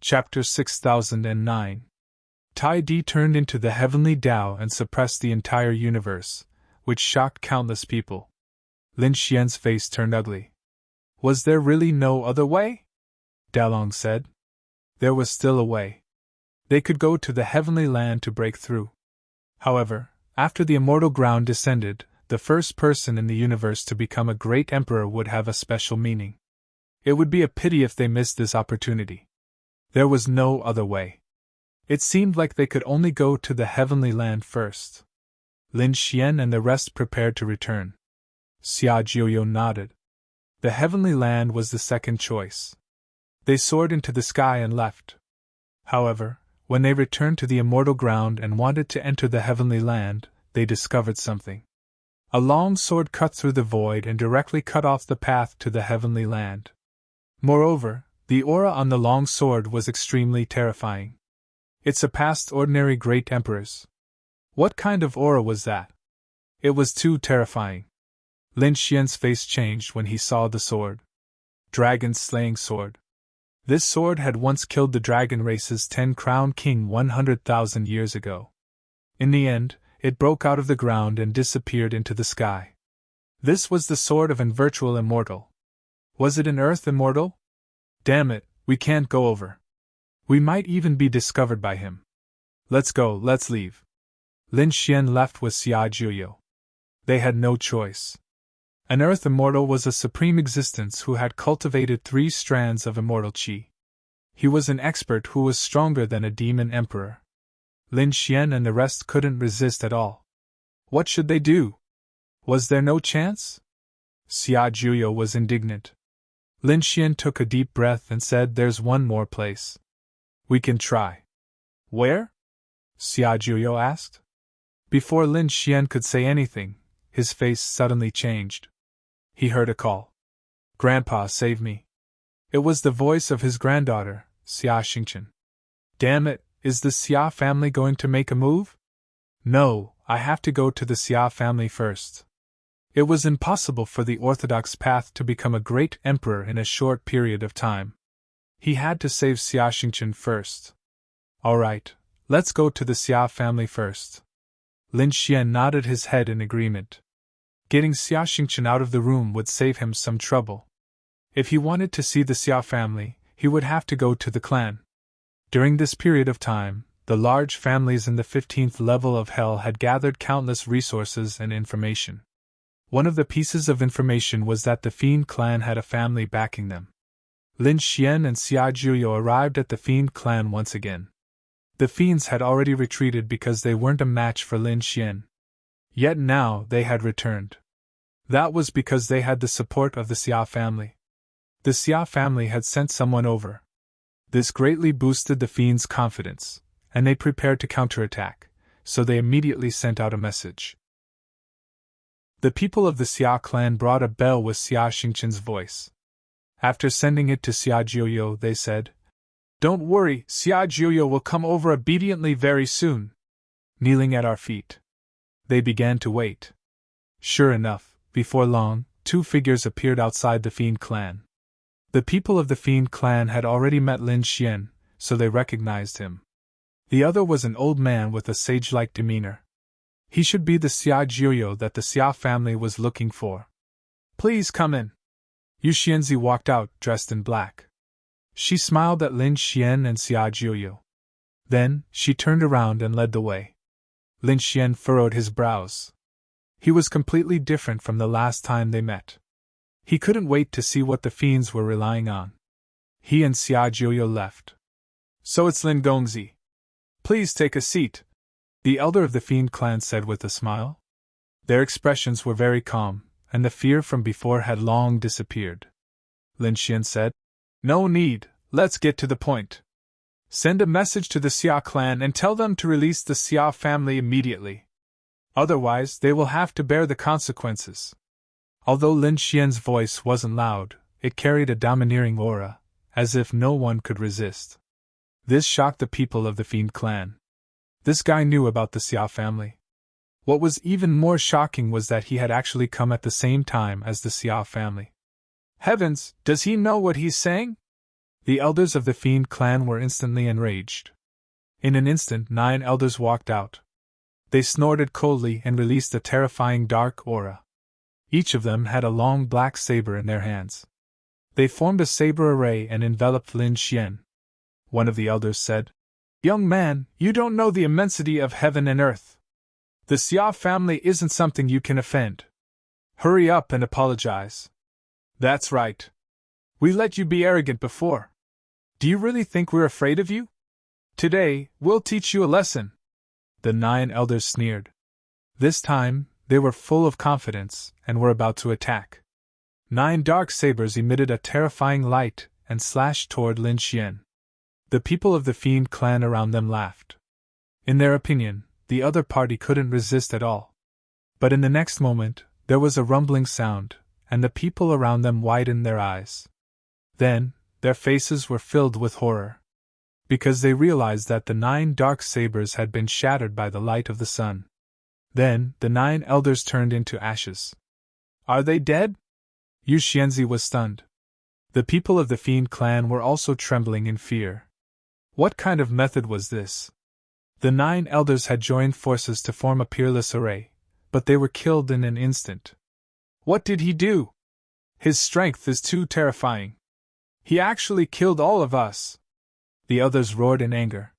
Chapter 6009. Tai Di turned into the heavenly Tao and suppressed the entire universe, which shocked countless people. Lin Xian's face turned ugly. Was there really no other way? Dalong said. There was still a way. They could go to the heavenly land to break through. However, after the immortal ground descended, the first person in the universe to become a great emperor would have a special meaning. It would be a pity if they missed this opportunity. There was no other way. It seemed like they could only go to the heavenly land first. Lin Xian and the rest prepared to return. Xia Jiuyo nodded. The heavenly land was the second choice. They soared into the sky and left. However, when they returned to the immortal ground and wanted to enter the heavenly land, they discovered something. A long sword cut through the void and directly cut off the path to the heavenly land. Moreover, the aura on the long sword was extremely terrifying. It surpassed ordinary great emperors. What kind of aura was that? It was too terrifying. Lin Xian's face changed when he saw the sword. Dragon-slaying sword. This sword had once killed the dragon race's 10-crown king 100,000 years ago. In the end, it broke out of the ground and disappeared into the sky. This was the sword of an virtual immortal. Was it an earth immortal? Damn it, we can't go over. We might even be discovered by him. Let's go, let's leave. Lin Xian left with Xia Jiuyo. They had no choice. An earth immortal was a supreme existence who had cultivated 3 strands of immortal qi. He was an expert who was stronger than a demon emperor. Lin Xian and the rest couldn't resist at all. What should they do? Was there no chance? Xia Jiuyo was indignant. Lin Xian took a deep breath and said, "There's one more place. We can try." Where? Xia Jiuyo asked. Before Lin Xian could say anything, his face suddenly changed. He heard a call. "Grandpa, save me." It was the voice of his granddaughter, Xia Xingqian. Damn it, is the Xia family going to make a move? No, I have to go to the Xia family first. It was impossible for the orthodox path to become a great emperor in a short period of time. He had to save Xia Xingqian first. All right, let's go to the Xia family first. Lin Xian nodded his head in agreement. Getting Xia Xingqian out of the room would save him some trouble. If he wanted to see the Xia family, he would have to go to the clan. During this period of time, the large families in the 15th level of Hell had gathered countless resources and information. One of the pieces of information was that the Fiend clan had a family backing them. Lin Xian and Xia Jiuyo arrived at the Fiend clan once again. The Fiends had already retreated because they weren't a match for Lin Xian. Yet now they had returned. That was because they had the support of the Xia family. The Xia family had sent someone over. This greatly boosted the Fiends' confidence, and they prepared to counterattack, so they immediately sent out a message. The people of the Xia clan brought a bell with Xia Xingqian's voice. After sending it to Xia Jiuyo, they said, "Don't worry, Xia Jiuyo will come over obediently very soon." Kneeling at our feet. They began to wait. Sure enough, before long, 2 figures appeared outside the Fiend clan. The people of the Fiend clan had already met Lin Xian, so they recognized him. The other was an old man with a sage-like demeanor. He should be the Xia Jiuyo that the Xia family was looking for. "Please come in." Yu Xianzi walked out, dressed in black. She smiled at Lin Xian and Xia Jiuyo. Then, she turned around and led the way. Lin Xian furrowed his brows. He was completely different from the last time they met. He couldn't wait to see what the Fiends were relying on. He and Xia Jiuyo left. "So it's Lin Gongzi. Please take a seat," the elder of the Fiend clan said with a smile. Their expressions were very calm, and the fear from before had long disappeared. Lin Xian said, "No need, let's get to the point. Send a message to the Xia clan and tell them to release the Xia family immediately. Otherwise, they will have to bear the consequences." Although Lin Xian's voice wasn't loud, it carried a domineering aura, as if no one could resist. This shocked the people of the Fiend clan. This guy knew about the Xia family. What was even more shocking was that he had actually come at the same time as the Xia family. Heavens, does he know what he's saying? The elders of the Fiend clan were instantly enraged. In an instant 9 elders walked out. They snorted coldly and released a terrifying dark aura. Each of them had a long black saber in their hands. They formed a saber array and enveloped Lin Xian. One of the elders said, "Young man, you don't know the immensity of heaven and earth. The Xia family isn't something you can offend. Hurry up and apologize." "That's right. We let you be arrogant before. Do you really think we're afraid of you? Today, we'll teach you a lesson." The 9 elders sneered. This time, they were full of confidence and were about to attack. 9 dark sabers emitted a terrifying light and slashed toward Lin Xian. The people of the Fiend clan around them laughed. In their opinion, the other party couldn't resist at all. But in the next moment, there was a rumbling sound, and the people around them widened their eyes. Then, their faces were filled with horror. Because they realized that the 9 dark sabers had been shattered by the light of the sun. Then, the 9 elders turned into ashes. "Are they dead?" Yu Xianzi was stunned. The people of the Fiend clan were also trembling in fear. What kind of method was this? The 9 elders had joined forces to form a peerless array, but they were killed in an instant. What did he do? His strength is too terrifying. He actually killed all of us. The others roared in anger.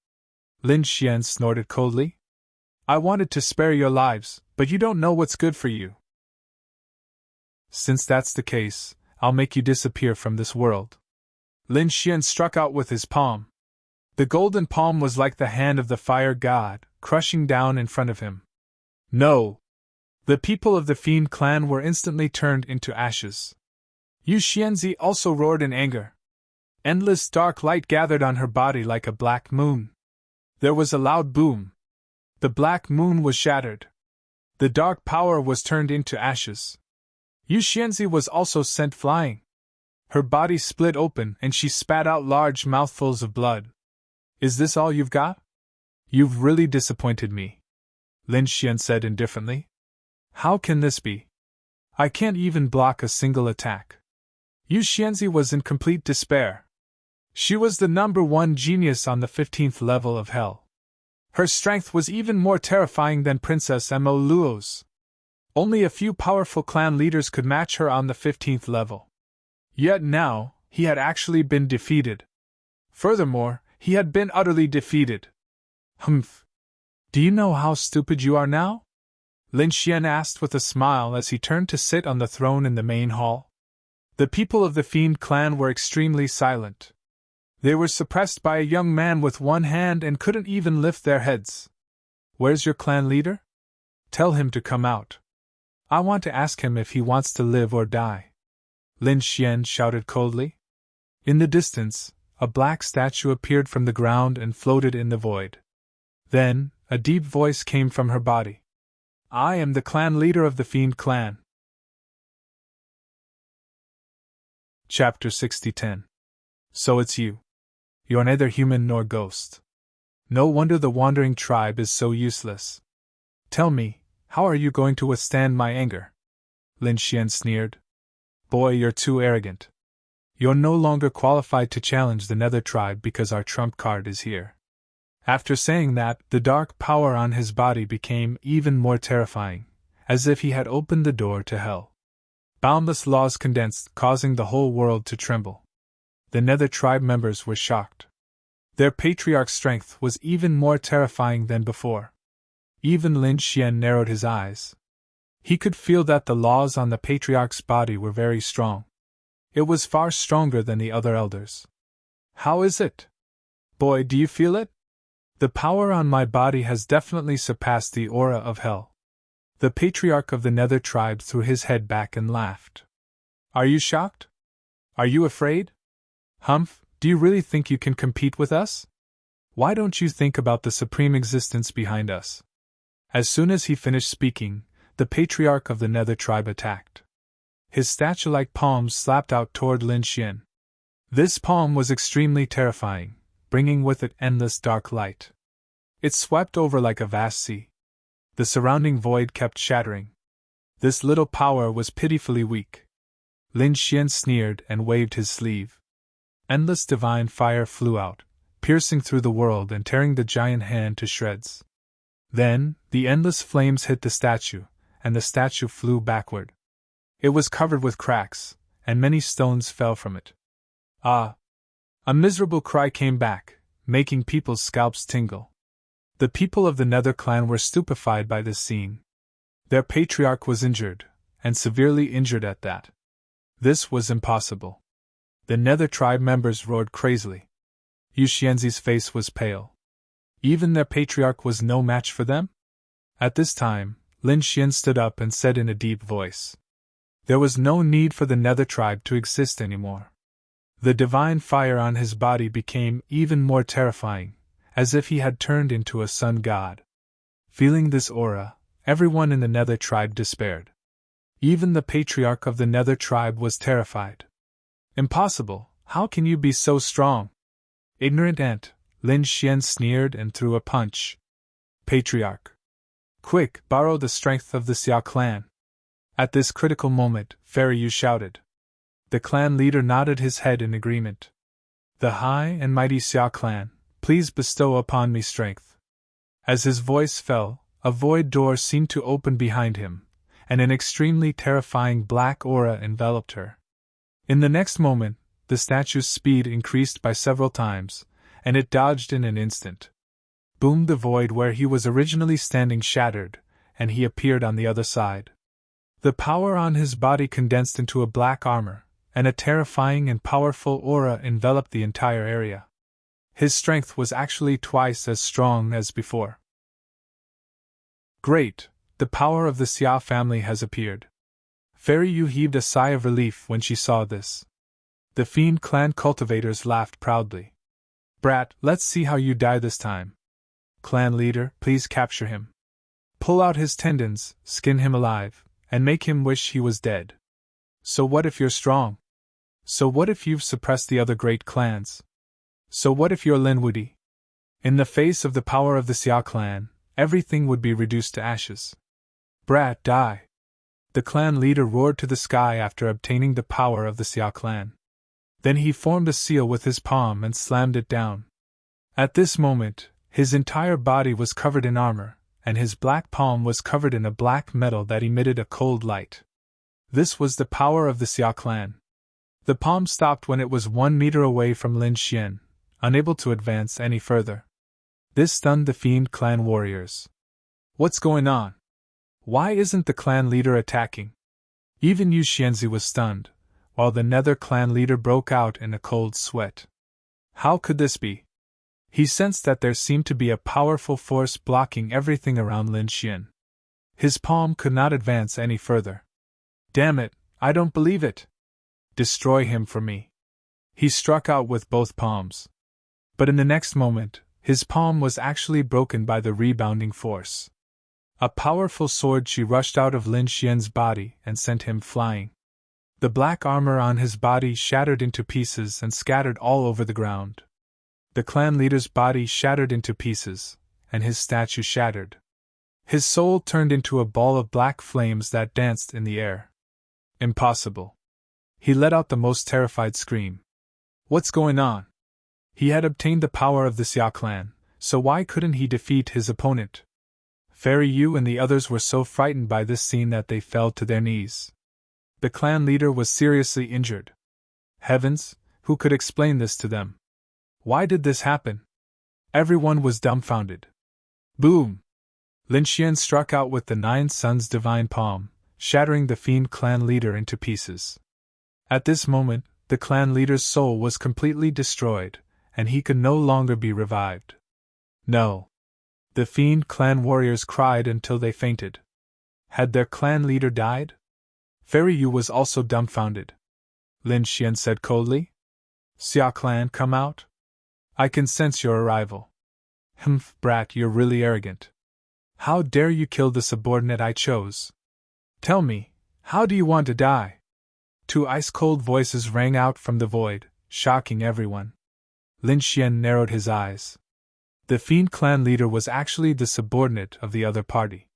Lin Xian snorted coldly. "I wanted to spare your lives, but you don't know what's good for you. Since that's the case, I'll make you disappear from this world." Lin Xian struck out with his palm. The golden palm was like the hand of the fire god, crushing down in front of him. "No!" The people of the Fiend clan were instantly turned into ashes. Yu Xianzi also roared in anger. Endless dark light gathered on her body like a black moon. There was a loud boom. The black moon was shattered. The dark power was turned into ashes. Yu Xianzi was also sent flying. Her body split open and she spat out large mouthfuls of blood. "Is this all you've got? You've really disappointed me," Lin Xian said indifferently. "How can this be? I can't even block a single attack." Yu Xianzi was in complete despair. She was the #1 genius on the 15th level of hell. Her strength was even more terrifying than Princess Mo Luo's. Only a few powerful clan leaders could match her on the 15th level. Yet now, he had actually been defeated. Furthermore, he had been utterly defeated. "Humph. Do you know how stupid you are now?" Lin Xian asked with a smile as he turned to sit on the throne in the main hall. The people of the Fiend clan were extremely silent. They were suppressed by a young man with one hand and couldn't even lift their heads. "Where's your clan leader? Tell him to come out. I want to ask him if he wants to live or die," Lin Xian shouted coldly. In the distance, a black statue appeared from the ground and floated in the void. Then, a deep voice came from her body. "I am the clan leader of the Fiend clan." Chapter 60:10. So it's you. You're neither human nor ghost. No wonder the wandering tribe is so useless. Tell me, how are you going to withstand my anger? Lin Xian sneered. Boy, you're too arrogant. You're no longer qualified to challenge the Nether tribe because our trump card is here. After saying that, the dark power on his body became even more terrifying, as if he had opened the door to hell. Boundless laws condensed, causing the whole world to tremble. The Nether tribe members were shocked. Their patriarch's strength was even more terrifying than before. Even Lin Xian narrowed his eyes. He could feel that the laws on the patriarch's body were very strong. It was far stronger than the other elders. How is it? Boy, do you feel it? The power on my body has definitely surpassed the aura of hell. The patriarch of the Nether tribe threw his head back and laughed. Are you shocked? Are you afraid? Humph, do you really think you can compete with us? Why don't you think about the supreme existence behind us? As soon as he finished speaking, the patriarch of the Nether tribe attacked. His statue-like palms slapped out toward Lin Xian. This palm was extremely terrifying, bringing with it endless dark light. It swept over like a vast sea. The surrounding void kept shattering. This little power was pitifully weak. Lin Xian sneered and waved his sleeve. Endless divine fire flew out, piercing through the world and tearing the giant hand to shreds. Then, the endless flames hit the statue, and the statue flew backward. It was covered with cracks, and many stones fell from it. Ah! A miserable cry came back, making people's scalps tingle. The people of the Nether clan were stupefied by this scene. Their patriarch was injured, and severely injured at that. This was impossible. The Nether tribe members roared crazily. Yuxianzi's face was pale. Even their patriarch was no match for them? At this time, Lin Xian stood up and said in a deep voice. There was no need for the Nether tribe to exist anymore. The divine fire on his body became even more terrifying, as if he had turned into a sun god. Feeling this aura, everyone in the Nether tribe despaired. Even the patriarch of the Nether tribe was terrified. Impossible, how can you be so strong? Ignorant ant, Lin Xian sneered and threw a punch. Patriarch. Quick, borrow the strength of the Xia clan. At this critical moment, Fairy Yu shouted. The clan leader nodded his head in agreement. The high and mighty Xia clan, please bestow upon me strength. As his voice fell, a void door seemed to open behind him, and an extremely terrifying black aura enveloped her. In the next moment, the statue's speed increased by several times, and it dodged in an instant. Boom! The void where he was originally standing shattered, and he appeared on the other side. The power on his body condensed into a black armor, and a terrifying and powerful aura enveloped the entire area. His strength was actually twice as strong as before. Great! The power of the Xia family has appeared. Fairy Yu heaved a sigh of relief when she saw this. The Fiend clan cultivators laughed proudly. Brat, let's see how you die this time. Clan leader, please capture him. Pull out his tendons, skin him alive, and make him wish he was dead. So what if you're strong? So what if you've suppressed the other great clans? So what if you're Lin Wudi? In the face of the power of the Xia clan, everything would be reduced to ashes. Brat, die! The clan leader roared to the sky after obtaining the power of the Xia clan. Then he formed a seal with his palm and slammed it down. At this moment, his entire body was covered in armor, and his black palm was covered in a black metal that emitted a cold light. This was the power of the Xia clan. The palm stopped when it was 1 meter away from Lin Xian, unable to advance any further. This stunned the Fiend clan warriors. What's going on? Why isn't the clan leader attacking? Even Yu Xianzi was stunned, while the Nether clan leader broke out in a cold sweat. How could this be? He sensed that there seemed to be a powerful force blocking everything around Lin Xian. His palm could not advance any further. Damn it, I don't believe it! Destroy him for me. He struck out with both palms. But in the next moment, his palm was actually broken by the rebounding force. A powerful sword she rushed out of Lin Xian's body and sent him flying. The black armor on his body shattered into pieces and scattered all over the ground. The clan leader's body shattered into pieces, and his statue shattered. His soul turned into a ball of black flames that danced in the air. Impossible. He let out the most terrified scream. What's going on? He had obtained the power of the Xia clan, so why couldn't he defeat his opponent? Fairy Yu and the others were so frightened by this scene that they fell to their knees. The clan leader was seriously injured. Heavens, who could explain this to them? Why did this happen? Everyone was dumbfounded. Boom! Lin Xian struck out with the 9 Suns' divine palm, shattering the Fiend clan leader into pieces. At this moment, the clan leader's soul was completely destroyed, and he could no longer be revived. No! The Fiend clan warriors cried until they fainted. Had their clan leader died? Fairy Yu was also dumbfounded. Lin Xian said coldly. Xia clan, come out? I can sense your arrival. Humph, brat, you're really arrogant. How dare you kill the subordinate I chose? Tell me, how do you want to die? 2 ice-cold voices rang out from the void, shocking everyone. Lin Xian narrowed his eyes. The Fiend clan leader was actually the subordinate of the other party.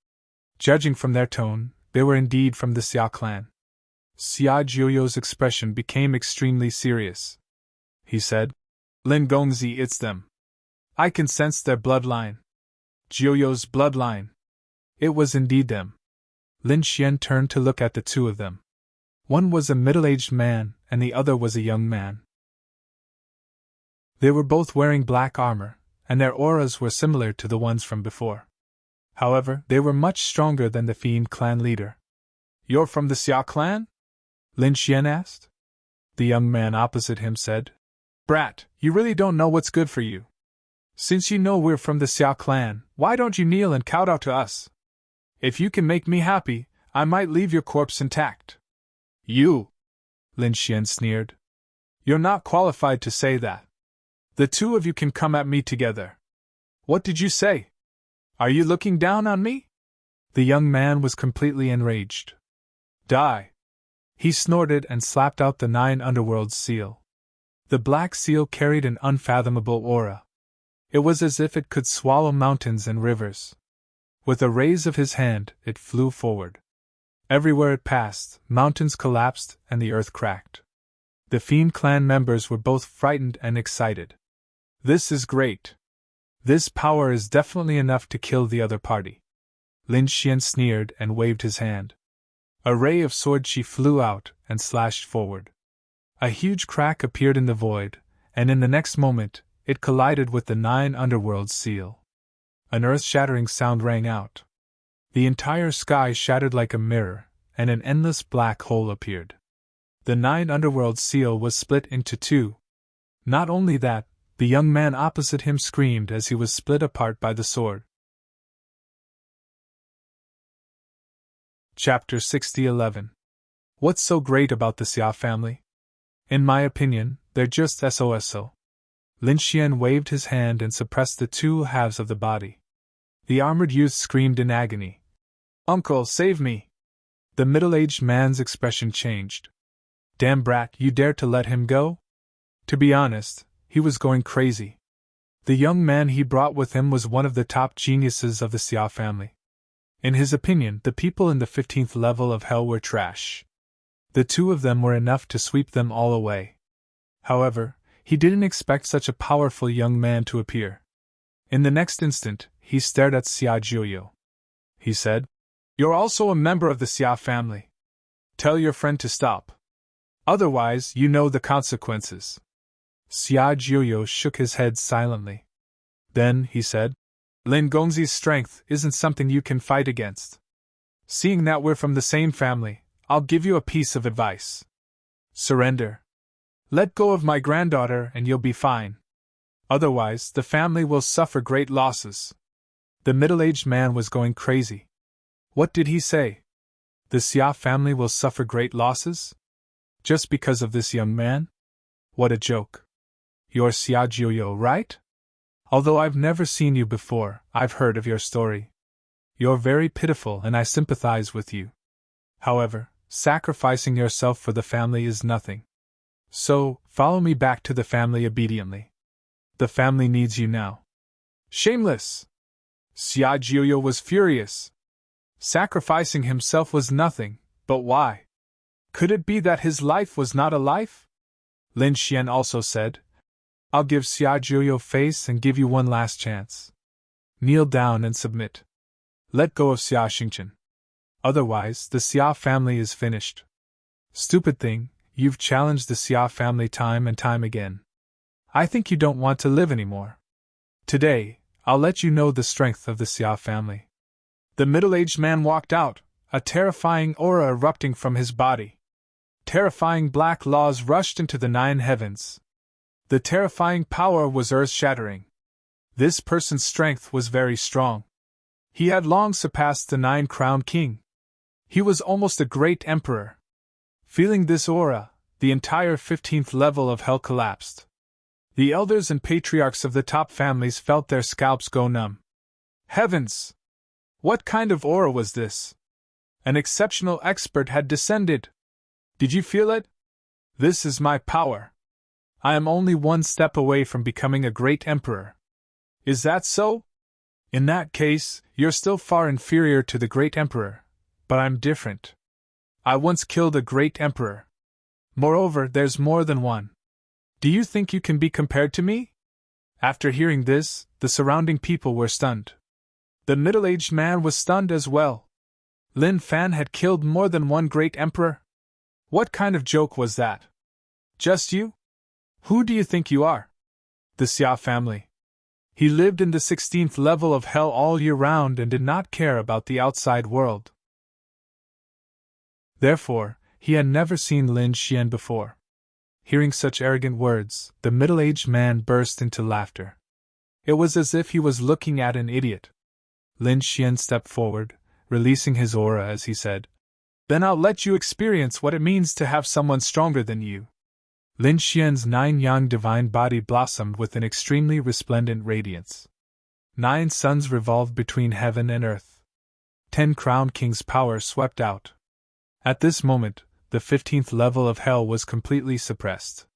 Judging from their tone, they were indeed from the Xia clan. Xia Jiuyo's expression became extremely serious. he said. Lin Gongzi, it's them. I can sense their bloodline. Jiuyo's bloodline. It was indeed them. Lin Xian turned to look at the two of them. One was a middle-aged man, and the other was a young man. They were both wearing black armor, and their auras were similar to the ones from before. However, they were much stronger than the Fiend clan leader. You're from the Xia clan? Lin Xian asked. The young man opposite him said, Brat, you really don't know what's good for you. Since you know we're from the Xia clan, why don't you kneel and kowtow to us? If you can make me happy, I might leave your corpse intact. You! Lin Xian sneered. You're not qualified to say that. The two of you can come at me together. What did you say? Are you looking down on me? The young man was completely enraged. Die! He snorted and slapped out the 9 underworlds seal. The black seal carried an unfathomable aura. It was as if it could swallow mountains and rivers. With a raise of his hand, it flew forward. Everywhere it passed, mountains collapsed and the earth cracked. The Fiend clan members were both frightened and excited. This is great. This power is definitely enough to kill the other party. Lin Xian sneered and waved his hand. A ray of sword chi flew out and slashed forward. A huge crack appeared in the void, and in the next moment, it collided with the 9 underworld seal. An earth-shattering sound rang out. The entire sky shattered like a mirror, and an endless black hole appeared. The 9 underworld seal was split into 2. Not only that, the young man opposite him screamed as he was split apart by the sword. Chapter 6011. What's so great about the Xia family? In my opinion, they're just SOSO. Lin Xian waved his hand and suppressed the 2 halves of the body. The armored youth screamed in agony. Uncle, save me! The middle-aged man's expression changed. Damn brat, you dare to let him go? To be honest, he was going crazy. The young man he brought with him was one of the top geniuses of the Xia family. In his opinion, the people in the 15th level of hell were trash. The 2 of them were enough to sweep them all away. However, he didn't expect such a powerful young man to appear. In the next instant, he stared at Xia Jiuyo. He said, You're also a member of the Xia family. Tell your friend to stop. Otherwise, you know the consequences. Xia Jiuyo shook his head silently. Then, he said, Lin Gongzi's strength isn't something you can fight against. Seeing that we're from the same family, I'll give you a piece of advice. Surrender. Let go of my granddaughter and you'll be fine. Otherwise, the family will suffer great losses. The middle-aged man was going crazy. What did he say? The Xia family will suffer great losses? Just because of this young man? What a joke. You're Xia Jiuyo, right? Although I've never seen you before, I've heard of your story. You're very pitiful and I sympathize with you. However, sacrificing yourself for the family is nothing. So, follow me back to the family obediently. The family needs you now. Shameless! Xia Jiuyo was furious. Sacrificing himself was nothing, but why? Could it be that his life was not a life? Lin Xian also said, I'll give Xia Jiuyo face and give you one last chance. Kneel down and submit. Let go of Xia Xingchen. Otherwise, the Xia family is finished. Stupid thing, you've challenged the Xia family time and time again. I think you don't want to live anymore. Today, I'll let you know the strength of the Xia family. The middle-aged man walked out, a terrifying aura erupting from his body. Terrifying black laws rushed into the 9 heavens. The terrifying power was earth-shattering. This person's strength was very strong. He had long surpassed the 9-crowned king. He was almost a great emperor. Feeling this aura, the entire 15th level of hell collapsed. The elders and patriarchs of the top families felt their scalps go numb. Heavens! What kind of aura was this? An exceptional expert had descended. Did you feel it? This is my power. I am only one step away from becoming a great emperor. Is that so? In that case, you're still far inferior to the great emperor, but I'm different. I once killed a great emperor. Moreover, there's more than one. Do you think you can be compared to me? After hearing this, the surrounding people were stunned. The middle-aged man was stunned as well. Lin Fan had killed more than one great emperor? What kind of joke was that? Just you? Who do you think you are? The Xia family. He lived in the 16th level of hell all year round and did not care about the outside world. Therefore, he had never seen Lin Xian before. Hearing such arrogant words, the middle-aged man burst into laughter. It was as if he was looking at an idiot. Lin Xian stepped forward, releasing his aura as he said, "Then I'll let you experience what it means to have someone stronger than you." Lin Xian's 9-yang divine body blossomed with an extremely resplendent radiance. 9 suns revolved between heaven and earth. 10 crowned kings' power swept out. At this moment, the 15th level of hell was completely suppressed.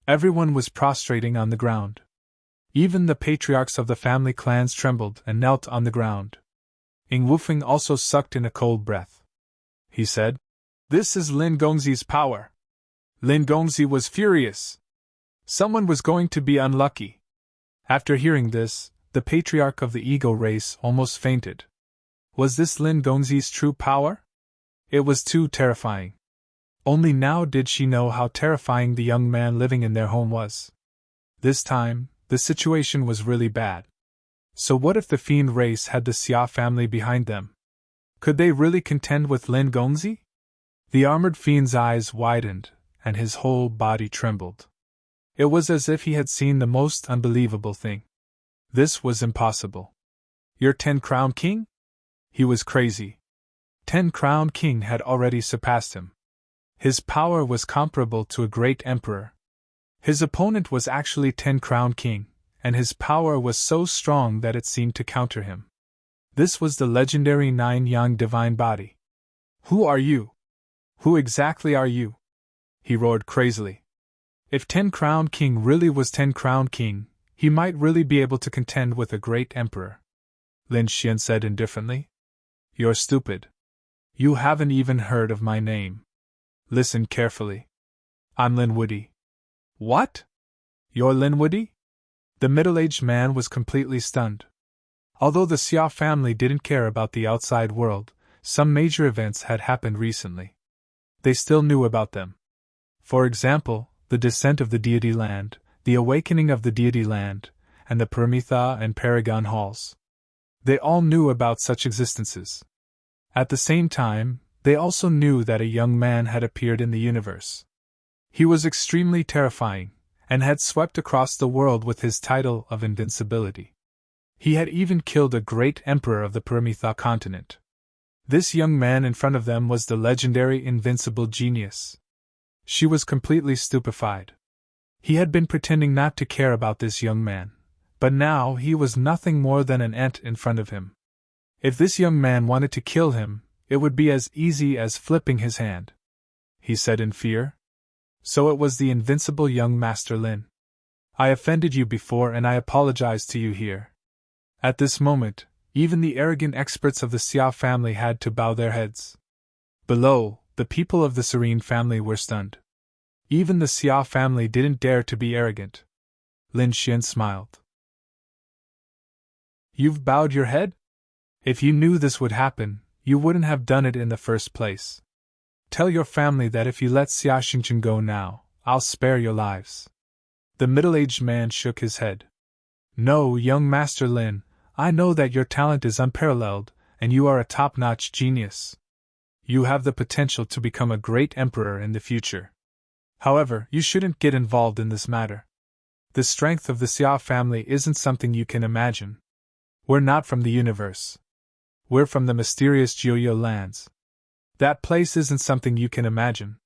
Everyone was prostrating on the ground. Even the patriarchs of the family clans trembled and knelt on the ground. Ing Wufeng also sucked in a cold breath. He said, "This is Lin Gongzi's power." Lin Gongzi was furious. Someone was going to be unlucky. After hearing this, the patriarch of the ego race almost fainted. Was this Lin Gongzi's true power? It was too terrifying. Only now did she know how terrifying the young man living in their home was. This time, the situation was really bad. So what if the fiend race had the Xia family behind them? Could they really contend with Lin Gongzi? The armored fiend's eyes widened, and his whole body trembled. It was as if he had seen the most unbelievable thing. This was impossible. Your 10-crowned king? He was crazy. 10-crowned king had already surpassed him. His power was comparable to a great emperor. His opponent was actually 10-crowned king, and his power was so strong that it seemed to counter him. This was the legendary 9-yang divine body. Who are you? Who exactly are you? He roared crazily. If 10-crowned king really was 10-crowned king, he might really be able to contend with a great emperor. Lin Xian said indifferently. You're stupid. You haven't even heard of my name. Listen carefully. I'm Lin Woody. What? You're Lin Woody? The middle-aged man was completely stunned. Although the Xia family didn't care about the outside world, some major events had happened recently. They still knew about them. For example, the descent of the deity land, the awakening of the deity land, and the Paramitha and Paragon halls. They all knew about such existences. At the same time, they also knew that a young man had appeared in the universe. He was extremely terrifying, and had swept across the world with his title of invincibility. He had even killed a great emperor of the Paramitha continent. This young man in front of them was the legendary invincible genius. She was completely stupefied. He had been pretending not to care about this young man, but now he was nothing more than an ant in front of him. If this young man wanted to kill him, it would be as easy as flipping his hand. He said in fear. So it was the invincible young Master Lin. I offended you before and I apologize to you here. At this moment, even the arrogant experts of the Xia family had to bow their heads. Below, the people of the Serene family were stunned. Even the Xia family didn't dare to be arrogant. Lin Xian smiled. You've bowed your head? If you knew this would happen, you wouldn't have done it in the first place. Tell your family that if you let Xia Xingchen go now, I'll spare your lives. The middle-aged man shook his head. No, young Master Lin, I know that your talent is unparalleled, and you are a top-notch genius. You have the potential to become a great emperor in the future. However, you shouldn't get involved in this matter. The strength of the Xia family isn't something you can imagine. We're not from the universe. We're from the mysterious Jiuyo lands. That place isn't something you can imagine.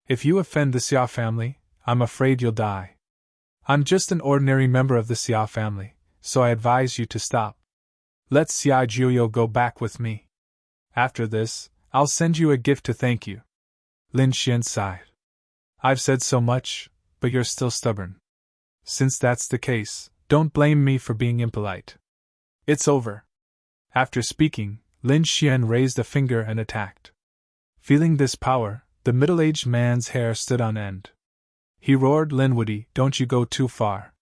If you offend the Xia family, I'm afraid you'll die. I'm just an ordinary member of the Xia family, so I advise you to stop. Let Xia Jiuyo go back with me. After this, I'll send you a gift to thank you. Lin Xian sighed. I've said so much, but you're still stubborn. Since that's the case, don't blame me for being impolite. It's over. After speaking, Lin Xian raised a finger and attacked. Feeling this power, the middle-aged man's hair stood on end. He roared, Linwoody, don't you go too far.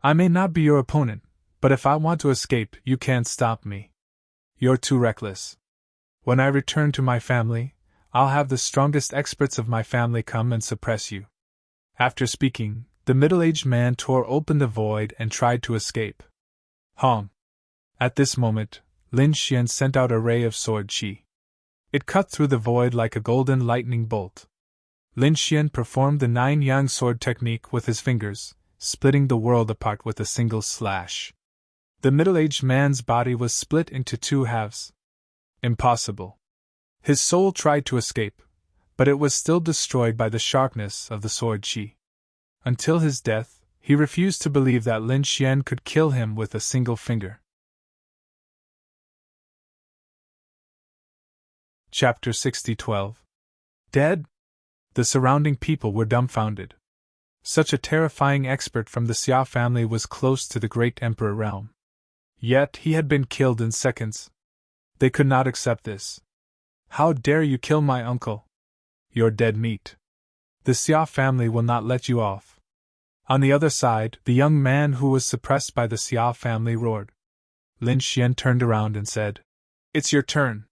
I may not be your opponent, but if I want to escape, you can't stop me. You're too reckless. When I return to my family, I'll have the strongest experts of my family come and suppress you. After speaking, the middle-aged man tore open the void and tried to escape. Hong. At this moment, Lin Xian sent out a ray of sword qi. It cut through the void like a golden lightning bolt. Lin Xian performed the 9-yang sword technique with his fingers, splitting the world apart with a single slash. The middle-aged man's body was split into 2 halves. Impossible. His soul tried to escape, but it was still destroyed by the sharpness of the sword qi. Until his death, he refused to believe that Lin Xian could kill him with a single finger. Chapter 60:12. Dead? The surrounding people were dumbfounded. Such a terrifying expert from the Xia family was close to the great emperor realm. Yet he had been killed in seconds. They could not accept this. How dare you kill my uncle? You're dead meat. The Xia family will not let you off. On the other side, the young man who was suppressed by the Xia family roared. Lin Xian turned around and said, It's your turn.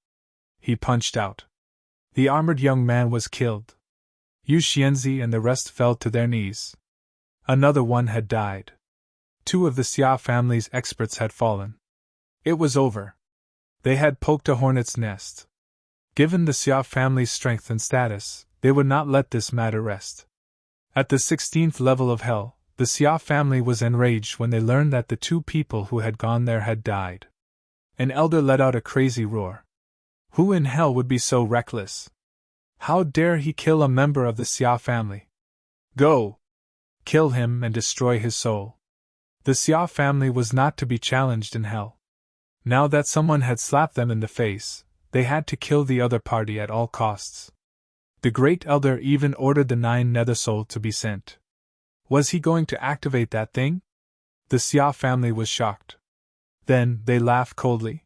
He punched out. The armored young man was killed. Yu Xianzi and the rest fell to their knees. Another one had died. 2 of the Xia family's experts had fallen. It was over. They had poked a hornet's nest. Given the Xia family's strength and status, they would not let this matter rest. At the 16th level of hell, the Xia family was enraged when they learned that the 2 people who had gone there had died. An elder let out a crazy roar. Who in hell would be so reckless? How dare he kill a member of the Xia family? Go! Kill him and destroy his soul. The Xia family was not to be challenged in hell. Now that someone had slapped them in the face, they had to kill the other party at all costs. The great elder even ordered the 9 nether soul to be sent. Was he going to activate that thing? The Xia family was shocked. Then they laughed coldly.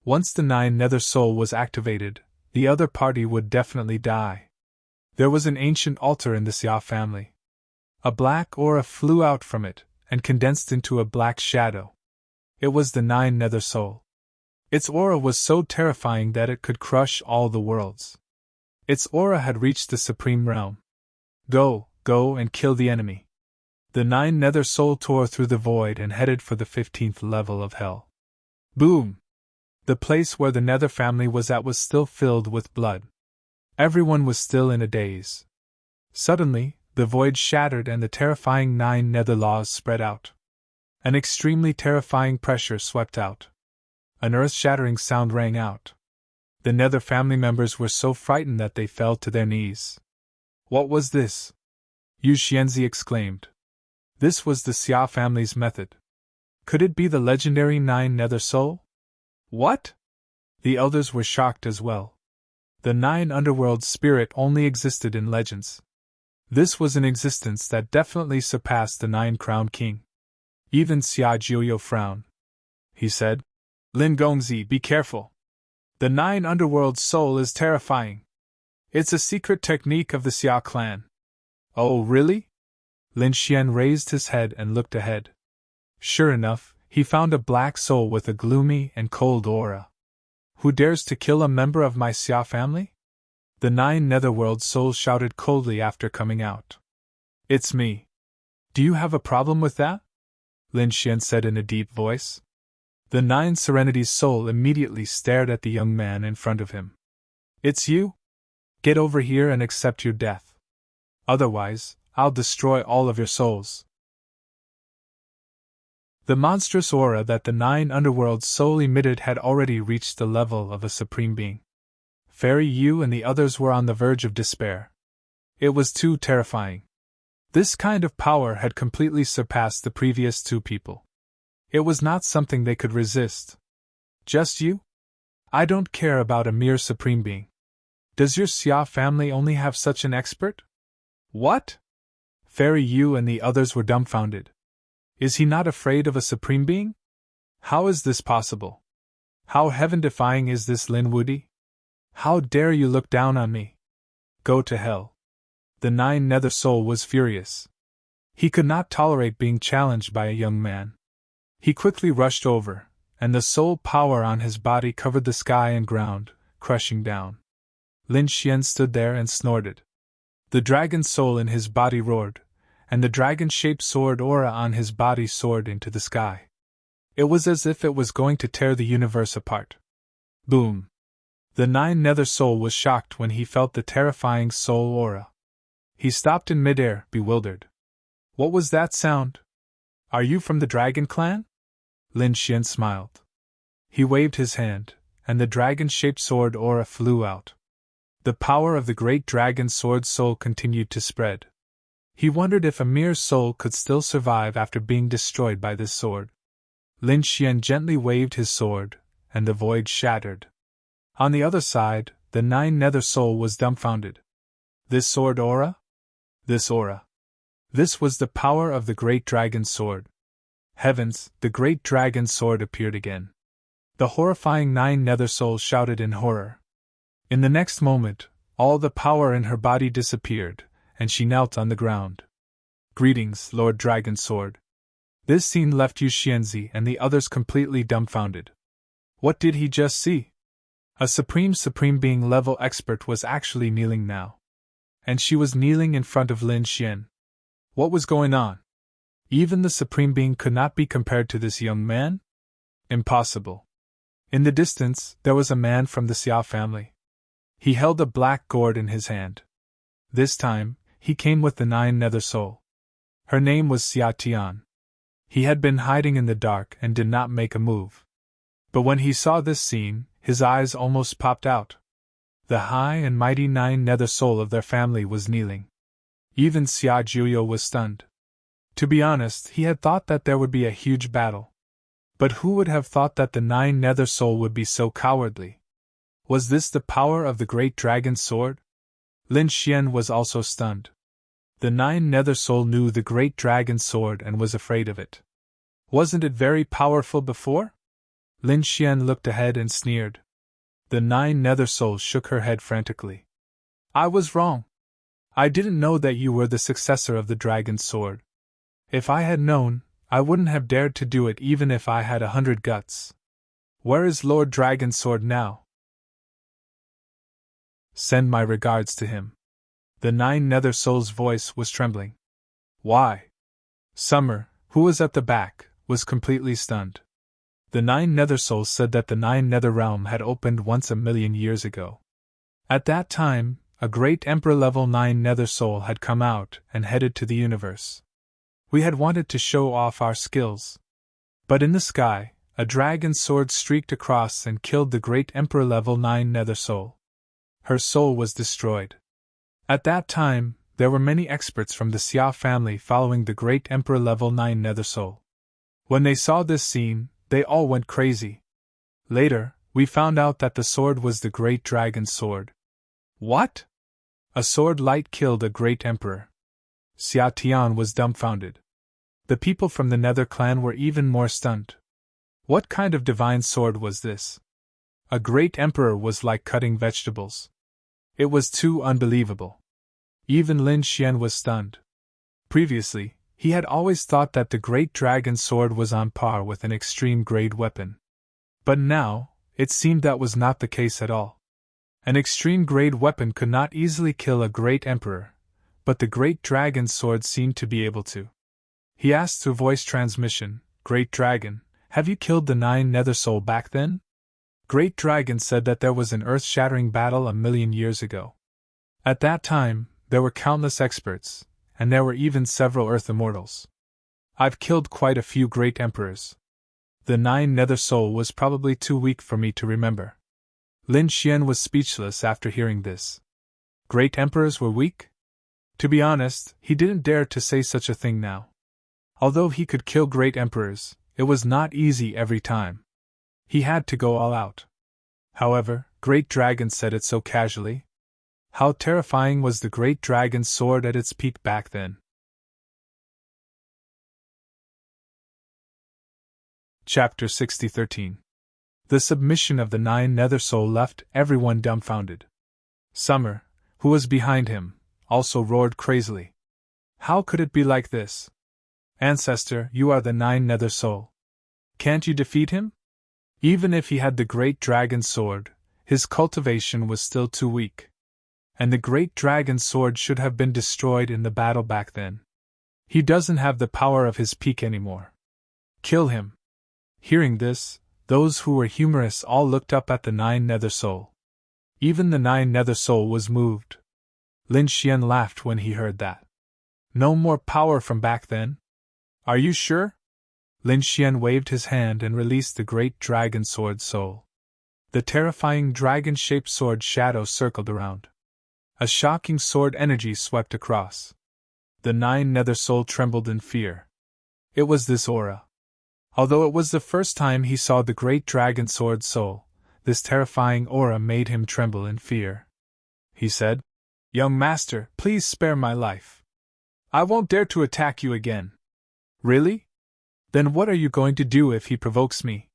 Once the 9 nether soul was activated, the other party would definitely die. There was an ancient altar in the Xia family. A black aura flew out from it, and condensed into a black shadow. It was the 9 nether soul. Its aura was so terrifying that it could crush all the worlds. Its aura had reached the supreme realm. Go and kill the enemy. The 9 nether soul tore through the void and headed for the 15th level of hell. Boom! The place where the nether family was at was still filled with blood. Everyone was still in a daze. Suddenly, the void shattered and the terrifying 9 nether laws spread out. An extremely terrifying pressure swept out. An earth-shattering sound rang out. The nether family members were so frightened that they fell to their knees. What was this? Yu Xianzi exclaimed. This was the Xia family's method. Could it be the legendary 9 nether soul? What? The elders were shocked as well. The 9 underworld spirit only existed in legends. This was an existence that definitely surpassed the 9 crowned king. Even Xia Jiuyo frowned. He said, Lin Gongzi, be careful. The 9 underworld soul is terrifying. It's a secret technique of the Xia clan. Oh, really? Lin Xian raised his head and looked ahead. Sure enough, he found a black soul with a gloomy and cold aura. Who dares to kill a member of my Xia family? The 9 netherworld souls shouted coldly after coming out. It's me. Do you have a problem with that? Lin Xian said in a deep voice. The 9 serenity's soul immediately stared at the young man in front of him. It's you? Get over here and accept your death. Otherwise, I'll destroy all of your souls. The monstrous aura that the 9 underworld soul emitted had already reached the level of a supreme being. Fairy Yu and the others were on the verge of despair. It was too terrifying. This kind of power had completely surpassed the previous 2 people. It was not something they could resist. Just you? I don't care about a mere supreme being. Does your Xia family only have such an expert? What? Fairy Yu and the others were dumbfounded. Is he not afraid of a supreme being? How is this possible? How heaven-defying is this, Lin Wudi? How dare you look down on me? Go to hell. The Nine Nether Soul was furious. He could not tolerate being challenged by a young man. He quickly rushed over, and the soul power on his body covered the sky and ground, crushing down. Lin Xian stood there and snorted. The dragon soul in his body roared, and the dragon-shaped sword aura on his body soared into the sky. It was as if it was going to tear the universe apart. Boom! The Nine Nether Soul was shocked when he felt the terrifying soul aura. He stopped in midair, bewildered. What was that sound? Are you from the Dragon Clan? Lin Xian smiled. He waved his hand, and the dragon-shaped sword aura flew out. The power of the great dragon sword soul continued to spread. He wondered if Amir's soul could still survive after being destroyed by this sword. Lin Xian gently waved his sword, and the void shattered. On the other side, the Nine Nether Soul was dumbfounded. This sword aura? This aura. This was the power of the great dragon sword. Heavens, the great dragon sword appeared again. The horrifying Nine Nether Soul shouted in horror. In the next moment, all the power in her body disappeared, and she knelt on the ground. Greetings, Lord Dragon Sword. This scene left Yu Xianzi and the others completely dumbfounded. What did he just see? A supreme being level expert was actually kneeling now. And she was kneeling in front of Lin Xian. What was going on? Even the supreme being could not be compared to this young man? Impossible. In the distance, there was a man from the Xiao family. He held a black gourd in his hand. This time, he came with the Nine Nether Soul. Her name was Xia Tian. He had been hiding in the dark and did not make a move. But when he saw this scene, his eyes almost popped out. The high and mighty Nine Nether Soul of their family was kneeling. Even Xia Juyo was stunned. To be honest, he had thought that there would be a huge battle. But who would have thought that the Nine Nether Soul would be so cowardly? Was this the power of the great dragon sword? Lin Xian was also stunned. The Nine Nether Soul knew the great dragon sword and was afraid of it. Wasn't it very powerful before? Lin Xian looked ahead and sneered. The Nine Nether Soul shook her head frantically. I was wrong. I didn't know that you were the successor of the dragon sword. If I had known, I wouldn't have dared to do it even if I had 100 guts. Where is Lord Dragon Sword now? Send my regards to him. The Nine Nether Soul's voice was trembling. Why? Summer, who was at the back, was completely stunned. The Nine Nether Souls said that the Nine Nether Realm had opened once 1,000,000 years ago. At that time, a great Emperor-level Nine Nether Soul had come out and headed to the universe. We had wanted to show off our skills. But in the sky, a dragon's sword streaked across and killed the great Emperor-level Nine Nether Soul. Her soul was destroyed. At that time, there were many experts from the Xiao family following the great Emperor-level Nine Nether Soul. When they saw this scene, they all went crazy. Later, we found out that the sword was the great dragon's sword. What? A sword light killed a great emperor. Xia Tian was dumbfounded. The people from the Nether clan were even more stunned. What kind of divine sword was this? A great emperor was like cutting vegetables. It was too unbelievable. Even Lin Xian was stunned. Previously, he had always thought that the great dragon sword was on par with an extreme-grade weapon. But now, it seemed that was not the case at all. An extreme-grade weapon could not easily kill a great emperor, but the great dragon sword seemed to be able to. He asked through voice transmission, Great Dragon, have you killed the Nine Nether Soul back then? Great Dragon said that there was an earth-shattering battle 1,000,000 years ago. At that time, there were countless experts, and there were even several Earth Immortals. I've killed quite a few great emperors. The Nine Nether Soul was probably too weak for me to remember. Lin Xian was speechless after hearing this. Great emperors were weak? To be honest, he didn't dare to say such a thing now. Although he could kill great emperors, it was not easy every time. He had to go all out. However, Great Dragon said it so casually. How terrifying was the great dragon's sword at its peak back then? Chapter 60:13. The submission of the Nine Nether Soul left everyone dumbfounded. Summer, who was behind him, also roared crazily. How could it be like this? Ancestor, you are the Nine Nether Soul. Can't you defeat him? Even if he had the great dragon sword, his cultivation was still too weak. And the great dragon sword should have been destroyed in the battle back then. He doesn't have the power of his peak anymore. Kill him. Hearing this, those who were humorous all looked up at the Nine Nether Soul. Even the Nine Nether Soul was moved. Lin Xian laughed when he heard that. No more power from back then? Are you sure? Lin Xian waved his hand and released the great dragon sword soul. The terrifying dragon-shaped sword shadow circled around. A shocking sword energy swept across. The Nine Nether Soul trembled in fear. It was this aura. Although it was the first time he saw the great dragon sword soul, this terrifying aura made him tremble in fear. He said, "Young master, please spare my life. I won't dare to attack you again." "Really? Then what are you going to do if he provokes me?"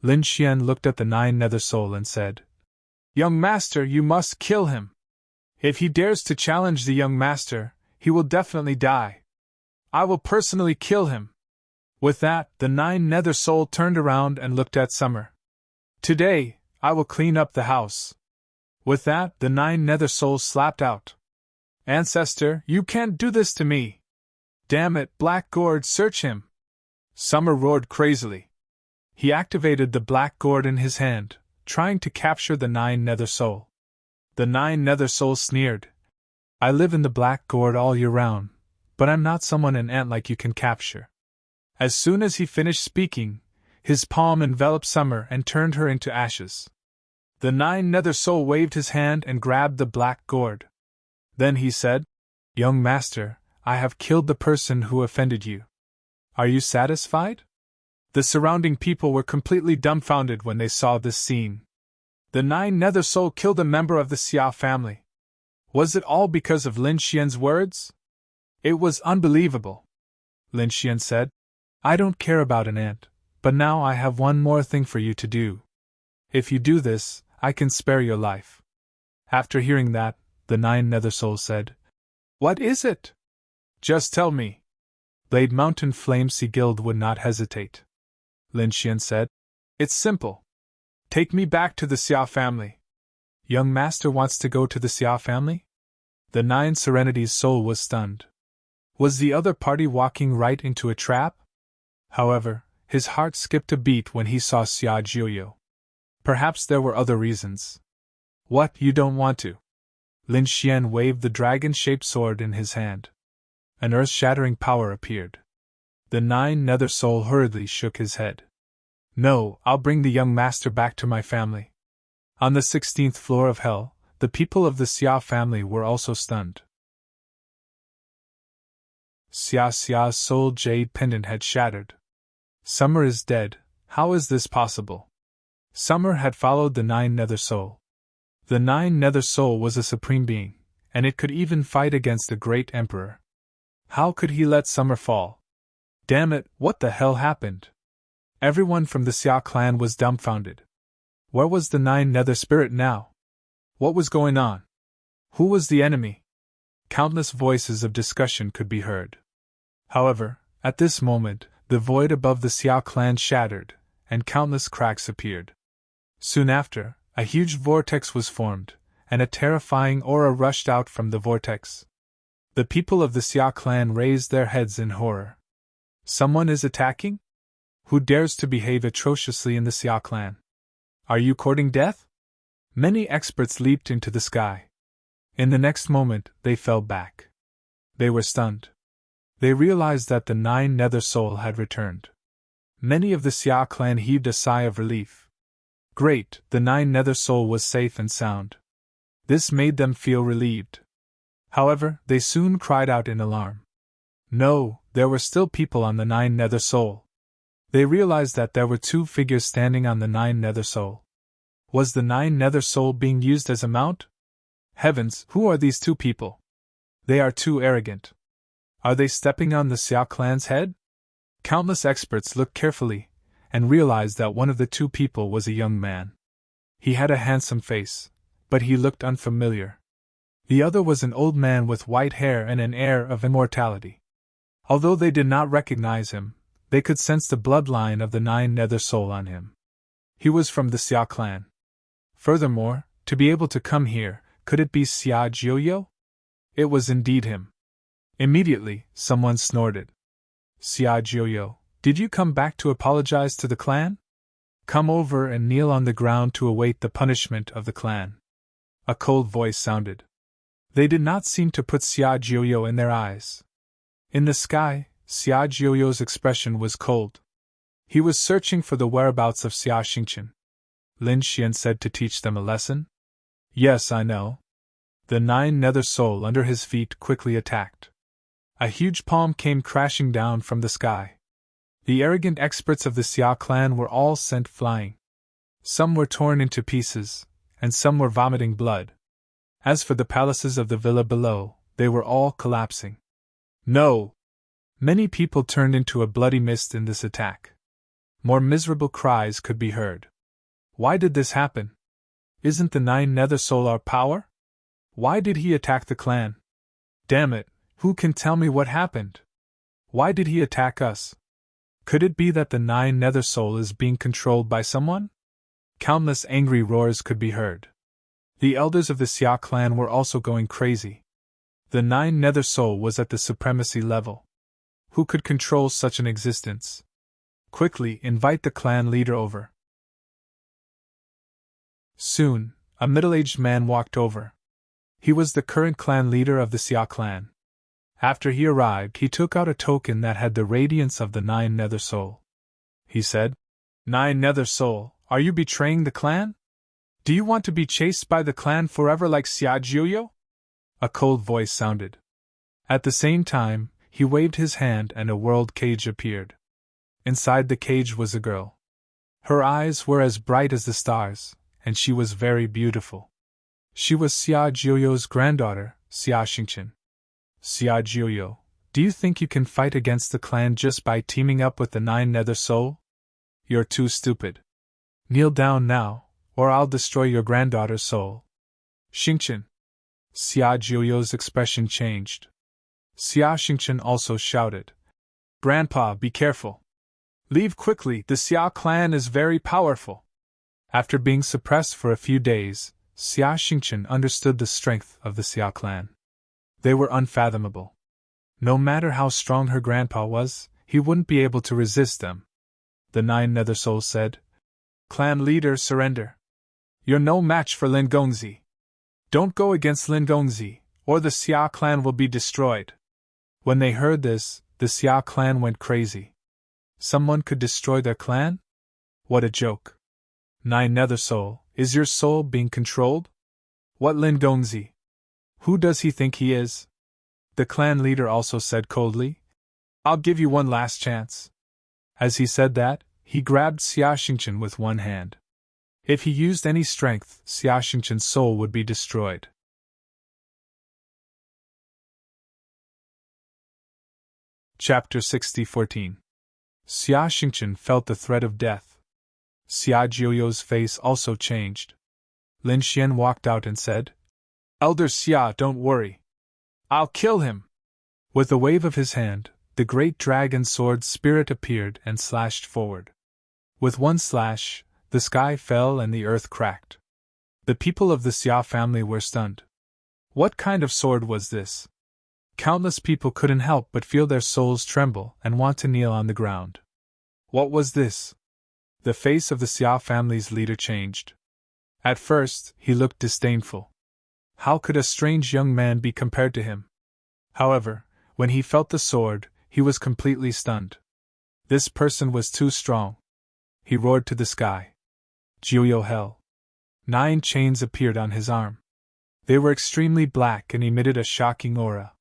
Lin Xian looked at the Nine Nether Soul and said, "Young master, you must kill him. If he dares to challenge the young master, he will definitely die. I will personally kill him." With that, the Nine Nether Soul turned around and looked at Summer. "Today, I will clean up the house." With that, the Nine Nether Souls slapped out. "Ancestor, you can't do this to me." "Damn it, Black Gourd, search him!" Summer roared crazily. He activated the Black Gourd in his hand, trying to capture the Nine Nether Soul. The Nine Nether Soul sneered. "I live in the Black Gourd all year round, but I'm not someone an ant like you can capture." As soon as he finished speaking, his palm enveloped Summer and turned her into ashes. The Nine Nether Soul waved his hand and grabbed the Black Gourd. Then he said, "Young master, I have killed the person who offended you. Are you satisfied?" The surrounding people were completely dumbfounded when they saw this scene. The Nine Nether Soul killed a member of the Xiao family. Was it all because of Lin Xian's words? It was unbelievable. Lin Xian said, "I don't care about an ant, but now I have one more thing for you to do. If you do this, I can spare your life." After hearing that, the Nine Nether Souls said, "What is it?" "Just tell me." Blade Mountain Flame Sea Guild would not hesitate. Lin Xian said, "It's simple. Take me back to the Xiao family." "Young master wants to go to the Xiao family?" The Nine Serenity's soul was stunned. Was the other party walking right into a trap? However, his heart skipped a beat when he saw Xia Jiuyo. Perhaps there were other reasons. "What, you don't want to?" Lin Xian waved the dragon-shaped sword in his hand. An earth-shattering power appeared. The Nine Nether Soul hurriedly shook his head. "No, I'll bring the young master back to my family." On the 16th floor of Hell, the people of the Xia family were also stunned. Xia's soul jade pendant had shattered. Summer is dead. How is this possible? Summer had followed the Nine Nether Soul. The Nine Nether Soul was a supreme being, and it could even fight against the great emperor. How could he let Summer fall? Damn it, what the hell happened? Everyone from the Xia clan was dumbfounded. Where was the Nine Nether Spirit now? What was going on? Who was the enemy? Countless voices of discussion could be heard. However, at this moment, the void above the Xiao clan shattered, and countless cracks appeared. Soon after, a huge vortex was formed, and a terrifying aura rushed out from the vortex. The people of the Xia clan raised their heads in horror. Someone is attacking? Who dares to behave atrociously in the Xia clan? Are you courting death? Many experts leaped into the sky. In the next moment, they fell back. They were stunned. They realized that the Nine Nether Soul had returned. Many of the Xia clan heaved a sigh of relief. Great, the Nine Nether Soul was safe and sound. This made them feel relieved. However, they soon cried out in alarm. No, there were still people on the Nine Nether Soul. They realized that there were two figures standing on the Nine Nether Soul. Was the Nine Nether Soul being used as a mount? Heavens, who are these two people? They are too arrogant. Are they stepping on the Xia clan's head? Countless experts looked carefully, and realized that one of the two people was a young man. He had a handsome face, but he looked unfamiliar. The other was an old man with white hair and an air of immortality. Although they did not recognize him, they could sense the bloodline of the Nine Nether Soul on him. He was from the Xia clan. Furthermore, to be able to come here, could it be Xia Jiuyo? It was indeed him. Immediately, someone snorted. Xia Jiuyo, did you come back to apologize to the clan? Come over and kneel on the ground to await the punishment of the clan. A cold voice sounded. They did not seem to put Xia Jiuyo in their eyes. In the sky, Xia Jiuyo's expression was cold. He was searching for the whereabouts of Xia Xingqian. Lin Xian said to teach them a lesson. Yes, I know. The Nine Nether Soul under his feet quickly attacked. A huge palm came crashing down from the sky. The arrogant experts of the Xia clan were all sent flying. Some were torn into pieces, and some were vomiting blood. As for the palaces of the villa below, they were all collapsing. No! Many people turned into a bloody mist in this attack. More miserable cries could be heard. Why did this happen? Isn't the Nine Nether Soul our power? Why did he attack the clan? Damn it, who can tell me what happened? Why did he attack us? Could it be that the Nine Nether Soul is being controlled by someone? Countless angry roars could be heard. The elders of the Xia clan were also going crazy. The Nine Nether Soul was at the supremacy level. Who could control such an existence? Quickly invite the clan leader over. Soon, a middle-aged man walked over. He was the current clan leader of the Xia clan. After he arrived, he took out a token that had the radiance of the Nine Nether Soul. He said, Nine Nether Soul, are you betraying the clan? Do you want to be chased by the clan forever like Xia Jiuyo? A cold voice sounded. At the same time, he waved his hand and a world cage appeared. Inside the cage was a girl. Her eyes were as bright as the stars, and she was very beautiful. She was Xia Jiuyo's granddaughter, Xia Xingqian. Xia Jiuyo, do you think you can fight against the clan just by teaming up with the Nine Nether Soul? You're too stupid. Kneel down now, or I'll destroy your granddaughter's soul. Xingqian. Xia Jiuyo's expression changed. Xia Xingqian also shouted. Grandpa, be careful. Leave quickly, the Xia clan is very powerful. After being suppressed for a few days, Xia Xingqian understood the strength of the Xia clan. They were unfathomable. No matter how strong her grandpa was, he wouldn't be able to resist them. The Nine Nether Souls said, Clan leader, surrender. You're no match for Lin Gongzi. Don't go against Lin Gongzi, or the Xia clan will be destroyed. When they heard this, the Xia clan went crazy. Someone could destroy their clan? What a joke. Nine Nether Soul, is your soul being controlled? What Lin Gongzi? Who does he think he is? The clan leader also said coldly, I'll give you one last chance. As he said that, he grabbed Xia Xingqian with one hand. If he used any strength, Xia Xingqian's soul would be destroyed. Chapter 60:14. Xia Xingqian felt the threat of death. Xia Jiuyo's face also changed. Lin Xian walked out and said, Elder Xia, don't worry. I'll kill him. With a wave of his hand, the great dragon sword spirit appeared and slashed forward. With one slash, the sky fell and the earth cracked. The people of the Xia family were stunned. What kind of sword was this? Countless people couldn't help but feel their souls tremble and want to kneel on the ground. What was this? The face of the Xia family's leader changed. At first, he looked disdainful. How could a strange young man be compared to him? However, when he felt the sword, he was completely stunned. This person was too strong. He roared to the sky. Jiuyo Hell. 9 chains appeared on his arm. They were extremely black and emitted a shocking aura.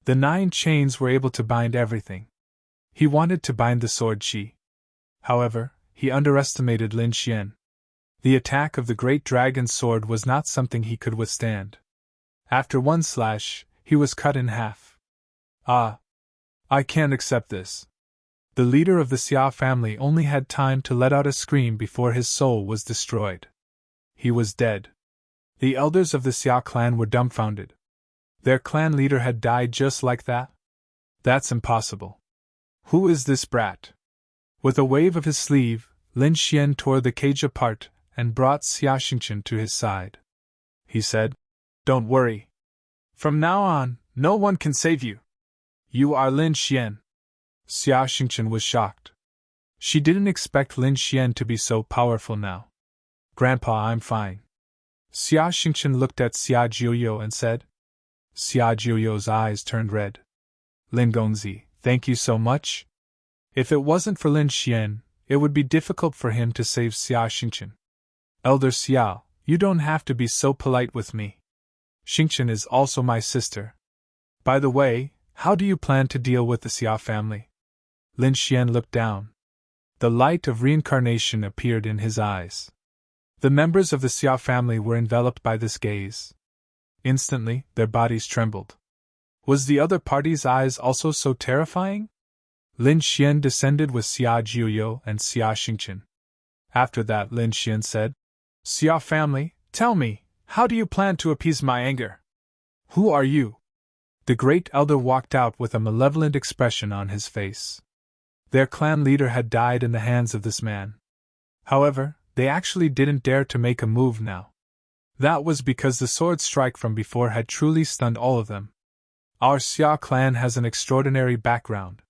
The 9 chains were able to bind everything. He wanted to bind the sword Qi. However, he underestimated Lin Xian. The attack of the great dragon sword was not something he could withstand. After one slash, he was cut in half. Ah! I can't accept this. The leader of the Xia family only had time to let out a scream before his soul was destroyed. He was dead. The elders of the Xia clan were dumbfounded. Their clan leader had died just like that? That's impossible. Who is this brat? With a wave of his sleeve, Lin Xian tore the cage apart and brought Xia Xingchen to his side. He said, "Don't worry. From now on, no one can save you. You are Lin Xian." Xia Xingchen was shocked. She didn't expect Lin Xian to be so powerful now. "Grandpa, I'm fine." Xia Xingchen looked at Xia Jiuyo and said. Xia Jiuyo's eyes turned red. "Lin Gongzi, thank you so much. If it wasn't for Lin Xian, it would be difficult for him to save Xia Xingchen." "Elder Xiao, you don't have to be so polite with me. Xingchen is also my sister. By the way, how do you plan to deal with the Xia family?" Lin Xian looked down. The light of reincarnation appeared in his eyes. The members of the Xia family were enveloped by this gaze. Instantly, their bodies trembled. Was the other party's eyes also so terrifying? Lin Xian descended with Xia Jiuyo and Xia Xingchen. After that, Lin Xian said, "Xia family, tell me, how do you plan to appease my anger? Who are you?" The great elder walked out with a malevolent expression on his face. Their clan leader had died in the hands of this man. However, they actually didn't dare to make a move now. That was because the sword strike from before had truly stunned all of them. "Our Xia clan has an extraordinary background.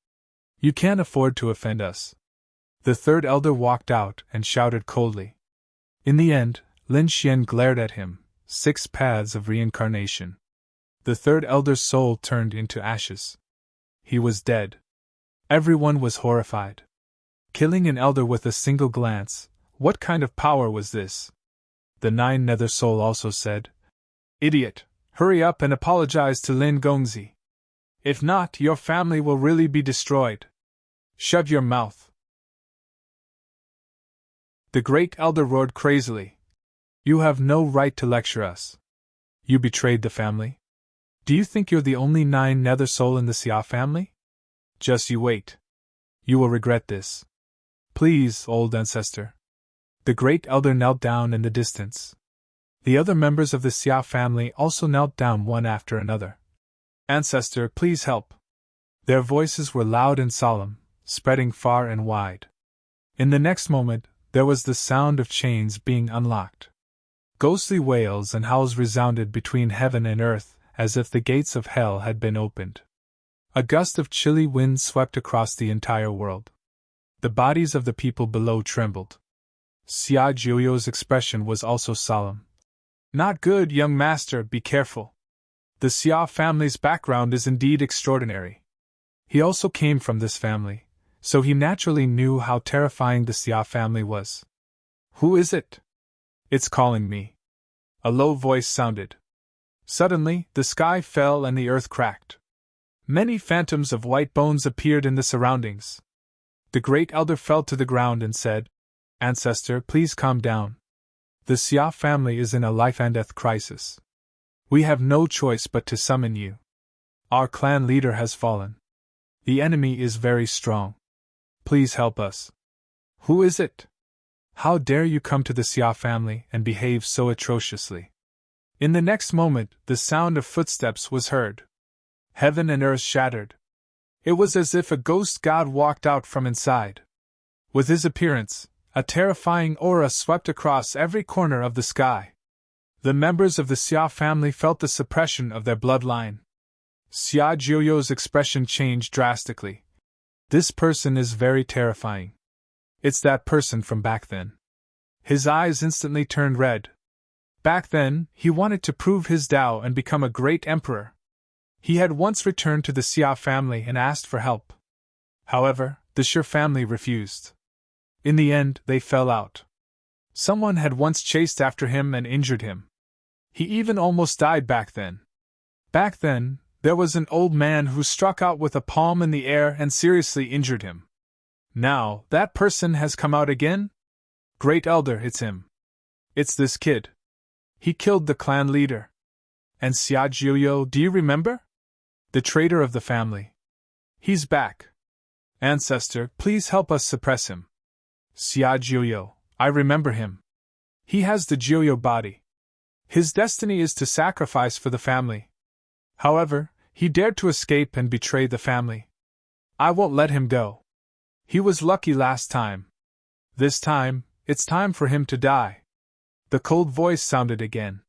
You can't afford to offend us." The third elder walked out and shouted coldly. In the end, Lin Xian glared at him, 6 paths of reincarnation. The third elder's soul turned into ashes. He was dead. Everyone was horrified. Killing an elder with a single glance, what kind of power was this? The 9 nether soul also said, "Idiot, hurry up and apologize to Lin Gongzi. If not, your family will really be destroyed. Shut your mouth." The great elder roared crazily. "You have no right to lecture us. You betrayed the family. Do you think you're the only 9 nether soul in the Xia family? Just you wait. You will regret this. Please, old ancestor." The great elder knelt down in the distance. The other members of the Xia family also knelt down one after another. "Ancestor, please help." Their voices were loud and solemn, spreading far and wide. In the next moment, there was the sound of chains being unlocked. Ghostly wails and howls resounded between heaven and earth, as if the gates of hell had been opened. A gust of chilly wind swept across the entire world. The bodies of the people below trembled. Xia Jiuyo's expression was also solemn. "Not good, young master, be careful. The Xia family's background is indeed extraordinary." He also came from this family, so he naturally knew how terrifying the Xia family was. "Who is it? It's calling me." A low voice sounded. Suddenly, the sky fell and the earth cracked. Many phantoms of white bones appeared in the surroundings. The great elder fell to the ground and said, "Ancestor, please calm down. The Xia family is in a life-and-death crisis. We have no choice but to summon you. Our clan leader has fallen. The enemy is very strong. Please help us." "Who is it? How dare you come to the Xia family and behave so atrociously?" In the next moment, the sound of footsteps was heard. Heaven and earth shattered. It was as if a ghost god walked out from inside. With his appearance, a terrifying aura swept across every corner of the sky. The members of the Xia family felt the suppression of their bloodline. Xia Jiuyo's expression changed drastically. "This person is very terrifying. It's that person from back then." His eyes instantly turned red. Back then, he wanted to prove his Tao and become a great emperor. He had once returned to the Xia family and asked for help. However, the Shi family refused. In the end, they fell out. Someone had once chased after him and injured him. He even almost died back then. Back then, there was an old man who struck out with a palm in the air and seriously injured him. Now, that person has come out again? Great Elder, it's him. It's this kid. He killed the clan leader. And Xia Jiuyo, do you remember? The traitor of the family. He's back. Ancestor, please help us suppress him. Xia Jiuyo, I remember him. He has the Jiuyo body. His destiny is to sacrifice for the family. However, he dared to escape and betray the family. I won't let him go. He was lucky last time. This time, it's time for him to die. The cold voice sounded again.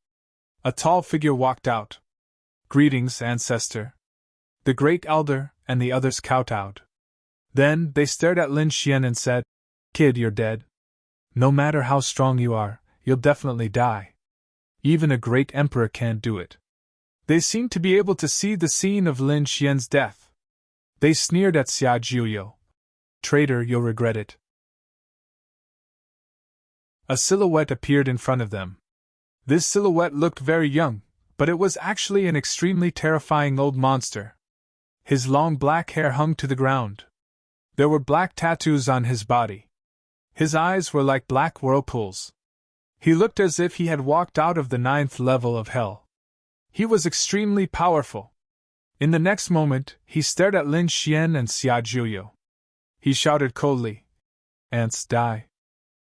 A tall figure walked out. Greetings, ancestor. The great elder and the others kowtowed. Then they stared at Lin Xian and said, Kid, you're dead. No matter how strong you are, you'll definitely die. Even a great emperor can't do it. They seemed to be able to see the scene of Lin Xian's death. They sneered at Xia Jiuyo. Traitor, you'll regret it. A silhouette appeared in front of them. This silhouette looked very young, but it was actually an extremely terrifying old monster. His long black hair hung to the ground. There were black tattoos on his body. His eyes were like black whirlpools. He looked as if he had walked out of the 9th level of hell. He was extremely powerful. In the next moment, he stared at Lin Xian and Xia Jiuyo. He shouted coldly, Ants die.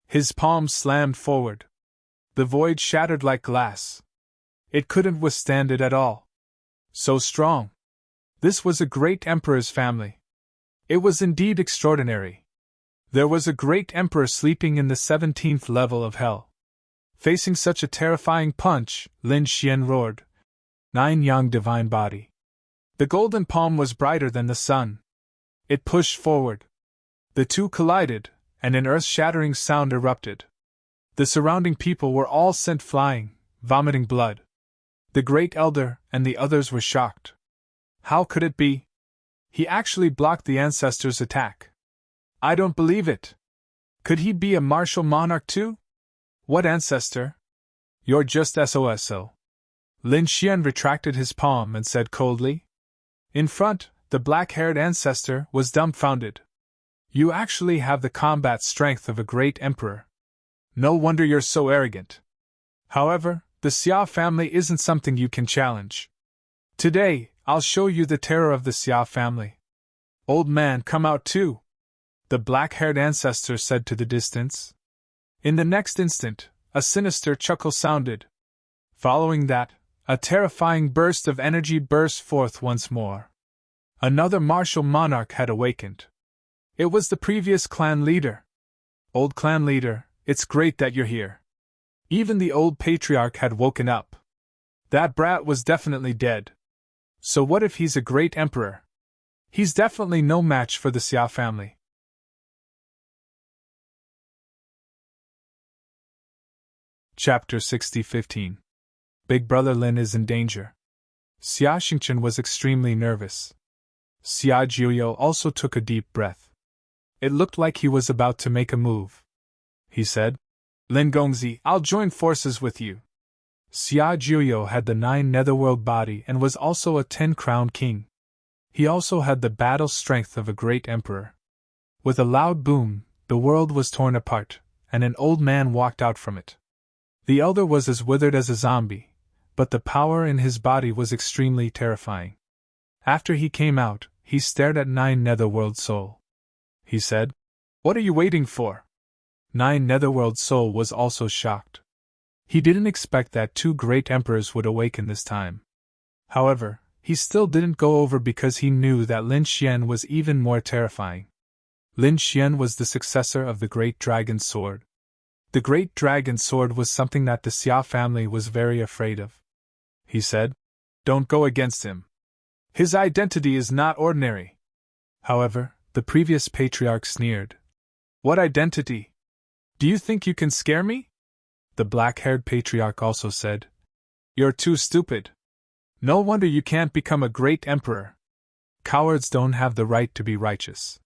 His palms slammed forward. The void shattered like glass. It couldn't withstand it at all. So strong. This was a great emperor's family. It was indeed extraordinary. There was a great emperor sleeping in the 17th level of hell. Facing such a terrifying punch, Lin Xian roared, 9 Yang divine body. The golden palm was brighter than the sun. It pushed forward. The two collided, and an earth-shattering sound erupted. The surrounding people were all sent flying, vomiting blood. The great elder and the others were shocked. How could it be? He actually blocked the ancestor's attack. I don't believe it. Could he be a martial monarch too? What ancestor? You're just SOSO. Lin Xian retracted his palm and said coldly. In front, the black-haired ancestor was dumbfounded. You actually have the combat strength of a great emperor. No wonder you're so arrogant. However, the Xia family isn't something you can challenge. Today, I'll show you the terror of the Xia family. Old man, come out too, the black-haired ancestor said to the distance. In the next instant, a sinister chuckle sounded. Following that, a terrifying burst of energy burst forth once more. Another martial monarch had awakened. It was the previous clan leader. Old clan leader, it's great that you're here. Even the old patriarch had woken up. That brat was definitely dead. So what if he's a great emperor? He's definitely no match for the Xia family. Chapter 60-15. Big Brother Lin is in danger. Xia Xingchen was extremely nervous. Xia Jiuyo also took a deep breath. It looked like he was about to make a move. He said, Lin Gongzi, I'll join forces with you. Xia Jiuyo had the 9 netherworld body and was also a 10-crowned king. He also had the battle strength of a great emperor. With a loud boom, the world was torn apart, and an old man walked out from it. The elder was as withered as a zombie, but the power in his body was extremely terrifying. After he came out, he stared at 9 netherworld soul. He said, What are you waiting for? 9 netherworld soul was also shocked. He didn't expect that 2 great emperors would awaken this time. However, he still didn't go over because he knew that Lin Xian was even more terrifying. Lin Xian was the successor of the Great Dragon Sword. The Great Dragon Sword was something that the Xia family was very afraid of. He said, Don't go against him. His identity is not ordinary. However, the previous patriarch sneered. What identity? Do you think you can scare me? The black-haired patriarch also said, You're too stupid. No wonder you can't become a great emperor. Cowards don't have the right to be righteous.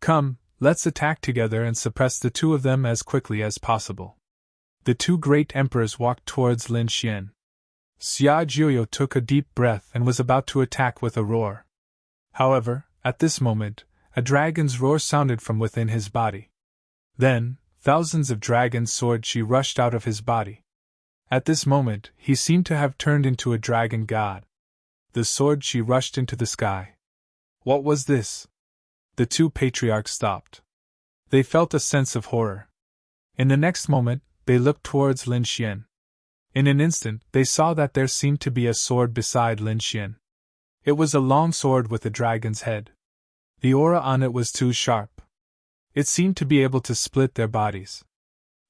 Come, let's attack together and suppress the 2 of them as quickly as possible. The 2 great emperors walked towards Lin Xian. Xia Jiuyo took a deep breath and was about to attack with a roar. However, at this moment, a dragon's roar sounded from within his body. Then, thousands of dragon sword chi rushed out of his body. At this moment, he seemed to have turned into a dragon god. The sword chi rushed into the sky. What was this? The 2 patriarchs stopped. They felt a sense of horror. In the next moment, they looked towards Lin Xian. In an instant, they saw that there seemed to be a sword beside Lin Xian. It was a long sword with a dragon's head. The aura on it was too sharp. It seemed to be able to split their bodies.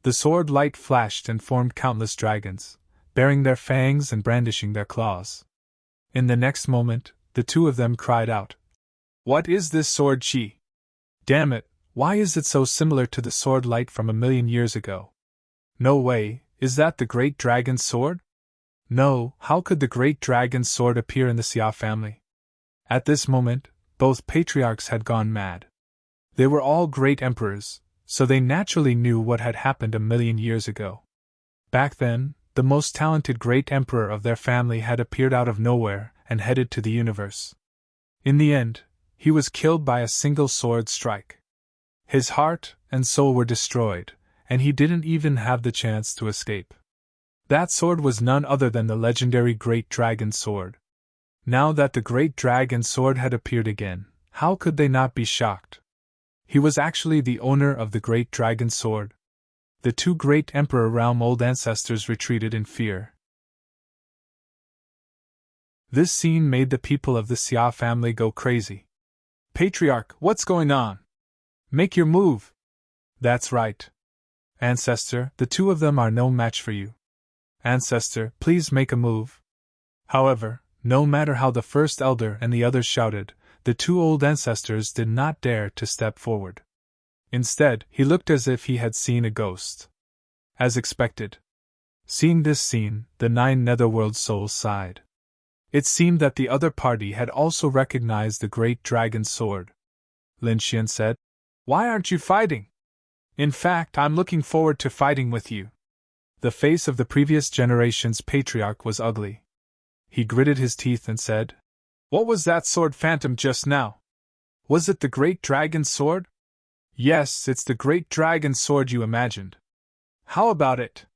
The sword light flashed and formed countless dragons, baring their fangs and brandishing their claws. In the next moment, the two of them cried out, "What is this sword, Chi? Damn it, why is it so similar to the sword light from 1,000,000 years ago? No way, is that the great dragon's sword? No, how could the great dragon's sword appear in the Xia family?" At this moment, both patriarchs had gone mad. They were all great emperors, so they naturally knew what had happened 1,000,000 years ago. Back then, the most talented great emperor of their family had appeared out of nowhere and headed to the universe. In the end, he was killed by a single sword strike. His heart and soul were destroyed, and he didn't even have the chance to escape. That sword was none other than the legendary Great Dragon Sword. Now that the Great Dragon Sword had appeared again, how could they not be shocked? He was actually the owner of the Great Dragon Sword. The two great Emperor realm old ancestors retreated in fear. This scene made the people of the Xia family go crazy. "Patriarch, what's going on? Make your move!" "That's right. Ancestor, the two of them are no match for you. Ancestor, please make a move." However, no matter how the first elder and the others shouted, the two old ancestors did not dare to step forward. Instead, he looked as if he had seen a ghost. As expected. Seeing this scene, the 9 netherworld souls sighed. It seemed that the other party had also recognized the great dragon's sword. Lin Xian said, "Why aren't you fighting? In fact, I'm looking forward to fighting with you." The face of the previous generation's patriarch was ugly. He gritted his teeth and said, "What was that sword phantom just now? Was it the great dragon's sword?" "Yes, it's the great dragon's sword you imagined." "How about it?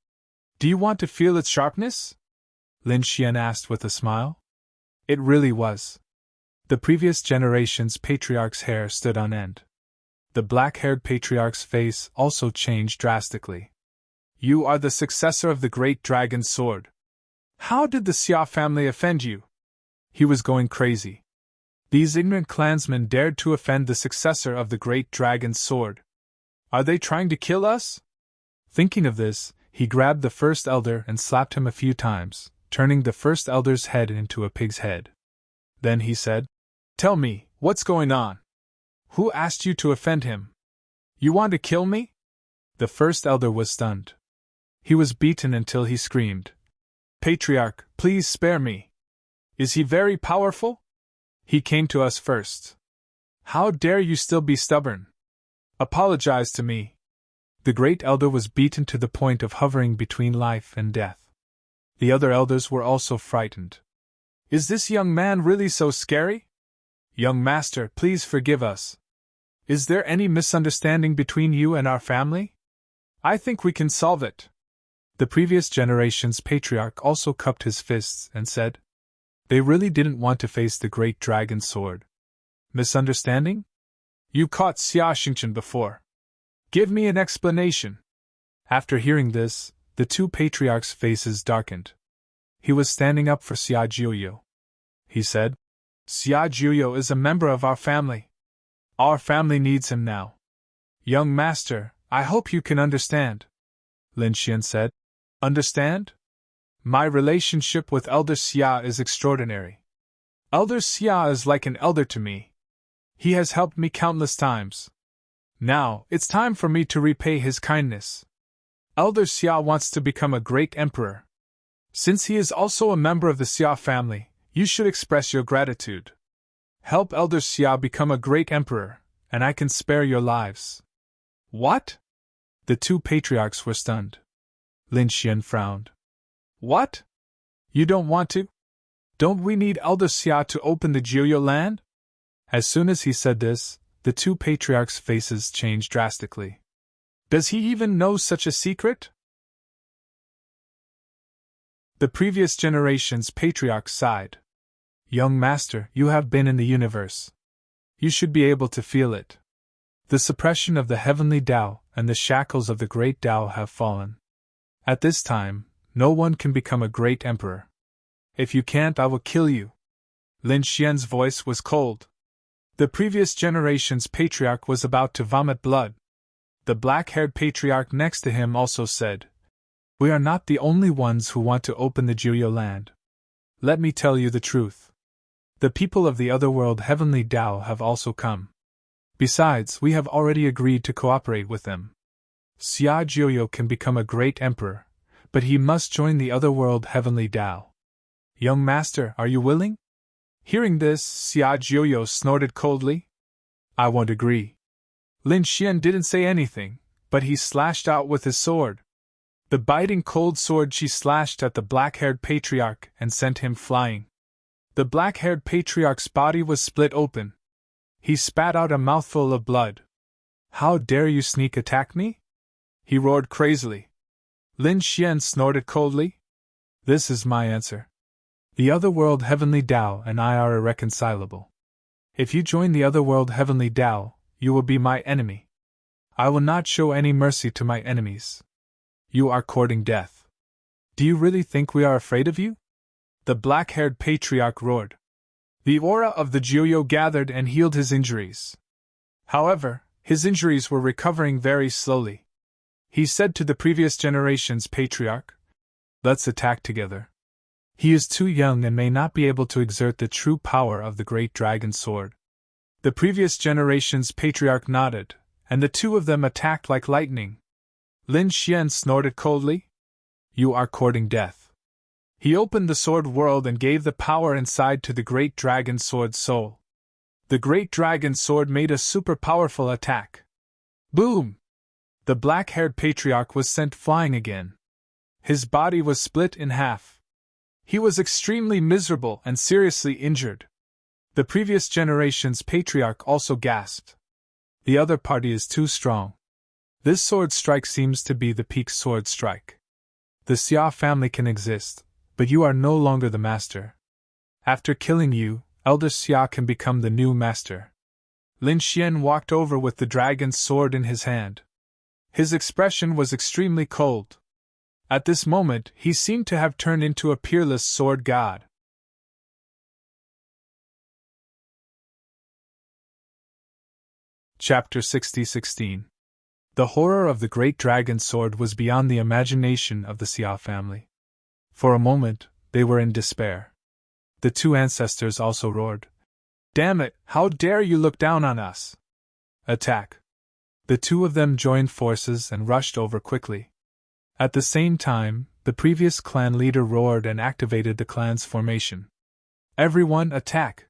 Do you want to feel its sharpness?" Lin Xian asked with a smile. It really was. The previous generation's patriarch's hair stood on end. The black-haired patriarch's face also changed drastically. "You are the successor of the great dragon's sword. How did the Xia family offend you?" He was going crazy. These ignorant clansmen dared to offend the successor of the great dragon's sword. Are they trying to kill us? Thinking of this, he grabbed the first elder and slapped him a few times, turning the first elder's head into a pig's head. Then he said, "Tell me, what's going on? Who asked you to offend him? You want to kill me?" The first elder was stunned. He was beaten until he screamed, "Patriarch, please spare me. Is he very powerful? He came to us first. How dare you still be stubborn? Apologize to me." The great elder was beaten to the point of hovering between life and death. The other elders were also frightened. "Is this young man really so scary? Young master, please forgive us. Is there any misunderstanding between you and our family? I think we can solve it." The previous generation's patriarch also cupped his fists and said, they really didn't want to face the great dragon sword. Misunderstanding? You caught Xia Xingchen before. Give me an explanation. After hearing this, the two patriarchs' faces darkened. He was standing up for Xia Jiuyo. He said, "Xia Jiuyo is a member of our family. Our family needs him now. Young master, I hope you can understand." Lin Xian said, "Understand? My relationship with Elder Xia is extraordinary. Elder Xia is like an elder to me. He has helped me countless times. Now, it's time for me to repay his kindness. Elder Xia wants to become a great emperor. Since he is also a member of the Xia family, you should express your gratitude. Help Elder Xia become a great emperor, and I can spare your lives." "What?" The two patriarchs were stunned. Lin Xian frowned. "What? You don't want to? Don't we need Elder Xia to open the Jiuyo land?" As soon as he said this, the two patriarchs' faces changed drastically. Does he even know such a secret? The previous generation's patriarch sighed. "Young master, you have been in the universe. You should be able to feel it. The suppression of the heavenly Tao and the shackles of the great Tao have fallen. At this time, no one can become a great emperor. If you can't, I will kill you." Lin Xian's voice was cold. The previous generation's patriarch was about to vomit blood. The black-haired patriarch next to him also said, "We are not the only ones who want to open the Jiuyo land. Let me tell you the truth. The people of the otherworld Heavenly Tao have also come. Besides, we have already agreed to cooperate with them. Xia Jiuyo can become a great emperor, but he must join the otherworld Heavenly Tao. Young master, are you willing?" Hearing this, Xia Jiuyo snorted coldly. "I won't agree." Lin Xian didn't say anything, but he slashed out with his sword. The biting cold sword she slashed at the black-haired patriarch and sent him flying. The black-haired patriarch's body was split open. He spat out a mouthful of blood. "How dare you sneak attack me?" he roared crazily. Lin Xian snorted coldly. "This is my answer. The otherworld Heavenly Tao and I are irreconcilable. If you join the otherworld Heavenly Tao, you will be my enemy. I will not show any mercy to my enemies. You are courting death. Do you really think we are afraid of you?" The black-haired patriarch roared. The aura of the Jiuyo gathered and healed his injuries. However, his injuries were recovering very slowly. He said to the previous generation's patriarch, "Let's attack together. He is too young and may not be able to exert the true power of the great dragon sword." The previous generation's patriarch nodded, and the two of them attacked like lightning. Lin Xian snorted coldly. "You are courting death." He opened the sword world and gave the power inside to the great dragon sword soul. The great dragon sword made a super powerful attack. Boom! The black-haired patriarch was sent flying again. His body was split in half. He was extremely miserable and seriously injured. The previous generation's patriarch also gasped. The other party is too strong. This sword strike seems to be the peak sword strike. The Xia family can exist, but you are no longer the master. After killing you, Elder Xia can become the new master. Lin Xian walked over with the dragon's sword in his hand. His expression was extremely cold. At this moment, he seemed to have turned into a peerless sword god. Chapter 60:16. The horror of the great dragon sword was beyond the imagination of the Xia family. For a moment, they were in despair. The two ancestors also roared, "Damn it, how dare you look down on us! Attack!" The two of them joined forces and rushed over quickly. At the same time, the previous clan leader roared and activated the clan's formation. "Everyone attack!"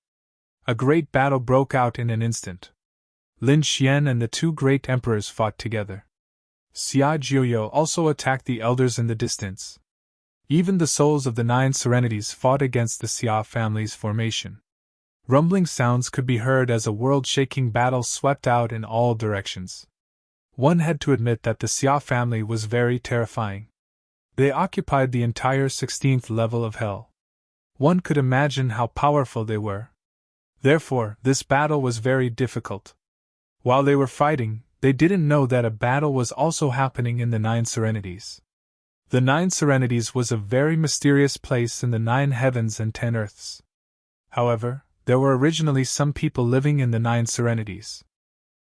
A great battle broke out in an instant. Lin Xian and the two great emperors fought together. Xia Jiuyo also attacked the elders in the distance. Even the souls of the 9 serenities fought against the Xia family's formation. Rumbling sounds could be heard as a world-shaking battle swept out in all directions. One had to admit that the Xia family was very terrifying. They occupied the entire 16th level of hell. One could imagine how powerful they were. Therefore, this battle was very difficult. While they were fighting, they didn't know that a battle was also happening in the 9 serenities. The 9 serenities was a very mysterious place in the 9 heavens and 10 earths. However, there were originally some people living in the 9 serenities.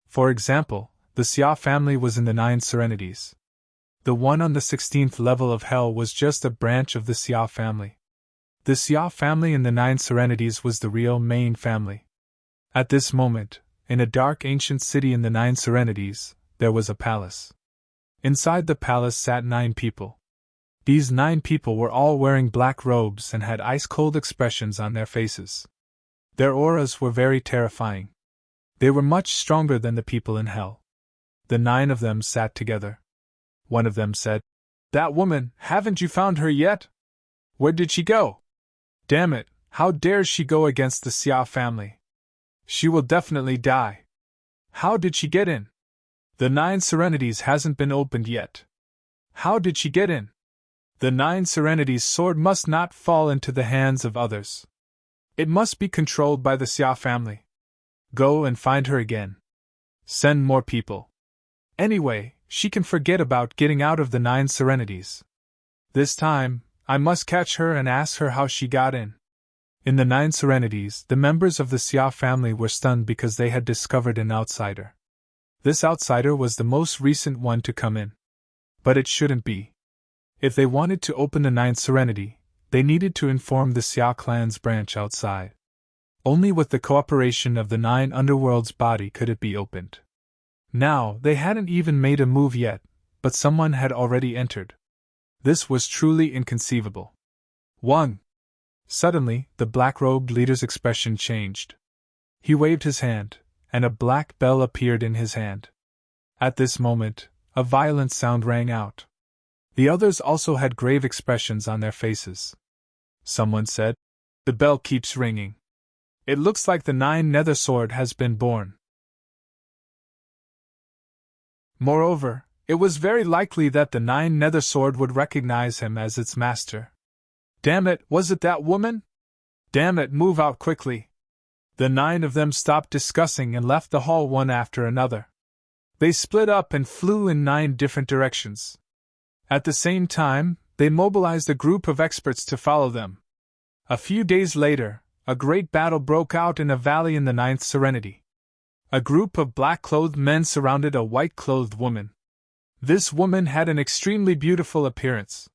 For example, the Xia family was in the 9 serenities. The one on the 16th level of hell was just a branch of the Xia family. The Xia family in the 9 serenities was the real main family. At this moment, in a dark ancient city in the 9 serenities, there was a palace. Inside the palace sat 9 people. These 9 people were all wearing black robes and had ice-cold expressions on their faces. Their auras were very terrifying. They were much stronger than the people in hell. The 9 of them sat together. One of them said, "That woman, haven't you found her yet? Where did she go? Damn it, how dares she go against the Xia family? She will definitely die. How did she get in? The 9 serenities hasn't been opened yet. How did she get in? The 9 serenities' sword must not fall into the hands of others. It must be controlled by the Xia family. Go and find her again. Send more people. Anyway, she can forget about getting out of the 9 serenities. This time, I must catch her and ask her how she got in. In the 9 Serenities, the members of the Xia family were stunned because they had discovered an outsider. This outsider was the most recent one to come in. But it shouldn't be. If they wanted to open the 9th Serenity, they needed to inform the Xia clan's branch outside. Only with the cooperation of the 9 underworld's body could it be opened. Now, they hadn't even made a move yet, but someone had already entered. This was truly inconceivable. 1. Suddenly, the black-robed leader's expression changed. He waved his hand, and a black bell appeared in his hand. At this moment, a violent sound rang out. The others also had grave expressions on their faces. Someone said, "The bell keeps ringing. It looks like the 9 Nether Sword has been born." Moreover, it was very likely that the 9 Nether Sword would recognize him as its master. "Damn it, was it that woman? Damn it, move out quickly." The 9 of them stopped discussing and left the hall one after another. They split up and flew in 9 different directions. At the same time, they mobilized a group of experts to follow them. A few days later, a great battle broke out in a valley in the 9th Serenity. A group of black-clothed men surrounded a white-clothed woman. This woman had an extremely beautiful appearance.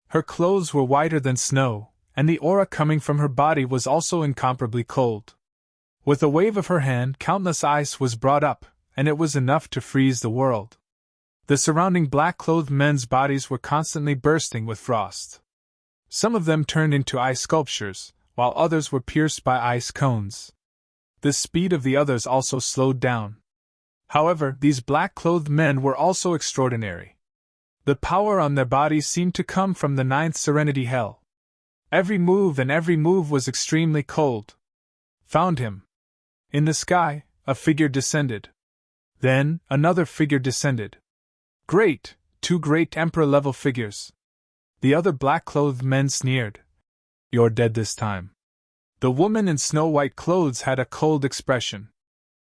Her clothes were whiter than snow, and the aura coming from her body was also incomparably cold. With a wave of her hand, countless ice was brought up, and it was enough to freeze the world. The surrounding black-clothed men's bodies were constantly bursting with frost. Some of them turned into ice sculptures, while others were pierced by ice cones. The speed of the others also slowed down. However, these black-clothed men were also extraordinary. The power on their bodies seemed to come from the 9th Serenity Hell. Every move was extremely cold. Found him. In the sky, a figure descended. Then, another figure descended. Great, 2 great Emperor-level figures. The other black-clothed men sneered. "You're dead this time." The woman in snow-white clothes had a cold expression.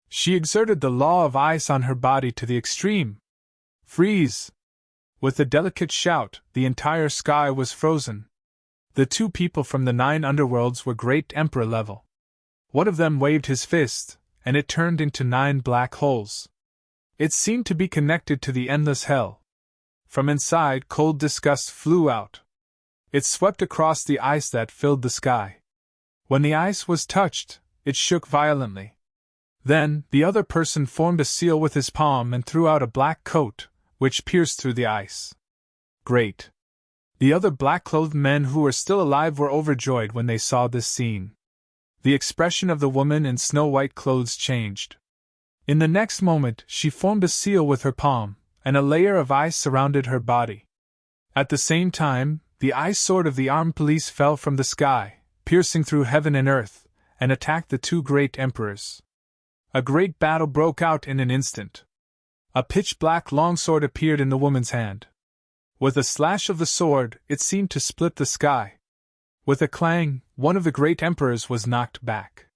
She exerted the law of ice on her body to the extreme. "Freeze!" With a delicate shout, the entire sky was frozen. The 2 people from the 9 underworlds were great Emperor level. One of them waved his fist, and it turned into 9 black holes. It seemed to be connected to the endless hell. From inside, cold disgust flew out. It swept across the ice that filled the sky. When the ice was touched, it shook violently. Then, the other person formed a seal with his palm and threw out a black coat, which pierced through the ice. Great! The other black-clothed men who were still alive were overjoyed when they saw this scene. The expression of the woman in snow-white clothes changed. In the next moment, she formed a seal with her palm, and a layer of ice surrounded her body. At the same time, the ice sword of the armed police fell from the sky, piercing through heaven and earth, and attacked the 2 great emperors. A great battle broke out in an instant. A pitch-black longsword appeared in the woman's hand. With a slash of the sword, it seemed to split the sky. With a clang, one of the great emperors was knocked back.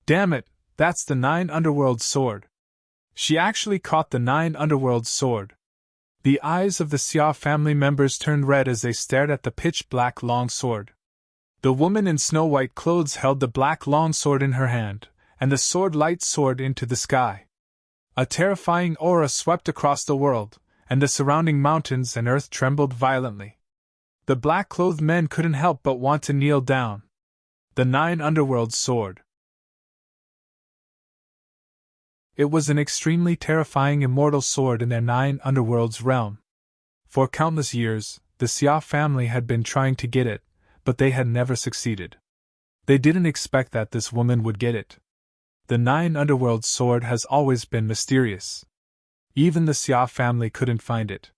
"Damn it, that's the 9 underworld's sword." She actually caught the 9 underworld's sword. The eyes of the Xia family members turned red as they stared at the pitch-black long sword. The woman in snow-white clothes held the black long sword in her hand, and the sword light soared into the sky. A terrifying aura swept across the world, and the surrounding mountains and earth trembled violently. The black-clothed men couldn't help but want to kneel down. The 9 underworld's sword. It was an extremely terrifying immortal sword in their 9 underworld's realm. For countless years, the Xia family had been trying to get it, but they had never succeeded. They didn't expect that this woman would get it. The 9 underworld's sword has always been mysterious. Even the Xia family couldn't find it.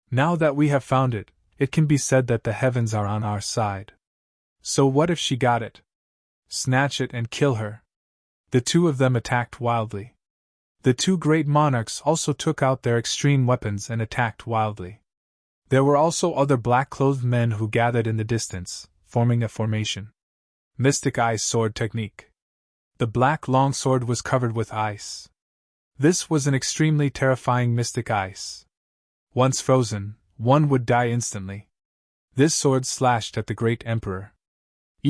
Now that we have found it, it can be said that the heavens are on our side. So what if she got it? Snatch it and kill her. The 2 of them attacked wildly. The 2 great monarchs also took out their extreme weapons and attacked wildly. There were also other black-clothed men who gathered in the distance, forming a formation. Mystic Ice Sword Technique. The black longsword was covered with ice. This was an extremely terrifying mystic ice. Once frozen, one would die instantly. This sword slashed at the great emperor.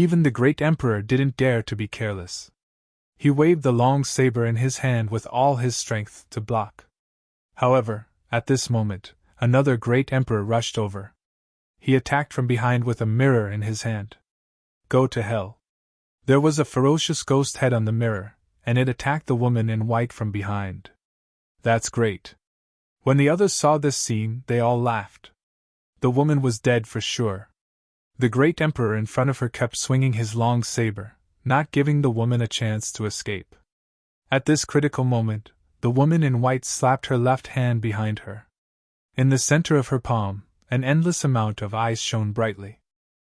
Even the great emperor didn't dare to be careless. He waved the long saber in his hand with all his strength to block. However, at this moment, another great emperor rushed over. He attacked from behind with a mirror in his hand. Go to hell. There was a ferocious ghost head on the mirror, and it attacked the woman in white from behind. That's great. When the others saw this scene, they all laughed. The woman was dead for sure. The great emperor in front of her kept swinging his long saber, not giving the woman a chance to escape. At this critical moment, the woman in white slapped her left hand behind her. In the center of her palm, an endless amount of ice shone brightly.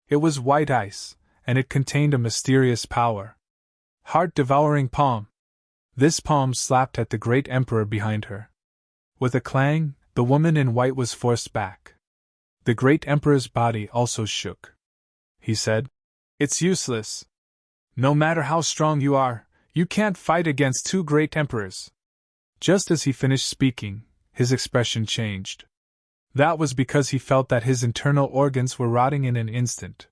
It was white ice, and it contained a mysterious power. Heart-devouring palm. This palm slapped at the great emperor behind her. With a clang, the woman in white was forced back. The great emperor's body also shook. He said, "It's useless. No matter how strong you are, you can't fight against two great emperors." Just as he finished speaking, his expression changed. That was because he felt that his internal organs were rotting in an instant.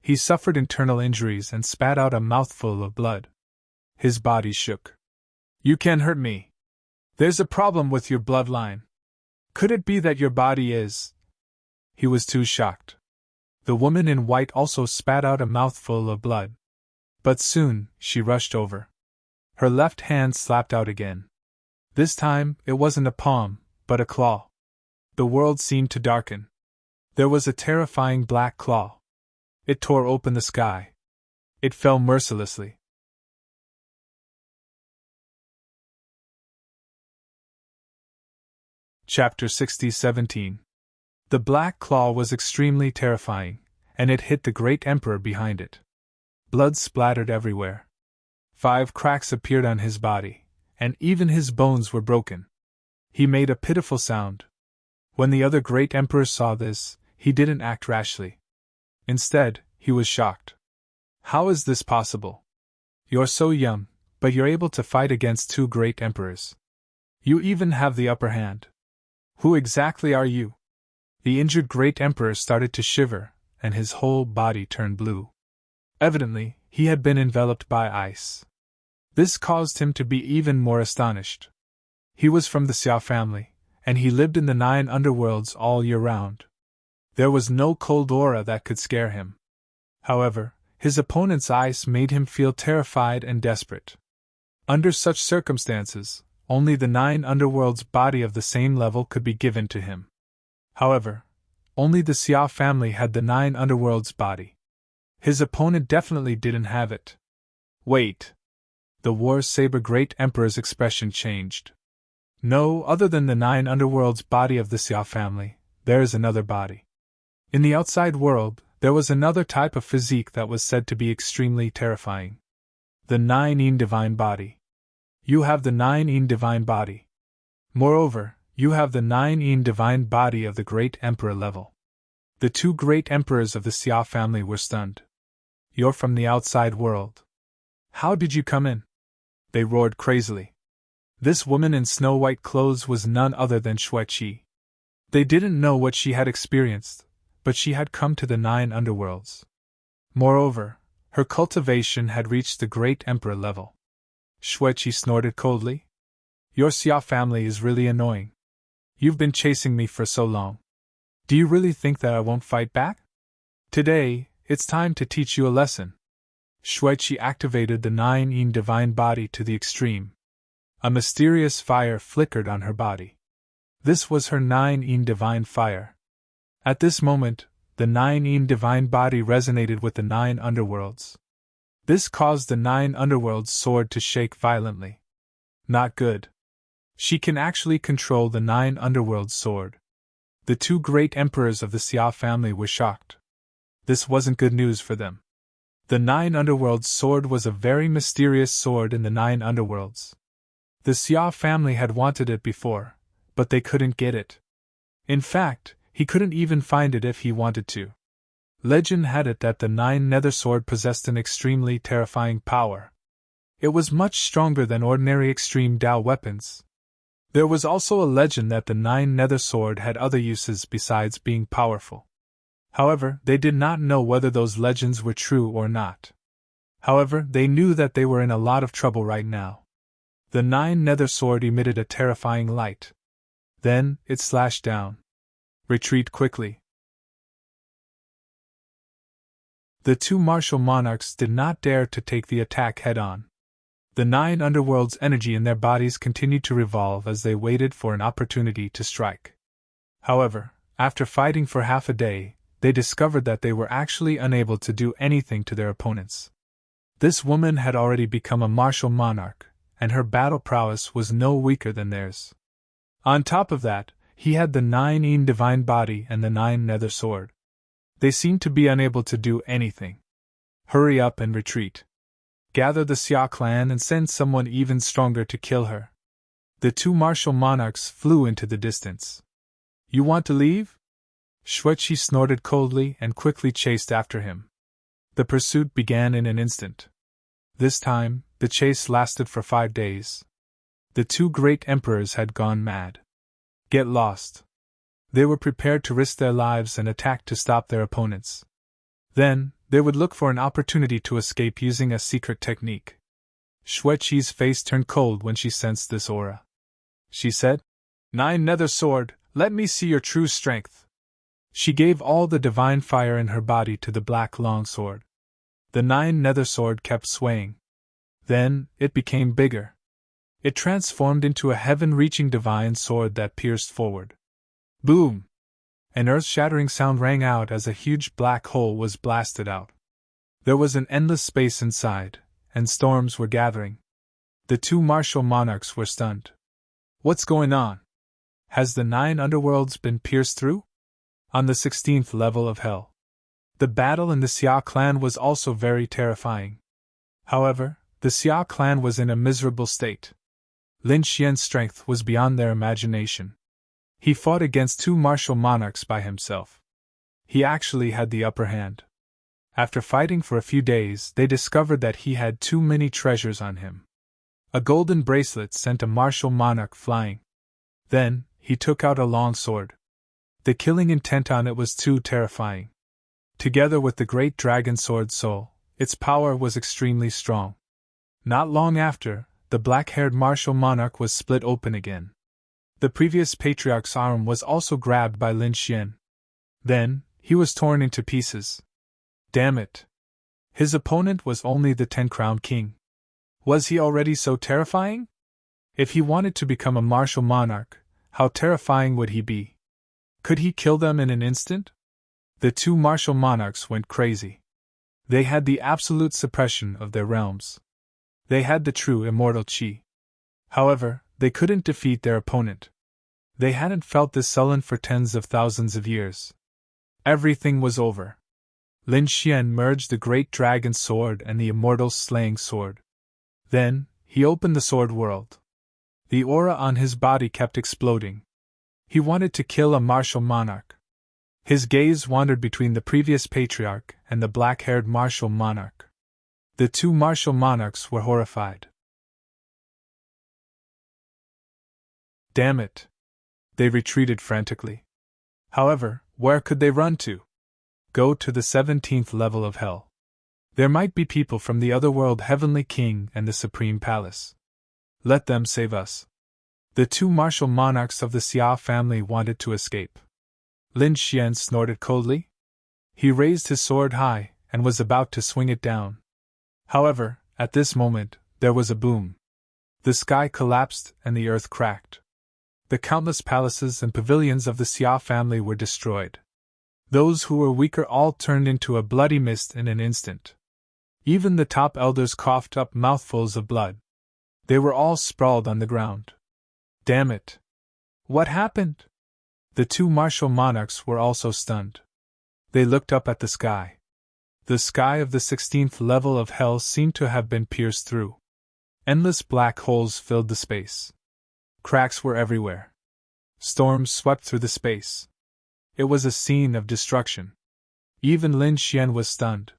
He suffered internal injuries and spat out a mouthful of blood. His body shook. "You can't hurt me. There's a problem with your bloodline. Could it be that your body is—" He was too shocked. The woman in white also spat out a mouthful of blood. But soon, she rushed over. Her left hand slapped out again. This time, it wasn't a palm, but a claw. The world seemed to darken. There was a terrifying black claw. It tore open the sky. It fell mercilessly. Chapter 60-17. The black claw was extremely terrifying, and it hit the great emperor behind it. Blood splattered everywhere. 5 cracks appeared on his body, and even his bones were broken. He made a pitiful sound. When the other great emperor saw this, he didn't act rashly. Instead, he was shocked. How is this possible? You're so young, but you're able to fight against 2 great emperors. You even have the upper hand. Who exactly are you? The injured great emperor started to shiver, and his whole body turned blue. Evidently, he had been enveloped by ice. This caused him to be even more astonished. He was from the Xiao family, and he lived in the 9 underworlds all year round. There was no cold aura that could scare him. However, his opponent's ice made him feel terrified and desperate. Under such circumstances, only the 9 underworlds body of the same level could be given to him. However, only the Xiao family had the 9 underworlds body. His opponent definitely didn't have it. Wait. The War Saber Great Emperor's expression changed. No, other than the 9 underworlds body of the Xiao family, there is another body. In the outside world, there was another type of physique that was said to be extremely terrifying. The 9 divine body. You have the 9 divine body. Moreover, you have the 9 divine body of the great emperor level. The 2 great emperors of the Xiao family were stunned. You're from the outside world. How did you come in? They roared crazily. This woman in snow-white clothes was none other than Shuaiqi. They didn't know what she had experienced, but she had come to the 9 underworlds. Moreover, her cultivation had reached the great emperor level. Shuaiqi snorted coldly. Your Xiao family is really annoying. You've been chasing me for so long. Do you really think that I won't fight back? Today, it's time to teach you a lesson. Shuaiqi activated the 9 divine body to the extreme. A mysterious fire flickered on her body. This was her 9 divine fire. At this moment, the 9 divine body resonated with the 9 underworlds. This caused the 9 underworlds sword to shake violently. Not good. She can actually control the 9 underworlds sword. The 2 great emperors of the Xiao family were shocked. This wasn't good news for them. The 9 underworlds sword was a very mysterious sword in the 9 underworlds. The Xiao family had wanted it before, but they couldn't get it. In fact, he couldn't even find it if he wanted to. Legend had it that the 9 nether sword possessed an extremely terrifying power. It was much stronger than ordinary extreme Dao weapons. There was also a legend that the 9 nether sword had other uses besides being powerful. However, they did not know whether those legends were true or not. However, they knew that they were in a lot of trouble right now. The nine-nether sword emitted a terrifying light. Then, it slashed down. Retreat quickly. The two martial monarchs did not dare to take the attack head-on. The nine underworld's energy in their bodies continued to revolve as they waited for an opportunity to strike. However, after fighting for half a day, they discovered that they were actually unable to do anything to their opponents. This woman had already become a martial monarch, and her battle prowess was no weaker than theirs. On top of that, he had the nine divine body and the nine-nether sword. They seemed to be unable to do anything. Hurry up and retreat. Gather the Xia clan and send someone even stronger to kill her. The two martial monarchs flew into the distance. You want to leave? Xueqi snorted coldly and quickly chased after him. The pursuit began in an instant. This time, the chase lasted for 5 days. The two great emperors had gone mad. Get lost. They were prepared to risk their lives and attack to stop their opponents. Then, they would look for an opportunity to escape using a secret technique. Xueqi's face turned cold when she sensed this aura. She said, "Nine-nether sword, let me see your true strength." She gave all the divine fire in her body to the black longsword. The nine-nether sword kept swaying. Then, it became bigger. It transformed into a heaven-reaching divine sword that pierced forward. Boom! An earth-shattering sound rang out as a huge black hole was blasted out. There was an endless space inside, and storms were gathering. The two martial monarchs were stunned. What's going on? Has the 9 underworlds been pierced through? On the 16th level of hell. The battle in the Xia clan was also very terrifying. However, the Xia clan was in a miserable state. Lin Xian's strength was beyond their imagination. He fought against 2 martial monarchs by himself. He actually had the upper hand. After fighting for a few days, they discovered that he had too many treasures on him. A golden bracelet sent a martial monarch flying. Then, he took out a long sword. The killing intent on it was too terrifying. Together with the great dragon sword soul, its power was extremely strong. Not long after, the black-haired martial monarch was split open again. The previous patriarch's arm was also grabbed by Lin Xian. Then, he was torn into pieces. Damn it! His opponent was only the 10-crowned king. Was he already so terrifying? If he wanted to become a martial monarch, how terrifying would he be? Could he kill them in an instant? The 2 martial monarchs went crazy. They had the absolute suppression of their realms. They had the true immortal qi. However, they couldn't defeat their opponent. They hadn't felt this sullen for tens of thousands of years. Everything was over. Lin Xian merged the great dragon sword and the immortal slaying sword. Then, he opened the sword world. The aura on his body kept exploding. He wanted to kill a martial monarch. His gaze wandered between the previous patriarch and the black-haired martial monarch. The 2 martial monarchs were horrified. Damn it! They retreated frantically. However, where could they run to? Go to the 17th level of hell. There might be people from the otherworld Heavenly King and the Supreme Palace. Let them save us. The 2 martial monarchs of the Xia family wanted to escape. Lin Xian snorted coldly. He raised his sword high and was about to swing it down. However, at this moment, there was a boom. The sky collapsed and the earth cracked. The countless palaces and pavilions of the Xia family were destroyed. Those who were weaker all turned into a bloody mist in an instant. Even the top elders coughed up mouthfuls of blood. They were all sprawled on the ground. Damn it! What happened? The 2 martial monarchs were also stunned. They looked up at the sky. The sky of the 16th level of hell seemed to have been pierced through. Endless black holes filled the space. Cracks were everywhere. Storms swept through the space. It was a scene of destruction. Even Lin Xian was stunned.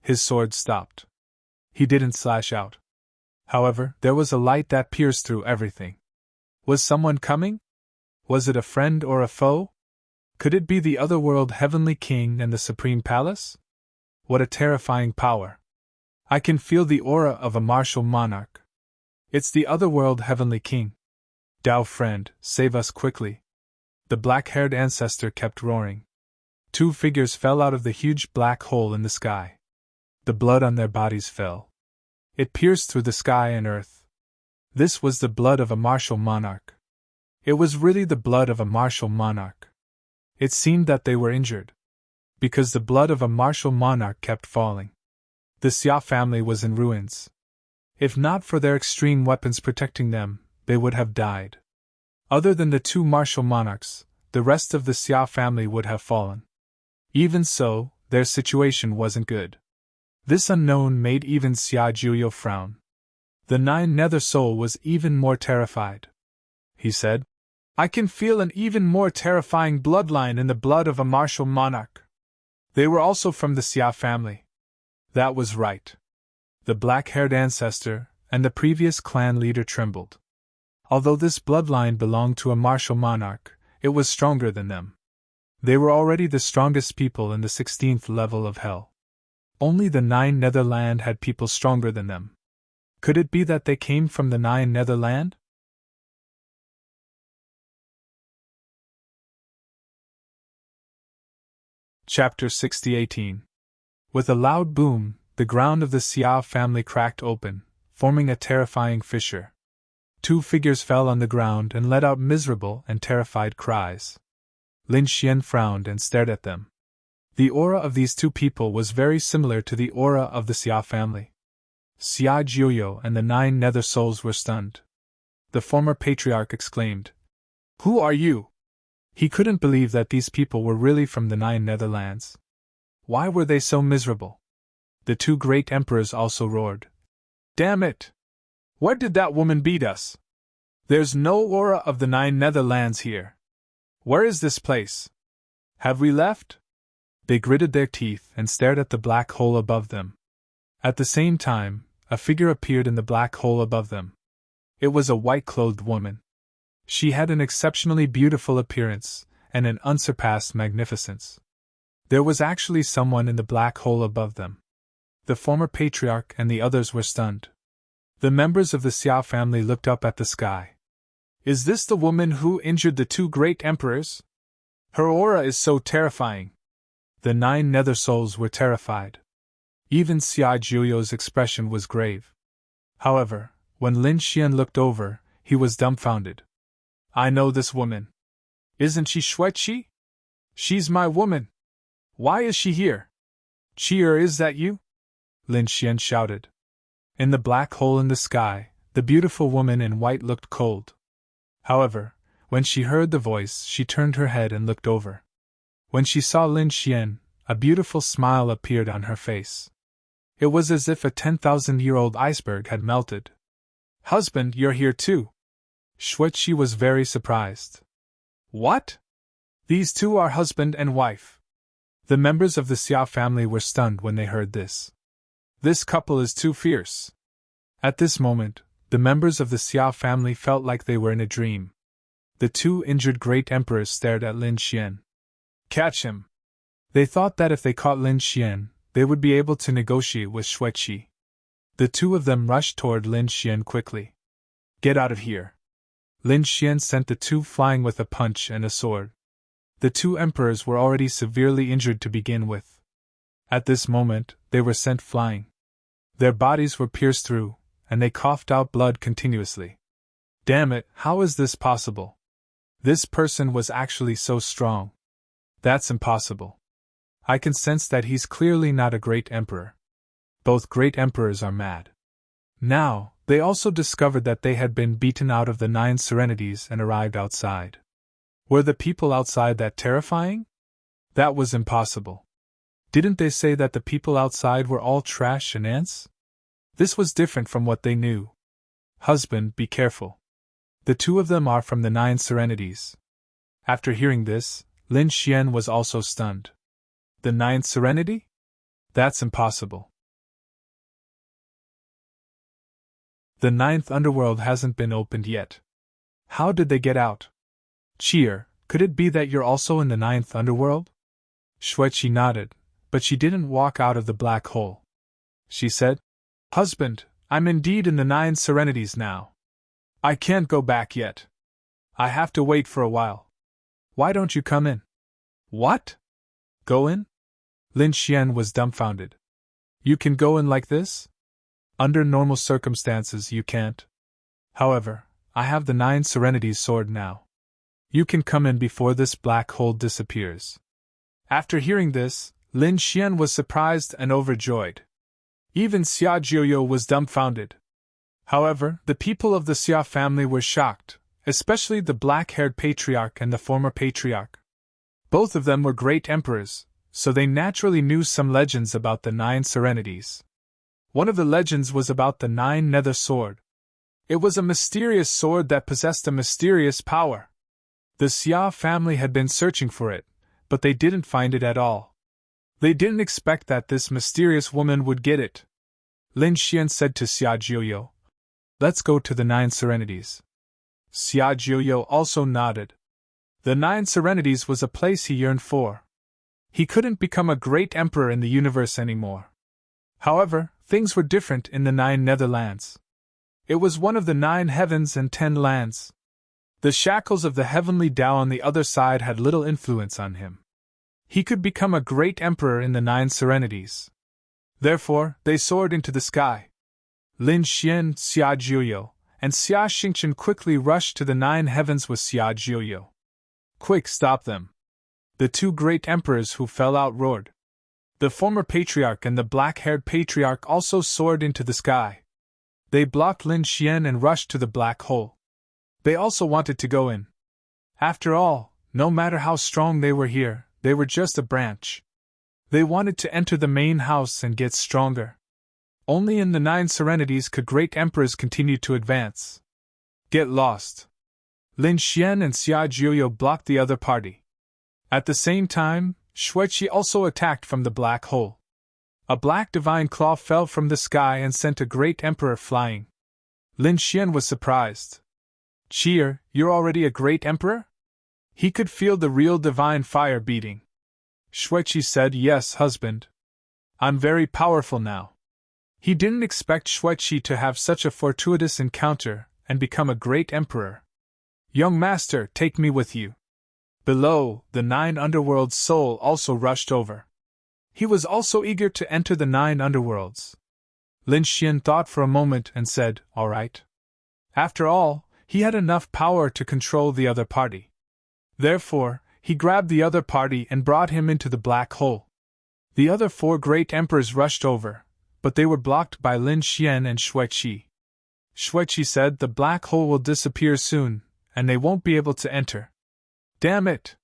His sword stopped. He didn't slash out. However, there was a light that pierced through everything. Was someone coming? Was it a friend or a foe? Could it be the otherworld heavenly king and the supreme palace? What a terrifying power! I can feel the aura of a martial monarch. It's the otherworld heavenly king. Tao friend, save us quickly. The black-haired ancestor kept roaring. Two figures fell out of the huge black hole in the sky. The blood on their bodies fell. It pierced through the sky and earth. This was the blood of a martial monarch. It was really the blood of a martial monarch. It seemed that they were injured, because the blood of a martial monarch kept falling. The Xia family was in ruins. If not for their extreme weapons protecting them, they would have died. Other than the two martial monarchs, the rest of the Xia family would have fallen. Even so, their situation wasn't good. This unknown made even Xia Juyo frown. The Nine Nether Soul was even more terrified. He said, I can feel an even more terrifying bloodline in the blood of a martial monarch. They were also from the Xia family. That was right. The black-haired ancestor and the previous clan leader trembled. Although this bloodline belonged to a martial monarch, it was stronger than them. They were already the strongest people in the 16th level of hell. Only the Nine Netherland had people stronger than them. Could it be that they came from the Nine Netherland? Chapter 60-18. With a loud boom, the ground of the Xia family cracked open, forming a terrifying fissure. Two figures fell on the ground and let out miserable and terrified cries. Lin Xian frowned and stared at them. The aura of these two people was very similar to the aura of the Xia family. Xia Jiuyo and the Nine Nether Souls were stunned. The former patriarch exclaimed, Who are you? He couldn't believe that these people were really from the Nine Netherlands. Why were they so miserable? The two great emperors also roared. Damn it! Where did that woman beat us? There's no aura of the Nine Netherlands here. Where is this place? Have we left? They gritted their teeth and stared at the black hole above them. At the same time, a figure appeared in the black hole above them. It was a white-clothed woman. She had an exceptionally beautiful appearance and an unsurpassed magnificence. There was actually someone in the black hole above them. The former patriarch and the others were stunned. The members of the Xia family looked up at the sky. Is this the woman who injured the two great emperors? Her aura is so terrifying. The Nine Nether Souls were terrified. Even Xia Juyo's expression was grave. However, when Lin Xian looked over, he was dumbfounded. I know this woman. Isn't she Xueqi? She's my woman. Why is she here? Chier, is that you? Lin Xian shouted. In the black hole in the sky, the beautiful woman in white looked cold. However, when she heard the voice, she turned her head and looked over. When she saw Lin Xian, a beautiful smile appeared on her face. It was as if a 10,000-year-old iceberg had melted. Husband, you're here too. Xueqi was very surprised. What? These two are husband and wife. The members of the Xia family were stunned when they heard this. This couple is too fierce. At this moment, the members of the Xia family felt like they were in a dream. The two injured great emperors stared at Lin Xian. Catch him! They thought that if they caught Lin Xian, they would be able to negotiate with Xueqi. The two of them rushed toward Lin Xian quickly. Get out of here! Lin Xian sent the two flying with a punch and a sword. The two emperors were already severely injured to begin with. At this moment, they were sent flying. Their bodies were pierced through, and they coughed out blood continuously. Damn it, how is this possible? This person was actually so strong. That's impossible. I can sense that he's clearly not a great emperor. Both great emperors are mad. Now, they also discovered that they had been beaten out of the 9 serenities and arrived outside. Were the people outside that terrifying? That was impossible. Didn't they say that the people outside were all trash and ants? This was different from what they knew. Husband, be careful. The two of them are from the 9 serenities. After hearing this, Lin Xian was also stunned. The 9th serenity? That's impossible. The 9th underworld hasn't been opened yet. How did they get out? Cheer, Could it be that you're also in the ninth underworld? Xueqi nodded, but she didn't walk out of the black hole. She said, Husband, I'm indeed in the 9 serenities now. I can't go back yet. I have to wait for a while. Why don't you come in? What? Go in? Lin Xian was dumbfounded. You can go in like this? Under normal circumstances you can't. However, I have the 9 serenities sword now. You can come in before this black hole disappears. After hearing this, Lin Xian was surprised and overjoyed. Even Xia Jiuyo was dumbfounded. However, the people of the Xia family were shocked, especially the black-haired patriarch and the former patriarch. Both of them were great emperors, so they naturally knew some legends about the 9 serenities. One of the legends was about the 9 nether sword. It was a mysterious sword that possessed a mysterious power. The Xia family had been searching for it, but they didn't find it at all. They didn't expect that this mysterious woman would get it. Lin Xian said to Xia Jiuyo, Let's go to the 9 serenities. Xia Jiuyo also nodded. The 9 serenities was a place he yearned for. He couldn't become a great emperor in the universe anymore. However, things were different in the 9 netherlands. It was one of the 9 heavens and 10 lands. The shackles of the heavenly Tao on the other side had little influence on him. He could become a great emperor in the 9 serenities. Therefore, they soared into the sky. Lin Xian, Xia Jiuyo, and Xia Xingchen quickly rushed to the 9 heavens with Xia Jiuyo. Quick, stop them! The 2 great emperors who fell out roared. The former patriarch and the black-haired patriarch also soared into the sky. They blocked Lin Xian and rushed to the black hole. They also wanted to go in. After all, no matter how strong they were here, they were just a branch. They wanted to enter the main house and get stronger. Only in the 9 serenities could great emperors continue to advance. Get lost! Lin Xian and Xia Jiuyo blocked the other party. At the same time, Xueqi also attacked from the black hole. A black divine claw fell from the sky and sent a great emperor flying. Lin Xian was surprised. Cheer, you're already a great emperor? He could feel the real divine fire beating. Xueqi said, Yes, husband. I'm very powerful now. He didn't expect Xueqi to have such a fortuitous encounter and become a great emperor. Young master, take me with you. Below, the 9 underworlds soul also rushed over. He was also eager to enter the 9 underworlds. Lin Xian thought for a moment and said, All right. After all, he had enough power to control the other party. Therefore, he grabbed the other party and brought him into the black hole. The other 4 great emperors rushed over, but they were blocked by Lin Xian and Xueqi. Xueqi said the black hole will disappear soon, and they won't be able to enter. Damn it!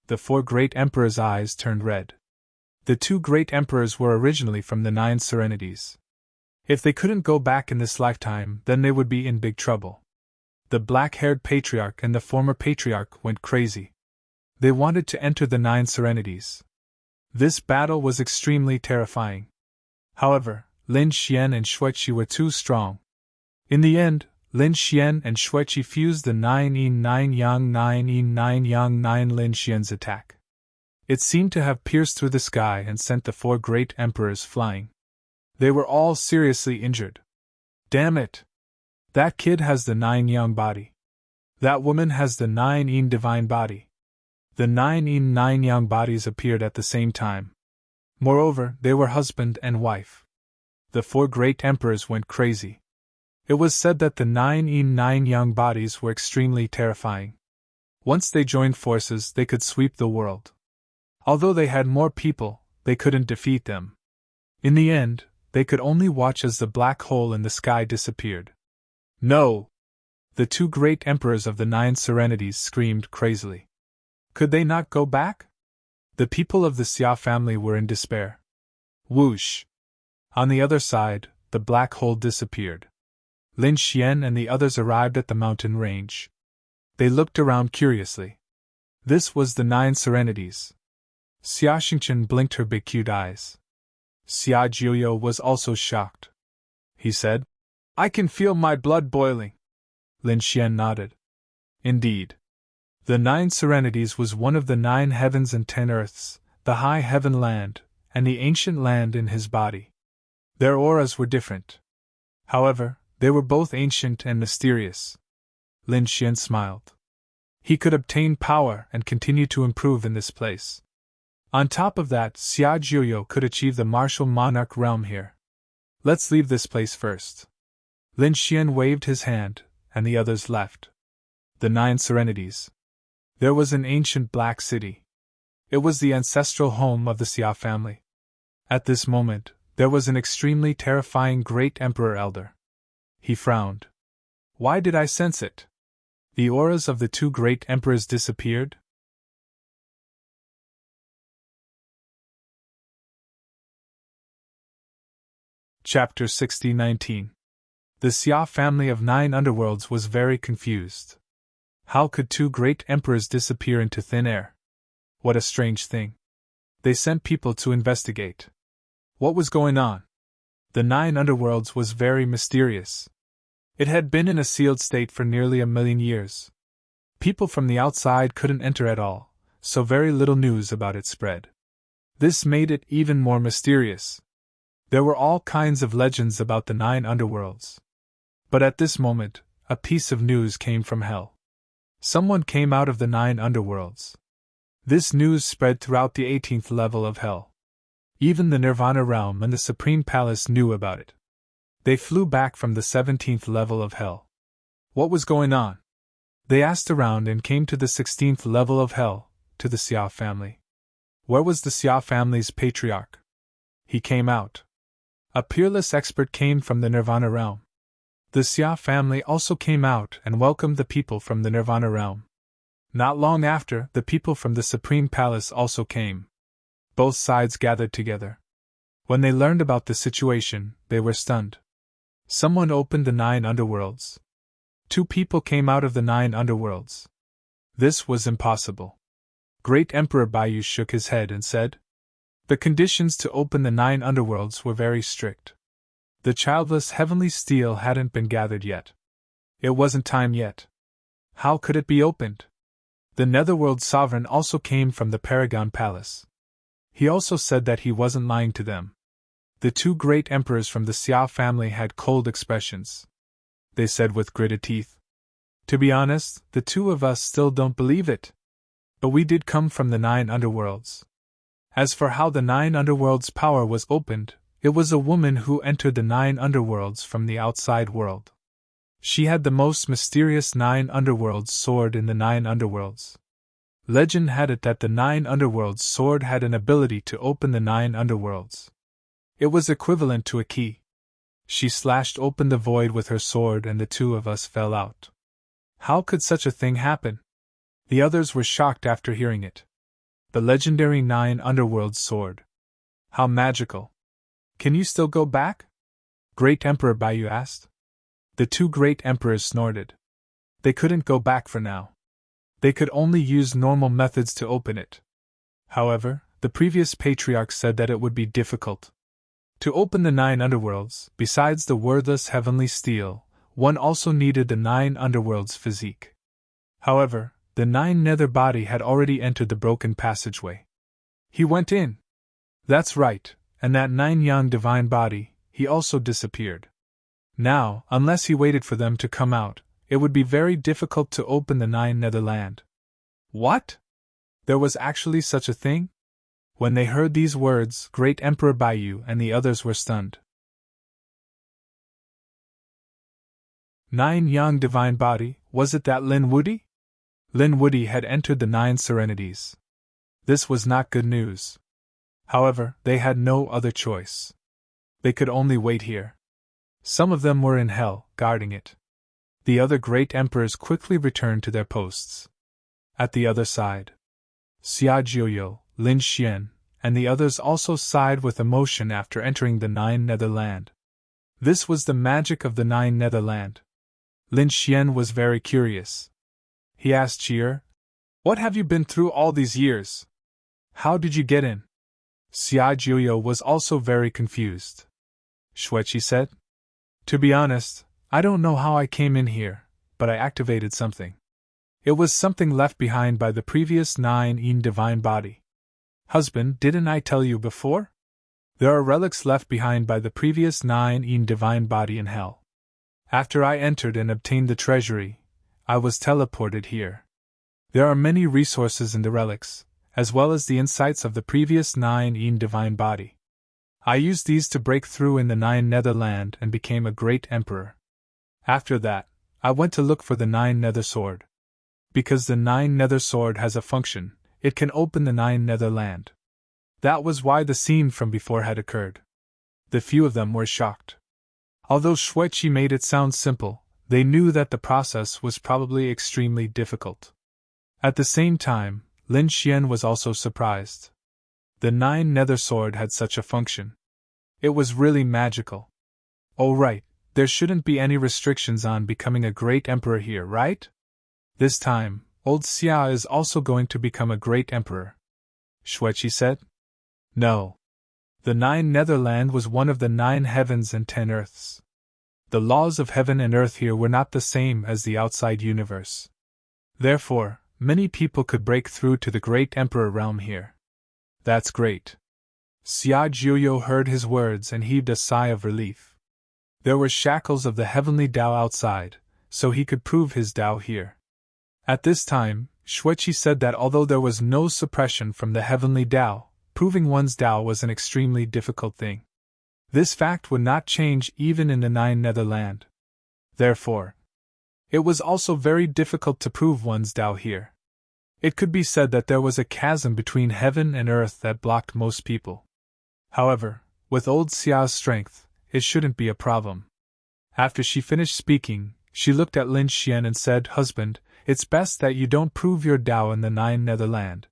The 4 great emperors' eyes turned red. The 2 great emperors were originally from the 9 serenities. If they couldn't go back in this lifetime, then they would be in big trouble. The black-haired patriarch and the former patriarch went crazy. They wanted to enter the 9 serenities. This battle was extremely terrifying. However, Lin Xian and Xueqi were too strong. In the end, Lin Xian and Xueqi fused the 9 yin 9 yang 9 yin 9 yang 9 Lin Xian's attack. It seemed to have pierced through the sky and sent the 4 great emperors flying. They were all seriously injured. Damn it! That kid has the 9 yang body. That woman has the 9 yin divine body. The 9 yin 9 yang bodies appeared at the same time. Moreover, they were husband and wife. The 4 great emperors went crazy. It was said that the 9 yin 9 yang bodies were extremely terrifying. Once they joined forces, they could sweep the world. Although they had more people, they couldn't defeat them. In the end, they could only watch as the black hole in the sky disappeared. No! The 2 great emperors of the 9 serenities screamed crazily. Could they not go back? The people of the Xia family were in despair. Whoosh! On the other side, the black hole disappeared. Lin Xian and the others arrived at the mountain range. They looked around curiously. This was the 9 serenities. Xia Xingchen blinked her big cute eyes. Xia Jiuyo was also shocked. He said, I can feel my blood boiling. Lin Xian nodded. Indeed. The 9 serenities was one of the 9 heavens and 10 earths, the high heaven land, and the ancient land in his body. Their auras were different. However, they were both ancient and mysterious. Lin Xian smiled. He could obtain power and continue to improve in this place. On top of that, Xia Jiuyo could achieve the martial monarch realm here. Let's leave this place first. Lin Xian waved his hand, and the others left. The 9 serenities. There was an ancient black city. It was the ancestral home of the Xia family. At this moment, there was an extremely terrifying great emperor elder. He frowned. Why did I sense it? The auras of the 2 great emperors disappeared? Chapter 60-19. The Xia family of 9 underworlds was very confused. How could 2 great emperors disappear into thin air? What a strange thing. They sent people to investigate. What was going on? The 9 underworlds was very mysterious. It had been in a sealed state for nearly 1,000,000 years. People from the outside couldn't enter at all, so very little news about it spread. This made it even more mysterious. There were all kinds of legends about the 9 underworlds. But at this moment, a piece of news came from hell. Someone came out of the 9 underworlds. This news spread throughout the 18th level of hell. Even the Nirvana realm and the Supreme Palace knew about it. They flew back from the 17th level of hell. What was going on? They asked around and came to the 16th level of hell, to the Xia family. Where was the Xia family's patriarch? He came out. A peerless expert came from the Nirvana realm. The Xia family also came out and welcomed the people from the Nirvana realm. Not long after, the people from the Supreme Palace also came. Both sides gathered together. When they learned about the situation, they were stunned. Someone opened the 9 underworlds. 2 people came out of the 9 underworlds. This was impossible. Great Emperor Baiyu shook his head and said, the conditions to open the 9 underworlds were very strict. The childless heavenly steel hadn't been gathered yet. It wasn't time yet. How could it be opened? The Netherworld sovereign also came from the Paragon Palace. He also said that he wasn't lying to them. The 2 great emperors from the Xia family had cold expressions. They said with gritted teeth. To be honest, the 2 of us still don't believe it. But we did come from the 9 underworlds. As for how the 9 underworlds' power was opened, it was a woman who entered the 9 underworlds from the outside world. She had the most mysterious 9 underworlds sword in the 9 underworlds. Legend had it that the 9 underworlds sword had an ability to open the 9 underworlds. It was equivalent to a key. She slashed open the void with her sword and the 2 of us fell out. How could such a thing happen? The others were shocked after hearing it. The legendary 9 underworlds sword. How magical. Can you still go back? Great Emperor Baiyu asked. The 2 great emperors snorted. They couldn't go back for now. They could only use normal methods to open it. However, the previous patriarch said that it would be difficult. To open the 9 underworlds, besides the wordless heavenly steel, one also needed the 9 underworlds physique. However, the 9 nether body had already entered the broken passageway. He went in. That's right, and that 9 yang divine body, he also disappeared. Now, unless he waited for them to come out, it would be very difficult to open the 9 netherland. What? There was actually such a thing? When they heard these words, Great Emperor Baiyu and the others were stunned. 9 yang divine body, was it that Lin Wudi? Lin Wudi had entered the 9 serenities. This was not good news. However, they had no other choice. They could only wait here. Some of them were in hell, guarding it. The other great emperors quickly returned to their posts. At the other side, Xia Jiuyo, Lin Xian, and the others also sighed with emotion after entering the 9 netherland. This was the magic of the 9 netherland. Lin Xian was very curious. He asked Chi'er, what have you been through all these years? How did you get in? Xia Jiuyo was also very confused. Xueqi said, to be honest, I don't know how I came in here, but I activated something. It was something left behind by the previous 9 in divine body. Husband, didn't I tell you before? There are relics left behind by the previous 9 in divine body in hell. After I entered and obtained the treasury, I was teleported here. There are many resources in the relics, as well as the insights of the previous 9 in divine body. I used these to break through in the 9 Netherland and became a great emperor. After that, I went to look for the 9 Nether Sword. Because the 9 Nether Sword has a function, it can open the 9 Netherland. That was why the scene from before had occurred. The few of them were shocked. Although Shueqi made it sound simple, they knew that the process was probably extremely difficult. At the same time, Lin Xian was also surprised. The 9 Nether Sword had such a function. It was really magical. Oh right, there shouldn't be any restrictions on becoming a great emperor here, right? This time, old Xia is also going to become a great emperor. Shueqi said. No. The 9 Netherland was one of the 9 heavens and 10 earths. The laws of heaven and earth here were not the same as the outside universe. Therefore, many people could break through to the great emperor realm here. That's great. Xia Jiuyo heard his words and heaved a sigh of relief. There were shackles of the heavenly Tao outside, so he could prove his Tao here. At this time, Shueqi said that although there was no suppression from the heavenly Tao, proving one's Tao was an extremely difficult thing. This fact would not change even in the 9 Netherland. Therefore, it was also very difficult to prove one's Tao here. It could be said that there was a chasm between heaven and earth that blocked most people. However, with old Xia's strength, it shouldn't be a problem. After she finished speaking, she looked at Lin Xian and said, Husband, it's best that you don't prove your Tao in the 9 Netherland.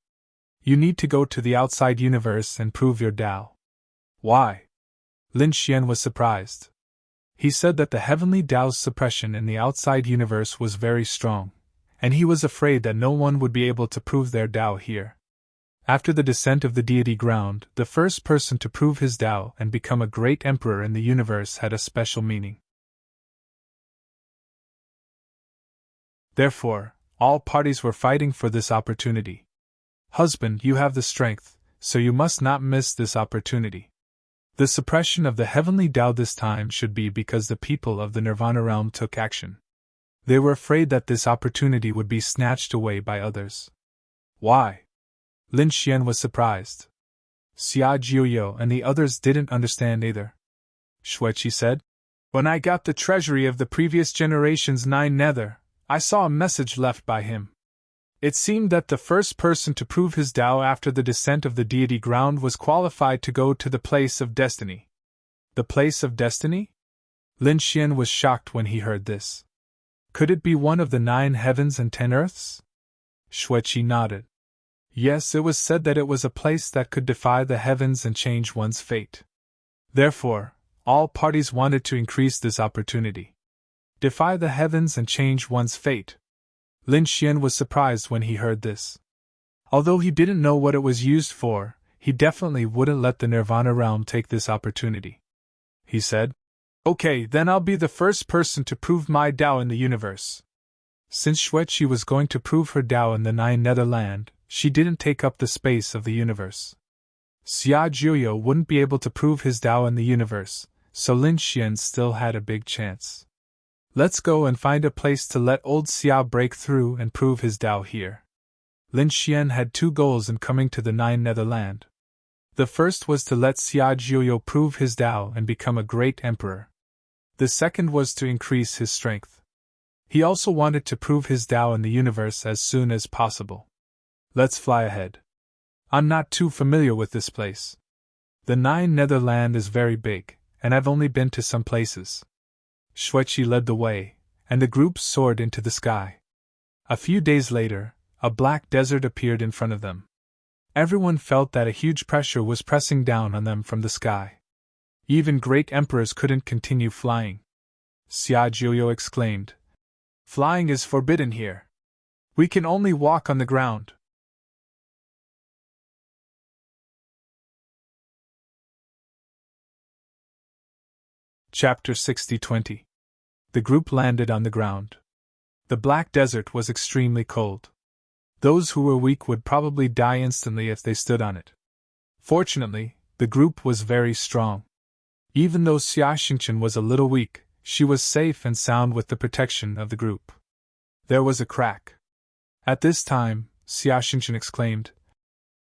You need to go to the outside universe and prove your Tao. Why? Lin Xian was surprised. He said that the heavenly Tao's suppression in the outside universe was very strong, and he was afraid that no one would be able to prove their Tao here. After the descent of the deity ground, the first person to prove his Tao and become a great emperor in the universe had a special meaning. Therefore, all parties were fighting for this opportunity. Husband, you have the strength, so you must not miss this opportunity. The suppression of the heavenly Tao this time should be because the people of the Nirvana realm took action. They were afraid that this opportunity would be snatched away by others. Why? Lin Xian was surprised. Xia Jiuyo and the others didn't understand either. Shueqi said, When I got the treasury of the previous generation's 9 Nether, I saw a message left by him. It seemed that the first person to prove his Tao after the descent of the deity ground was qualified to go to the place of destiny. The place of destiny? Lin Xian was shocked when he heard this. Could it be one of the 9 heavens and 10 earths? Shueqi nodded. Yes, it was said that it was a place that could defy the heavens and change one's fate. Therefore, all parties wanted to increase this opportunity. Defy the heavens and change one's fate. Lin Xian was surprised when he heard this. Although he didn't know what it was used for, he definitely wouldn't let the Nirvana realm take this opportunity. He said, Okay, then I'll be the first person to prove my Tao in the universe. Since Shueqi was going to prove her Tao in the 9 Netherland, she didn't take up the space of the universe. Xia Jiuyo wouldn't be able to prove his Tao in the universe, so Lin Xian still had a big chance. Let's go and find a place to let old Xia break through and prove his Tao here. Lin Xian had 2 goals in coming to the 9 Netherland. The first was to let Xia Jiuyo prove his Tao and become a great emperor. The second was to increase his strength. He also wanted to prove his Tao in the universe as soon as possible. Let's fly ahead. I'm not too familiar with this place. The 9 Netherland is very big, and I've only been to some places. Shueqi led the way, and the group soared into the sky. A few days later, a black desert appeared in front of them. Everyone felt that a huge pressure was pressing down on them from the sky. Even great emperors couldn't continue flying. Xia Jiuyo exclaimed, Flying is forbidden here. We can only walk on the ground. Chapter 60-20. The group landed on the ground. The black desert was extremely cold. Those who were weak would probably die instantly if they stood on it. Fortunately, the group was very strong. Even though Xia Xingqian was a little weak, she was safe and sound with the protection of the group. There was a crack. At this time, Xia Xingqian exclaimed,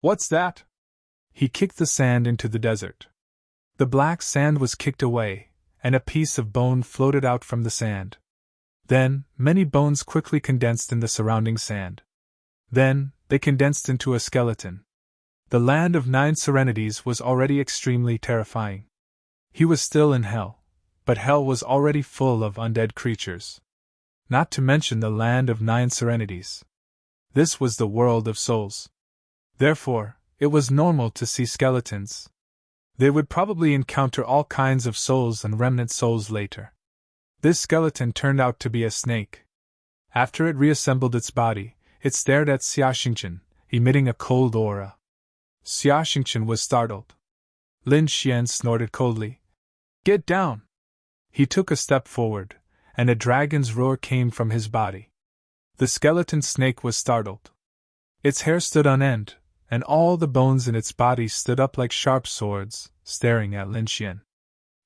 "What's that?" He kicked the sand into the desert. The black sand was kicked away, and a piece of bone floated out from the sand. Then, many bones quickly condensed in the surrounding sand. Then, they condensed into a skeleton. The land of 9 serenities was already extremely terrifying. He was still in hell, but hell was already full of undead creatures. Not to mention the land of 9 serenities. This was the world of souls. Therefore, it was normal to see skeletons. They would probably encounter all kinds of souls and remnant souls later. This skeleton turned out to be a snake. After it reassembled its body, it stared at Xia Xingqian, emitting a cold aura. Xia Xingqian was startled. Lin Xian snorted coldly. "Get down!" He took a step forward, and a dragon's roar came from his body. The skeleton snake was startled. Its hair stood on end, and all the bones in its body stood up like sharp swords, staring at Lin Xian.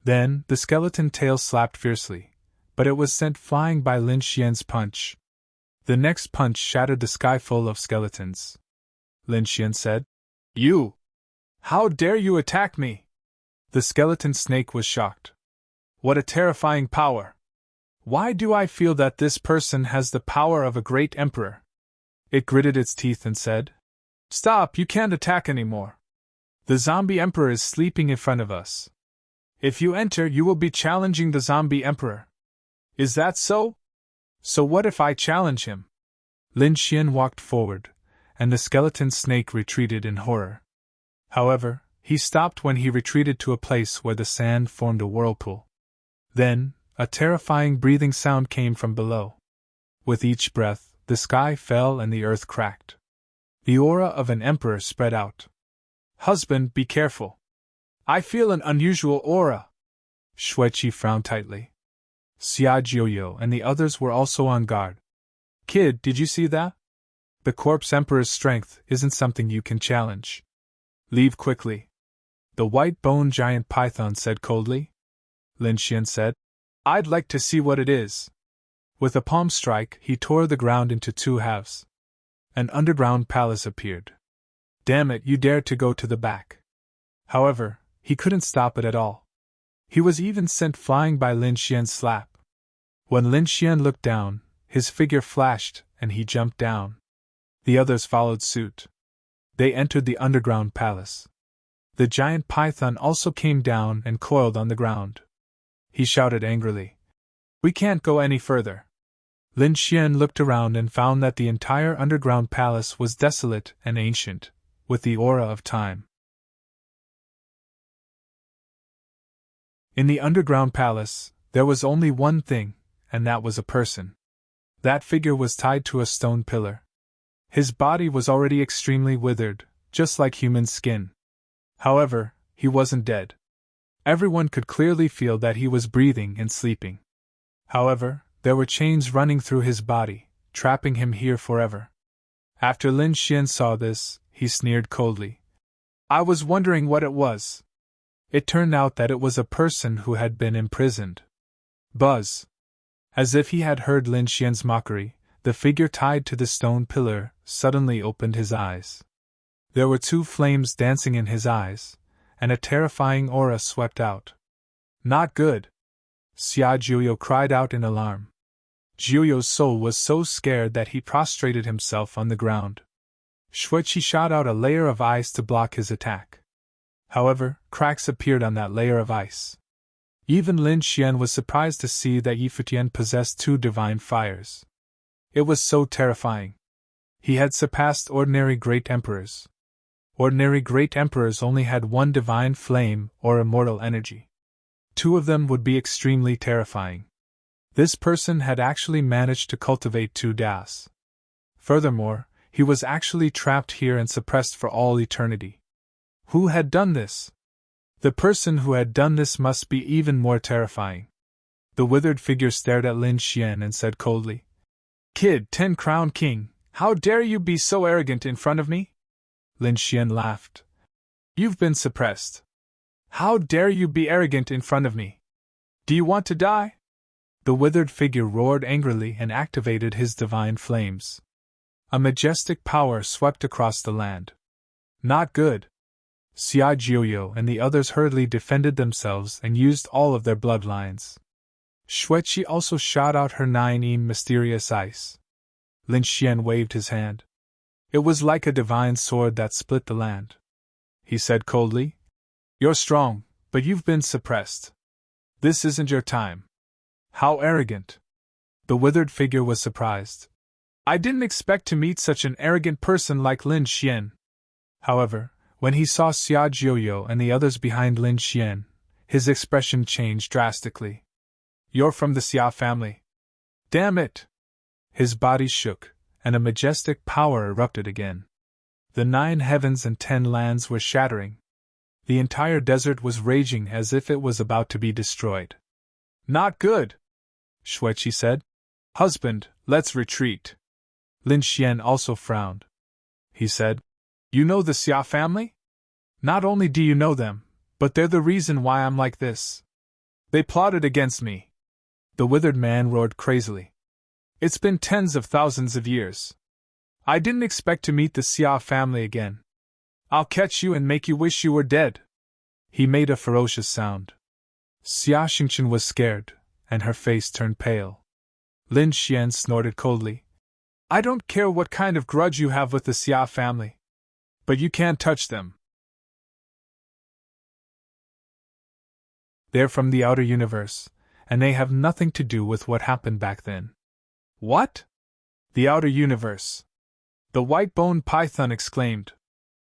Then, the skeleton tail slapped fiercely, but it was sent flying by Lin Xian's punch. The next punch shattered the sky full of skeletons. Lin Xian said, "You! How dare you attack me?" The skeleton snake was shocked. "What a terrifying power! Why do I feel that this person has the power of a great emperor?" It gritted its teeth and said, "Stop, you can't attack anymore. The zombie emperor is sleeping in front of us. If you enter, you will be challenging the zombie emperor. Is that so? So what if I challenge him?" Lin Xian walked forward, and the skeleton snake retreated in horror. However, he stopped when he retreated to a place where the sand formed a whirlpool. Then, a terrifying breathing sound came from below. With each breath, the sky fell and the earth cracked. The aura of an emperor spread out. "Husband, be careful. I feel an unusual aura." Shuiqi frowned tightly. Xia Jiuyo and the others were also on guard. "Kid, did you see that? The corpse emperor's strength isn't something you can challenge. Leave quickly." The white bone giant python said coldly. Lin Xian said, "I'd like to see what it is." With a palm strike, he tore the ground into 2 halves. An underground palace appeared. "Damn it, you dared to go to the back." However, he couldn't stop it at all. He was even sent flying by Lin Xian's slap. When Lin Xian looked down, his figure flashed, and he jumped down. The others followed suit. They entered the underground palace. The giant python also came down and coiled on the ground. He shouted angrily, "We can't go any further." Lin Xian looked around and found that the entire underground palace was desolate and ancient, with the aura of time. In the underground palace, there was only one thing, and that was a person. That figure was tied to a stone pillar. His body was already extremely withered, just like human skin. However, he wasn't dead. Everyone could clearly feel that he was breathing and sleeping. However, there were chains running through his body, trapping him here forever. After Lin Xian saw this, he sneered coldly. "I was wondering what it was." It turned out that it was a person who had been imprisoned. Buzz! As if he had heard Lin Xian's mockery, the figure tied to the stone pillar suddenly opened his eyes. There were 2 flames dancing in his eyes, and a terrifying aura swept out. "Not good!" Xia Jiuyo cried out in alarm. Jiuyo's soul was so scared that he prostrated himself on the ground. Shuiqi shot out a layer of ice to block his attack. However, cracks appeared on that layer of ice. Even Lin Xian was surprised to see that Yi Futian possessed 2 divine fires. It was so terrifying. He had surpassed ordinary great emperors. Ordinary great emperors only had 1 divine flame or immortal energy. 2 of them would be extremely terrifying. This person had actually managed to cultivate 2 das. Furthermore, he was actually trapped here and suppressed for all eternity. Who had done this? The person who had done this must be even more terrifying. The withered figure stared at Lin Xian and said coldly, Kid, 10-crown king, how dare you be so arrogant in front of me? Lin Xian laughed. You've been suppressed. How dare you be arrogant in front of me? Do you want to die? The withered figure roared angrily and activated his divine flames. A majestic power swept across the land. Not good. Xia Jiuyo and the others hurriedly defended themselves and used all of their bloodlines. Xueqi also shot out her 9 mysterious eyes. Lin Xian waved his hand. It was like a divine sword that split the land. He said coldly, You're strong, but you've been suppressed. This isn't your time. How arrogant. The withered figure was surprised. I didn't expect to meet such an arrogant person like Lin Xian. However, when he saw Xia Jiuyo and the others behind Lin Xian, his expression changed drastically. You're from the Xia family. Damn it! His body shook, and a majestic power erupted again. The 9 heavens and 10 lands were shattering. The entire desert was raging as if it was about to be destroyed. Not good, Xueqi said. Husband, let's retreat. Lin Xian also frowned. He said, You know the Xia family? Not only do you know them, but they're the reason why I'm like this. They plotted against me. The withered man roared crazily. It's been tens of thousands of years. I didn't expect to meet the Xia family again. I'll catch you and make you wish you were dead. He made a ferocious sound. Xia Xingqian was scared, and her face turned pale. Lin Xian snorted coldly. I don't care what kind of grudge you have with the Xia family. But you can't touch them. They're from the outer universe, and they have nothing to do with what happened back then. What? The outer universe? The white-boned python exclaimed.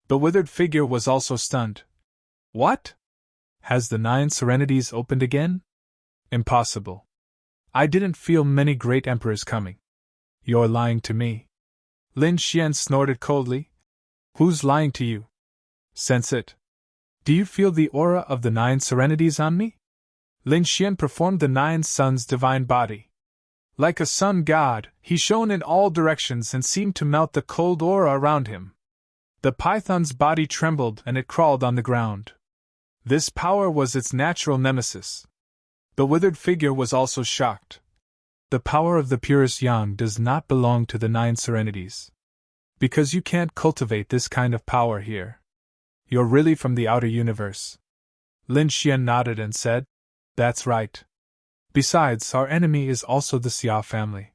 The withered figure was also stunned. What? Has the 9 serenities opened again? Impossible. I didn't feel many great emperors coming. You're lying to me. Lin Xian snorted coldly. Who's lying to you? Sense it. Do you feel the aura of the 9 serenities on me? Lin Xian performed the 9 suns' divine body. Like a sun god, he shone in all directions and seemed to melt the cold aura around him. The python's body trembled and it crawled on the ground. This power was its natural nemesis. The withered figure was also shocked. The power of the purest yang does not belong to the 9 serenities. Because you can't cultivate this kind of power here. You're really from the outer universe. Lin Xian nodded and said, That's right. Besides, our enemy is also the Xia family.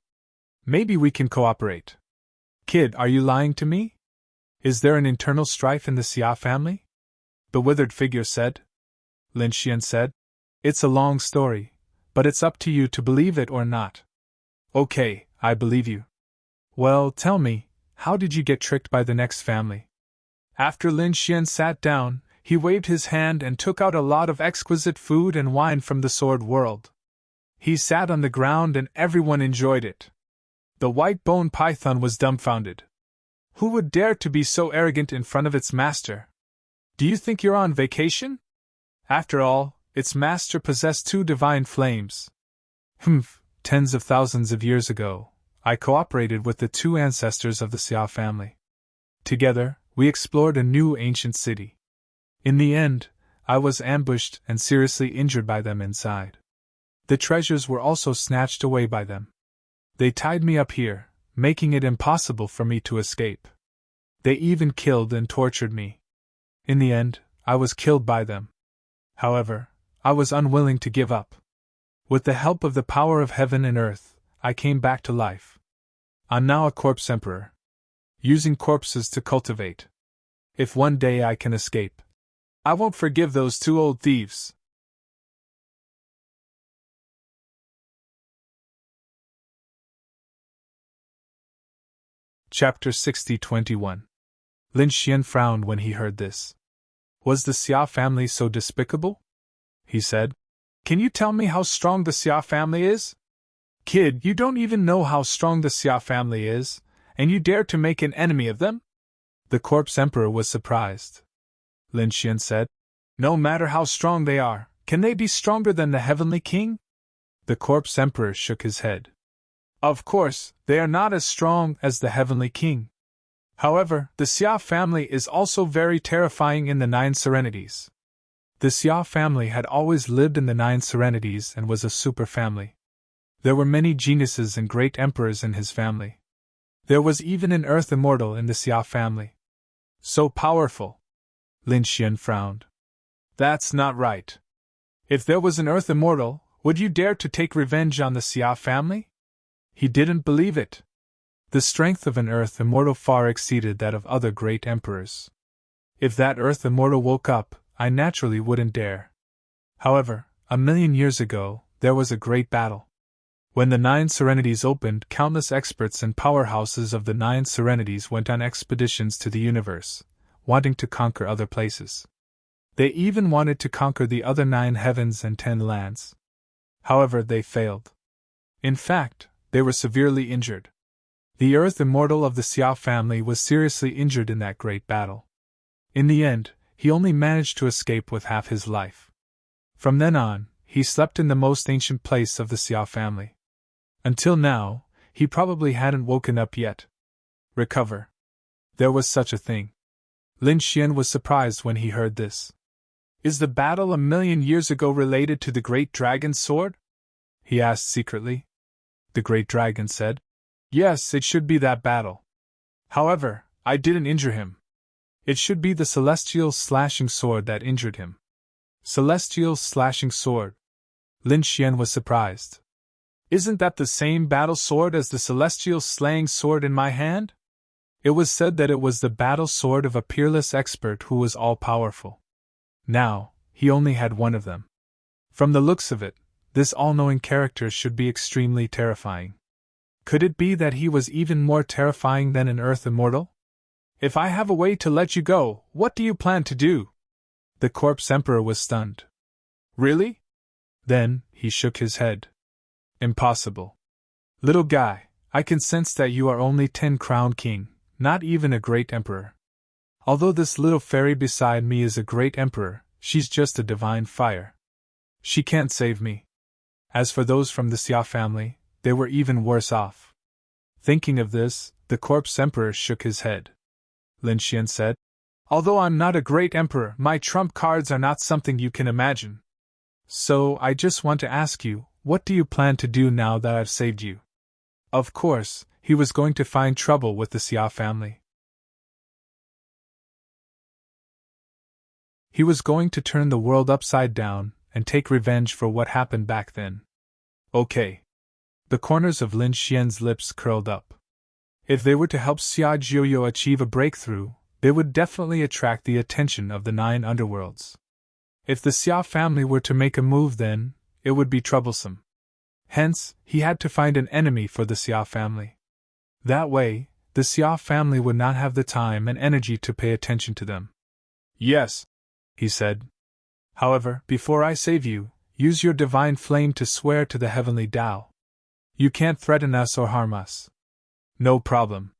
Maybe we can cooperate. Kid, are you lying to me? Is there an internal strife in the Xia family? The withered figure said. Lin Xian said, It's a long story, but it's up to you to believe it or not. Okay, I believe you. Well, tell me, how did you get tricked by the next family? After Lin Xian sat down, he waved his hand and took out a lot of exquisite food and wine from the sword world. He sat on the ground and everyone enjoyed it. The white-boned python was dumbfounded. Who would dare to be so arrogant in front of its master? Do you think you're on vacation? After all, its master possessed 2 divine flames. Tens of thousands of years ago, I cooperated with the 2 ancestors of the Xia family. Together, we explored a new ancient city. In the end, I was ambushed and seriously injured by them inside. The treasures were also snatched away by them. They tied me up here, making it impossible for me to escape. They even killed and tortured me. In the end, I was killed by them. However, I was unwilling to give up. With the help of the power of heaven and earth, I came back to life. I'm now a corpse emperor, using corpses to cultivate. If one day I can escape, I won't forgive those 2 old thieves. Chapter 60-21. Lin Xian frowned when he heard this. Was the Xia family so despicable? He said. Can you tell me how strong the Xia family is? Kid, you don't even know how strong the Xia family is, and you dare to make an enemy of them? The corpse emperor was surprised. Lin Xian said, No matter how strong they are, can they be stronger than the heavenly king? The corpse emperor shook his head. Of course, they are not as strong as the Heavenly King. However, the Xia family is also very terrifying in the Nine Serenities. The Xia family had always lived in the Nine Serenities and was a super family. There were many geniuses and great emperors in his family. There was even an Earth Immortal in the Xia family. So powerful. Lin Xian frowned. That's not right. If there was an Earth Immortal, would you dare to take revenge on the Xia family? He didn't believe it. The strength of an Earth Immortal far exceeded that of other great emperors. If that Earth Immortal woke up, I naturally wouldn't dare. However, 1,000,000 years ago, there was a great battle. When the Nine Serenities opened, countless experts and powerhouses of the Nine Serenities went on expeditions to the universe, wanting to conquer other places. They even wanted to conquer the other 9 heavens and 10 lands. However, they failed. In fact, they were severely injured. The Earth Immortal of the Xia family was seriously injured in that great battle. In the end, he only managed to escape with half his life. From then on, he slept in the most ancient place of the Xia family. Until now, he probably hadn't woken up yet. Recover. There was such a thing. Lin Xian was surprised when he heard this. Is the battle 1,000,000 years ago related to the Great Dragon's sword? He asked secretly. The Great Dragon said, Yes, it should be that battle. However, I didn't injure him. It should be the Celestial Slashing Sword that injured him. Celestial Slashing Sword. Lin Xian was surprised. Isn't that the same battle sword as the Celestial Slaying Sword in my hand? It was said that it was the battle sword of a peerless expert who was all-powerful. Now, he only had one of them. From the looks of it, this all-knowing character should be extremely terrifying. Could it be that he was even more terrifying than an Earth Immortal? If I have a way to let you go, what do you plan to do? The Corpse Emperor was stunned. Really? Then, he shook his head. Impossible. Little guy, I can sense that you are only 10-crown king, not even a great emperor. Although this little fairy beside me is a great emperor, she's just a divine fire. She can't save me. As for those from the Xia family, they were even worse off. Thinking of this, the Corpse Emperor shook his head. Lin Xian said, Although I'm not a great emperor, my trump cards are not something you can imagine. So, I just want to ask you, what do you plan to do now that I've saved you? Of course, he was going to find trouble with the Xia family. He was going to turn the world upside down and take revenge for what happened back then. Okay. The corners of Lin Xian's lips curled up. If they were to help Xia Jiuyo achieve a breakthrough, they would definitely attract the attention of the 9 underworlds. If the Xia family were to make a move, then it would be troublesome. Hence, he had to find an enemy for the Xia family. That way, the Xia family would not have the time and energy to pay attention to them. Yes, he said. However, before I save you, use your divine flame to swear to the heavenly Tao. You can't threaten us or harm us. No problem.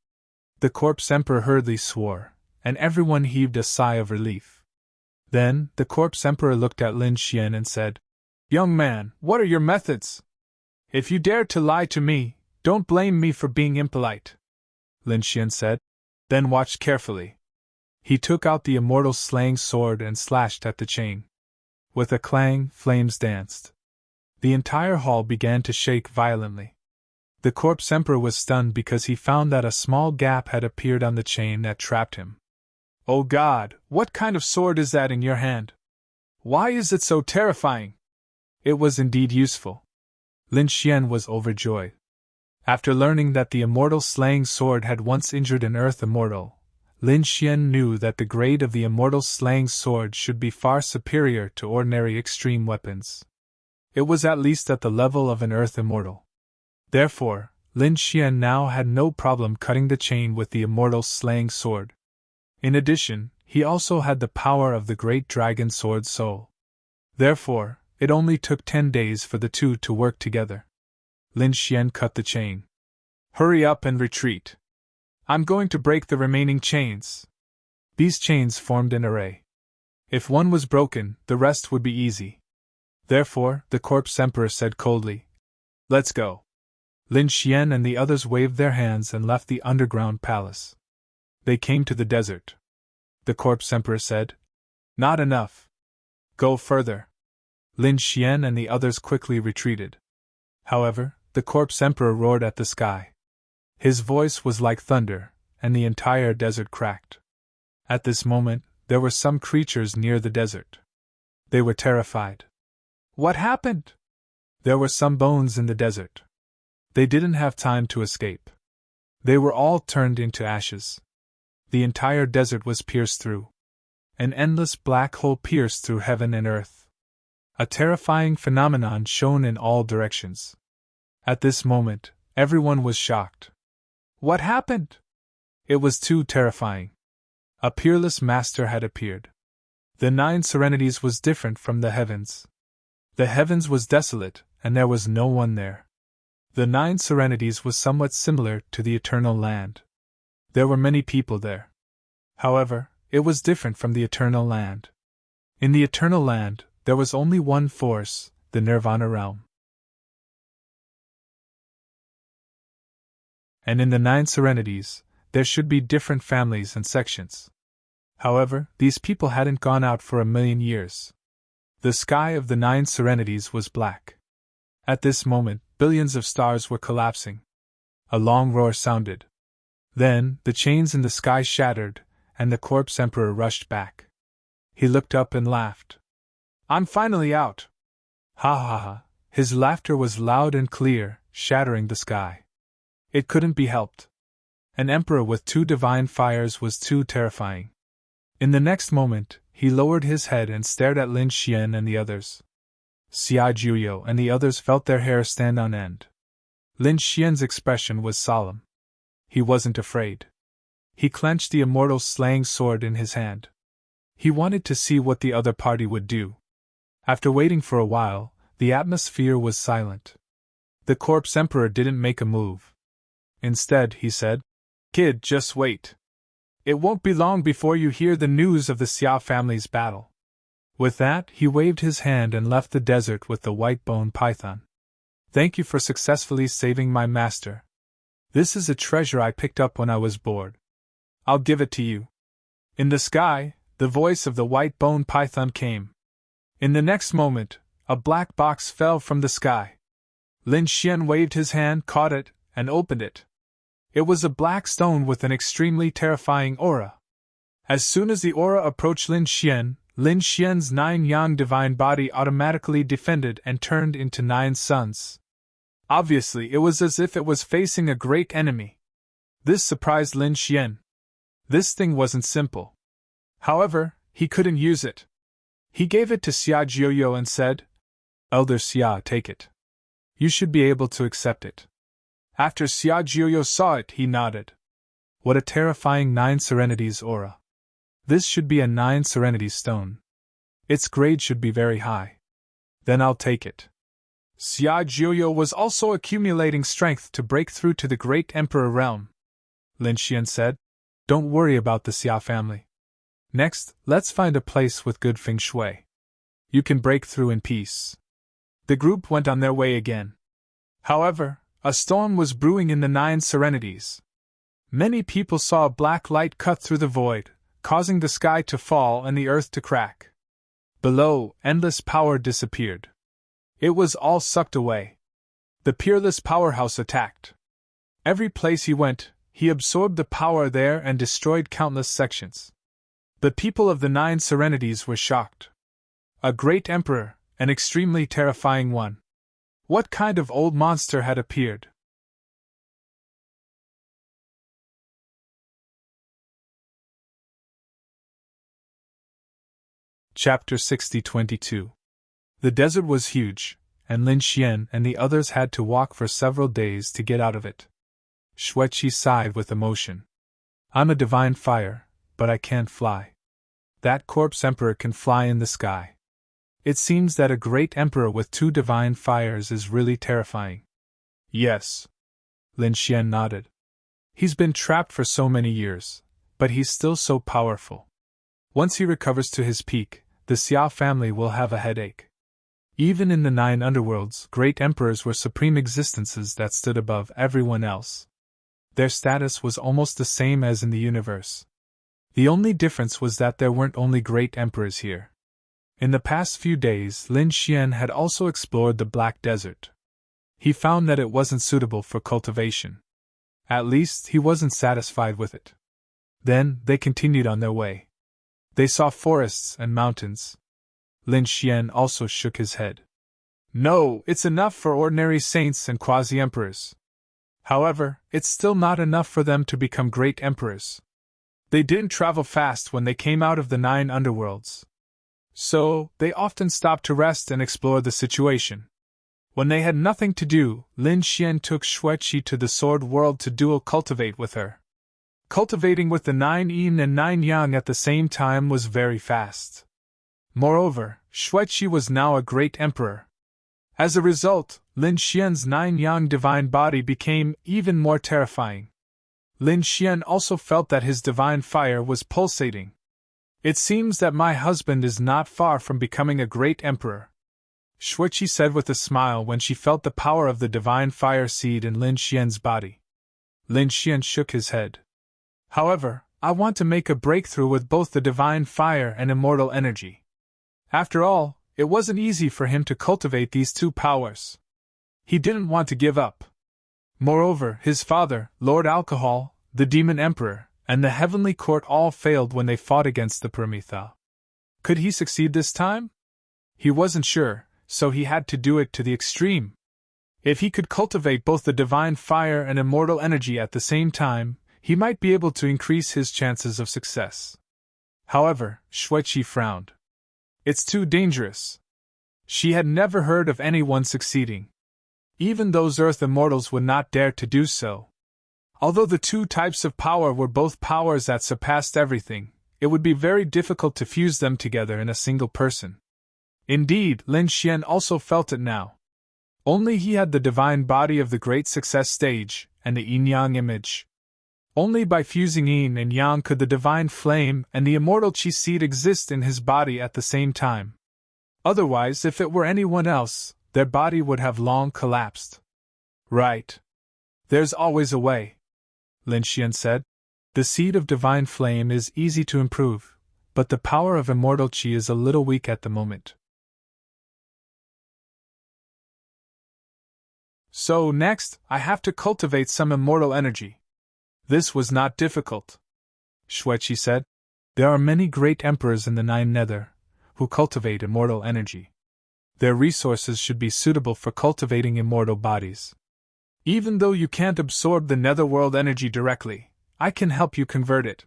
The Corpse Emperor hurriedly swore, and everyone heaved a sigh of relief. Then, the Corpse Emperor looked at Lin Xian and said, Young man, what are your methods? If you dare to lie to me, don't blame me for being impolite. Lin Xian said. Then watch carefully. He took out the immortal slaying sword and slashed at the chain. With a clang, flames danced. The entire hall began to shake violently. The Corpse Emperor was stunned because he found that a small gap had appeared on the chain that trapped him. Oh God, what kind of sword is that in your hand? Why is it so terrifying? It was indeed useful. Lin Xian was overjoyed. After learning that the immortal slaying sword had once injured an Earth Immortal, Lin Xian knew that the grade of the immortal slaying sword should be far superior to ordinary extreme weapons. It was at least at the level of an Earth Immortal. Therefore, Lin Xian now had no problem cutting the chain with the immortal slaying sword. In addition, he also had the power of the great dragon sword soul. Therefore, it only took 10 days for the two to work together. Lin Xian cut the chain. Hurry up and retreat. I'm going to break the remaining chains. These chains formed an array. If one was broken, the rest would be easy. Therefore, the Corpse Emperor said coldly, Let's go. Lin Xian and the others waved their hands and left the underground palace. They came to the desert. The corpse emperor said, "Not enough. Go further." Lin Xian and the others quickly retreated. However, the corpse emperor roared at the sky. His voice was like thunder, and the entire desert cracked. At this moment, there were some creatures near the desert. They were terrified. What happened? There were some bones in the desert. They didn't have time to escape. They were all turned into ashes. The entire desert was pierced through. An endless black hole pierced through heaven and earth. A terrifying phenomenon shone in all directions. At this moment, everyone was shocked. What happened? It was too terrifying. A peerless master had appeared. The 9 serenities was different from the heavens. The heavens was desolate, and there was no one there. The 9 serenities was somewhat similar to the eternal land. There were many people there. However, it was different from the eternal land. In the eternal land, there was only one force, the Nirvana realm. And in the 9 serenities, there should be different families and sections. However, these people hadn't gone out for 1,000,000 years. The sky of the 9 serenities was black. At this moment, billions of stars were collapsing. A long roar sounded. Then, the chains in the sky shattered, and the corpse emperor rushed back. He looked up and laughed. "I'm finally out!" Ha ha ha! His laughter was loud and clear, shattering the sky. It couldn't be helped. An emperor with 2 divine fires was too terrifying. In the next moment, he lowered his head and stared at Lin Xian and the others. Xia Juyo and the others felt their hair stand on end. Lin Xian's expression was solemn. He wasn't afraid. He clenched the immortal slaying sword in his hand. He wanted to see what the other party would do. After waiting for a while, the atmosphere was silent. The corpse emperor didn't make a move. Instead, he said, "Kid, just wait. It won't be long before you hear the news of the Xia family's battle." With that, he waved his hand and left the desert with the white bone python. "Thank you for successfully saving my master. This is a treasure I picked up when I was bored. I'll give it to you." In the sky, the voice of the white bone python came. In the next moment, a black box fell from the sky. Lin Xian waved his hand, caught it, and opened it. It was a black stone with an extremely terrifying aura. As soon as the aura approached Lin Xian's 9 yang divine body automatically defended and turned into 9 suns. Obviously, it was as if it was facing a great enemy. This surprised Lin Xian. This thing wasn't simple. However, he couldn't use it. He gave it to Xia Jiuyo and said, "Elder Xia, take it. You should be able to accept it." After Xia Jiuyo saw it, he nodded. What a terrifying 9 serenities aura. This should be a 9 serenities stone. Its grade should be very high. Then I'll take it. Xia Jiuyo was also accumulating strength to break through to the Great Emperor realm. Lin Xian said, "Don't worry about the Xia family. Next, let's find a place with good feng shui. You can break through in peace." The group went on their way again. However, a storm was brewing in the 9 serenities. Many people saw a black light cut through the void, causing the sky to fall and the earth to crack. Below, endless power disappeared. It was all sucked away. The peerless powerhouse attacked. Every place he went, he absorbed the power there and destroyed countless sections. The people of the 9 serenities were shocked. A great emperor, an extremely terrifying one. What kind of old monster had appeared? Chapter 60-22. The desert was huge, and Lin Xian and the others had to walk for several days to get out of it. Xueqi sighed with emotion. "I'm a divine fire, but I can't fly. That corpse emperor can fly in the sky. It seems that a great emperor with 2 divine fires is really terrifying." "Yes." Lin Xian nodded. "He's been trapped for so many years, but he's still so powerful. Once he recovers to his peak, the Xia family will have a headache." Even in the 9 underworlds, great emperors were supreme existences that stood above everyone else. Their status was almost the same as in the universe. The only difference was that there weren't only great emperors here. In the past few days, Lin Xian had also explored the Black Desert. He found that it wasn't suitable for cultivation. At least, he wasn't satisfied with it. Then, they continued on their way. They saw forests and mountains. Lin Xian also shook his head. No, it's enough for ordinary saints and quasi-emperors. However, it's still not enough for them to become great emperors. They didn't travel fast when they came out of the 9 underworlds. So, they often stopped to rest and explore the situation. When they had nothing to do, Lin Xian took Xueqi to the Sword World to dual cultivate with her. Cultivating with the 9 yin and 9 yang at the same time was very fast. Moreover, Xueqi was now a great emperor. As a result, Lin Xian's 9 yang divine body became even more terrifying. Lin Xian also felt that his divine fire was pulsating. It seems that my husband is not far from becoming a great emperor, Xueqi said with a smile when she felt the power of the divine fire seed in Lin Xian's body. Lin Xian shook his head. However, I want to make a breakthrough with both the divine fire and immortal energy. After all, it wasn't easy for him to cultivate these 2 powers. He didn't want to give up. Moreover, his father, Lord Alcohol, the Demon Emperor, and the Heavenly Court all failed when they fought against the Prometha. Could he succeed this time? He wasn't sure, so he had to do it to the extreme. If he could cultivate both the divine fire and immortal energy at the same time, he might be able to increase his chances of success. However, Xueqi frowned. It's too dangerous. She had never heard of anyone succeeding. Even those Earth immortals would not dare to do so. Although the 2 types of power were both powers that surpassed everything, it would be very difficult to fuse them together in a single person. Indeed, Lin Xian also felt it now. Only he had the divine body of the Great Success stage, and the yin-yang image. Only by fusing yin and yang could the divine flame and the immortal qi seed exist in his body at the same time. Otherwise, if it were anyone else, their body would have long collapsed. Right. There's always a way, Lin Xian said. The seed of divine flame is easy to improve, but the power of immortal qi is a little weak at the moment. So next, I have to cultivate some immortal energy. This was not difficult, Xueqi said. There are many great emperors in the 9 nether, who cultivate immortal energy. Their resources should be suitable for cultivating immortal bodies. Even though you can't absorb the netherworld energy directly, I can help you convert it.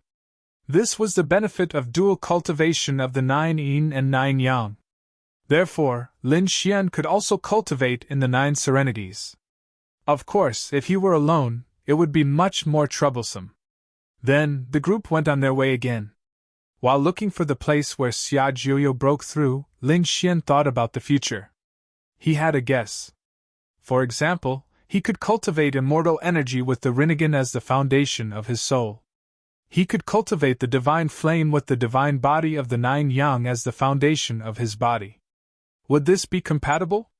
This was the benefit of dual cultivation of the 9 yin and 9 yang. Therefore, Lin Xian could also cultivate in the 9 serenities. Of course, if he were alone, it would be much more troublesome. Then, the group went on their way again. While looking for the place where Xia Jiuyo broke through, Lin Xian thought about the future. He had a guess. For example, he could cultivate immortal energy with the Rinnegan as the foundation of his soul. He could cultivate the divine flame with the divine body of the 9 yang as the foundation of his body. Would this be compatible?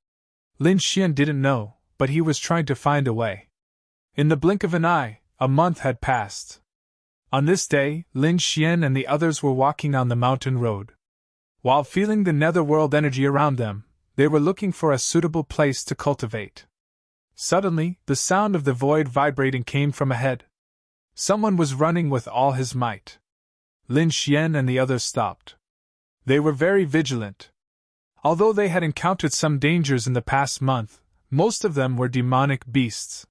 Lin Xian didn't know, but he was trying to find a way. In the blink of an eye, a month had passed. On this day, Lin Xian and the others were walking on the mountain road. While feeling the netherworld energy around them, they were looking for a suitable place to cultivate. Suddenly, the sound of the void vibrating came from ahead. Someone was running with all his might. Lin Xian and the others stopped. They were very vigilant. Although they had encountered some dangers in the past month, most of them were demonic beasts.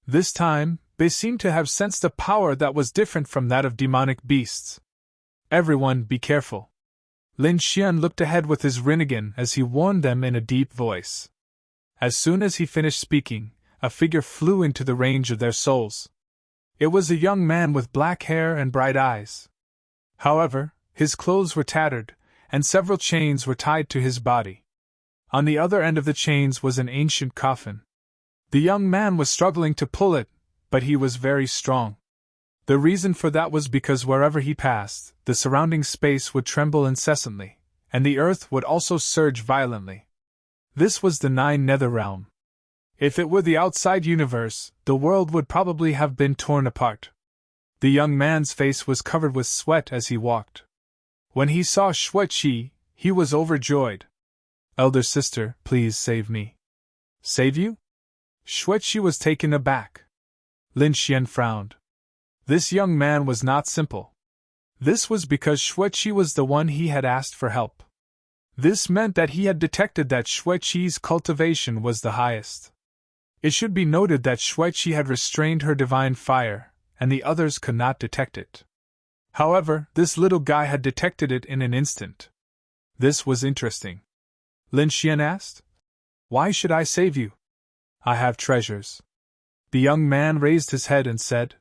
This time, they seemed to have sensed a power that was different from that of demonic beasts. Everyone, be careful. Lin Xian looked ahead with his Rinnegan as he warned them in a deep voice. As soon as he finished speaking, a figure flew into the range of their souls. It was a young man with black hair and bright eyes. However, his clothes were tattered, and several chains were tied to his body. On the other end of the chains was an ancient coffin. The young man was struggling to pull it, but he was very strong. The reason for that was because wherever he passed, the surrounding space would tremble incessantly, and the earth would also surge violently. This was the Nine Nether Realm. If it were the outside universe, the world would probably have been torn apart. The young man's face was covered with sweat as he walked. When he saw Xueqi, he was overjoyed. Elder sister, please save me. Save you? Xueqi was taken aback. Lin Xian frowned. This young man was not simple. This was because Xueqi was the one he had asked for help. This meant that he had detected that Xueqi's cultivation was the highest. It should be noted that Xueqi had restrained her divine fire, and the others could not detect it. However, this little guy had detected it in an instant. This was interesting. Lin Xian asked, "Why should I save you?" "I have treasures." The young man raised his head and said.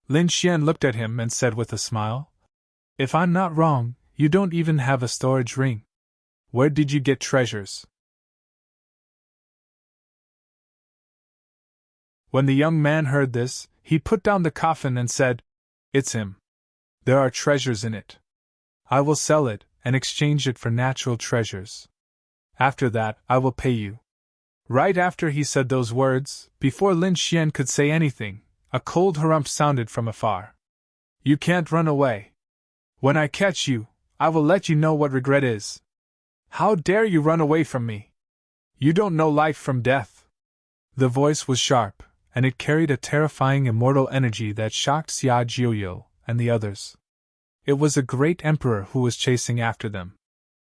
Lin Xian looked at him and said with a smile, "If I'm not wrong, you don't even have a storage ring. Where did you get treasures?" When the young man heard this, he put down the coffin and said, "It's him. There are treasures in it. I will sell it and exchange it for natural treasures. After that, I will pay you." Right after he said those words, before Lin Xian could say anything, a cold harumph sounded from afar. "You can't run away. When I catch you, I will let you know what regret is. How dare you run away from me? You don't know life from death." The voice was sharp, and it carried a terrifying immortal energy that shocked Xia Jiuyo and the others. It was a great emperor who was chasing after them.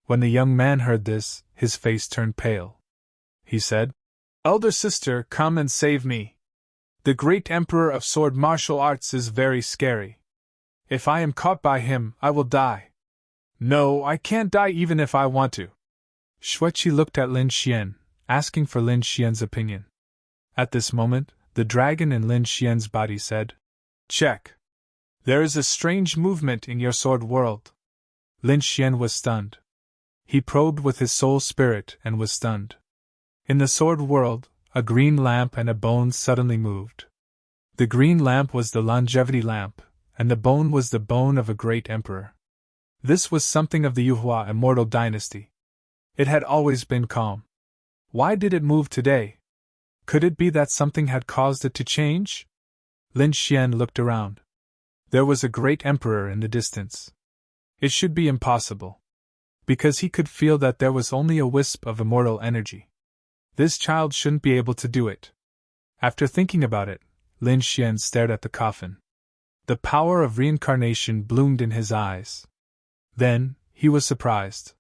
When the young man heard this, his face turned pale. He said, "Elder sister, come and save me. The great emperor of sword martial arts is very scary. If I am caught by him, I will die." "No, I can't die even if I want to." Xueqi looked at Lin Xian, asking for Lin Xian's opinion. At this moment, the dragon in Lin Xian's body said, "Check. There is a strange movement in your sword world." Lin Xian was stunned. He probed with his soul spirit and was stunned. In the sword world, a green lamp and a bone suddenly moved. The green lamp was the longevity lamp, and the bone was the bone of a great emperor. This was something of the Yuhua immortal dynasty. It had always been calm. Why did it move today? Could it be that something had caused it to change? Lin Xian looked around. There was a great emperor in the distance. It should be impossible. Because he could feel that there was only a wisp of immortal energy. This child shouldn't be able to do it. After thinking about it, Lin Xian stared at the coffin. The power of reincarnation bloomed in his eyes. Then, he was surprised.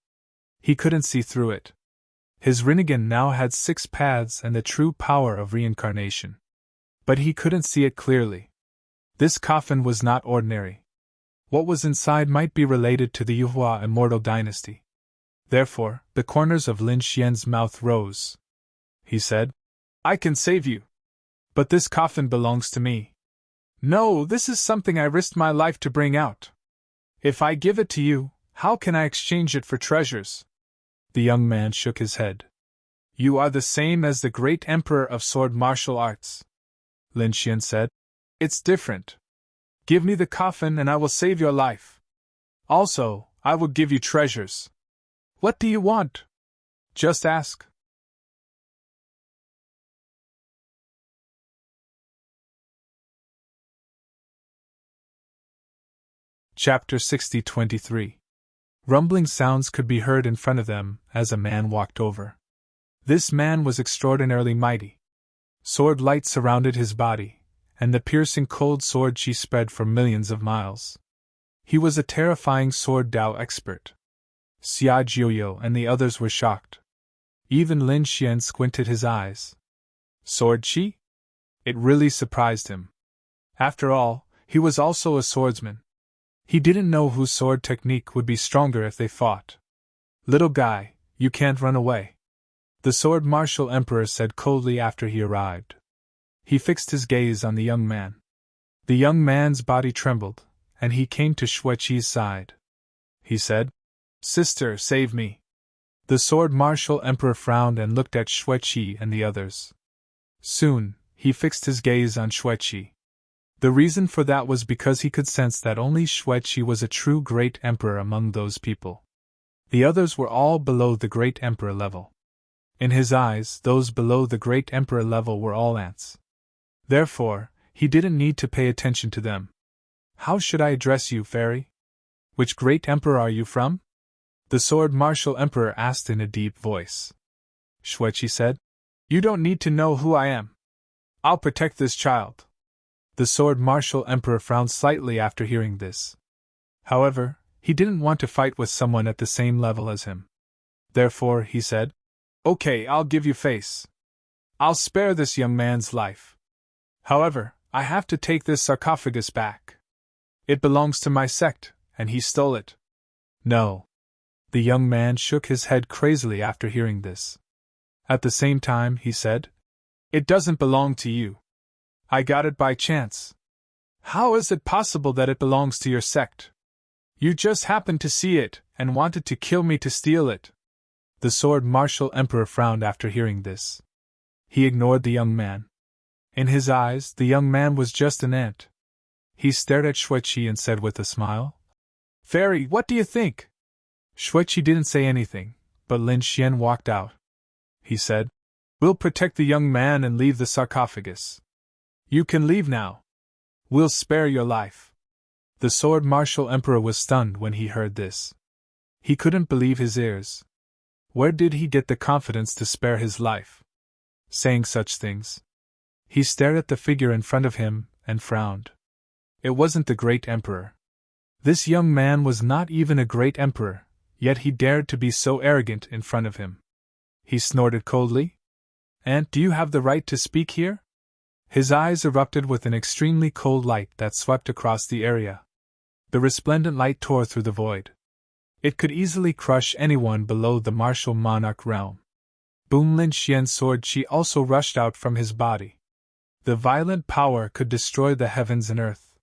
He couldn't see through it. His Rinnegan now had 6 paths and the true power of reincarnation. But he couldn't see it clearly. This coffin was not ordinary. What was inside might be related to the Yuhua immortal dynasty. Therefore, the corners of Lin Xian's mouth rose. He said, "I can save you. But this coffin belongs to me. No, this is something I risked my life to bring out. If I give it to you, how can I exchange it for treasures?" The young man shook his head. "You are the same as the great emperor of sword martial arts," Lin Xian said. "It's different. Give me the coffin and I will save your life. Also, I will give you treasures. What do you want? Just ask." Chapter 60-23. Rumbling sounds could be heard in front of them as a man walked over. This man was extraordinarily mighty. Sword light surrounded his body, and the piercing cold sword chi spread for millions of miles. He was a terrifying sword Dao expert. Xia Jiuyo and the others were shocked. Even Lin Xian squinted his eyes. Sword chi? It really surprised him. After all, he was also a swordsman. He didn't know whose sword technique would be stronger if they fought. "Little guy, you can't run away," the sword martial emperor said coldly after he arrived. He fixed his gaze on the young man. The young man's body trembled, and he came to Xueqi's side. He said, "Sister, save me." The sword martial emperor frowned and looked at Xueqi and the others. Soon, he fixed his gaze on Xueqi. The reason for that was because he could sense that only Xueqi was a true great emperor among those people. The others were all below the great emperor level. In his eyes, those below the great emperor level were all ants. Therefore, he didn't need to pay attention to them. How should I address you, fairy? Which great emperor are you from? The sword martial emperor asked in a deep voice. Shuiqi said, You don't need to know who I am. I'll protect this child. The sword martial emperor frowned slightly after hearing this. However, he didn't want to fight with someone at the same level as him. Therefore, he said, Okay, I'll give you face. I'll spare this young man's life. However, I have to take this sarcophagus back. It belongs to my sect, and he stole it. No. The young man shook his head crazily after hearing this. At the same time, he said, It doesn't belong to you. I got it by chance. How is it possible that it belongs to your sect? You just happened to see it, and wanted to kill me to steal it. The sword martial emperor frowned after hearing this. He ignored the young man. In his eyes, the young man was just an ant. He stared at Shuiqi and said with a smile, Fairy, what do you think? Shuiqi didn't say anything, but Lin Xian walked out. He said, We'll protect the young man and leave the sarcophagus. You can leave now. We'll spare your life. The sword martial emperor was stunned when he heard this. He couldn't believe his ears. Where did he get the confidence to spare his life? Saying such things. He stared at the figure in front of him and frowned. It wasn't the great emperor. This young man was not even a great emperor, yet he dared to be so arrogant in front of him. He snorted coldly. Ant, do you have the right to speak here? His eyes erupted with an extremely cold light that swept across the area. The resplendent light tore through the void. It could easily crush anyone below the martial monarch realm. Boom! Lin Xian's sword chi also rushed out from his body. The violent power could destroy the heavens and earth.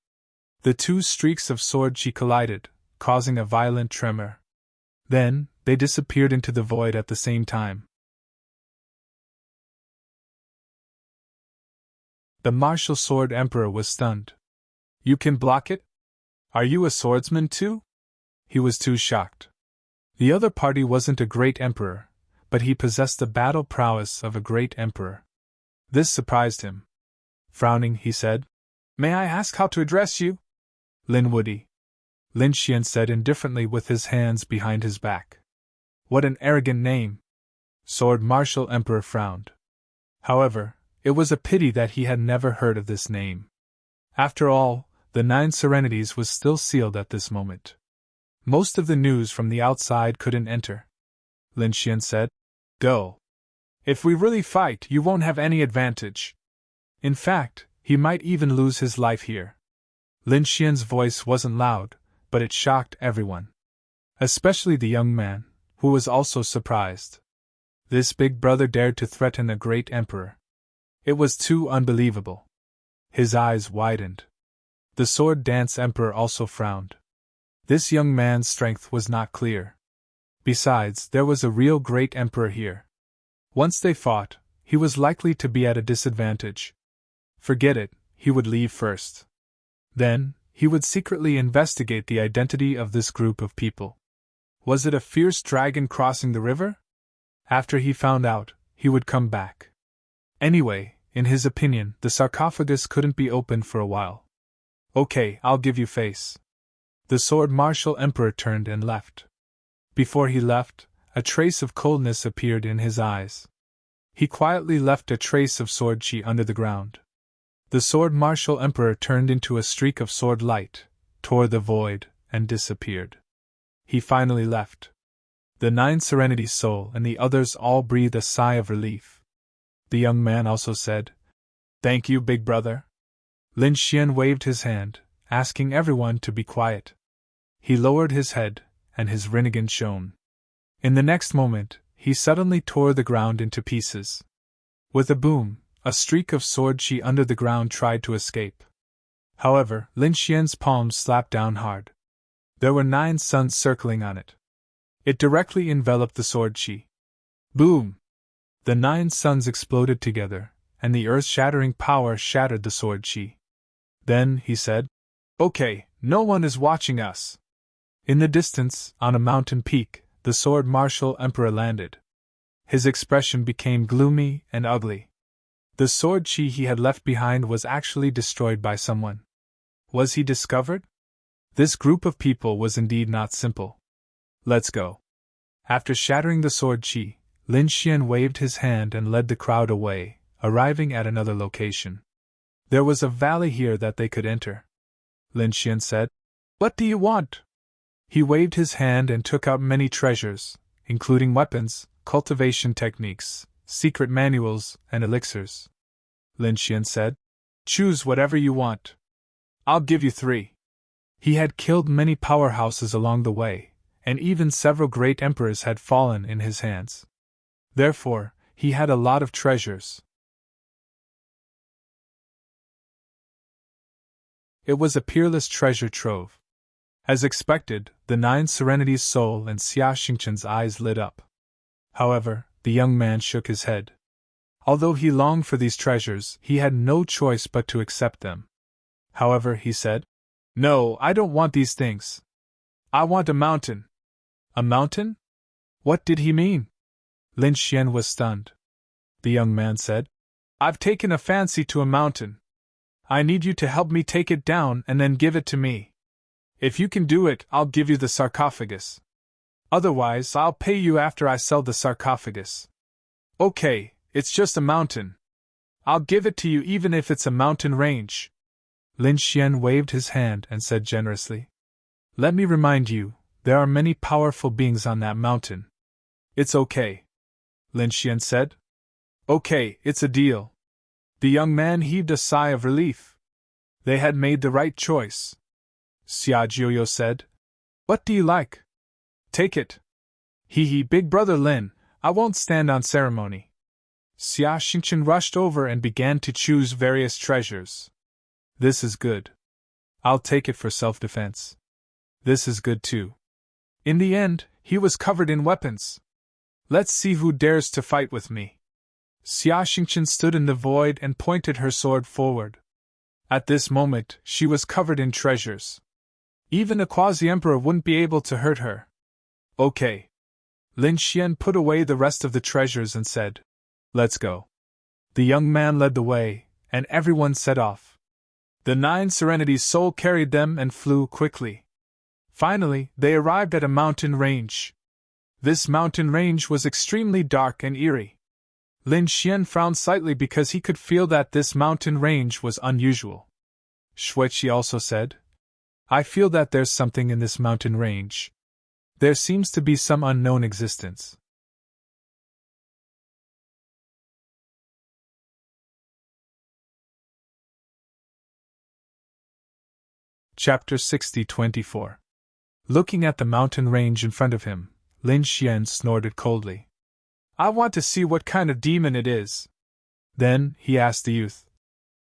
The two streaks of sword chi collided, causing a violent tremor. Then, they disappeared into the void at the same time. The martial sword emperor was stunned. You can block it? Are you a swordsman too? He was too shocked. The other party wasn't a great emperor, but he possessed the battle prowess of a great emperor. This surprised him. Frowning, he said, May I ask how to address you? Lin Woody. Lin Xian said indifferently with his hands behind his back. What an arrogant name! Sword martial emperor frowned. However, it was a pity that he had never heard of this name. After all, the 9 Serenities was still sealed at this moment. Most of the news from the outside couldn't enter. Lin Xian said, Go. If we really fight, you won't have any advantage. In fact, he might even lose his life here. Lin Xian's voice wasn't loud, but it shocked everyone. Especially the young man, who was also surprised. This big brother dared to threaten a great emperor. It was too unbelievable. His eyes widened. The sword dance emperor also frowned. This young man's strength was not clear. Besides, there was a real great emperor here. Once they fought, he was likely to be at a disadvantage. Forget it, he would leave first. Then, he would secretly investigate the identity of this group of people. Was it a fierce dragon crossing the river? After he found out, he would come back. Anyway, in his opinion, the sarcophagus couldn't be opened for a while. Okay, I'll give you face. The sword martial emperor turned and left. Before he left, a trace of coldness appeared in his eyes. He quietly left a trace of sword chi under the ground. The sword martial emperor turned into a streak of sword light, tore the void, and disappeared. He finally left. The 9 Serenity Soul and the others all breathed a sigh of relief. The young man also said, Thank you, big brother. Lin Xian waved his hand, asking everyone to be quiet. He lowered his head, and his rinnegan shone. In the next moment, he suddenly tore the ground into pieces. With a boom, a streak of sword chi under the ground tried to escape. However, Lin Xian's palms slapped down hard. There were 9 suns circling on it. It directly enveloped the sword chi. Boom! The 9 suns exploded together, and the earth-shattering power shattered the sword chi. Then, he said, Okay, no one is watching us. In the distance, on a mountain peak, the sword martial emperor landed. His expression became gloomy and ugly. The sword chi he had left behind was actually destroyed by someone. Was he discovered? This group of people was indeed not simple. Let's go. After shattering the sword chi, Lin Xian waved his hand and led the crowd away, arriving at another location. There was a valley here that they could enter. Lin Xian said, "What do you want?" He waved his hand and took out many treasures, including weapons, cultivation techniques, secret manuals, and elixirs. Lin Xian said, "Choose whatever you want. I'll give you 3. He had killed many powerhouses along the way, and even several great emperors had fallen in his hands. Therefore, he had a lot of treasures. It was a peerless treasure trove. As expected, the 9 Serenity's soul and Xia Xingchen's eyes lit up. However, the young man shook his head. Although he longed for these treasures, he had no choice but to accept them. However, he said, "No, I don't want these things. I want a mountain." A mountain? What did he mean? Lin Xian was stunned. The young man said, "I've taken a fancy to a mountain. I need you to help me take it down and then give it to me. If you can do it, I'll give you the sarcophagus. Otherwise, I'll pay you after I sell the sarcophagus." "Okay, it's just a mountain. I'll give it to you even if it's a mountain range." Lin Xian waved his hand and said generously, "Let me remind you, there are many powerful beings on that mountain." "It's okay," Lin Xian said. "Okay, it's a deal." The young man heaved a sigh of relief. They had made the right choice. Xia Jiuyo said, "What do you like? Take it." "Hee, big brother Lin, I won't stand on ceremony." Xia Xingchen rushed over and began to choose various treasures. "This is good. I'll take it for self-defense. This is good too." In the end, he was covered in weapons. "Let's see who dares to fight with me." Xia Xingchen stood in the void and pointed her sword forward. At this moment, she was covered in treasures. Even a quasi-emperor wouldn't be able to hurt her. "Okay." Lin Xian put away the rest of the treasures and said, "Let's go." The young man led the way, and everyone set off. The 9 Serenity's soul carried them and flew quickly. Finally, they arrived at a mountain range. This mountain range was extremely dark and eerie. Lin Xian frowned slightly because he could feel that this mountain range was unusual. Xueqi also said, "I feel that there's something in this mountain range. There seems to be some unknown existence." Chapter 60-24. Looking at the mountain range in front of him, Lin Xian snorted coldly. "I want to see what kind of demon it is." Then, he asked the youth,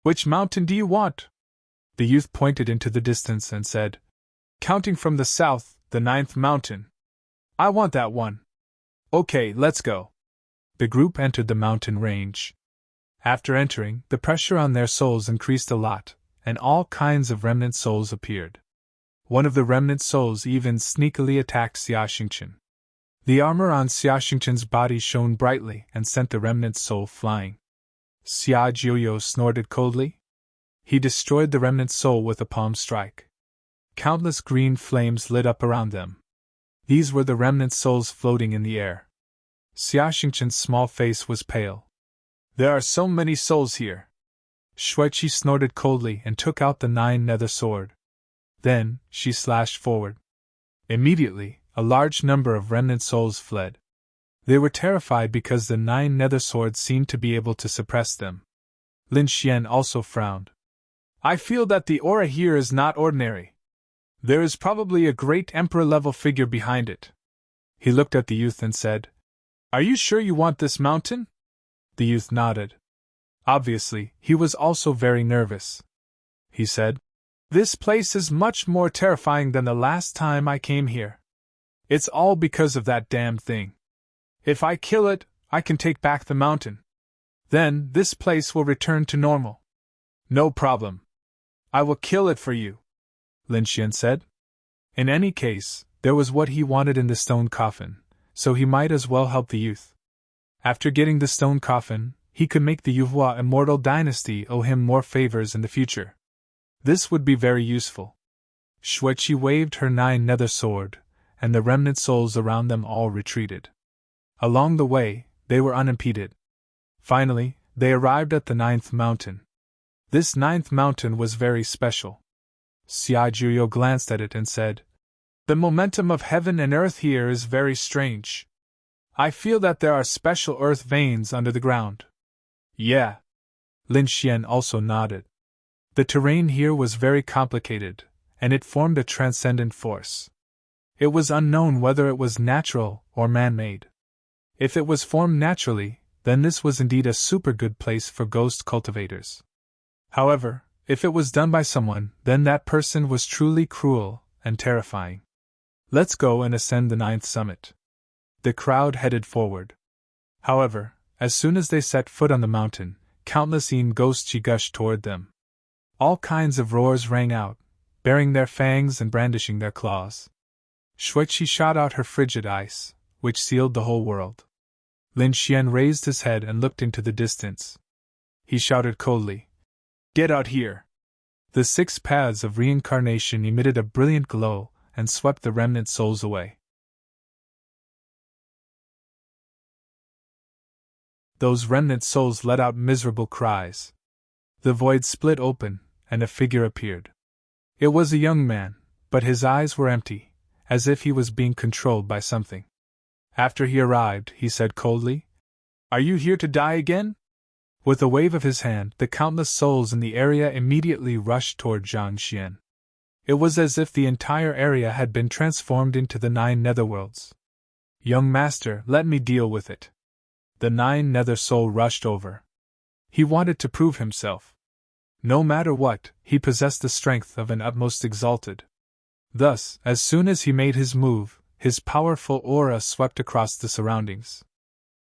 "Which mountain do you want?" The youth pointed into the distance and said, "Counting from the south, the 9th mountain. I want that one." "Okay, let's go." The group entered the mountain range. After entering, the pressure on their souls increased a lot, and all kinds of remnant souls appeared. One of the remnant souls even sneakily attacked Xia Xingchen. The armor on Xia Xingchen's body shone brightly and sent the remnant soul flying. Xia Jiuyo snorted coldly. He destroyed the remnant soul with a palm strike. Countless green flames lit up around them. These were the remnant souls floating in the air. Xia Xingchen's small face was pale. "There are so many souls here." Xueqi snorted coldly and took out the 9 nether sword. Then, she slashed forward. Immediately, a large number of remnant souls fled. They were terrified because the 9 nether swords seemed to be able to suppress them. Lin Xian also frowned. "I feel that the aura here is not ordinary. There is probably a great emperor-level figure behind it." He looked at the youth and said, "Are you sure you want this mountain?" The youth nodded. Obviously, he was also very nervous. He said, "This place is much more terrifying than the last time I came here. It's all because of that damned thing. If I kill it, I can take back the mountain. Then, this place will return to normal." "No problem. I will kill it for you," Lin Xian said. In any case, there was what he wanted in the stone coffin, so he might as well help the youth. After getting the stone coffin, he could make the Yuhua immortal dynasty owe him more favors in the future. This would be very useful. Xueqi waved her 9 nether sword, and the remnant souls around them all retreated. Along the way, they were unimpeded. Finally, they arrived at the 9th mountain. This 9th mountain was very special. Xia Jiuyo glanced at it and said, "The momentum of heaven and earth here is very strange. I feel that there are special earth veins under the ground." "Yeah." Lin Xian also nodded. The terrain here was very complicated, and it formed a transcendent force. It was unknown whether it was natural or man-made. If it was formed naturally, then this was indeed a super good place for ghost cultivators. However, if it was done by someone, then that person was truly cruel and terrifying. "Let's go and ascend the 9th summit." The crowd headed forward. However, as soon as they set foot on the mountain, countless ghosts gushed toward them. All kinds of roars rang out, baring their fangs and brandishing their claws. Xueqi shot out her frigid ice, which sealed the whole world. Lin Xian raised his head and looked into the distance. He shouted coldly, "Get out here!" The 6 paths of reincarnation emitted a brilliant glow and swept the remnant souls away. Those remnant souls let out miserable cries. The void split open, and a figure appeared. It was a young man, but his eyes were empty, as if he was being controlled by something. After he arrived, he said coldly, "Are you here to die again?" With a wave of his hand, the countless souls in the area immediately rushed toward Zhang Xian. It was as if the entire area had been transformed into the 9 netherworlds. "Young master, let me deal with it." The 9 nether soul rushed over. He wanted to prove himself. No matter what, he possessed the strength of an utmost exalted. Thus, as soon as he made his move, his powerful aura swept across the surroundings.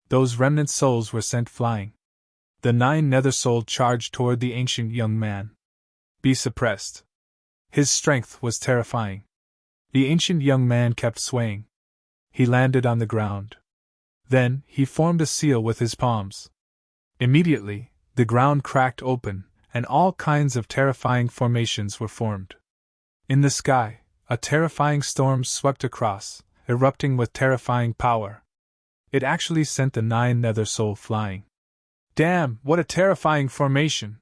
Those remnant souls were sent flying. The 9 nether soul charged toward the ancient young man. "Be suppressed." His strength was terrifying. The ancient young man kept swaying. He landed on the ground. Then, he formed a seal with his palms. Immediately, the ground cracked open, and all kinds of terrifying formations were formed. In the sky, a terrifying storm swept across, erupting with terrifying power. It actually sent the 9 nether soul flying. "Damn, what a terrifying formation!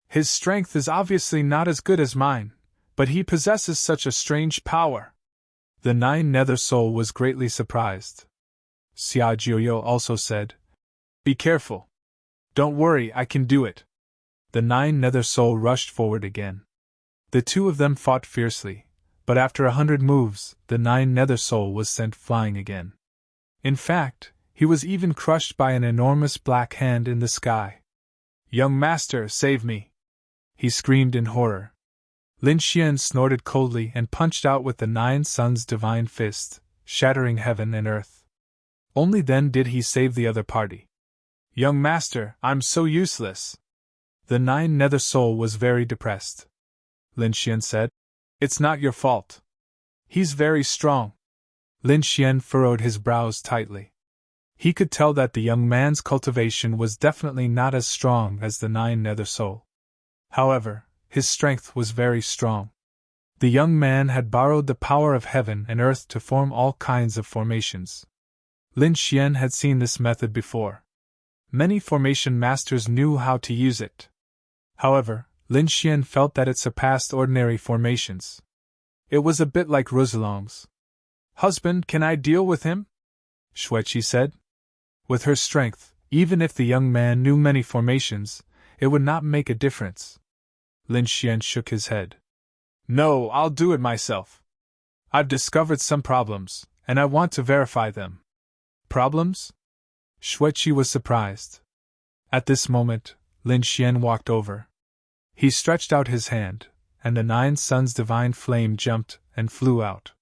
His strength is obviously not as good as mine, but he possesses such a strange power." The 9 nether soul was greatly surprised. Xia Jiuyo also said, "Be careful. Don't worry, I can do it." The 9 nether soul rushed forward again. The 2 of them fought fiercely, but after 100 moves, the 9 nether soul was sent flying again. In fact, he was even crushed by an enormous black hand in the sky. "Young master, save me!" he screamed in horror. Lin Xian snorted coldly and punched out with the 9 suns' divine fist, shattering heaven and earth. Only then did he save the other party. "Young master, I'm so useless." The 9 nether soul was very depressed. Lin Xian said, "It's not your fault. He's very strong." Lin Xian furrowed his brows tightly. He could tell that the young man's cultivation was definitely not as strong as the 9 nether soul. However, his strength was very strong. The young man had borrowed the power of heaven and earth to form all kinds of formations. Lin Xian had seen this method before. Many formation masters knew how to use it. However, Lin Xian felt that it surpassed ordinary formations. It was a bit like Rosalong's. "Husband, can I deal with him?" Xueqi said. With her strength, even if the young man knew many formations, it would not make a difference. Lin Xian shook his head. "No, I'll do it myself. I've discovered some problems, and I want to verify them." "Problems?" Xueqi was surprised. At this moment, Lin Xian walked over. He stretched out his hand, and the 9 suns' divine flame jumped and flew out.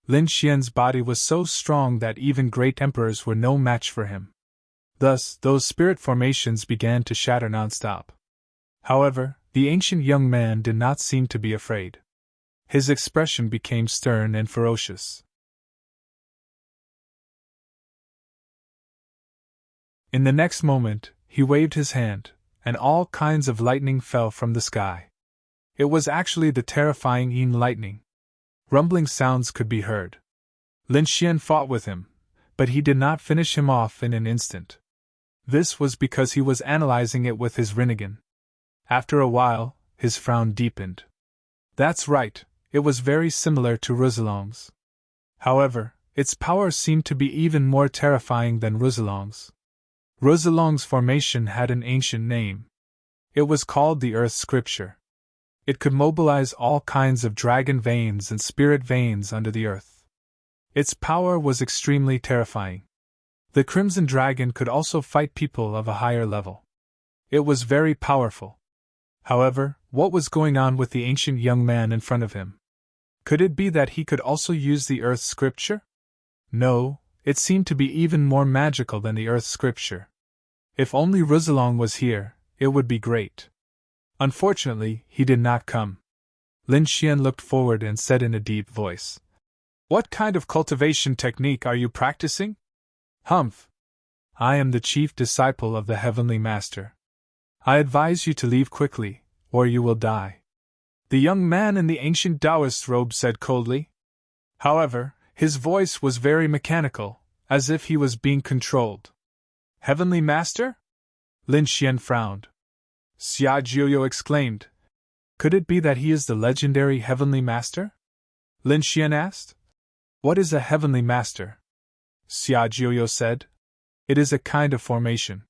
Lin Xian's body was so strong that even great emperors were no match for him. Thus, those spirit formations began to shatter nonstop. However, the ancient young man did not seem to be afraid. His expression became stern and ferocious. In the next moment, he waved his hand, and all kinds of lightning fell from the sky. It was actually the terrifying Yin lightning. Rumbling sounds could be heard. Lin Xian fought with him, but he did not finish him off in an instant. This was because he was analyzing it with his Rinnegan. After a while, his frown deepened. That's right, it was very similar to Roussillon's. However, its power seemed to be even more terrifying than Roussillon's. Roussillon's formation had an ancient name. It was called the Earth Scripture. It could mobilize all kinds of dragon veins and spirit veins under the earth. Its power was extremely terrifying. The Crimson Dragon could also fight people of a higher level. It was very powerful. However, what was going on with the ancient young man in front of him? Could it be that he could also use the Earth Scripture? No, it seemed to be even more magical than the Earth Scripture. If only Roussillon was here, it would be great. Unfortunately, he did not come. Lin Xian looked forward and said in a deep voice, "What kind of cultivation technique are you practicing?" "Humph! I am the chief disciple of the Heavenly Master. I advise you to leave quickly, or you will die," the young man in the ancient Taoist robe said coldly. However, his voice was very mechanical, as if he was being controlled. "Heavenly Master?" Lin Xian frowned. Xia Jiuyo exclaimed. "Could it be that he is the legendary Heavenly Master?" Lin Xian asked. "What is a Heavenly Master?" Xia Jiuyo said. "It is a kind of formation.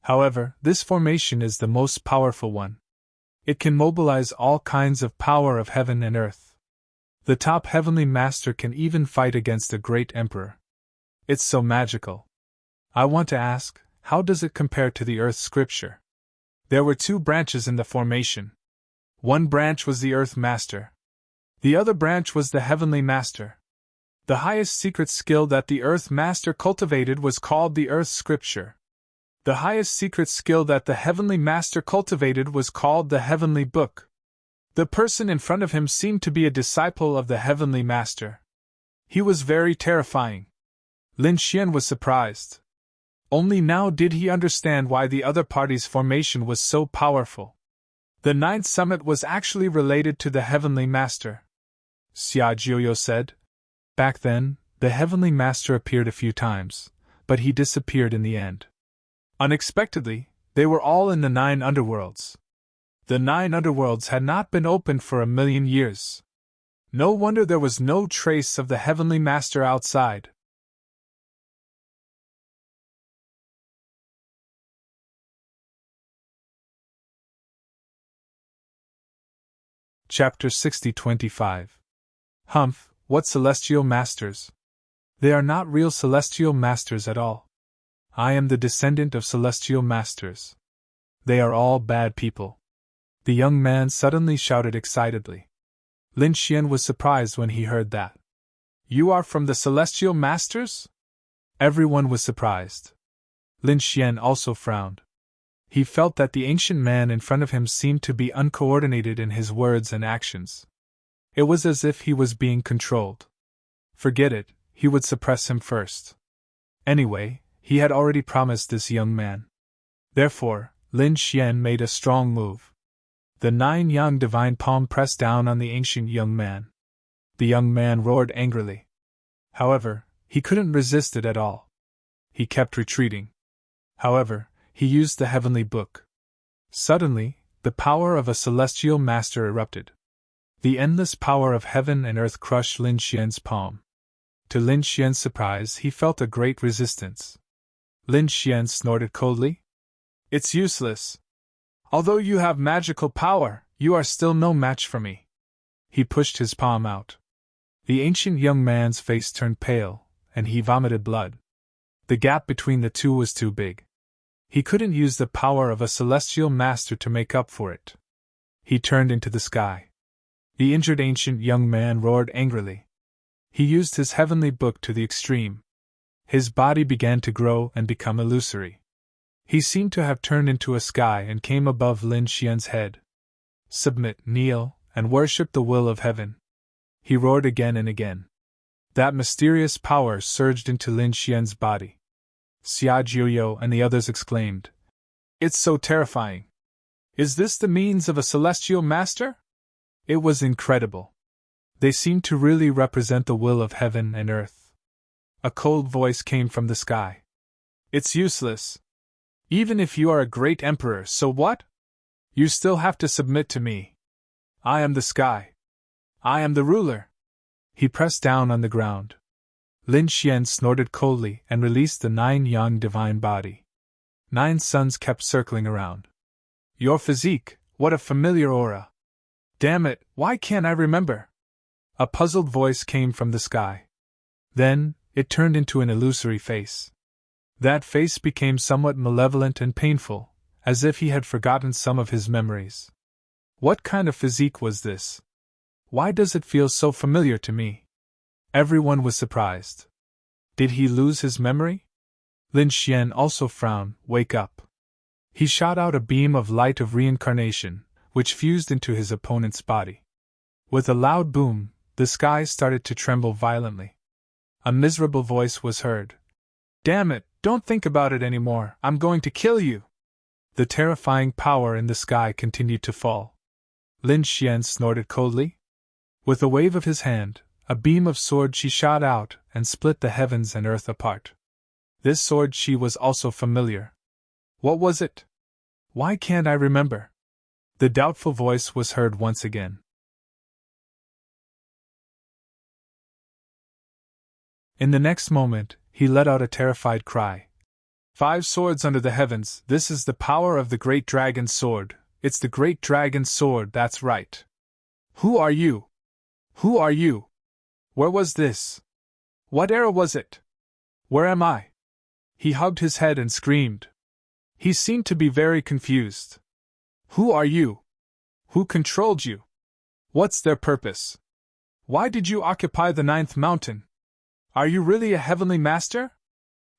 However, this formation is the most powerful one. It can mobilize all kinds of power of heaven and earth. The top Heavenly Master can even fight against a great emperor. It's so magical. I want to ask, how does it compare to the Earth Scripture?" There were two branches in the formation. One branch was the Earth Master. The other branch was the Heavenly Master. The highest secret skill that the Earth Master cultivated was called the Earth Scripture. The highest secret skill that the Heavenly Master cultivated was called the Heavenly Book. The person in front of him seemed to be a disciple of the Heavenly Master. He was very terrifying. Lin Xian was surprised. Only now did he understand why the other party's formation was so powerful. The ninth summit was actually related to the Heavenly Master. Xia Jiuyo said. Back then, the Heavenly Master appeared a few times, but he disappeared in the end. Unexpectedly, they were all in the 9 underworlds. The 9 underworlds had not been opened for 1,000,000 years. No wonder there was no trace of the Heavenly Master outside. Chapter 60-25. Humph, what celestial masters? They are not real celestial masters at all. I am the descendant of celestial masters. They are all bad people. The young man suddenly shouted excitedly. Lin Xian was surprised when he heard that. You are from the celestial masters? Everyone was surprised. Lin Xian also frowned. He felt that the ancient man in front of him seemed to be uncoordinated in his words and actions. It was as if he was being controlled. Forget it, he would suppress him first. Anyway, he had already promised this young man. Therefore, Lin Xian made a strong move. The 9 yang divine palm pressed down on the ancient young man. The young man roared angrily. However, he couldn't resist it at all. He kept retreating. However, he used the Heavenly Book. Suddenly, the power of a celestial master erupted. The endless power of heaven and earth crushed Lin Xian's palm. To Lin Xian's surprise, he felt a great resistance. Lin Xian snorted coldly. It's useless. Although you have magical power, you are still no match for me. He pushed his palm out. The ancient young man's face turned pale, and he vomited blood. The gap between the two was too big. He couldn't use the power of a celestial master to make up for it. He turned into the sky. The injured ancient young man roared angrily. He used his heavenly book to the extreme. His body began to grow and become illusory. He seemed to have turned into a sky and came above Lin Xian's head. Submit, kneel, and worship the will of heaven. He roared again and again. That mysterious power surged into Lin Xian's body. Xia Jiuyo and the others exclaimed. It's so terrifying. Is this the means of a celestial master? It was incredible. They seemed to really represent the will of heaven and earth. A cold voice came from the sky. It's useless. Even if you are a great emperor, so what? You still have to submit to me. I am the sky. I am the ruler. He pressed down on the ground. Lin Xian snorted coldly and released the 9 yang divine body. 9 suns kept circling around. Your physique, what a familiar aura. Damn it, why can't I remember? A puzzled voice came from the sky. Then, it turned into an illusory face. That face became somewhat malevolent and painful, as if he had forgotten some of his memories. What kind of physique was this? Why does it feel so familiar to me? Everyone was surprised. Did he lose his memory? Lin Xian also frowned. Wake up. He shot out a beam of light of reincarnation, which fused into his opponent's body. With a loud boom, the sky started to tremble violently. A miserable voice was heard. Damn it, don't think about it anymore, I'm going to kill you! The terrifying power in the sky continued to fall. Lin Xian snorted coldly. With a wave of his hand, a beam of sword chi shot out and split the heavens and earth apart. This sword chi was also familiar. What was it? Why can't I remember? The doubtful voice was heard once again. In the next moment, he let out a terrified cry. 5 swords under the heavens, this is the power of the great dragon's sword. It's the great dragon's sword, that's right. Who are you? Who are you? Where was this? What era was it? Where am I? He hugged his head and screamed. He seemed to be very confused. Who are you? Who controlled you? What's their purpose? Why did you occupy the 9th mountain? Are you really a heavenly master?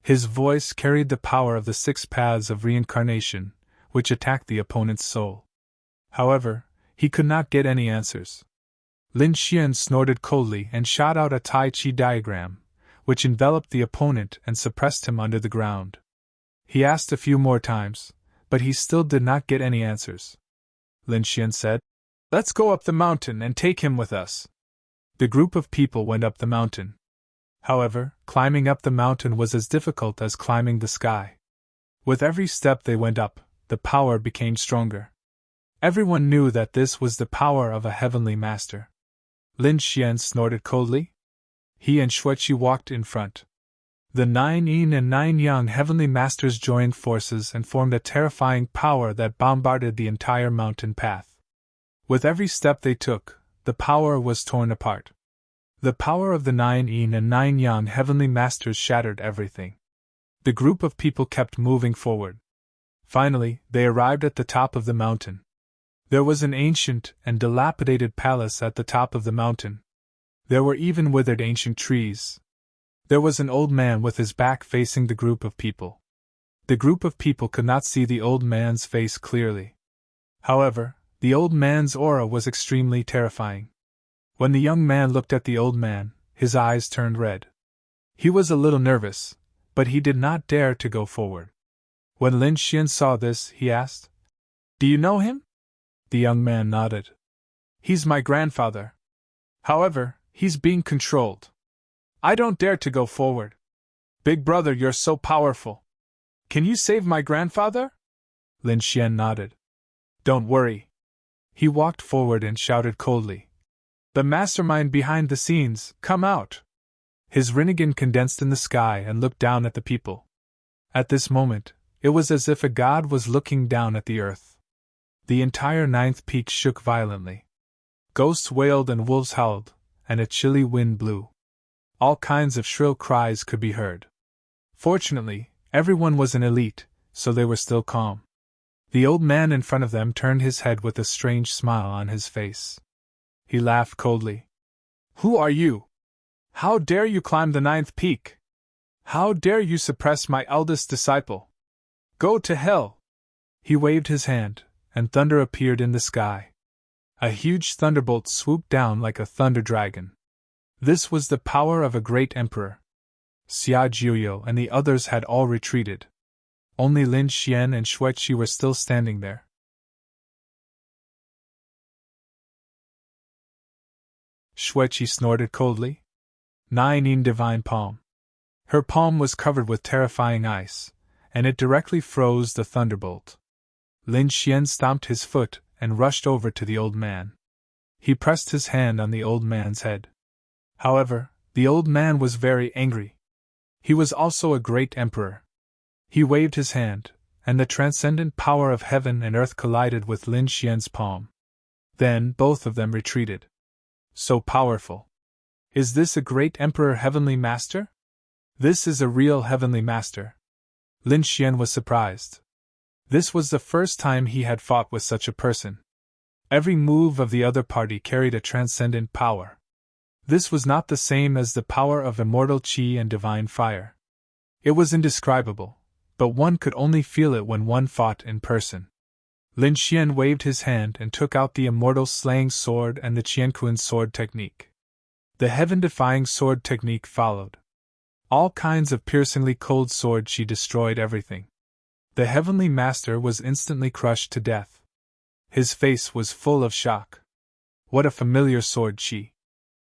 His voice carried the power of the 6 paths of reincarnation, which attacked the opponent's soul. However, he could not get any answers. Lin Xian snorted coldly and shot out a Tai Chi diagram, which enveloped the opponent and suppressed him under the ground. He asked a few more times, but he still did not get any answers. Lin Xian said, Let's go up the mountain and take him with us. The group of people went up the mountain. However, climbing up the mountain was as difficult as climbing the sky. With every step they went up, the power became stronger. Everyone knew that this was the power of a heavenly master. Lin Xian snorted coldly. He and Xueqi walked in front. The 9 yin and 9 yang heavenly masters joined forces and formed a terrifying power that bombarded the entire mountain path. With every step they took, the power was torn apart. The power of the 9 yin and 9 yang heavenly masters shattered everything. The group of people kept moving forward. Finally, they arrived at the top of the mountain. There was an ancient and dilapidated palace at the top of the mountain. There were even withered ancient trees. There was an old man with his back facing the group of people. The group of people could not see the old man's face clearly. However, the old man's aura was extremely terrifying. When the young man looked at the old man, his eyes turned red. He was a little nervous, but he did not dare to go forward. When Lin Xian saw this, he asked, Do you know him? The young man nodded. He's my grandfather. However, he's being controlled. I don't dare to go forward. Big brother, you're so powerful. Can you save my grandfather? Lin Xian nodded. Don't worry. He walked forward and shouted coldly. The mastermind behind the scenes, come out! His Rinnegan condensed in the sky and looked down at the people. At this moment, it was as if a god was looking down at the earth. The entire 9th peak shook violently. Ghosts wailed and wolves howled, and a chilly wind blew. All kinds of shrill cries could be heard. Fortunately, everyone was an elite, so they were still calm. The old man in front of them turned his head with a strange smile on his face. He laughed coldly. Who are you? How dare you climb the 9th peak? How dare you suppress my eldest disciple? Go to hell! He waved his hand, and thunder appeared in the sky. A huge thunderbolt swooped down like a thunder dragon. This was the power of a great emperor. Xia Jiuyo and the others had all retreated. Only Lin Xian and Xueqi were still standing there. Xueqi snorted coldly. Nine divine palm. Her palm was covered with terrifying ice, and it directly froze the thunderbolt. Lin Xian stomped his foot and rushed over to the old man. He pressed his hand on the old man's head. However, the old man was very angry. He was also a great emperor. He waved his hand, and the transcendent power of heaven and earth collided with Lin Xian's palm. Then both of them retreated. So powerful. Is this a great emperor heavenly master? This is a real heavenly master. Lin Xian was surprised. This was the first time he had fought with such a person. Every move of the other party carried a transcendent power. This was not the same as the power of immortal qi and divine fire. It was indescribable, but one could only feel it when one fought in person. Lin Xian waved his hand and took out the immortal slaying sword and the Qianquan sword technique. The heaven-defying sword technique followed. All kinds of piercingly cold sword qi destroyed everything. The heavenly master was instantly crushed to death. His face was full of shock. What a familiar sword qi!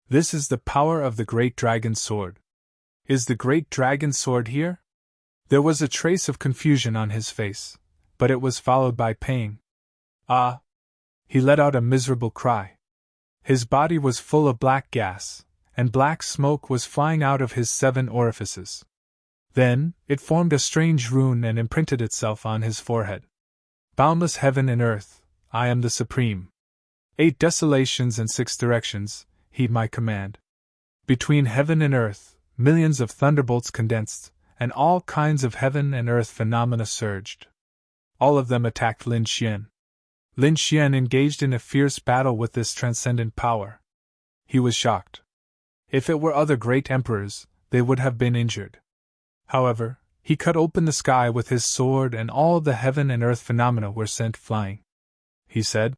This is the power of the great dragon sword. Is the great dragon sword here? There was a trace of confusion on his face, but it was followed by pain. Ah! He let out a miserable cry. His body was full of black gas, and black smoke was flying out of his 7 orifices. Then, it formed a strange rune and imprinted itself on his forehead. Boundless heaven and earth, I am the Supreme. 8 desolations and 6 directions, heed my command. Between heaven and earth, millions of thunderbolts condensed, and all kinds of heaven and earth phenomena surged. All of them attacked Lin Xian. Lin Xian engaged in a fierce battle with this transcendent power. He was shocked. If it were other great emperors, they would have been injured. However, he cut open the sky with his sword and all the heaven and earth phenomena were sent flying. He said,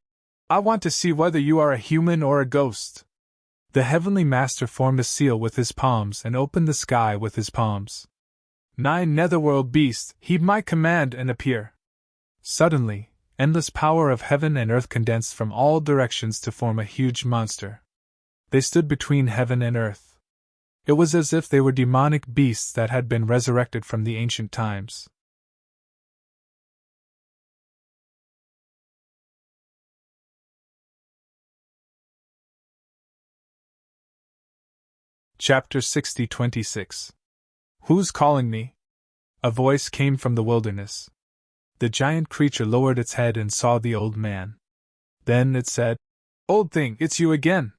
I want to see whether you are a human or a ghost. The heavenly master formed a seal with his palms and opened the sky with his palms. 9 netherworld beasts, heed my command and appear. Suddenly, endless power of heaven and earth condensed from all directions to form a huge monster. They stood between heaven and earth. It was as if they were demonic beasts that had been resurrected from the ancient times. Chapter 60-26. Who's calling me? A voice came from the wilderness. The giant creature lowered its head and saw the old man. Then it said, Old thing, it's you again.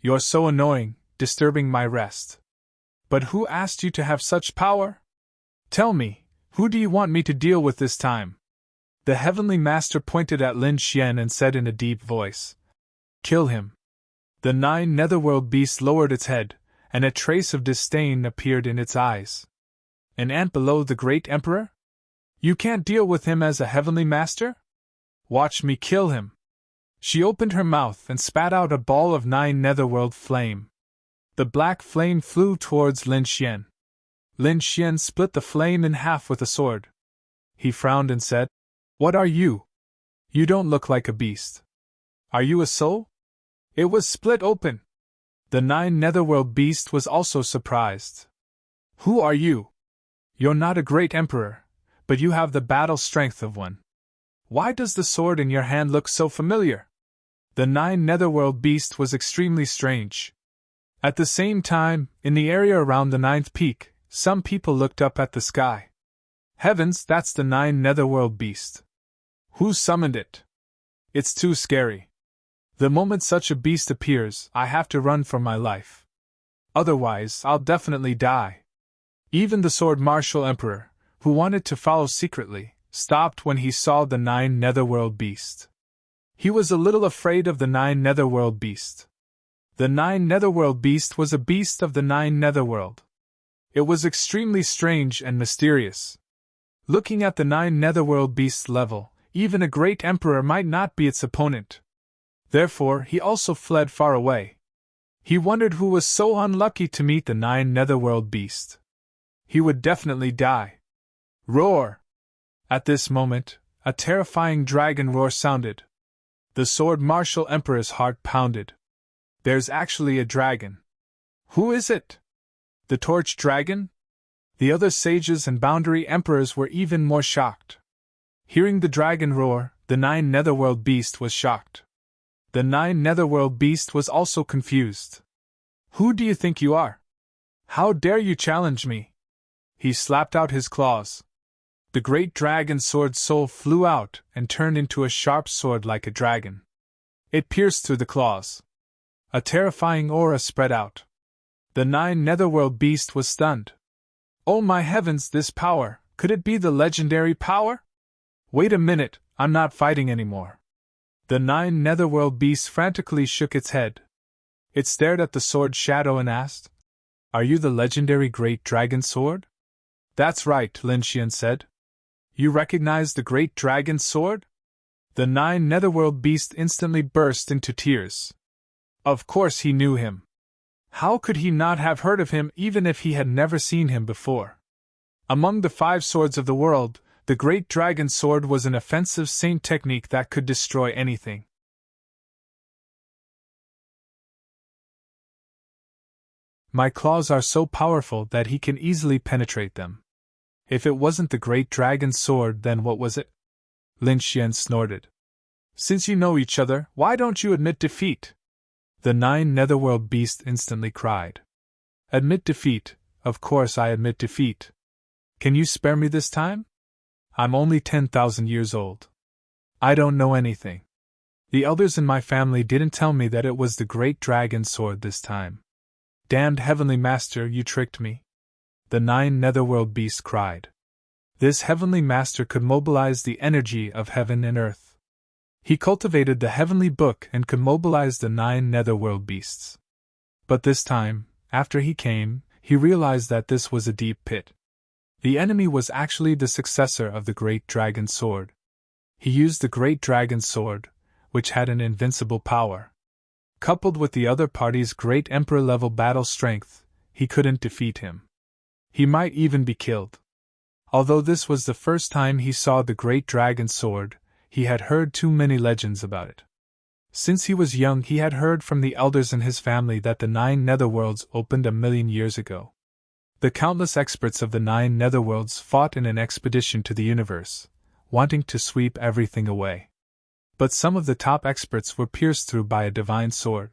You're so annoying, disturbing my rest. But who asked you to have such power? Tell me, who do you want me to deal with this time? The heavenly master pointed at Lin Xian and said in a deep voice, Kill him. The 9 netherworld beasts lowered its head, and a trace of disdain appeared in its eyes. An ant below the great emperor? You can't deal with him as a heavenly master? Watch me kill him. She opened her mouth and spat out a ball of 9 netherworld flame. The black flame flew towards Lin Xian. Lin Xian split the flame in half with a sword. He frowned and said, What are you? You don't look like a beast. Are you a soul? It was split open. The 9 netherworld beast was also surprised. Who are you? You're not a great emperor, but you have the battle strength of one. Why does the sword in your hand look so familiar? The 9 netherworld beast was extremely strange. At the same time, in the area around the 9th peak, some people looked up at the sky. Heavens, that's the 9 netherworld beast. Who summoned it? It's too scary. The moment such a beast appears, I have to run for my life. Otherwise, I'll definitely die. Even the sword martial emperor, who wanted to follow secretly, stopped when he saw the 9 netherworld beast. He was a little afraid of the 9 netherworld beast. The 9 netherworld beast was a beast of the 9 netherworld. It was extremely strange and mysterious. Looking at the 9 netherworld beast's level, even a great emperor might not be its opponent. Therefore, he also fled far away. He wondered who was so unlucky to meet the 9 netherworld beast. He would definitely die. Roar! At this moment, a terrifying dragon roar sounded. The Sword Martial Emperor's heart pounded. There's actually a dragon. Who is it? The Torch Dragon? The other sages and Boundary Emperors were even more shocked. Hearing the dragon roar, the Nine Netherworld Beast was shocked. The Nine Netherworld Beast was also confused. Who do you think you are? How dare you challenge me? He slapped out his claws. The great dragon's sword soul flew out and turned into a sharp sword like a dragon. It pierced through the claws. A terrifying aura spread out. The Nine Netherworld Beast was stunned. Oh my heavens, this power! Could it be the legendary power? Wait a minute, I'm not fighting anymore. The Nine Netherworld Beast frantically shook its head. It stared at the sword shadow and asked, "Are you the legendary Great Dragon Sword?" "That's right," Lin Xian said. "You recognize the Great Dragon Sword?" The Nine Netherworld Beast instantly burst into tears. Of course he knew him. How could he not have heard of him even if he had never seen him before? Among the 5 swords of the world, the Great Dragon Sword was an offensive saint technique that could destroy anything. My claws are so powerful that he can easily penetrate them. If it wasn't the Great Dragon Sword, then what was it? Lin Xian snorted. Since you know each other, why don't you admit defeat? The Nine Netherworld Beast instantly cried. Admit defeat? Of course I admit defeat. Can you spare me this time? I'm only 10,000 years old. I don't know anything. The elders in my family didn't tell me that it was the Great Dragon Sword this time. Damned Heavenly Master, you tricked me. The Nine Netherworld Beasts cried. This Heavenly Master could mobilize the energy of heaven and earth. He cultivated the Heavenly Book and could mobilize the 9 Netherworld Beasts. But this time, after he came, he realized that this was a deep pit. The enemy was actually the successor of the Great Dragon Sword. He used the Great Dragon Sword, which had an invincible power. Coupled with the other party's great Emperor-level battle strength, he couldn't defeat him. He might even be killed. Although this was the first time he saw the Great Dragon Sword, he had heard too many legends about it. Since he was young, he had heard from the elders in his family that the 9 Netherworlds opened 1,000,000 years ago. The countless experts of the 9 Netherworlds fought in an expedition to the universe, wanting to sweep everything away. But some of the top experts were pierced through by a divine sword.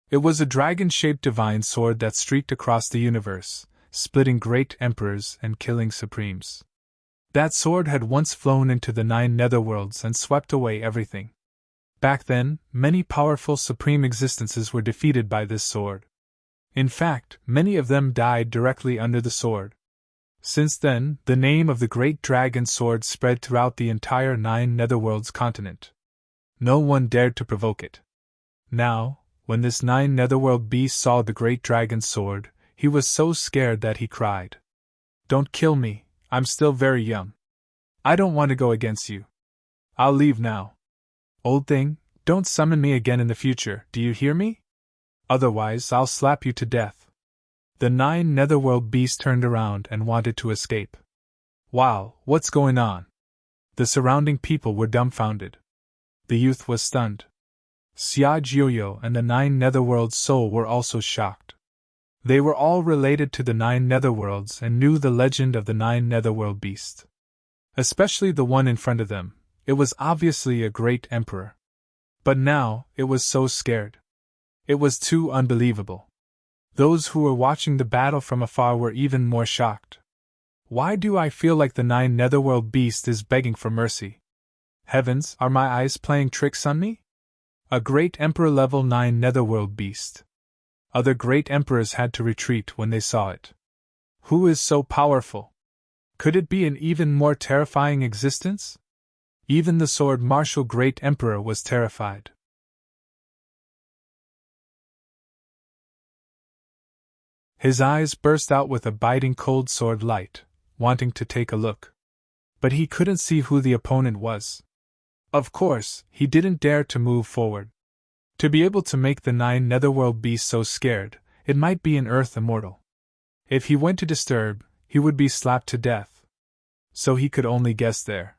It was a dragon-shaped divine sword that streaked across the universe, splitting great emperors and killing supremes. That sword had once flown into the 9 Netherworlds and swept away everything. Back then, many powerful supreme existences were defeated by this sword. In fact, many of them died directly under the sword. Since then, the name of the Great Dragon Sword spread throughout the entire 9 Netherworlds continent. No one dared to provoke it. Now, when this 9 Netherworld beast saw the Great Dragon Sword, he was so scared that he cried. Don't kill me, I'm still very young. I don't want to go against you. I'll leave now. Old thing, don't summon me again in the future, do you hear me? Otherwise I'll slap you to death. The 9 Netherworld beast turned around and wanted to escape. Wow, what's going on? The surrounding people were dumbfounded. The youth was stunned. Xia Jiuyo and the 9 Netherworld soul were also shocked. They were all related to the 9 Netherworlds and knew the legend of the 9 Netherworld beast. Especially the one in front of them, it was obviously a great emperor. But now, it was so scared. It was too unbelievable. Those who were watching the battle from afar were even more shocked. Why do I feel like the 9 Netherworld beast is begging for mercy? Heavens, are my eyes playing tricks on me? A great emperor level 9 Netherworld beast. Other great emperors had to retreat when they saw it. Who is so powerful? Could it be an even more terrifying existence? Even the sword martial great emperor was terrified. His eyes burst out with a biting cold sword light, wanting to take a look. But he couldn't see who the opponent was. Of course, he didn't dare to move forward. To be able to make the 9 Netherworld beast so scared, it might be an Earth immortal. If he went to disturb, he would be slapped to death. So he could only guess there.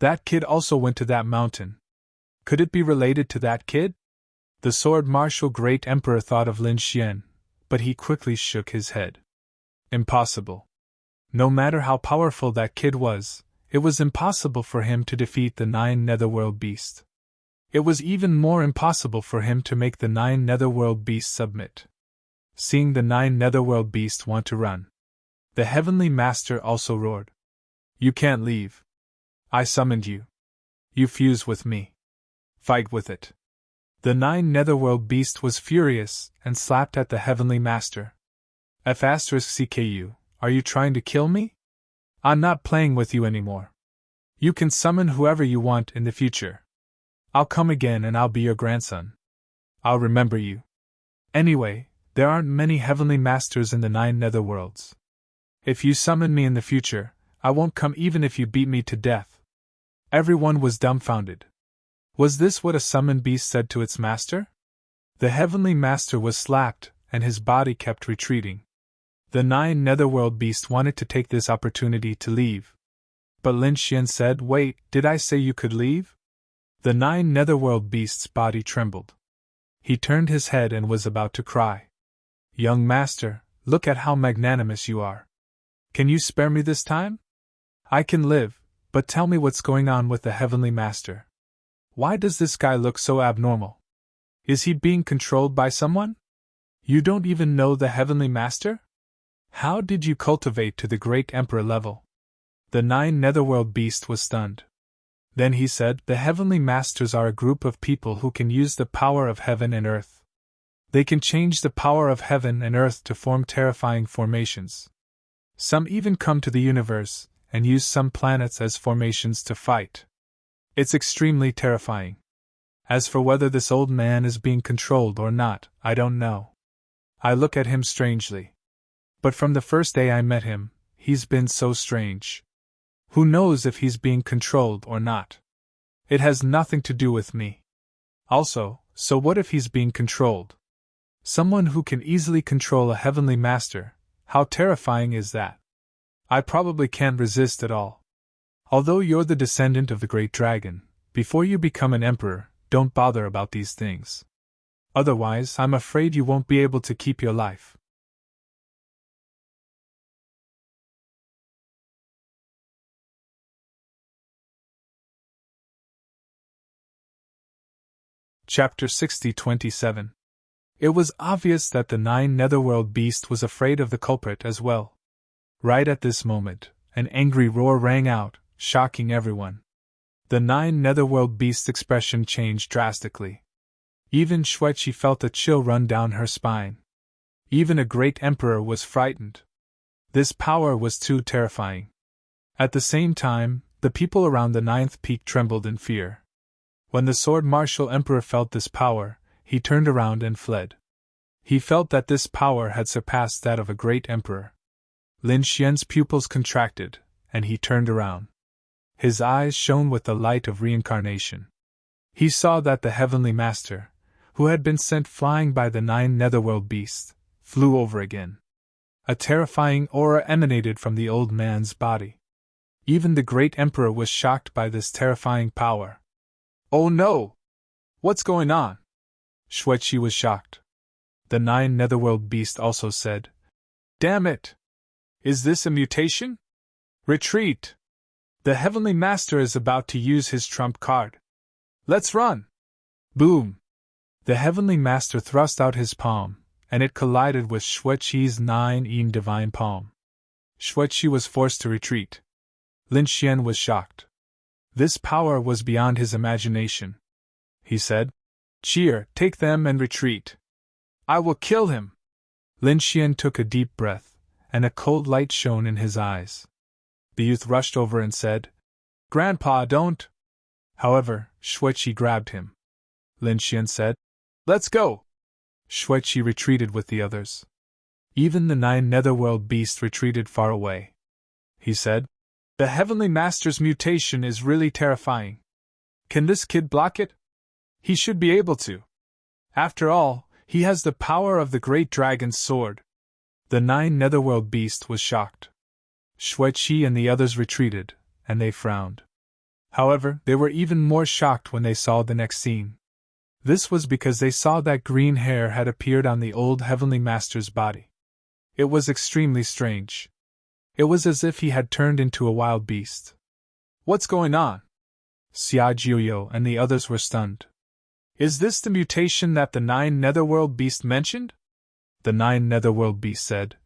That kid also went to that mountain. Could it be related to that kid? The sword martial great emperor thought of Lin Xian, but he quickly shook his head. Impossible. No matter how powerful that kid was, it was impossible for him to defeat the 9 netherworld beasts. It was even more impossible for him to make the 9 netherworld beasts submit. Seeing the 9 netherworld beasts want to run, the Heavenly Master also roared. You can't leave. I summoned you. You fuse with me. Fight with it. The 9 netherworld beast was furious and slapped at the Heavenly Master. F*CKU, are you trying to kill me? I'm not playing with you anymore. You can summon whoever you want in the future. I'll come again and I'll be your grandson. I'll remember you. Anyway, there aren't many Heavenly Masters in the 9 netherworlds. If you summon me in the future, I won't come even if you beat me to death. Everyone was dumbfounded. Was this what a summoned beast said to its master? The Heavenly Master was slapped, and his body kept retreating. The 9 netherworld beasts wanted to take this opportunity to leave. But Lin Xian said, Wait, did I say you could leave? The 9 netherworld beast's body trembled. He turned his head and was about to cry. Young master, look at how magnanimous you are. Can you spare me this time? I can live, but tell me what's going on with the Heavenly Master. Why does this guy look so abnormal? Is he being controlled by someone? You don't even know the Heavenly Master? How did you cultivate to the great emperor level? The 9 netherworld beast was stunned. Then he said, The Heavenly Masters are a group of people who can use the power of heaven and earth. They can change the power of heaven and earth to form terrifying formations. Some even come to the universe and use some planets as formations to fight. It's extremely terrifying. As for whether this old man is being controlled or not, I don't know. I look at him strangely. But from the first day I met him, he's been so strange. Who knows if he's being controlled or not? It has nothing to do with me. Also, so what if he's being controlled? Someone who can easily control a Heavenly Master, how terrifying is that? I probably can't resist at all. Although you're the descendant of the great dragon, before you become an emperor, don't bother about these things. Otherwise, I'm afraid you won't be able to keep your life. Chapter 60-27. It was obvious that the 9 netherworld beast was afraid of the culprit as well. Right at this moment, an angry roar rang out, shocking everyone. The 9 netherworld beast's expression changed drastically. Even Xueqi felt a chill run down her spine. Even a great emperor was frightened. This power was too terrifying. At the same time, the people around the 9th peak trembled in fear. When the sword martial emperor felt this power, he turned around and fled. He felt that this power had surpassed that of a great emperor. Lin Xian's pupils contracted, and he turned around. His eyes shone with the light of reincarnation. He saw that the Heavenly Master, who had been sent flying by the 9 netherworld beasts, flew over again. A terrifying aura emanated from the old man's body. Even the great emperor was shocked by this terrifying power. Oh no! What's going on? Xueqi was shocked. The 9 netherworld beast also said, Damn it! Is this a mutation? Retreat! The Heavenly Master is about to use his trump card. Let's run! Boom! The Heavenly Master thrust out his palm, and it collided with Xueqi's 9 divine palm. Xueqi was forced to retreat. Lin Xian was shocked. This power was beyond his imagination. He said, Cheer, take them and retreat. I will kill him! Lin Xian took a deep breath, and a cold light shone in his eyes. The youth rushed over and said, Grandpa, don't! However, Xueqi grabbed him. Lin Xian said, Let's go! Xueqi retreated with the others. Even the 9 netherworld beasts retreated far away. He said, The Heavenly Master's mutation is really terrifying. Can this kid block it? He should be able to. After all, he has the power of the great dragon's sword. The 9 netherworld beast was shocked. Shuiqi and the others retreated, and they frowned. However, they were even more shocked when they saw the next scene. This was because they saw that green hair had appeared on the old Heavenly Master's body. It was extremely strange. It was as if he had turned into a wild beast. What's going on? Xia Jiuyo and the others were stunned. Is this the mutation that the 9 Netherworld Beast mentioned? The 9 Netherworld Beast said.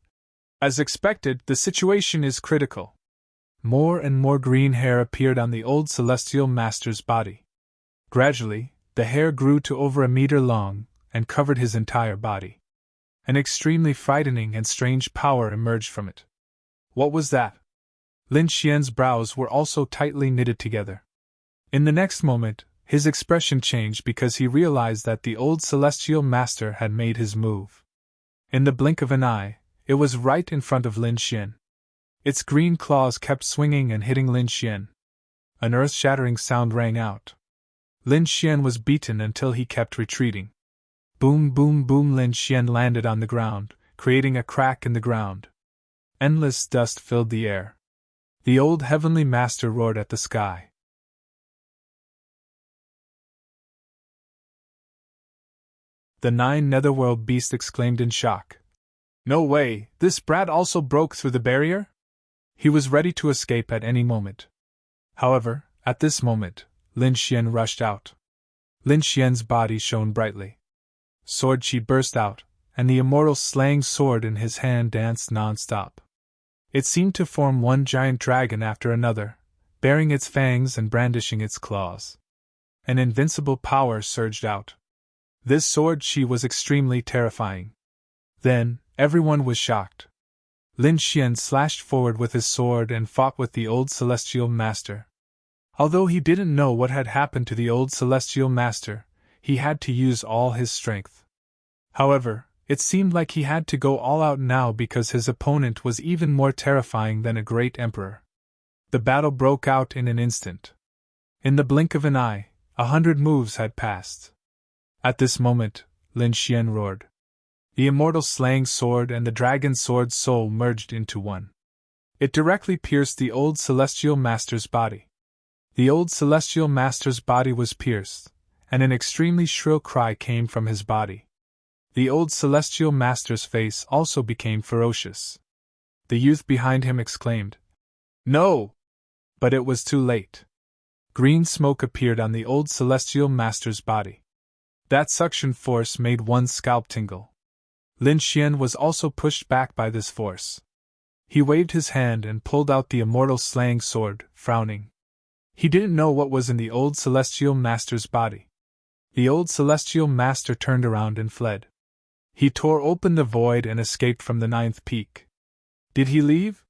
As expected, the situation is critical. More and more green hair appeared on the old Celestial Master's body. Gradually, the hair grew to over a meter long and covered his entire body. An extremely frightening and strange power emerged from it. What was that? Lin Xian's brows were also tightly knitted together. In the next moment, his expression changed because he realized that the old Celestial Master had made his move. In the blink of an eye, it was right in front of Lin Xian. Its green claws kept swinging and hitting Lin Xian. An earth-shattering sound rang out. Lin Xian was beaten until he kept retreating. Boom, boom, boom! Lin Xian landed on the ground, creating a crack in the ground. Endless dust filled the air. The old Heavenly Master roared at the sky. The 9 Netherworld Beast exclaimed in shock. No way, this brat also broke through the barrier? He was ready to escape at any moment. However, at this moment, Lin Xian rushed out. Lin Xian's body shone brightly. Sword Qi burst out, and the immortal slaying sword in his hand danced non-stop. It seemed to form one giant dragon after another, baring its fangs and brandishing its claws. An invincible power surged out. This sword Qi was extremely terrifying. Then, everyone was shocked. Lin Xian slashed forward with his sword and fought with the old Celestial Master. Although he didn't know what had happened to the old Celestial Master, he had to use all his strength. However, it seemed like he had to go all out now because his opponent was even more terrifying than a great emperor. The battle broke out in an instant. In the blink of an eye, 100 moves had passed. At this moment, Lin Xian roared. The immortal slaying sword and the dragon sword's soul merged into one. It directly pierced the old Celestial Master's body. The old Celestial Master's body was pierced, and an extremely shrill cry came from his body. The old Celestial Master's face also became ferocious. The youth behind him exclaimed, "No!" But it was too late. Green smoke appeared on the old Celestial Master's body. That suction force made one's scalp tingle. Lin Xian was also pushed back by this force. He waved his hand and pulled out the immortal slaying sword, frowning. He didn't know what was in the old Celestial Master's body. The old Celestial Master turned around and fled. He tore open the void and escaped from the 9th peak. Did he leave?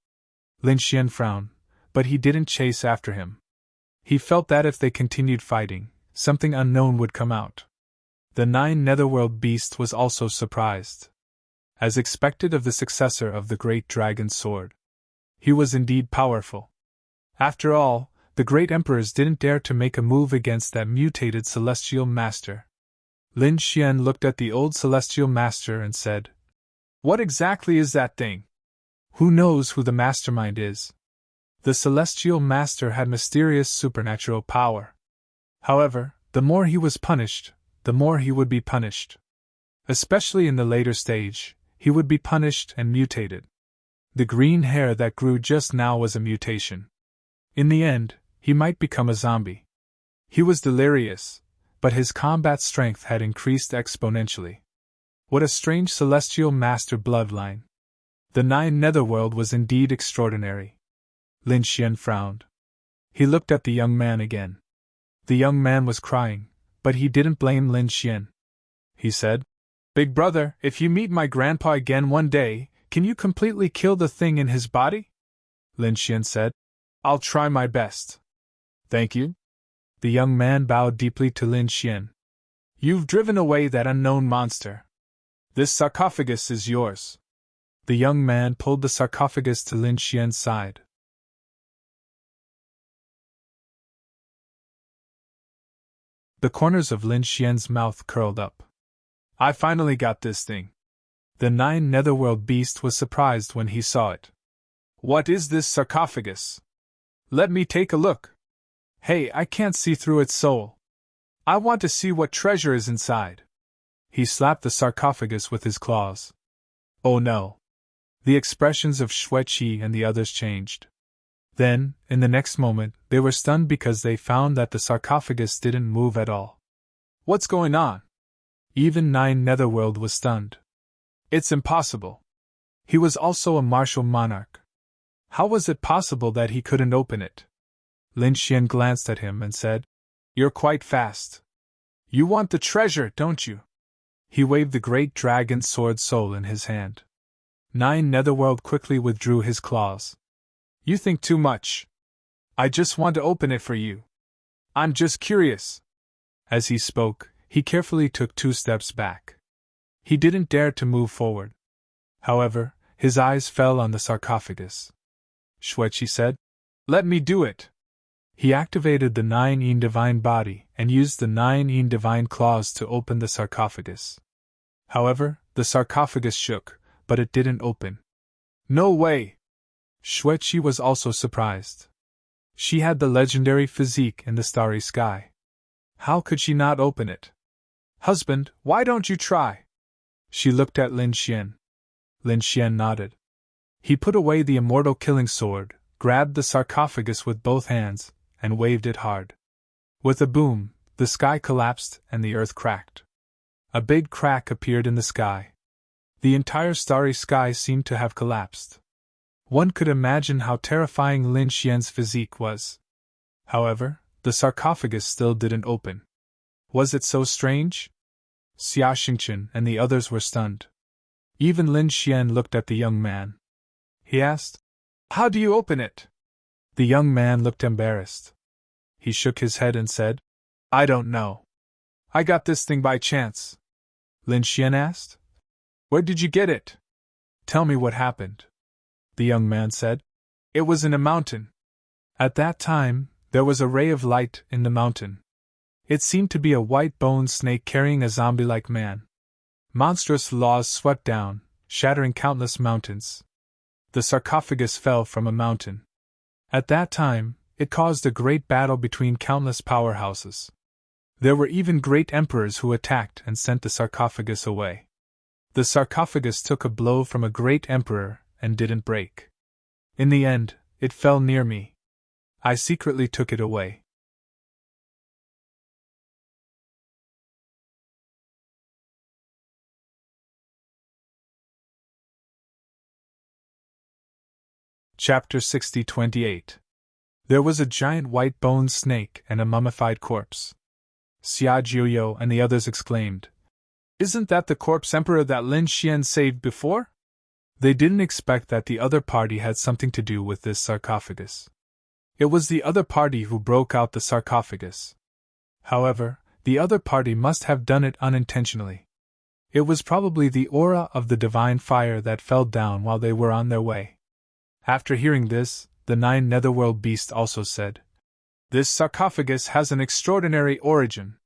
Lin Xian frowned, but he didn't chase after him. He felt that if they continued fighting, something unknown would come out. The 9 Netherworld Beast was also surprised. As expected of the successor of the Great Dragon's Sword. He was indeed powerful. After all, the great emperors didn't dare to make a move against that mutated Celestial Master. Lin Xian looked at the old Celestial Master and said, "What exactly is that thing? Who knows who the mastermind is?" The Celestial Master had mysterious supernatural power. However, the more he was punished, the more he would be punished. Especially in the later stage, he would be punished and mutated. The green hair that grew just now was a mutation. In the end, he might become a zombie. He was delirious, but his combat strength had increased exponentially. What a strange Celestial Master bloodline. The 9 Netherworld was indeed extraordinary. Lin Xian frowned. He looked at the young man again. The young man was crying, but he didn't blame Lin Xian. He said, "Big brother, if you meet my grandpa again one day, can you completely kill the thing in his body?" Lin Xian said, "I'll try my best." "Thank you." The young man bowed deeply to Lin Xian. "You've driven away that unknown monster. This sarcophagus is yours." The young man pulled the sarcophagus to Lin Xian's side. The corners of Lin Xian's mouth curled up. "I finally got this thing." The 9 Netherworld Beast was surprised when he saw it. What is this sarcophagus? Let me take a look. Hey, I can't see through its soul. I want to see what treasure is inside. He slapped the sarcophagus with his claws. Oh no. The expressions of Xueqi and the others changed. Then, in the next moment, they were stunned because they found that the sarcophagus didn't move at all. What's going on? Even Nine Netherworld was stunned. It's impossible. He was also a martial monarch. How was it possible that he couldn't open it? Lin Xian glanced at him and said, You're quite fast. You want the treasure, don't you? He waved the great dragon sword soul in his hand. Nine Netherworld quickly withdrew his claws. You think too much. I just want to open it for you. I'm just curious. As he spoke, he carefully took 2 steps back. He didn't dare to move forward. However, his eyes fell on the sarcophagus. Xueqi said, Let me do it. He activated the 9 Yin Divine Body and used the 9 Yin Divine Claws to open the sarcophagus. However, the sarcophagus shook, but it didn't open. No way! Xueqi was also surprised. She had the legendary physique in the starry sky. How could she not open it? Husband, why don't you try? She looked at Lin Xian. Lin Xian nodded. He put away the immortal killing sword, grabbed the sarcophagus with both hands, and waved it hard. With a boom, the sky collapsed and the earth cracked. A big crack appeared in the sky. The entire starry sky seemed to have collapsed. One could imagine how terrifying Lin Xian's physique was. However, the sarcophagus still didn't open. Was it so strange? Xia Xingqian and the others were stunned. Even Lin Xian looked at the young man. He asked, How do you open it? The young man looked embarrassed. He shook his head and said, I don't know. I got this thing by chance. Lin Xian asked, Where did you get it? Tell me what happened. The young man said, It was in a mountain. At that time, there was a ray of light in the mountain. It seemed to be a white-boned snake carrying a zombie-like man. Monstrous laws swept down, shattering countless mountains. The sarcophagus fell from a mountain. At that time, it caused a great battle between countless powerhouses. There were even great emperors who attacked and sent the sarcophagus away. The sarcophagus took a blow from a great emperor and didn't break. In the end, it fell near me. I secretly took it away. Chapter 60-28. There was a giant white-boned snake and a mummified corpse. Xia Jiuyo and the others exclaimed, Isn't that the corpse emperor that Lin Xian saved before? They didn't expect that the other party had something to do with this sarcophagus. It was the other party who broke out the sarcophagus. However, the other party must have done it unintentionally. It was probably the aura of the divine fire that fell down while they were on their way. After hearing this, the 9 Netherworld beasts also said, This sarcophagus has an extraordinary origin.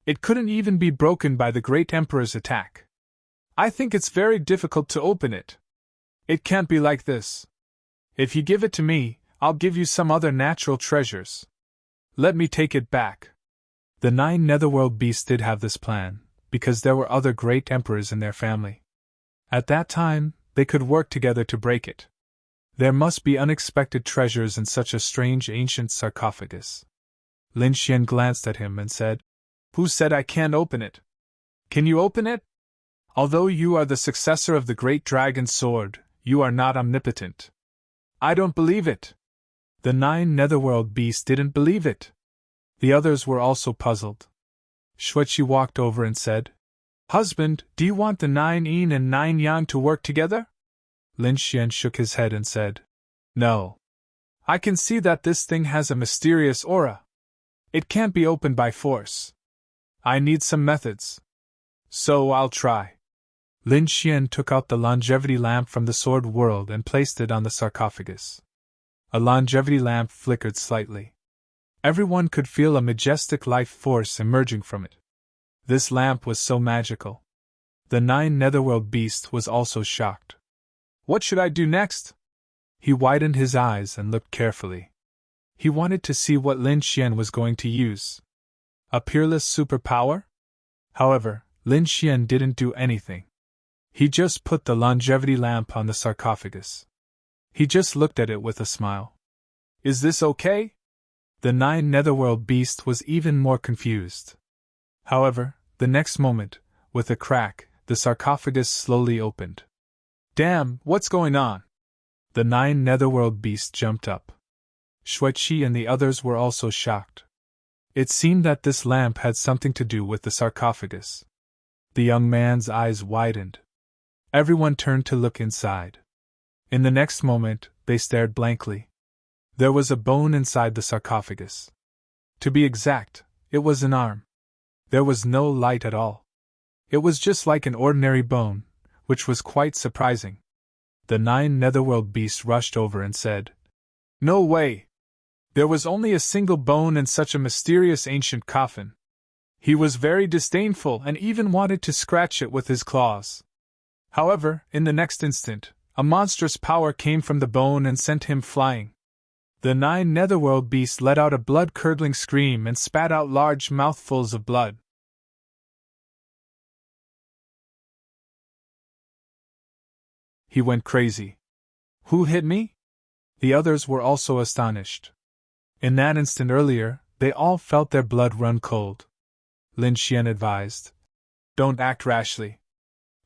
It couldn't even be broken by the great emperor's attack. I think it's very difficult to open it. It can't be like this. If you give it to me, I'll give you some other natural treasures. Let me take it back. The 9 Netherworld beasts did have this plan, because there were other great emperors in their family. At that time, they could work together to break it. There must be unexpected treasures in such a strange ancient sarcophagus. Lin Xian glanced at him and said, Who said I can't open it? Can you open it? Although you are the successor of the great dragon's sword, you are not omnipotent. I don't believe it. The 9 Netherworld beasts didn't believe it. The others were also puzzled. Xueqi walked over and said, Husband, do you want the 9 Yin and 9 Yang to work together? Lin Xian shook his head and said, No. I can see that this thing has a mysterious aura. It can't be opened by force. I need some methods. So I'll try. Lin Xian took out the longevity lamp from the sword world and placed it on the sarcophagus. A longevity lamp flickered slightly. Everyone could feel a majestic life force emerging from it. This lamp was so magical. The 9 Netherworld beast was also shocked. What should I do next? He widened his eyes and looked carefully. He wanted to see what Lin Xian was going to use. A peerless superpower? However, Lin Xian didn't do anything. He just put the longevity lamp on the sarcophagus. He just looked at it with a smile. Is this okay? The 9 netherworld beast was even more confused. However, the next moment, with a crack, the sarcophagus slowly opened. Damn, what's going on? The 9 netherworld beast jumped up. Xueqi and the others were also shocked. It seemed that this lamp had something to do with the sarcophagus. The young man's eyes widened. Everyone turned to look inside. In the next moment, they stared blankly. There was a bone inside the sarcophagus. To be exact, it was an arm. There was no light at all. It was just like an ordinary bone, which was quite surprising. The 9 netherworld beasts rushed over and said, No way! There was only a single bone in such a mysterious ancient coffin. He was very disdainful and even wanted to scratch it with his claws. However, in the next instant, a monstrous power came from the bone and sent him flying. The 9 netherworld beasts let out a blood-curdling scream and spat out large mouthfuls of blood. He went crazy. Who hit me? The others were also astonished. In that instant earlier, they all felt their blood run cold. Lin Xian advised, Don't act rashly.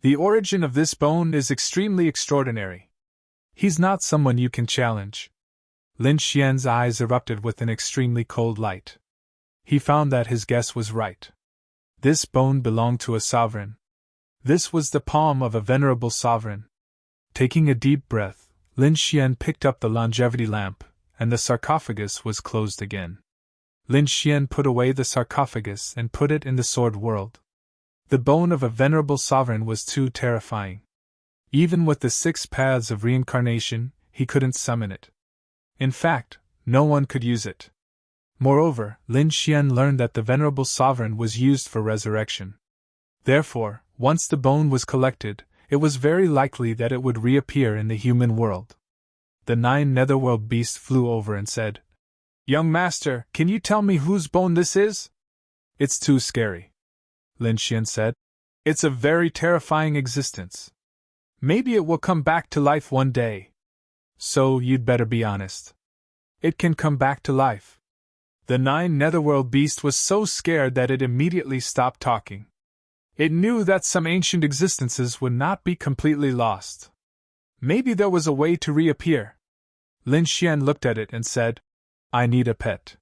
The origin of this bone is extremely extraordinary. He's not someone you can challenge. Lin Xian's eyes erupted with an extremely cold light. He found that his guess was right. This bone belonged to a sovereign. This was the palm of a venerable sovereign. Taking a deep breath, Lin Xian picked up the longevity lamp, and the sarcophagus was closed again. Lin Xian put away the sarcophagus and put it in the sword world. The bone of a venerable sovereign was too terrifying. Even with the 6 paths of reincarnation, he couldn't summon it. In fact, no one could use it. Moreover, Lin Xian learned that the venerable sovereign was used for resurrection. Therefore, once the bone was collected, it was very likely that it would reappear in the human world. The 9 netherworld beasts flew over and said, Young master, can you tell me whose bone this is? It's too scary. Lin Xian said. It's a very terrifying existence. Maybe it will come back to life one day. So you'd better be honest. It can come back to life. The 9 netherworld beast was so scared that it immediately stopped talking. It knew that some ancient existences would not be completely lost. Maybe there was a way to reappear. Lin Xian looked at it and said, I need a pet.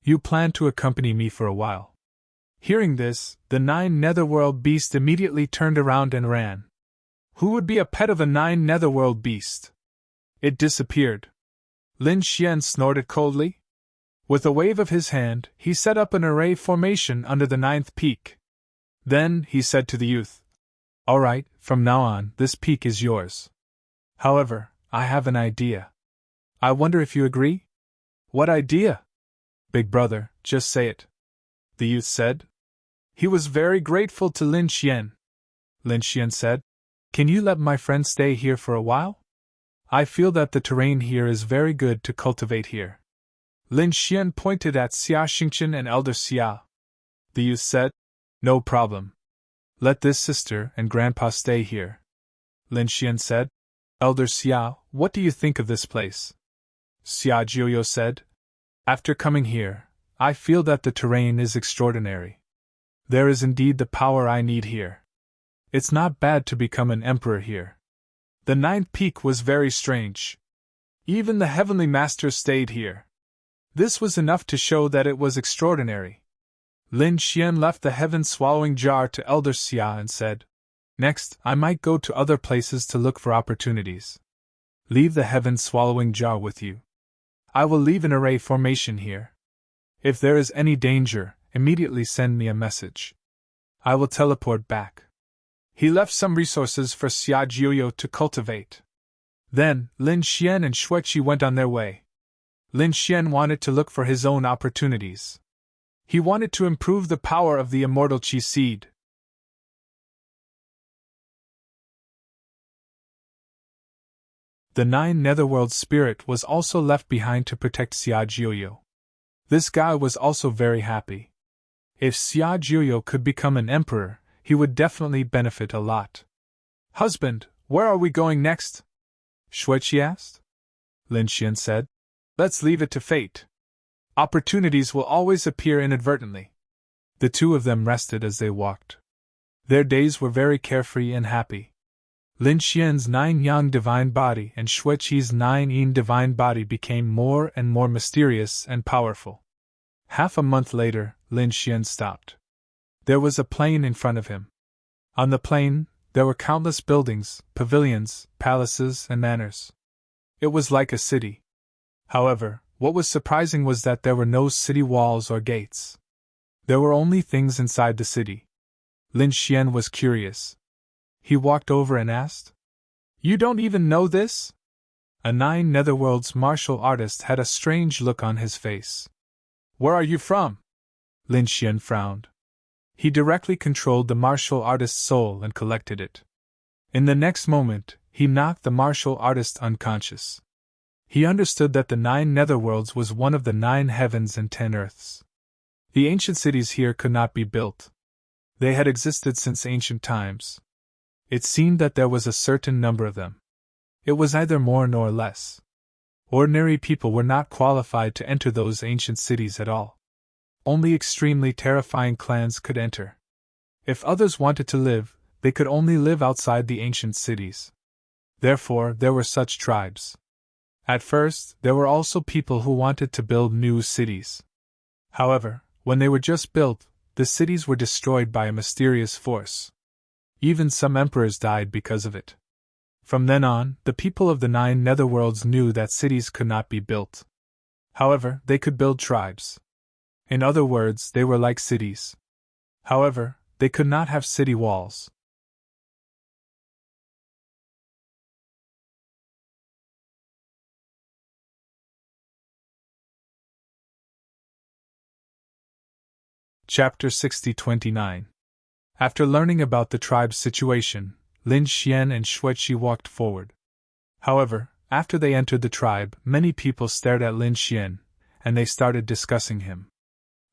You plan to accompany me for a while. Hearing this, the 9 netherworld beast immediately turned around and ran. Who would be a pet of a 9 netherworld beast? It disappeared. Lin Xian snorted coldly. With a wave of his hand, he set up an array formation under the 9th peak. Then, he said to the youth, All right, from now on, this peak is yours. However, I have an idea. I wonder if you agree? What idea? Big brother, just say it. The youth said. He was very grateful to Lin Xian. Lin Xian said, Can you let my friend stay here for a while? I feel that the terrain here is very good to cultivate here. Lin Xian pointed at Xia Xingchen and Elder Xia. The youth said, No problem. Let this sister and grandpa stay here. Lin Xian said, Elder Xia, what do you think of this place? Xia Jiuyo said, After coming here, I feel that the terrain is extraordinary. There is indeed the power I need here. It's not bad to become an emperor here. The 9th peak was very strange. Even the heavenly masters stayed here. This was enough to show that it was extraordinary. Lin Xian left the heaven-swallowing jar to Elder Xia and said, Next, I might go to other places to look for opportunities. Leave the heaven-swallowing jar with you. I will leave an array formation here. If there is any danger, immediately send me a message. I will teleport back. He left some resources for Xia Jiuyo to cultivate. Then, Lin Xian and Xueqi went on their way. Lin Xian wanted to look for his own opportunities. He wanted to improve the power of the immortal Qi seed. The 9 Netherworld spirit was also left behind to protect Xia Jiuyo. This guy was also very happy. If Xia Jiuyo could become an emperor, he would definitely benefit a lot. Husband, where are we going next? Xueqi asked. Lin Xian said. Let's leave it to fate. Opportunities will always appear inadvertently. The two of them rested as they walked. Their days were very carefree and happy. Lin Xian's 9 Yang divine body and Xueqi's 9 Yin divine body became more and more mysterious and powerful. Half a month later, Lin Xian stopped. There was a plain in front of him. On the plain, there were countless buildings, pavilions, palaces, and manors. It was like a city. However, what was surprising was that there were no city walls or gates. There were only things inside the city. Lin Xian was curious. He walked over and asked, You don't even know this? A 9 Netherworld's martial artist had a strange look on his face. Where are you from? Lin Xian frowned. He directly controlled the martial artist's soul and collected it. In the next moment, he knocked the martial artist unconscious. He understood that the 9 Netherworlds was one of the 9 heavens and 10 earths. The ancient cities here could not be built. They had existed since ancient times. It seemed that there was a certain number of them. It was neither more nor less. Ordinary people were not qualified to enter those ancient cities at all. Only extremely terrifying clans could enter. If others wanted to live, they could only live outside the ancient cities. Therefore, there were such tribes. At first, there were also people who wanted to build new cities. However, when they were just built, the cities were destroyed by a mysterious force. Even some emperors died because of it. From then on, the people of the 9 Netherworlds knew that cities could not be built. However, they could build tribes. In other words, they were like cities. However, they could not have city walls. Chapter 60-29. After learning about the tribe's situation, Lin Xian and Xueqi walked forward. However, after they entered the tribe, many people stared at Lin Xian, and they started discussing him.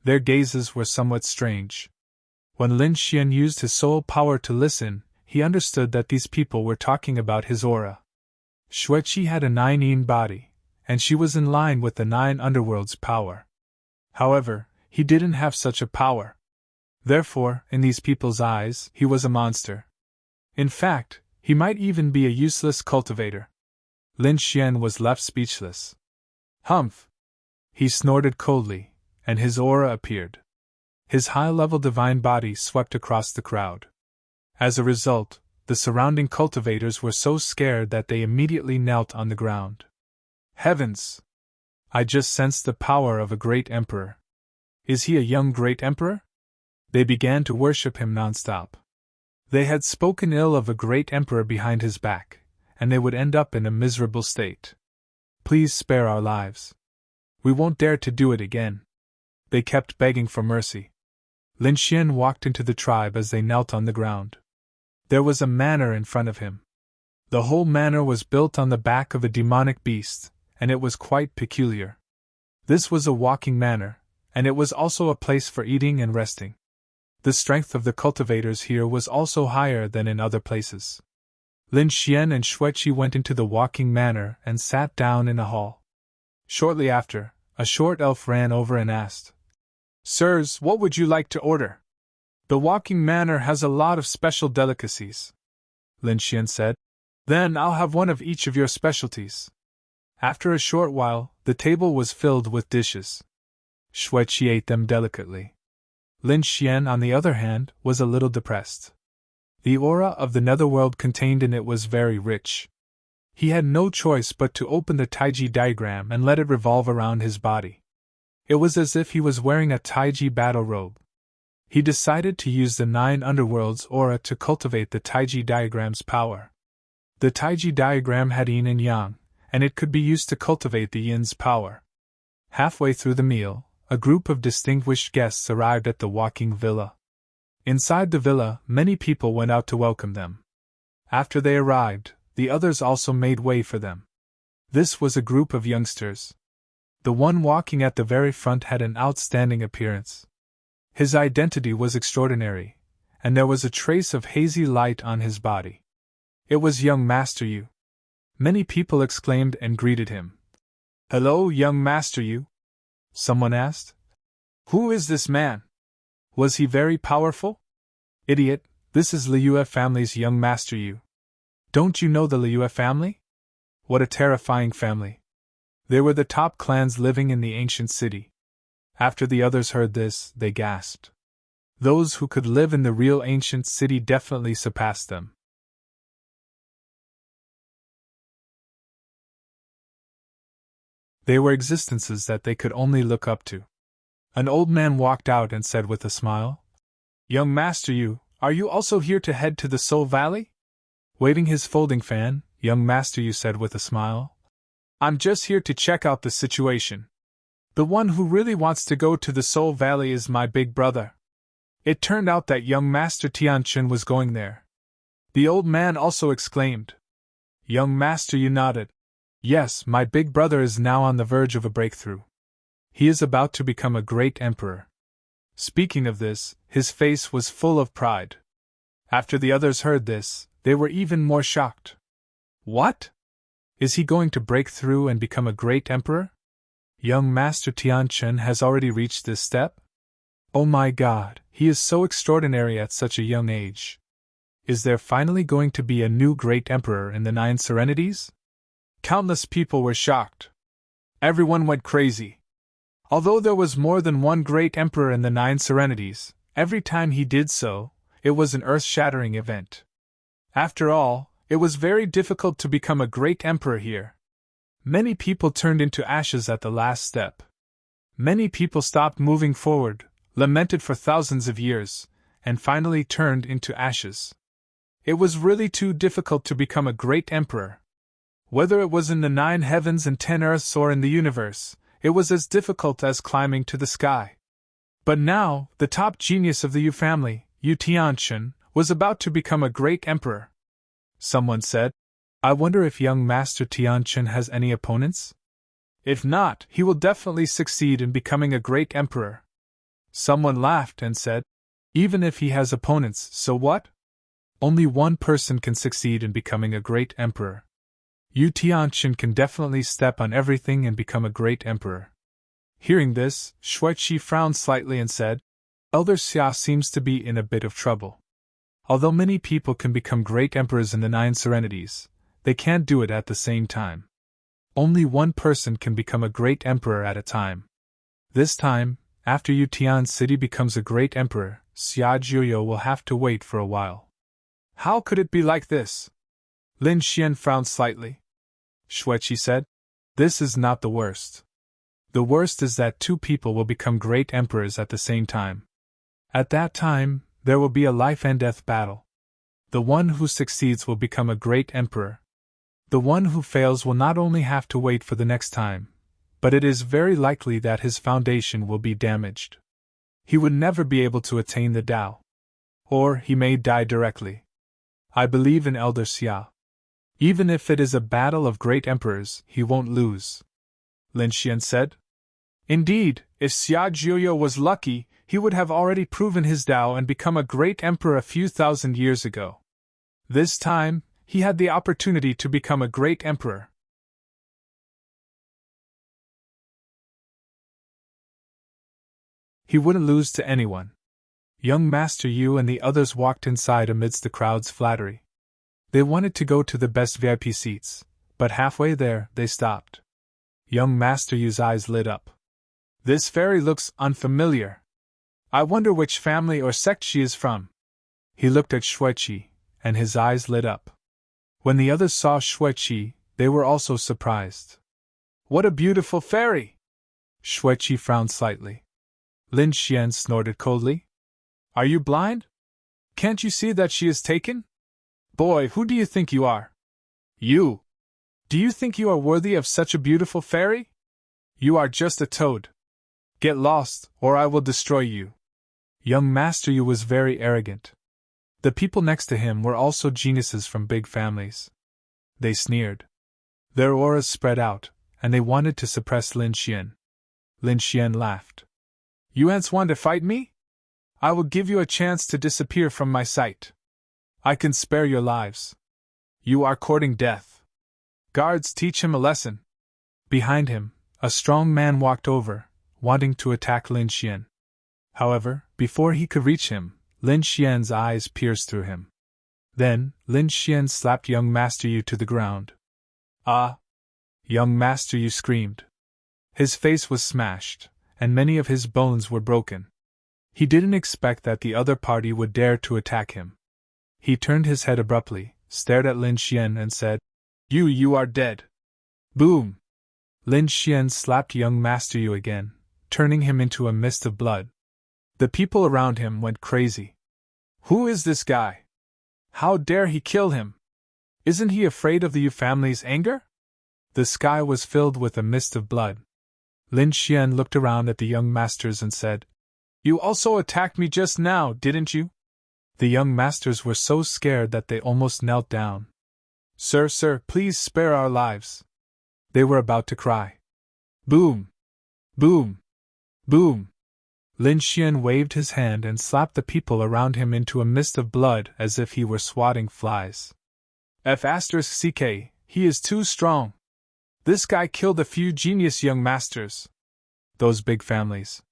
Their gazes were somewhat strange. When Lin Xian used his soul power to listen, he understood that these people were talking about his aura. Xueqi had a 9 Yin body, and she was in line with the 9 Underworld's power. However, he didn't have such a power. Therefore, in these people's eyes, he was a monster. In fact, he might even be a useless cultivator. Lin Xian was left speechless. Humph! He snorted coldly, and his aura appeared. His high-level divine body swept across the crowd. As a result, the surrounding cultivators were so scared that they immediately knelt on the ground. Heavens! I just sensed the power of a great emperor. Is he a young great emperor? They began to worship him non-stop. They had spoken ill of a great emperor behind his back, and they would end up in a miserable state. Please spare our lives. We won't dare to do it again. They kept begging for mercy. Lin Xian walked into the tribe as they knelt on the ground. There was a manor in front of him. The whole manor was built on the back of a demonic beast, and it was quite peculiar. This was a walking manor, and it was also a place for eating and resting. The strength of the cultivators here was also higher than in other places. Lin Xian and Xueqi went into the walking manor and sat down in a hall. Shortly after, a short elf ran over and asked, Sirs, what would you like to order? The walking manor has a lot of special delicacies. Lin Xian said. Then I'll have one of each of your specialties. After a short while, the table was filled with dishes. Xueqi ate them delicately. Lin Xian, on the other hand, was a little depressed. The aura of the netherworld contained in it was very rich. He had no choice but to open the Taiji diagram and let it revolve around his body. It was as if he was wearing a Taiji battle robe. He decided to use the 9 Underworld's aura to cultivate the Taiji diagram's power. The Taiji diagram had yin and yang, and it could be used to cultivate the yin's power. Halfway through the meal, a group of distinguished guests arrived at the walking villa. Inside the villa, many people went out to welcome them. After they arrived, the others also made way for them. This was a group of youngsters. The one walking at the very front had an outstanding appearance. His identity was extraordinary, and there was a trace of hazy light on his body. It was young Master Yu. Many people exclaimed and greeted him. "Hello, young Master Yu," someone asked. "Who is this man? Was he very powerful?" "Idiot, this is Liyue family's young Master Yu. Don't you know the Liyue family? What a terrifying family. They were the top clans living in the ancient city." After the others heard this, they gasped. Those who could live in the real ancient city definitely surpassed them. They were existences that they could only look up to. An old man walked out and said with a smile, "Young Master Yu, are you also here to head to the Soul Valley?" Waving his folding fan, young Master Yu said with a smile, "I'm just here to check out the situation. The one who really wants to go to the Soul Valley is my big brother." It turned out that young Master Tianchen was going there. The old man also exclaimed. Young Master Yu nodded. "Yes, my big brother is now on the verge of a breakthrough. He is about to become a great emperor." Speaking of this, his face was full of pride. After the others heard this, they were even more shocked. What? Is he going to break through and become a great emperor? Young Master Tianchen has already reached this step? Oh my God, he is so extraordinary at such a young age. Is there finally going to be a new great emperor in the Nine Serenities? Countless people were shocked. Everyone went crazy. Although there was more than one great emperor in the Nine Serenities, every time he did so, it was an earth-shattering event. After all, it was very difficult to become a great emperor here. Many people turned into ashes at the last step. Many people stopped moving forward, lamented for thousands of years, and finally turned into ashes. It was really too difficult to become a great emperor. Whether it was in the 9 heavens and 10 earths or in the universe, it was as difficult as climbing to the sky. But now, the top genius of the Yu family, Yu Tianchen, was about to become a great emperor. Someone said, "I wonder if young Master Tianchen has any opponents? If not, he will definitely succeed in becoming a great emperor." Someone laughed and said, "Even if he has opponents, so what? Only one person can succeed in becoming a great emperor. Yu Tianchen can definitely step on everything and become a great emperor." Hearing this, Xueqi frowned slightly and said, "Elder Xia seems to be in a bit of trouble. Although many people can become great emperors in the 9 Serenities, they can't do it at the same time. Only one person can become a great emperor at a time. This time, after Yu Tian City becomes a great emperor, Xia Jiuyo will have to wait for a while." "How could it be like this?" Lin Xian frowned slightly. Xueqi said, "This is not the worst. The worst is that 2 people will become great emperors at the same time. At that time, there will be a life-and-death battle. The one who succeeds will become a great emperor. The one who fails will not only have to wait for the next time, but it is very likely that his foundation will be damaged. He would never be able to attain the Tao. Or he may die directly. I believe in Elder Xia. Even if it is a battle of great emperors, he won't lose," Lin Xian said. "Indeed, if Xia Jiuyo was lucky, he would have already proven his Tao and become a great emperor a few thousand years ago. This time, he had the opportunity to become a great emperor." He wouldn't lose to anyone. Young Master Yu and the others walked inside amidst the crowd's flattery. They wanted to go to the best VIP seats, but halfway there, they stopped. Young Master Yu's eyes lit up. "This fairy looks unfamiliar. I wonder which family or sect she is from." He looked at Xueqi, and his eyes lit up. When the others saw Xueqi, they were also surprised. "What a beautiful fairy!" Xueqi frowned slightly. Lin Xian snorted coldly. "Are you blind? Can't you see that she is taken? Boy, who do you think you are? You! Do you think you are worthy of such a beautiful fairy? You are just a toad. Get lost, or I will destroy you." Young Master Yu was very arrogant. The people next to him were also geniuses from big families. They sneered. Their auras spread out, and they wanted to suppress Lin Xian. Lin Xian laughed. You ants want to fight me? I will give you a chance to disappear from my sight. I can spare your lives. You are courting death. Guards, teach him a lesson. Behind him, a strong man walked over, wanting to attack Lin Xian. However, before he could reach him, Lin Xian's eyes pierced through him. Then, Lin Xian slapped young Master Yu to the ground. Ah! Young Master Yu screamed. His face was smashed, and many of his bones were broken. He didn't expect that the other party would dare to attack him. He turned his head abruptly, stared at Lin Xian and said, You are dead. Boom! Lin Xian slapped young Master Yu again, turning him into a mist of blood. The people around him went crazy. Who is this guy? How dare he kill him? Isn't he afraid of the Yu family's anger? The sky was filled with a mist of blood. Lin Xian looked around at the young masters and said, You also attacked me just now, didn't you? The young masters were so scared that they almost knelt down. Sir, please spare our lives. They were about to cry. Boom! Boom! Boom! Lin Xian waved his hand and slapped the people around him into a mist of blood as if he were swatting flies. F***ck, he is too strong. This guy killed a few genius young masters. Those big families.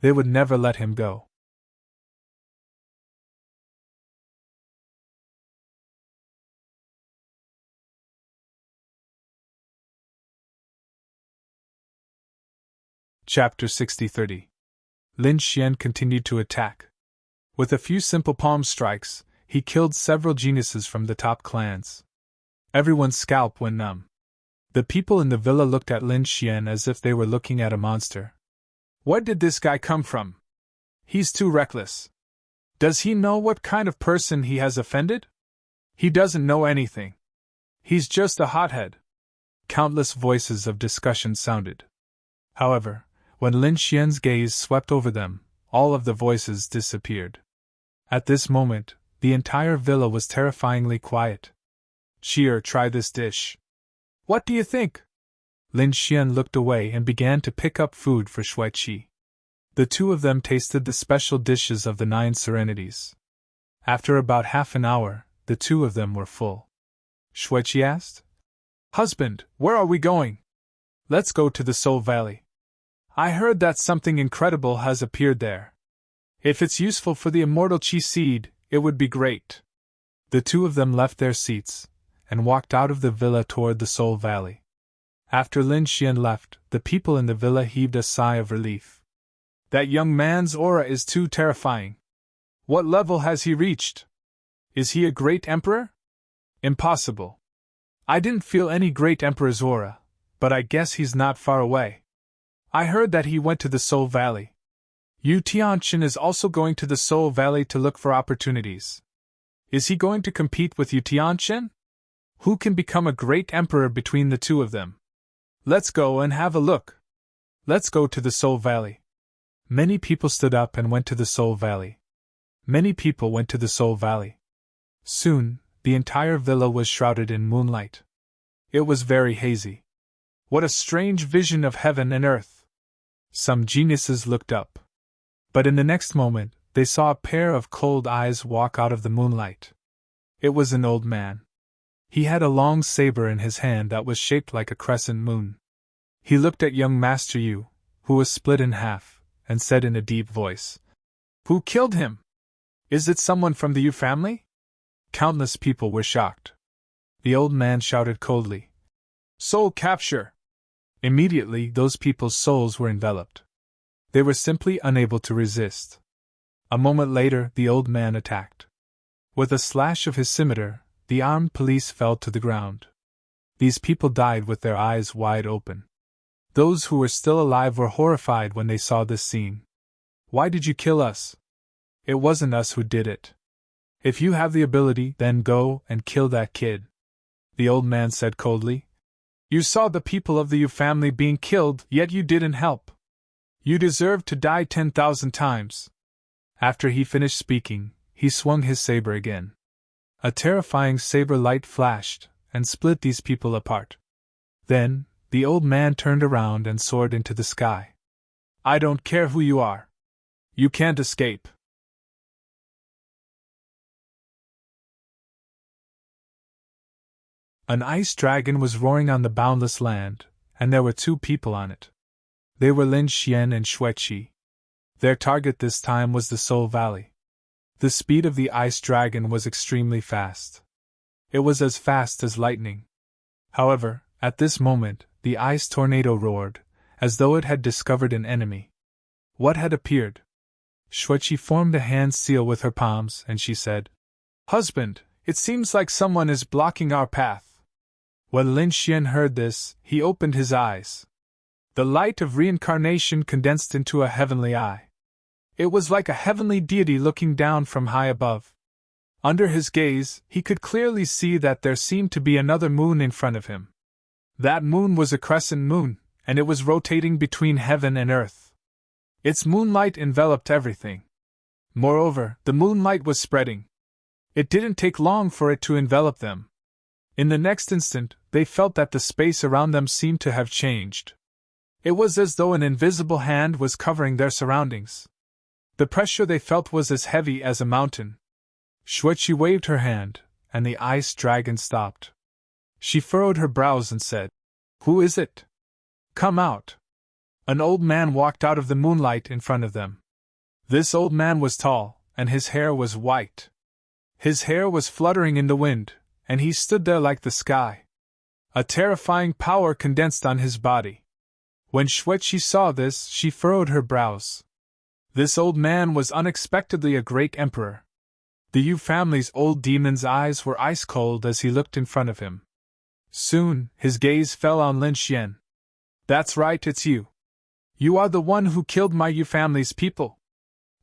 They would never let him go. Chapter 60-30. Lin Xian continued to attack. With a few simple palm strikes, he killed several geniuses from the top clans. Everyone's scalp went numb. The people in the villa looked at Lin Xian as if they were looking at a monster. Where did this guy come from? He's too reckless. Does he know what kind of person he has offended? He doesn't know anything. He's just a hothead. Countless voices of discussion sounded. However, when Lin Xian's gaze swept over them, all of the voices disappeared. At this moment, the entire villa was terrifyingly quiet. Cheer, try this dish. What do you think? Lin Xian looked away and began to pick up food for Shui Qi. The two of them tasted the special dishes of the 9 serenities. After about half an hour, the two of them were full. Shui Qi asked, Husband, where are we going? Let's go to the Soul Valley. I heard that something incredible has appeared there. If it's useful for the immortal Qi seed, it would be great. The two of them left their seats and walked out of the villa toward the Soul Valley. After Lin Xian left, the people in the villa heaved a sigh of relief. That young man's aura is too terrifying. What level has he reached? Is he a great emperor? Impossible. I didn't feel any great emperor's aura, but I guess he's not far away. I heard that he went to the Soul Valley. Yu Tianqin is also going to the Soul Valley to look for opportunities. Is he going to compete with Yu Tianqin? Who can become a great emperor between the two of them? Let's go and have a look. Let's go to the Soul Valley. Many people stood up and went to the Soul Valley. Many people went to the Soul Valley. Soon, the entire villa was shrouded in moonlight. It was very hazy. What a strange vision of heaven and earth! Some geniuses looked up. But in the next moment, they saw a pair of cold eyes walk out of the moonlight. It was an old man. He had a long saber in his hand that was shaped like a crescent moon. He looked at young Master Yu, who was split in half, and said in a deep voice, Who killed him? Is it someone from the Yu family? Countless people were shocked. The old man shouted coldly, Soul capture! Immediately, those people's souls were enveloped. They were simply unable to resist. A moment later, the old man attacked. With a slash of his scimitar, the armed police fell to the ground. These people died with their eyes wide open. Those who were still alive were horrified when they saw this scene. Why did you kill us? It wasn't us who did it. If you have the ability, then go and kill that kid. The old man said coldly. You saw the people of the Yu family being killed, yet you didn't help. You deserve to die 10,000 times. After he finished speaking, he swung his saber again. A terrifying saber light flashed and split these people apart. Then, the old man turned around and soared into the sky. I don't care who you are. You can't escape. An ice dragon was roaring on the boundless land, and there were two people on it. They were Lin Xian and Xueqi. Their target this time was the Soul Valley. The speed of the ice dragon was extremely fast. It was as fast as lightning. However, at this moment, the ice tornado roared, as though it had discovered an enemy. What had appeared? Xueqi formed a hand seal with her palms, and she said, Husband, it seems like someone is blocking our path. When Lin Xian heard this, he opened his eyes. The light of reincarnation condensed into a heavenly eye. It was like a heavenly deity looking down from high above. Under his gaze, he could clearly see that there seemed to be another moon in front of him. That moon was a crescent moon, and it was rotating between heaven and earth. Its moonlight enveloped everything. Moreover, the moonlight was spreading. It didn't take long for it to envelop them. In the next instant, they felt that the space around them seemed to have changed. It was as though an invisible hand was covering their surroundings. The pressure they felt was as heavy as a mountain. Xueqi waved her hand, and the ice dragon stopped. She furrowed her brows and said, Who is it? Come out. An old man walked out of the moonlight in front of them. This old man was tall, and his hair was white. His hair was fluttering in the wind, and he stood there like the sky. A terrifying power condensed on his body. When Xueqi saw this, she furrowed her brows. This old man was unexpectedly a great emperor. The Yu family's old demon's eyes were ice cold as he looked in front of him. Soon, his gaze fell on Lin Xian. That's right, it's you. You are the one who killed my Yu family's people.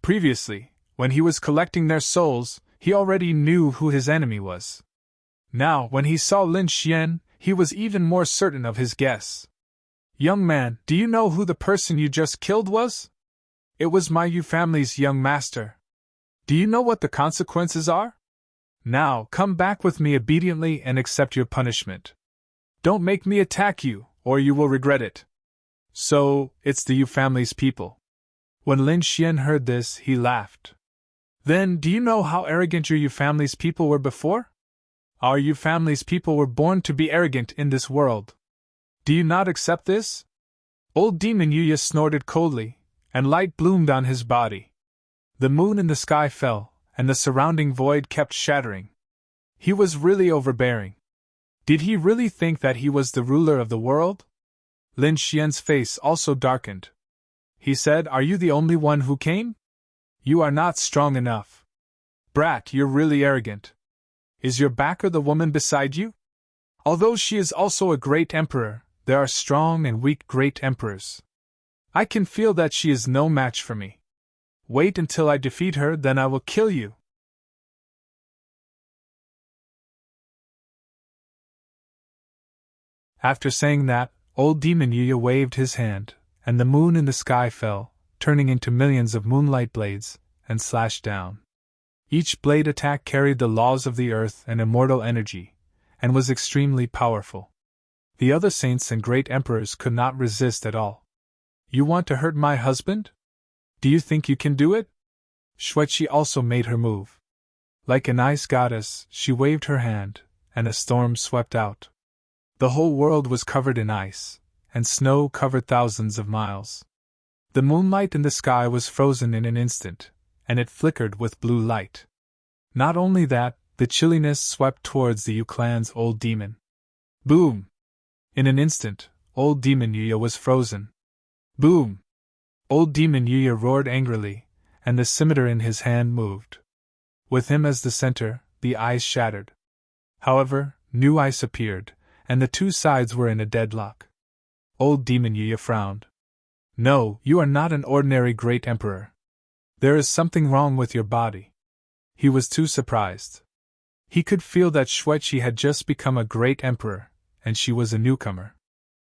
Previously, when he was collecting their souls, he already knew who his enemy was. Now, when he saw Lin Xian, he was even more certain of his guess. Young man, do you know who the person you just killed was? It was my Yu family's young master. Do you know what the consequences are? Now, come back with me obediently and accept your punishment. Don't make me attack you, or you will regret it. So, it's the Yu family's people. When Lin Xian heard this, he laughed. Then, do you know how arrogant your Yu family's people were before? Our Yu family's people were born to be arrogant in this world. Do you not accept this? Old Demon Yuya snorted coldly, and light bloomed on his body. The moon in the sky fell, and the surrounding void kept shattering. He was really overbearing. Did he really think that he was the ruler of the world? Lin Xian's face also darkened. He said, Are you the only one who came? You are not strong enough. Brat, you're really arrogant. Is your backer the woman beside you? Although she is also a great emperor, there are strong and weak great emperors. I can feel that she is no match for me. Wait until I defeat her, then I will kill you. After saying that, old Demon Yuya waved his hand, and the moon in the sky fell, turning into millions of moonlight blades, and slashed down. Each blade attack carried the laws of the earth and immortal energy, and was extremely powerful. The other saints and great emperors could not resist at all. You want to hurt my husband? Do you think you can do it? Xueqi also made her move. Like an ice goddess, she waved her hand, and a storm swept out. The whole world was covered in ice, and snow covered thousands of miles. The moonlight in the sky was frozen in an instant, and it flickered with blue light. Not only that, the chilliness swept towards the Yu clan's old demon. Boom! In an instant, old Demon Yuya was frozen. Boom! Old Demon Yuya roared angrily, and the scimitar in his hand moved. With him as the center, the ice shattered. However, new ice appeared, and the two sides were in a deadlock. Old Demon Yuya frowned. No, you are not an ordinary great emperor. There is something wrong with your body. He was too surprised. He could feel that Xueqi had just become a great emperor, and she was a newcomer.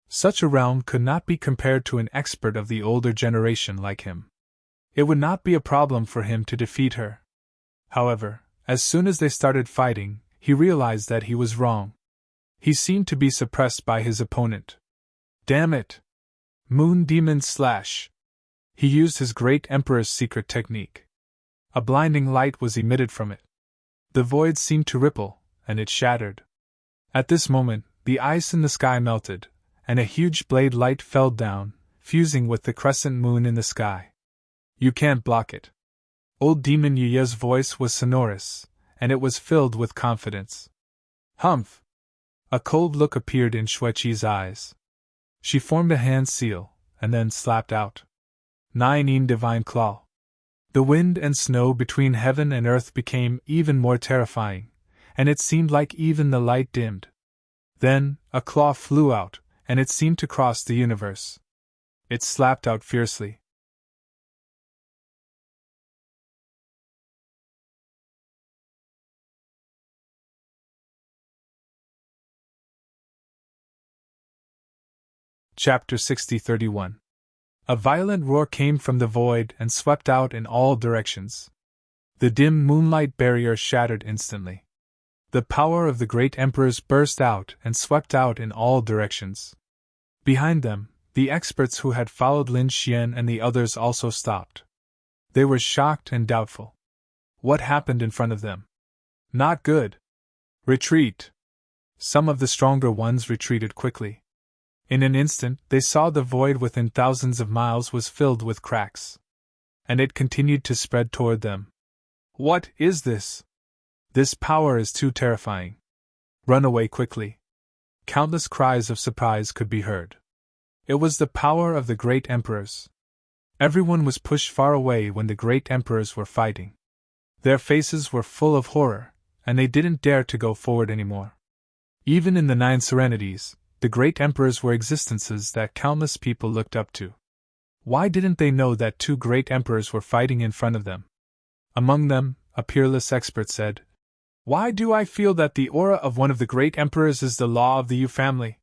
Such a realm could not be compared to an expert of the older generation like him. It would not be a problem for him to defeat her. However, as soon as they started fighting, he realized that he was wrong. He seemed to be suppressed by his opponent. Damn it! Moon Demon Slash! He used his great Emperor's secret technique. A blinding light was emitted from it. The void seemed to ripple, and it shattered. At this moment, the ice in the sky melted, and a huge blade light fell down, fusing with the crescent moon in the sky. You can't block it. Old Demon Yuya's voice was sonorous, and it was filled with confidence. Humph! A cold look appeared in Xueqi's eyes. She formed a hand seal, and then slapped out. 9 Divine Claw. The wind and snow between heaven and earth became even more terrifying, and it seemed like even the light dimmed. Then, a claw flew out, and it seemed to cross the universe. It slapped out fiercely. Chapter 60:31. A violent roar came from the void and swept out in all directions. The dim moonlight barrier shattered instantly. The power of the great emperors burst out and swept out in all directions. Behind them, the experts who had followed Lin Xian and the others also stopped. They were shocked and doubtful. What happened in front of them? Not good. Retreat! Some of the stronger ones retreated quickly. In an instant, they saw the void within thousands of miles was filled with cracks. And it continued to spread toward them. What is this? This power is too terrifying. Run away quickly. Countless cries of surprise could be heard. It was the power of the great emperors. Everyone was pushed far away when the great emperors were fighting. Their faces were full of horror, and they didn't dare to go forward anymore. Even in the 9 serenities, the great emperors were existences that countless people looked up to. Why didn't they know that 2 great emperors were fighting in front of them? Among them, a peerless expert said, "Why do I feel that the aura of one of the great emperors is the law of the Yu family?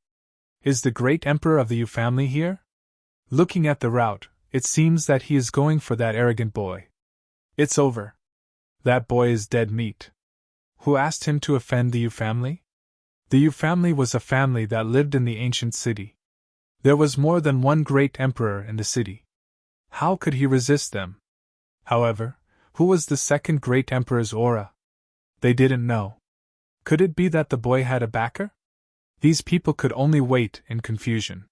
Is the great emperor of the Yu family here? Looking at the route, it seems that he is going for that arrogant boy. It's over. That boy is dead meat. Who asked him to offend the Yu family?" The Yu family was a family that lived in the ancient city. There was more than one great emperor in the city. How could he resist them? However, who was the second great emperor's aura? They didn't know. Could it be that the boy had a backer? These people could only wait in confusion.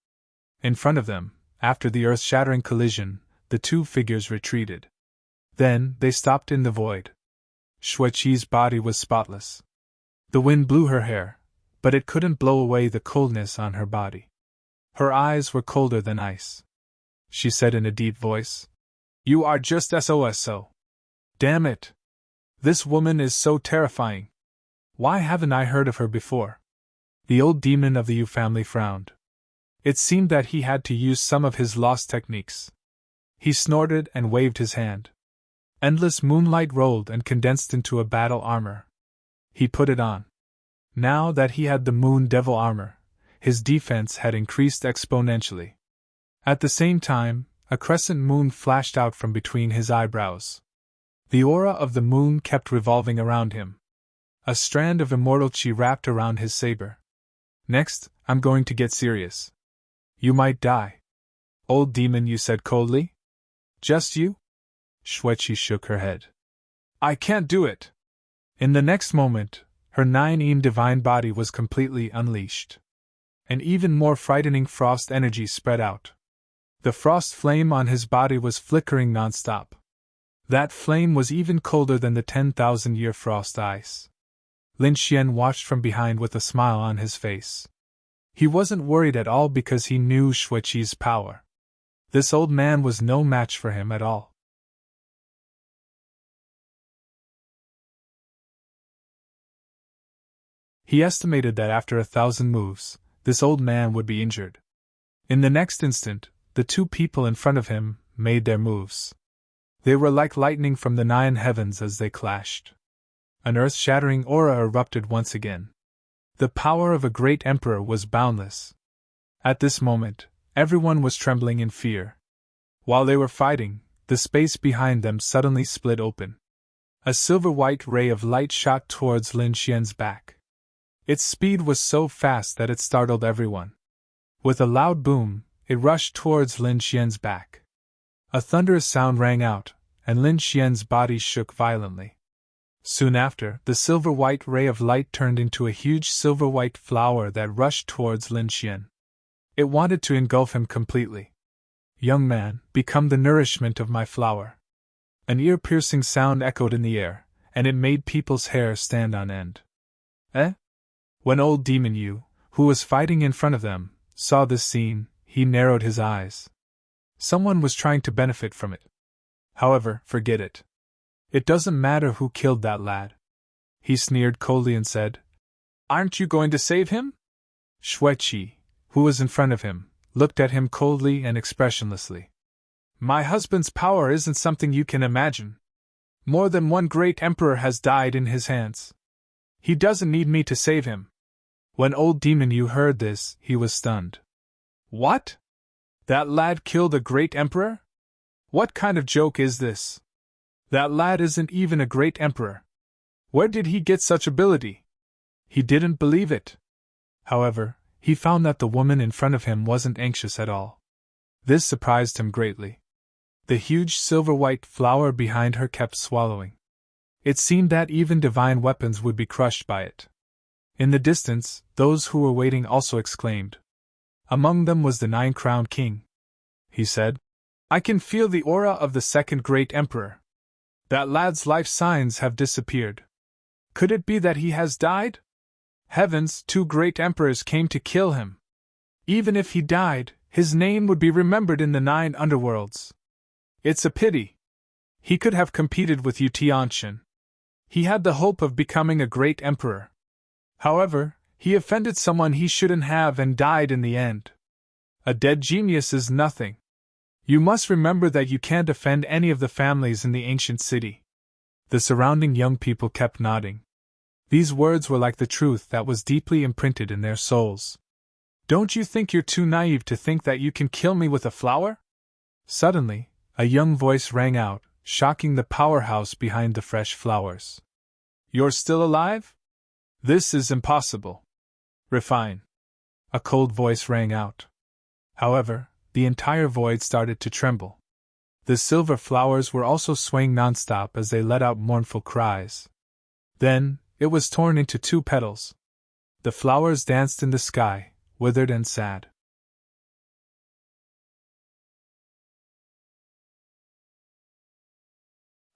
In front of them, after the earth-shattering collision, the 2 figures retreated. Then, they stopped in the void. Xueqi's body was spotless. The wind blew her hair, but it couldn't blow away the coldness on her body. Her eyes were colder than ice. She said in a deep voice, "You are just SOSO. Damn it! This woman is so terrifying. Why haven't I heard of her before?" The old demon of the Yu family frowned. It seemed that he had to use some of his lost techniques. He snorted and waved his hand. Endless moonlight rolled and condensed into a battle armor. He put it on. Now that he had the Moon Devil armor, his defense had increased exponentially. At the same time, a crescent moon flashed out from between his eyebrows. The aura of the moon kept revolving around him. A strand of immortal chi wrapped around his saber. "Next, I'm going to get serious. You might die." "Old demon," you said coldly. "Just you?" Xueqi shook her head. "I can't do it." In the next moment, her 9 divine body was completely unleashed. An even more frightening frost energy spread out. The frost flame on his body was flickering non-stop. That flame was even colder than the 10,000-year frost ice. Lin Xian watched from behind with a smile on his face. He wasn't worried at all because he knew Xueqi's power. This old man was no match for him at all. He estimated that after 1,000 moves, this old man would be injured. In the next instant, the 2 people in front of him made their moves. They were like lightning from the 9 heavens as they clashed. An earth-shattering aura erupted once again. The power of a great emperor was boundless. At this moment, everyone was trembling in fear. While they were fighting, the space behind them suddenly split open. A silver-white ray of light shot towards Lin Xian's back. Its speed was so fast that it startled everyone. With a loud boom, it rushed towards Lin Xian's back. A thunderous sound rang out, and Lin Xian's body shook violently. Soon after, the silver-white ray of light turned into a huge silver-white flower that rushed towards Lin Xian. It wanted to engulf him completely. "Young man, become the nourishment of my flower." An ear-piercing sound echoed in the air, and it made people's hair stand on end. Eh? When old Demon Yu, who was fighting in front of them, saw this scene, he narrowed his eyes. Someone was trying to benefit from it. However, forget it. It doesn't matter who killed that lad. He sneered coldly and said, "Aren't you going to save him?" Xueqi, who was in front of him, looked at him coldly and expressionlessly. "My husband's power isn't something you can imagine. More than one great emperor has died in his hands. He doesn't need me to save him." When old Demon Yu heard this, he was stunned. "What? That lad killed a great emperor? What kind of joke is this? That lad isn't even a great emperor. Where did he get such ability?" He didn't believe it. However, he found that the woman in front of him wasn't anxious at all. This surprised him greatly. The huge silver-white flower behind her kept swallowing. It seemed that even divine weapons would be crushed by it. In the distance, those who were waiting also exclaimed. Among them was the Nine-Crowned King. He said, "I can feel the aura of the second great emperor. That lad's life signs have disappeared. Could it be that he has died? Heavens, 2 great emperors came to kill him. Even if he died, his name would be remembered in the 9 underworlds. It's a pity. He could have competed with Yu Tianxin. He had the hope of becoming a great emperor. However, he offended someone he shouldn't have and died in the end. A dead genius is nothing. You must remember that you can't offend any of the families in the ancient city." The surrounding young people kept nodding. These words were like the truth that was deeply imprinted in their souls. "Don't you think you're too naive to think that you can kill me with a flower?" Suddenly, a young voice rang out, shocking the powerhouse behind the fresh flowers. "You're still alive? This is impossible. Refine." A cold voice rang out. However, the entire void started to tremble. The silver flowers were also swaying nonstop as they let out mournful cries. Then, it was torn into 2 petals. The flowers danced in the sky, withered and sad.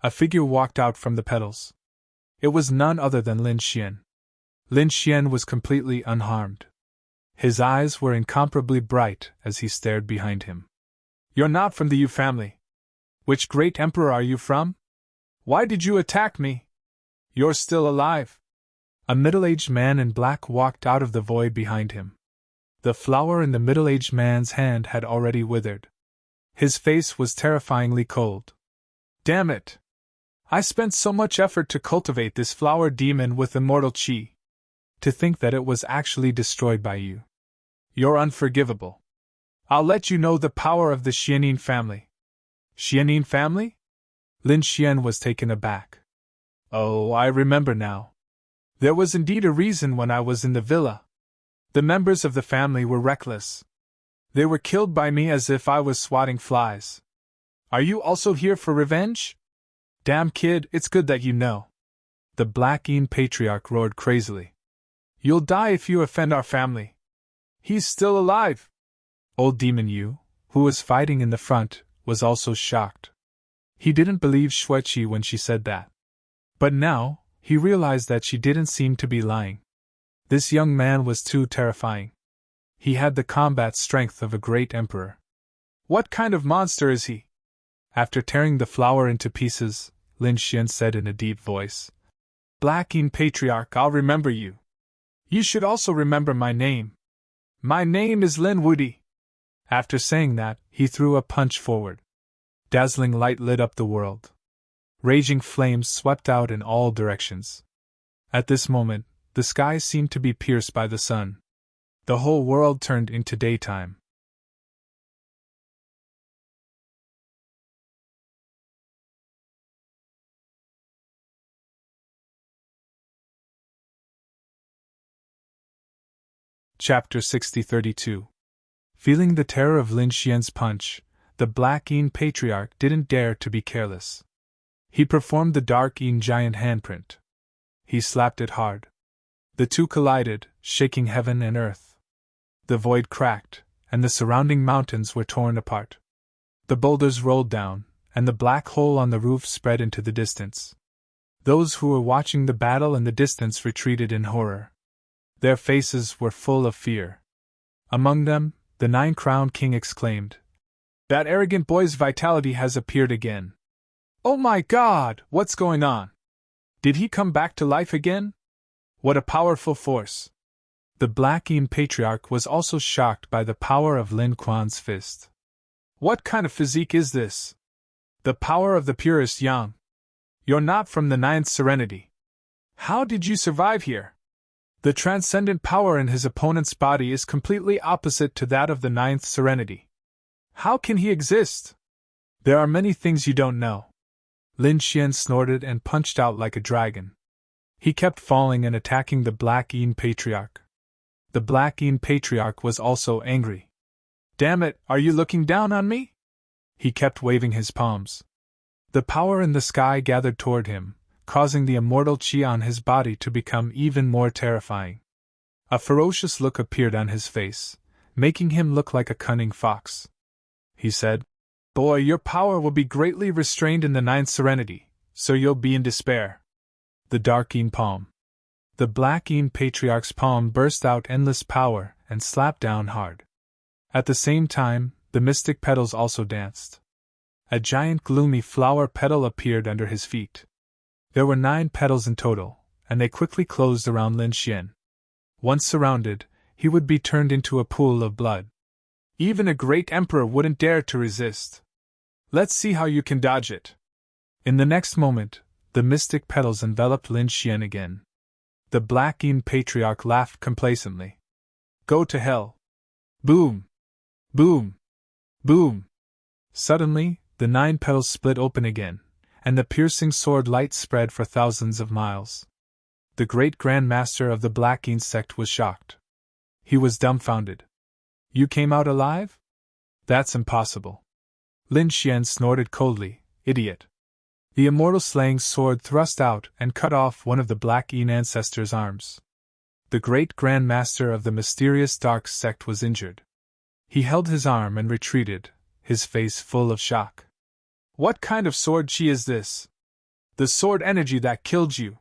A figure walked out from the petals. It was none other than Lin Xian. Lin Xian was completely unharmed. His eyes were incomparably bright as he stared behind him. "You're not from the Yu family. Which great emperor are you from? Why did you attack me? You're still alive." A middle-aged man in black walked out of the void behind him. The flower in the middle-aged man's hand had already withered. His face was terrifyingly cold. "Damn it! I spent so much effort to cultivate this flower demon with immortal qi. To think that it was actually destroyed by you. You're unforgivable. I'll let you know the power of the Xianin family." "Xianin family?" Lin Xian was taken aback. "Oh, I remember now. There was indeed a reason when I was in the villa. The members of the family were reckless. They were killed by me as if I was swatting flies. Are you also here for revenge? Damn kid, it's good that you know." The Black Een Patriarch roared crazily. "You'll die if you offend our family. He's still alive." Old Demon Yu, who was fighting in the front, was also shocked. He didn't believe Xueqi when she said that. But now, he realized that she didn't seem to be lying. This young man was too terrifying. He had the combat strength of a great emperor. "What kind of monster is he?" After tearing the flower into pieces, Lin Xian said in a deep voice, "Black Een Patriarch, I'll remember you. You should also remember my name. My name is Lin Wudi." After saying that, he threw a punch forward. Dazzling light lit up the world. Raging flames swept out in all directions. At this moment, the sky seemed to be pierced by the sun. The whole world turned into daytime. Chapter 6032. Feeling the terror of Lin Xian's punch, the Black Yin Patriarch didn't dare to be careless. He performed the Dark Yin giant handprint. He slapped it hard. The two collided, shaking heaven and earth. The void cracked, and the surrounding mountains were torn apart. The boulders rolled down, and the black hole on the roof spread into the distance. Those who were watching the battle in the distance retreated in horror. Their faces were full of fear. Among them, the Nine-Crowned King exclaimed, "That arrogant boy's vitality has appeared again. Oh my God, what's going on? Did he come back to life again? What a powerful force!" The Black Yin Patriarch was also shocked by the power of Lin Kuan's fist. "What kind of physique is this? The power of the purest yang. You're not from the ninth serenity. How did you survive here?" The transcendent power in his opponent's body is completely opposite to that of the ninth serenity. How can he exist? There are many things you don't know. Lin Xian snorted and punched out like a dragon. He kept falling and attacking the Black Yin Patriarch. The Black Yin Patriarch was also angry. "Damn it, are you looking down on me?" He kept waving his palms. The power in the sky gathered toward him, causing the immortal qi on his body to become even more terrifying. A ferocious look appeared on his face, making him look like a cunning fox. He said, "Boy, your power will be greatly restrained in the ninth serenity, so you'll be in despair." The Dark Yin palm. The Black Yin Patriarch's palm burst out endless power and slapped down hard. At the same time, the mystic petals also danced. A giant gloomy flower petal appeared under his feet. There were 9 petals in total, and they quickly closed around Lin Xian. Once surrounded, he would be turned into a pool of blood. Even a great emperor wouldn't dare to resist. Let's see how you can dodge it. In the next moment, the mystic petals enveloped Lin Xian again. The Black Yin Patriarch laughed complacently. "Go to hell." Boom! Boom! Boom! Suddenly, the 9 petals split open again, and the piercing sword light spread for thousands of miles. The great Grand Master of the Black Yin sect was shocked. He was dumbfounded. "You came out alive? That's impossible." Lin Xian snorted coldly, "Idiot." The immortal slaying sword thrust out and cut off one of the Black Yin ancestors' arms. The great Grand Master of the mysterious dark sect was injured. He held his arm and retreated, his face full of shock. "What kind of sword qi is this? The sword energy that killed you."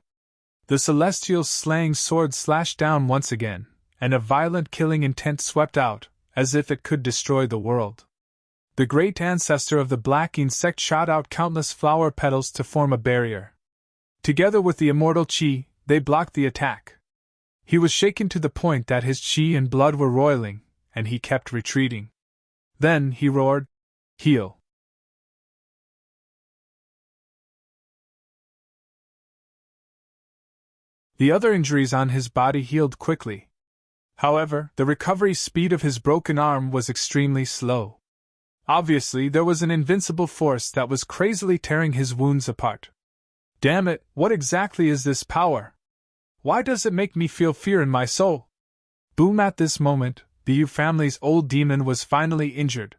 The celestial slaying sword slashed down once again, and a violent killing intent swept out, as if it could destroy the world. The great ancestor of the Black Yin sect shot out countless flower petals to form a barrier. Together with the immortal qi, they blocked the attack. He was shaken to the point that his qi and blood were roiling, and he kept retreating. Then he roared, "Heal!" The other injuries on his body healed quickly. However, the recovery speed of his broken arm was extremely slow. Obviously, there was an invincible force that was crazily tearing his wounds apart. "Damn it, what exactly is this power? Why does it make me feel fear in my soul?" Boom! At this moment, the Yu family's old demon was finally injured.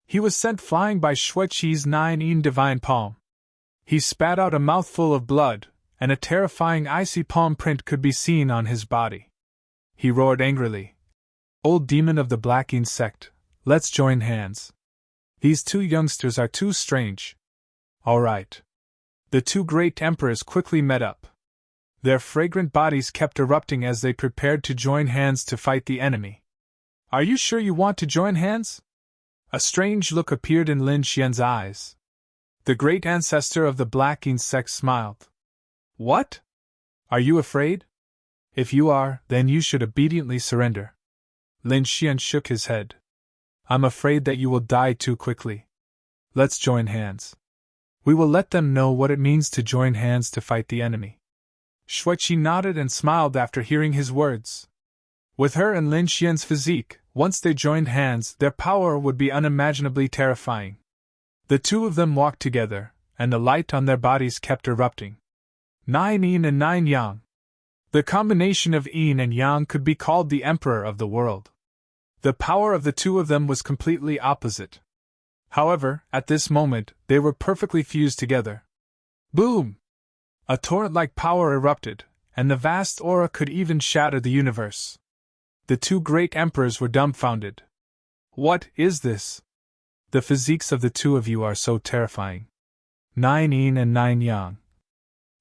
He was sent flying by Xueqi's 9 Yin divine palm. He spat out a mouthful of blood, and a terrifying icy palm print could be seen on his body. He roared angrily, "Old demon of the Black Yin sect, let's join hands. These two youngsters are too strange." "All right." The two great emperors quickly met up. Their fragrant bodies kept erupting as they prepared to join hands to fight the enemy. "Are you sure you want to join hands?" A strange look appeared in Lin Xian's eyes. The great ancestor of the Black Yin sect smiled. "What? Are you afraid? If you are, then you should obediently surrender." Lin Xian shook his head. "I'm afraid that you will die too quickly. Let's join hands. We will let them know what it means to join hands to fight the enemy." Xueqi nodded and smiled after hearing his words. With her and Lin Xian's physique, once they joined hands, their power would be unimaginably terrifying. The two of them walked together, and the light on their bodies kept erupting. 9 Yin and 9 Yang. The combination of yin and yang could be called the emperor of the world. The power of the two of them was completely opposite. However, at this moment, they were perfectly fused together. Boom! A torrent-like power erupted, and the vast aura could even shatter the universe. The two great emperors were dumbfounded. What is this? The physiques of the two of you are so terrifying. 9 yin and 9 yang.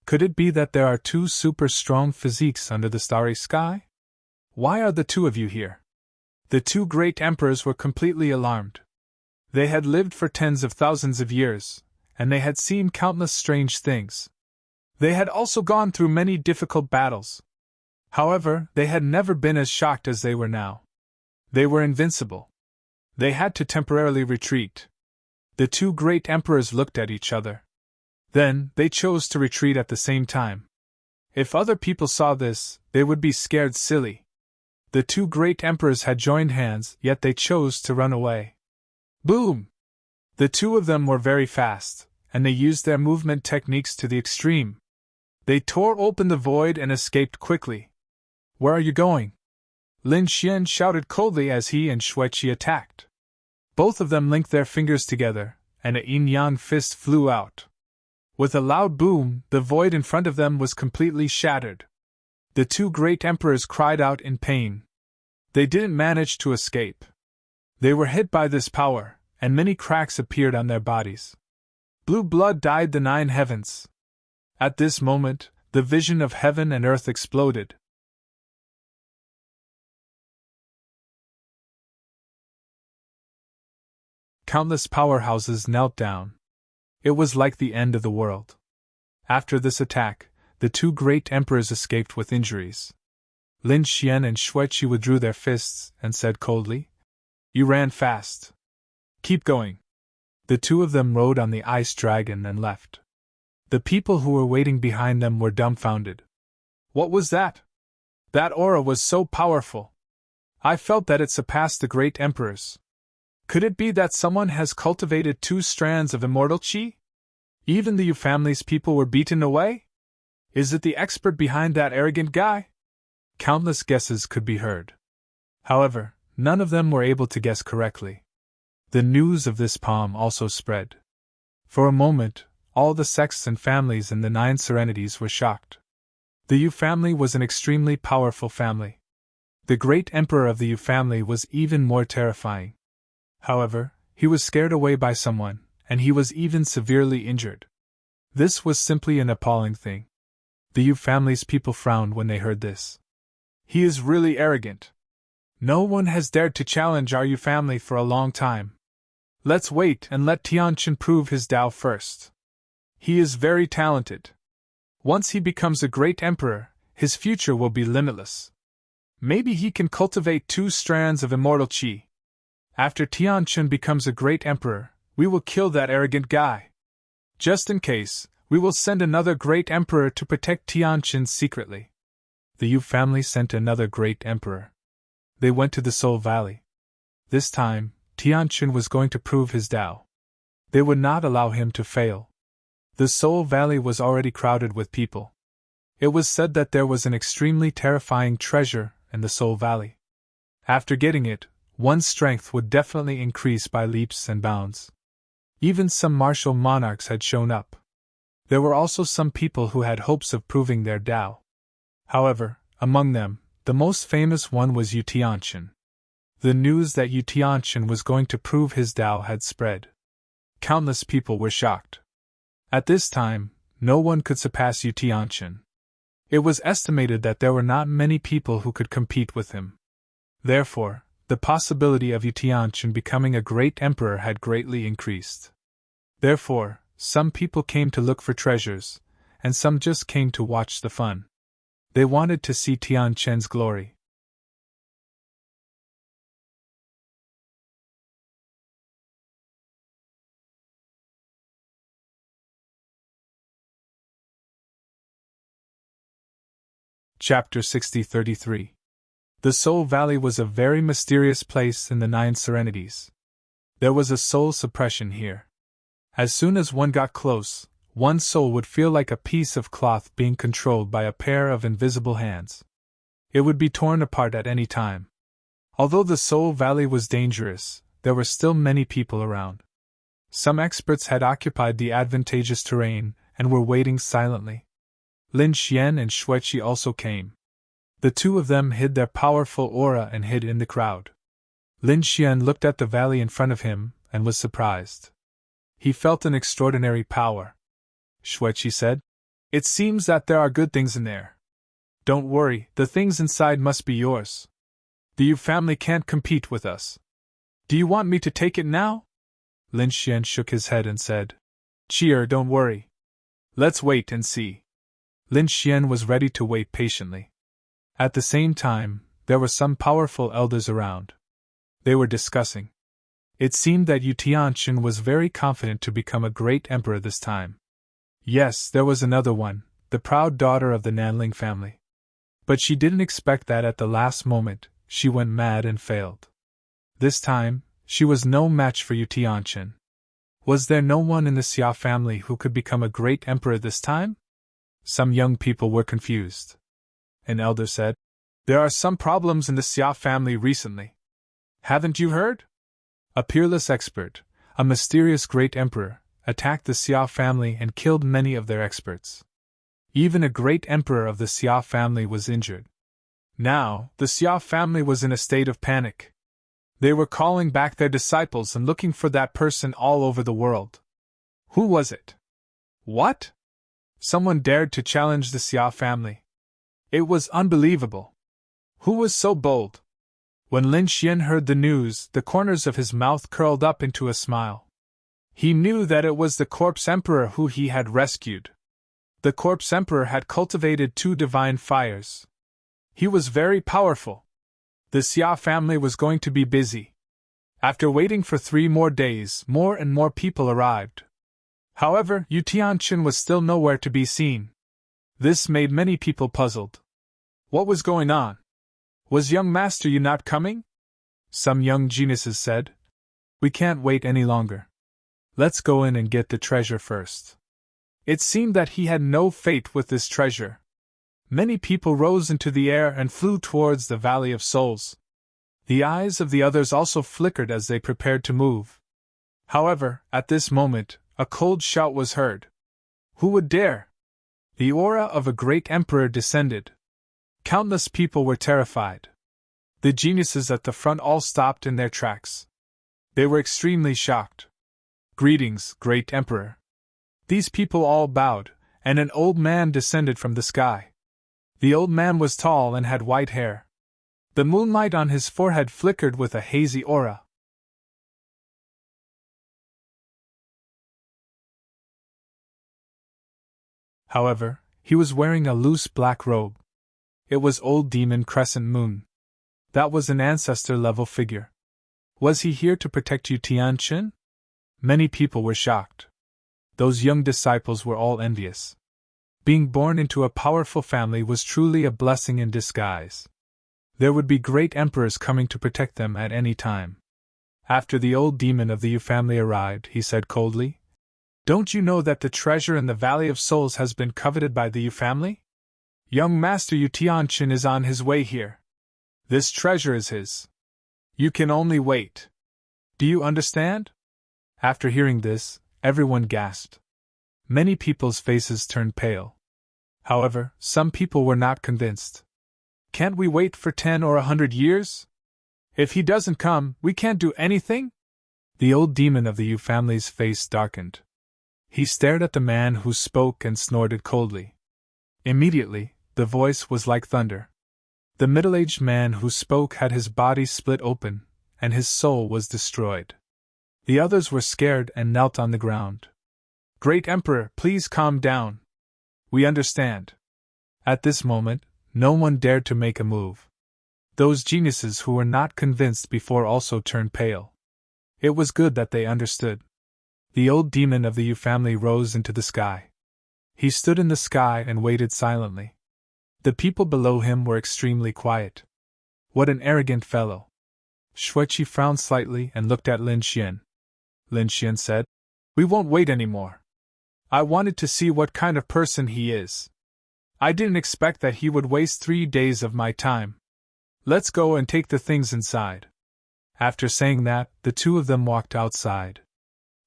Could it be that there are two super strong physiques under the starry sky? Why are the two of you here? The two great emperors were completely alarmed. They had lived for tens of thousands of years, and they had seen countless strange things. They had also gone through many difficult battles. However, they had never been as shocked as they were now. They were invincible. They had to temporarily retreat. The two great emperors looked at each other. Then, they chose to retreat at the same time. If other people saw this, they would be scared silly. The two great emperors had joined hands, yet they chose to run away. Boom! The two of them were very fast, and they used their movement techniques to the extreme. They tore open the void and escaped quickly. Where are you going? Lin Xian shouted coldly as he and Xueqi attacked. Both of them linked their fingers together, and a yin-yang fist flew out. With a loud boom, the void in front of them was completely shattered. The two great emperors cried out in pain. They didn't manage to escape. They were hit by this power, and many cracks appeared on their bodies. Blue blood dyed the 9 heavens. At this moment, the vision of heaven and earth exploded. Countless powerhouses knelt down. It was like the end of the world. After this attack, the two great emperors escaped with injuries. Lin Xian and Xueqi withdrew their fists and said coldly, "You ran fast. Keep going." The two of them rode on the ice dragon and left. The people who were waiting behind them were dumbfounded. What was that? That aura was so powerful. I felt that it surpassed the great emperors. Could it be that someone has cultivated 2 strands of immortal qi? Even the Yu family's people were beaten away? Is it the expert behind that arrogant guy? Countless guesses could be heard. However, none of them were able to guess correctly. The news of this poem also spread. For a moment, all the sects and families in the 9 serenities were shocked. The Yu family was an extremely powerful family. The great emperor of the Yu family was even more terrifying. However, he was scared away by someone, and he was even severely injured. This was simply an appalling thing. The Yu family's people frowned when they heard this. He is really arrogant. No one has dared to challenge our Yu family for a long time. Let's wait and let Tianqin prove his Tao first. He is very talented. Once he becomes a great emperor, his future will be limitless. Maybe he can cultivate 2 strands of immortal qi. After Tianqin becomes a great emperor, we will kill that arrogant guy. Just in case, we will send another great emperor to protect Tianqin secretly. The Yu family sent another great emperor. They went to the Soul Valley. This time, Tianqin was going to prove his Tao. They would not allow him to fail. The Soul Valley was already crowded with people. It was said that there was an extremely terrifying treasure in the Soul Valley. After getting it, one's strength would definitely increase by leaps and bounds. Even some martial monarchs had shown up. There were also some people who had hopes of proving their Tao. However, among them, the most famous one was Yu Tianqin. The news that Yu Tianqin was going to prove his Tao had spread. Countless people were shocked. At this time, no one could surpass Yu Tianqin. It was estimated that there were not many people who could compete with him. Therefore, the possibility of Yu Tianqin becoming a great emperor had greatly increased. Therefore, some people came to look for treasures, and some just came to watch the fun. They wanted to see Tianqin's glory. Chapter 60-33. The Soul Valley was a very mysterious place in the 9 serenities. There was a soul suppression here. As soon as one got close, One soul would feel like a piece of cloth being controlled by a pair of invisible hands. It would be torn apart at any time. Although the Soul Valley was dangerous, there were still many people around. Some experts had occupied the advantageous terrain and were waiting silently. Lin Xian and Xueqi also came. The two of them hid their powerful aura and hid in the crowd. Lin Xian looked at the valley in front of him and was surprised. He felt an extraordinary power. Xueqi said, "It seems that there are good things in there. Don't worry, the things inside must be yours. The Yu family can't compete with us. Do you want me to take it now?" Lin Xian shook his head and said, "Cheer, don't worry. Let's wait and see." Lin Xian was ready to wait patiently. At the same time, there were some powerful elders around. They were discussing. It seemed that Yu Tianqun was very confident to become a great emperor this time. Yes, there was another one, the proud daughter of the Nanling family. But she didn't expect that at the last moment, she went mad and failed. This time, she was no match for Yu Tianqun. Was there no one in the Xia family who could become a great emperor this time? Some young people were confused. An elder said, "There are some problems in the Xia family recently. Haven't you heard? A peerless expert, a mysterious great emperor, attacked the Xia family and killed many of their experts. Even a great emperor of the Xia family was injured. Now, the Xia family was in a state of panic. They were calling back their disciples and looking for that person all over the world. Who was it? What? Someone dared to challenge the Xia family. It was unbelievable. Who was so bold?" When Lin Xian heard the news, the corners of his mouth curled up into a smile. He knew that it was the corpse emperor who he had rescued. The corpse emperor had cultivated 2 divine fires. He was very powerful. The Xia family was going to be busy. After waiting for 3 more days, more and more people arrived. However, Yu Tianqun was still nowhere to be seen. This made many people puzzled. What was going on? Was young Master Yu not coming? Some young geniuses said, "We can't wait any longer. Let's go in and get the treasure first." It seemed that he had no fate with this treasure. Many people rose into the air and flew towards the Valley of Souls. The eyes of the others also flickered as they prepared to move. However, at this moment, a cold shout was heard. Who would dare? The aura of a great emperor descended. Countless people were terrified. The geniuses at the front all stopped in their tracks. They were extremely shocked. "Greetings, great emperor." These people all bowed, and an old man descended from the sky. The old man was tall and had white hair. The moonlight on his forehead flickered with a hazy aura. However, he was wearing a loose black robe. It was Old Demon Crescent Moon. That was an ancestor-level figure. Was he here to protect Yu Tianqun? Many people were shocked. Those young disciples were all envious. Being born into a powerful family was truly a blessing in disguise. There would be great emperors coming to protect them at any time. After the old demon of the Yu family arrived, he said coldly, "Don't you know that the treasure in the Valley of Souls has been coveted by the Yu family? Young Master Yu Tianqun is on his way here. This treasure is his. You can only wait. Do you understand?" After hearing this, everyone gasped. Many people's faces turned pale. However, some people were not convinced. "Can't we wait for 10 or 100 years? If he doesn't come, we can't do anything?" The old demon of the Yu family's face darkened. He stared at the man who spoke and snorted coldly. Immediately, the voice was like thunder. The middle-aged man who spoke had his body split open, and his soul was destroyed. The others were scared and knelt on the ground. "Great Emperor, please calm down. We understand." At this moment, no one dared to make a move. Those geniuses who were not convinced before also turned pale. It was good that they understood. The old demon of the Yu family rose into the sky. He stood in the sky and waited silently. The people below him were extremely quiet. What an arrogant fellow! Xueqi frowned slightly and looked at Lin Xian. Lin Xian said, "We won't wait any more. I wanted to see what kind of person he is. I didn't expect that he would waste 3 days of my time. Let's go and take the things inside." After saying that, the two of them walked outside.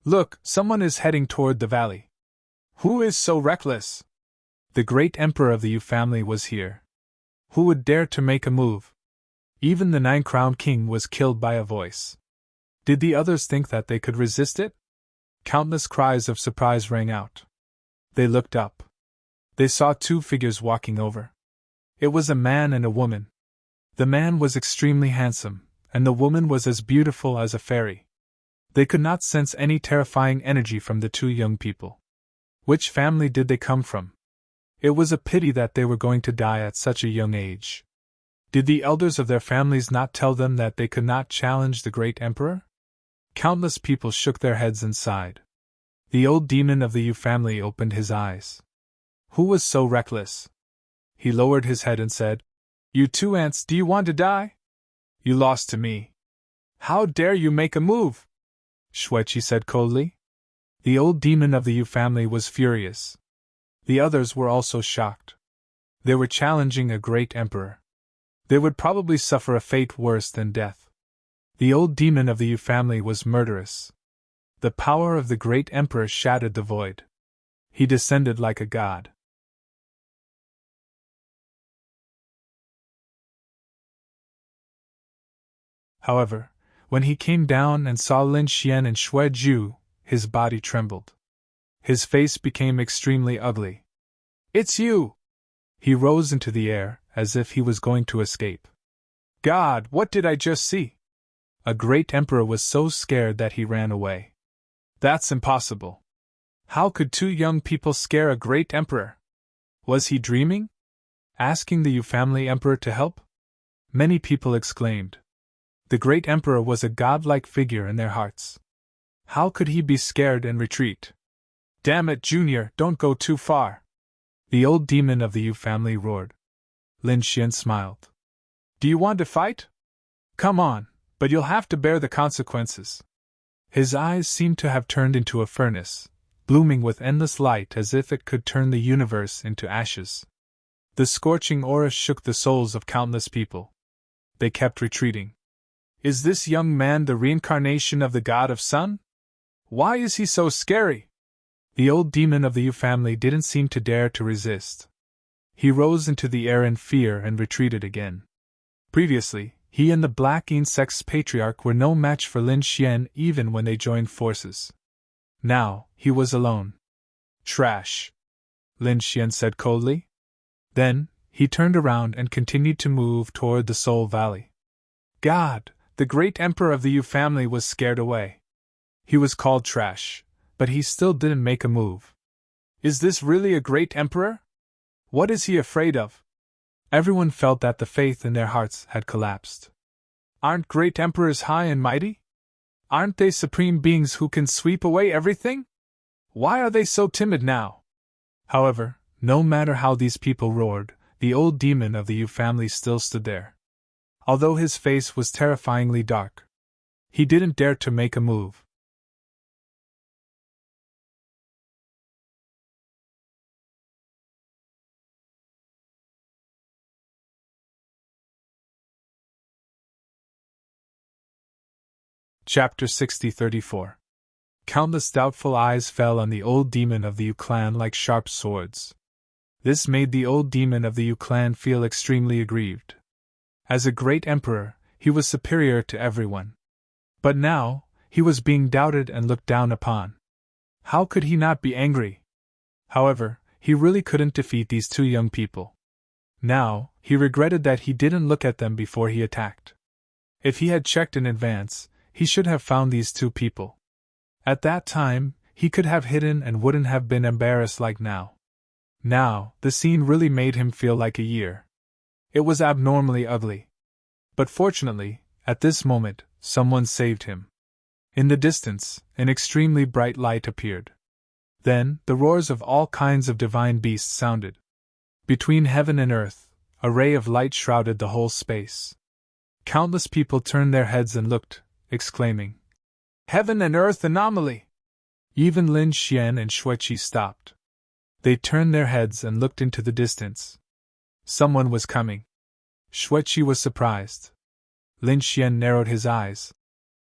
"Look, someone is heading toward the valley." "Who is so reckless?" The great emperor of the Yu family was here. Who would dare to make a move? Even the 9-crowned king was killed by a voice. Did the others think that they could resist it? Countless cries of surprise rang out. They looked up. They saw 2 figures walking over. It was a man and a woman. The man was extremely handsome, and the woman was as beautiful as a fairy. They could not sense any terrifying energy from the 2 young people. Which family did they come from? It was a pity that they were going to die at such a young age. Did the elders of their families not tell them that they could not challenge the great emperor? Countless people shook their heads and sighed. The old demon of the Yu family opened his eyes. Who was so reckless? He lowered his head and said, "You 2 ants, do you want to die? You lost to me. How dare you make a move?" Shuichi said coldly. The old demon of the Yu family was furious. The others were also shocked. They were challenging a great emperor. They would probably suffer a fate worse than death. The old demon of the Yu family was murderous. The power of the great emperor shattered the void. He descended like a god. However, when he came down and saw Lin Xian and Xue Zhu, his body trembled. His face became extremely ugly. "It's you!" He rose into the air, as if he was going to escape. "God, what did I just see?" A great emperor was so scared that he ran away. "That's impossible. How could 2 young people scare a great emperor? Was he dreaming? Asking the Yu family emperor to help?" Many people exclaimed. The great emperor was a godlike figure in their hearts. How could he be scared and retreat? "Damn it, Junior, don't go too far!" The old demon of the Yu family roared. Lin Xian smiled. "Do you want to fight? Come on, but you'll have to bear the consequences." His eyes seemed to have turned into a furnace, blooming with endless light as if it could turn the universe into ashes. The scorching aura shook the souls of countless people. They kept retreating. Is this young man the reincarnation of the god of sun? Why is he so scary? The old demon of the Yu family didn't seem to dare to resist. He rose into the air in fear and retreated again. Previously, he and the Black Insect's patriarch were no match for Lin Xian even when they joined forces. Now, he was alone. "Trash," Lin Xian said coldly. Then, he turned around and continued to move toward the Soul Valley. God! The great emperor of the Yu family was scared away. He was called trash, but he still didn't make a move. Is this really a great emperor? What is he afraid of? Everyone felt that the faith in their hearts had collapsed. Aren't great emperors high and mighty? Aren't they supreme beings who can sweep away everything? Why are they so timid now? However, no matter how these people roared, the old demon of the Yu family still stood there. Although his face was terrifyingly dark, he didn't dare to make a move. Chapter 60-34. Countless doubtful eyes fell on the old demon of the Yu clan like sharp swords. This made the old demon of the Yu clan feel extremely aggrieved. As a great emperor, he was superior to everyone. But now, he was being doubted and looked down upon. How could he not be angry? However, he really couldn't defeat these 2 young people. Now, he regretted that he didn't look at them before he attacked. If he had checked in advance, he should have found these 2 people. At that time, he could have hidden and wouldn't have been embarrassed like now. Now, the scene really made him feel like a year. It was abnormally ugly. But fortunately, at this moment, someone saved him. In the distance, an extremely bright light appeared. Then, the roars of all kinds of divine beasts sounded. Between heaven and earth, a ray of light shrouded the whole space. Countless people turned their heads and looked, exclaiming, "Heaven and earth anomaly! Even Lin Xian and Shuiqi stopped. They turned their heads and looked into the distance. Someone was coming. Shuiqi was surprised. Lin Xian narrowed his eyes.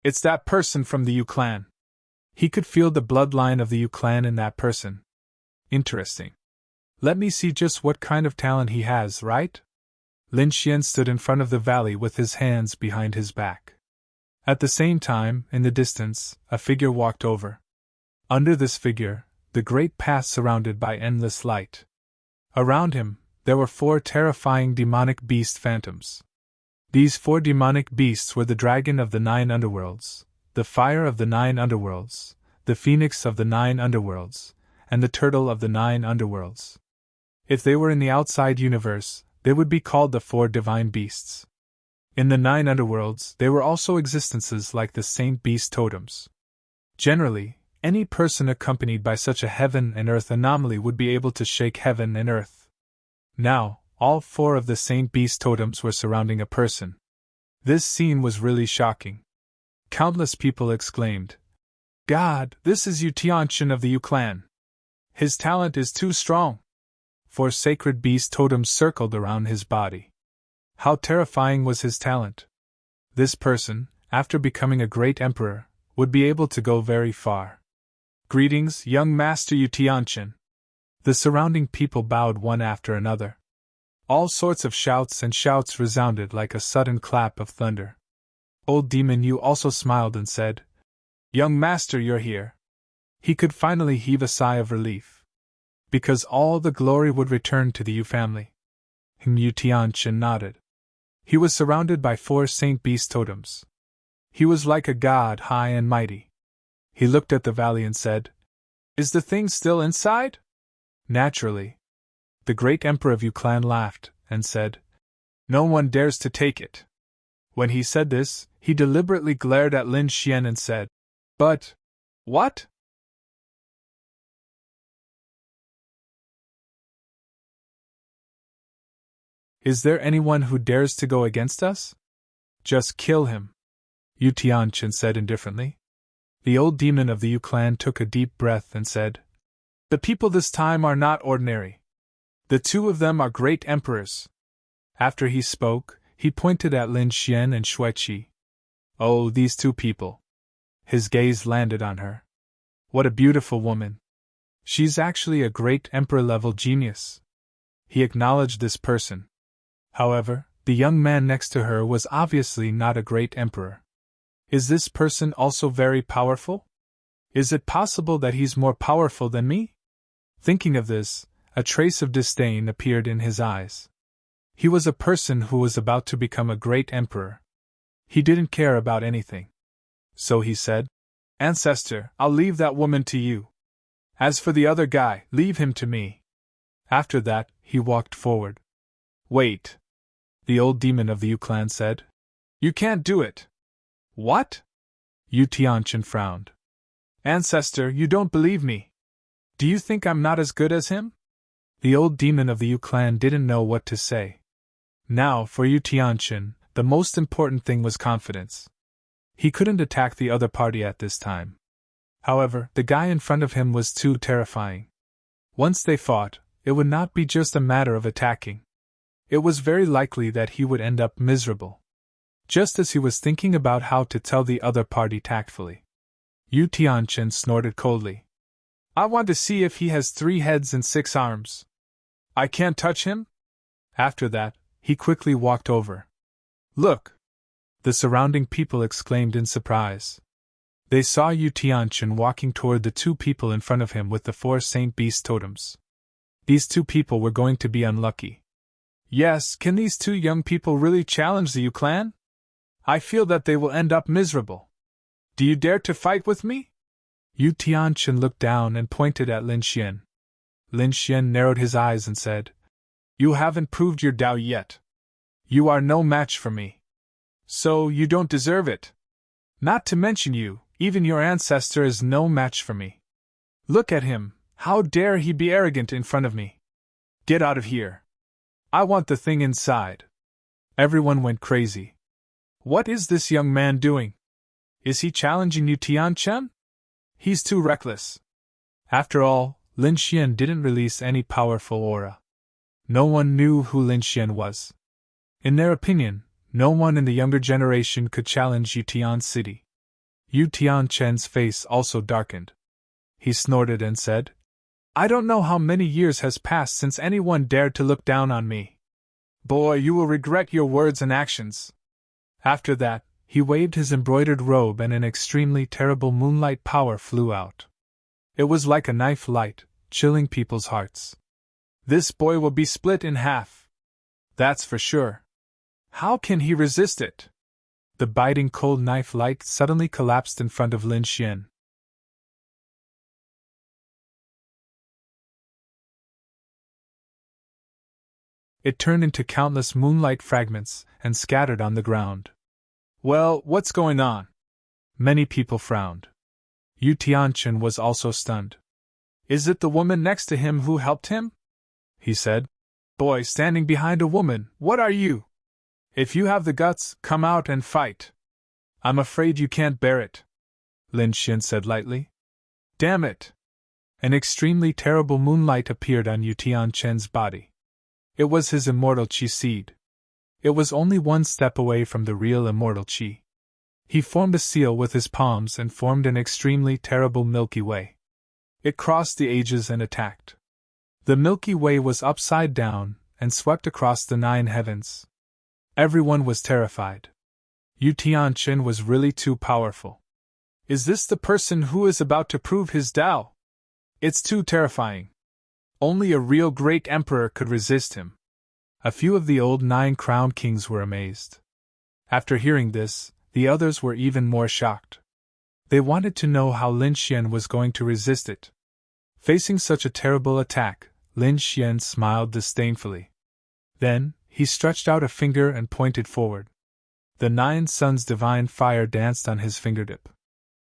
It's that person from the Yu clan. He could feel the bloodline of the Yu clan in that person. Interesting. Let me see just what kind of talent he has, right? Lin Xian stood in front of the valley with his hands behind his back. At the same time, in the distance, a figure walked over. Under this figure, the great path surrounded by endless light. Around him, there were 4 terrifying demonic beast phantoms. These 4 demonic beasts were the dragon of the 9 underworlds, the fire of the 9 underworlds, the phoenix of the 9 underworlds, and the turtle of the 9 underworlds. If they were in the outside universe, they would be called the 4 divine beasts. In the 9 underworlds, there were also existences like the Saint Beast totems. Generally, any person accompanied by such a heaven and earth anomaly would be able to shake heaven and earth. Now, all 4 of the Saint Beast totems were surrounding a person. This scene was really shocking. Countless people exclaimed, "God, this is Yu Tianqian of the Yu clan. His talent is too strong." 4 sacred beast totems circled around his body. How terrifying was his talent! This person, after becoming a great emperor, would be able to go very far. "Greetings, young Master Yu Tianqian." The surrounding people bowed one after another. All sorts of shouts and shouts resounded like a sudden clap of thunder. Old Demon Yu also smiled and said, "Young Master, you're here." He could finally heave a sigh of relief. Because all the glory would return to the Yu family. Yu Tianqian nodded. He was surrounded by 4 Saint Beast totems. He was like a god high and mighty. He looked at the valley and said, "Is the thing still inside?" Naturally. The great emperor of Yu clan laughed, and said, "No one dares to take it." When he said this, he deliberately glared at Lin Xian and said, "But, what?" "Is there anyone who dares to go against us?" "Just kill him," Yu Tianqian said indifferently. The old demon of the Yu clan took a deep breath and said, "The people this time are not ordinary. The 2 of them are great emperors." After he spoke, he pointed at Lin Xian and Shuiqi. "Oh, these 2 people." His gaze landed on her. "What a beautiful woman. She's actually a great emperor-level genius." He acknowledged this person. However, the young man next to her was obviously not a great emperor. Is this person also very powerful? Is it possible that he's more powerful than me? Thinking of this, a trace of disdain appeared in his eyes. He was a person who was about to become a great emperor. He didn't care about anything. So he said, "Ancestor, I'll leave that woman to you. As for the other guy, leave him to me." After that, he walked forward. "Wait," the old demon of the Yu clan said. "You can't do it." "What?" Yu Tianqian frowned. "Ancestor, you don't believe me. Do you think I'm not as good as him?" The old demon of the Yu clan didn't know what to say. Now, for Yu Tianqian, the most important thing was confidence. He couldn't attack the other party at this time. However, the guy in front of him was too terrifying. Once they fought, it would not be just a matter of attacking. It was very likely that he would end up miserable. Just as he was thinking about how to tell the other party tactfully, Yu Tianqian snorted coldly. "I want to see if he has 3 heads and 6 arms. I can't touch him?" After that, he quickly walked over. "Look!" The surrounding people exclaimed in surprise. They saw Yu Tianqian walking toward the 2 people in front of him with the 4 Saint Beast totems. These 2 people were going to be unlucky. Yes, can these 2 young people really challenge the Yu clan? I feel that they will end up miserable. Do you dare to fight with me? Yu Tianqian looked down and pointed at Lin Xian. Lin Xian narrowed his eyes and said, "You haven't proved your Dao yet. You are no match for me. So you don't deserve it. Not to mention you, even your ancestor is no match for me. Look at him, how dare he be arrogant in front of me? Get out of here. I want the thing inside." Everyone went crazy. What is this young man doing? Is he challenging Yu Tianqian? He's too reckless. After all, Lin Xian didn't release any powerful aura. No one knew who Lin Xian was. In their opinion, no one in the younger generation could challenge Yutian City. Yutian Chen's face also darkened. He snorted and said, I don't know how many years has passed since anyone dared to look down on me. Boy, you will regret your words and actions. After that, he waved his embroidered robe and an extremely terrible moonlight power flew out. It was like a knife light, chilling people's hearts. This boy will be split in half. That's for sure. How can he resist it? The biting cold knife light suddenly collapsed in front of Lin Xian. It turned into countless moonlight fragments and scattered on the ground. Well, what's going on? Many people frowned. Yu Tianchen was also stunned. Is it the woman next to him who helped him? He said. Boy standing behind a woman, what are you? If you have the guts, come out and fight. I'm afraid you can't bear it, Lin Xian said lightly. Damn it! An extremely terrible moonlight appeared on Yu Tianchen's body. It was his immortal qi seed. It was only one step away from the real immortal qi. He formed a seal with his palms and formed an extremely terrible Milky Way. It crossed the ages and attacked. The Milky Way was upside down and swept across the 9 heavens. Everyone was terrified. Yu Tianchen was really too powerful. Is this the person who is about to prove his Tao? It's too terrifying. Only a real great emperor could resist him. A few of the old 9 crowned kings were amazed. After hearing this, the others were even more shocked. They wanted to know how Lin Xian was going to resist it. Facing such a terrible attack, Lin Xian smiled disdainfully. Then, he stretched out a finger and pointed forward. The 9 suns' divine fire danced on his fingertip.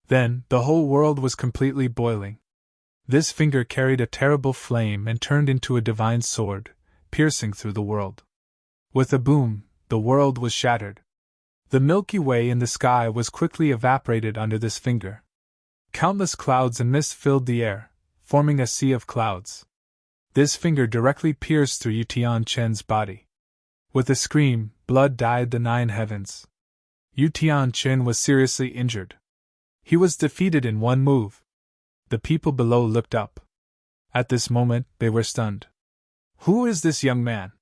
Then, the whole world was completely boiling. This finger carried a terrible flame and turned into a divine sword, piercing through the world. With a boom, the world was shattered. The Milky Way in the sky was quickly evaporated under this finger. Countless clouds and mist filled the air, forming a sea of clouds. This finger directly pierced through Yu Tianchen's body. With a scream, blood dyed the 9 heavens. Yu Tianchen was seriously injured. He was defeated in one move. The people below looked up. At this moment, they were stunned. Who is this young man?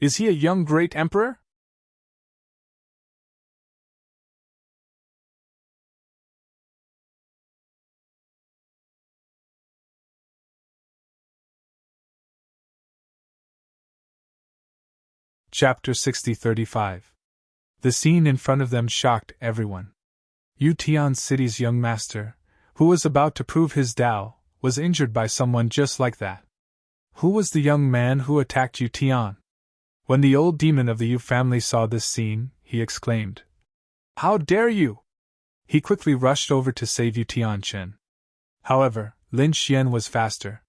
Is he a young great emperor? Chapter 60-35. The scene in front of them shocked everyone. Yu Tian City's young master, who was about to prove his Tao, was injured by someone just like that. Who was the young man who attacked Yu Tian? When the old demon of the Yu family saw this scene, he exclaimed, How dare you! He quickly rushed over to save Yu Tianchen. However, Lin Xian was faster.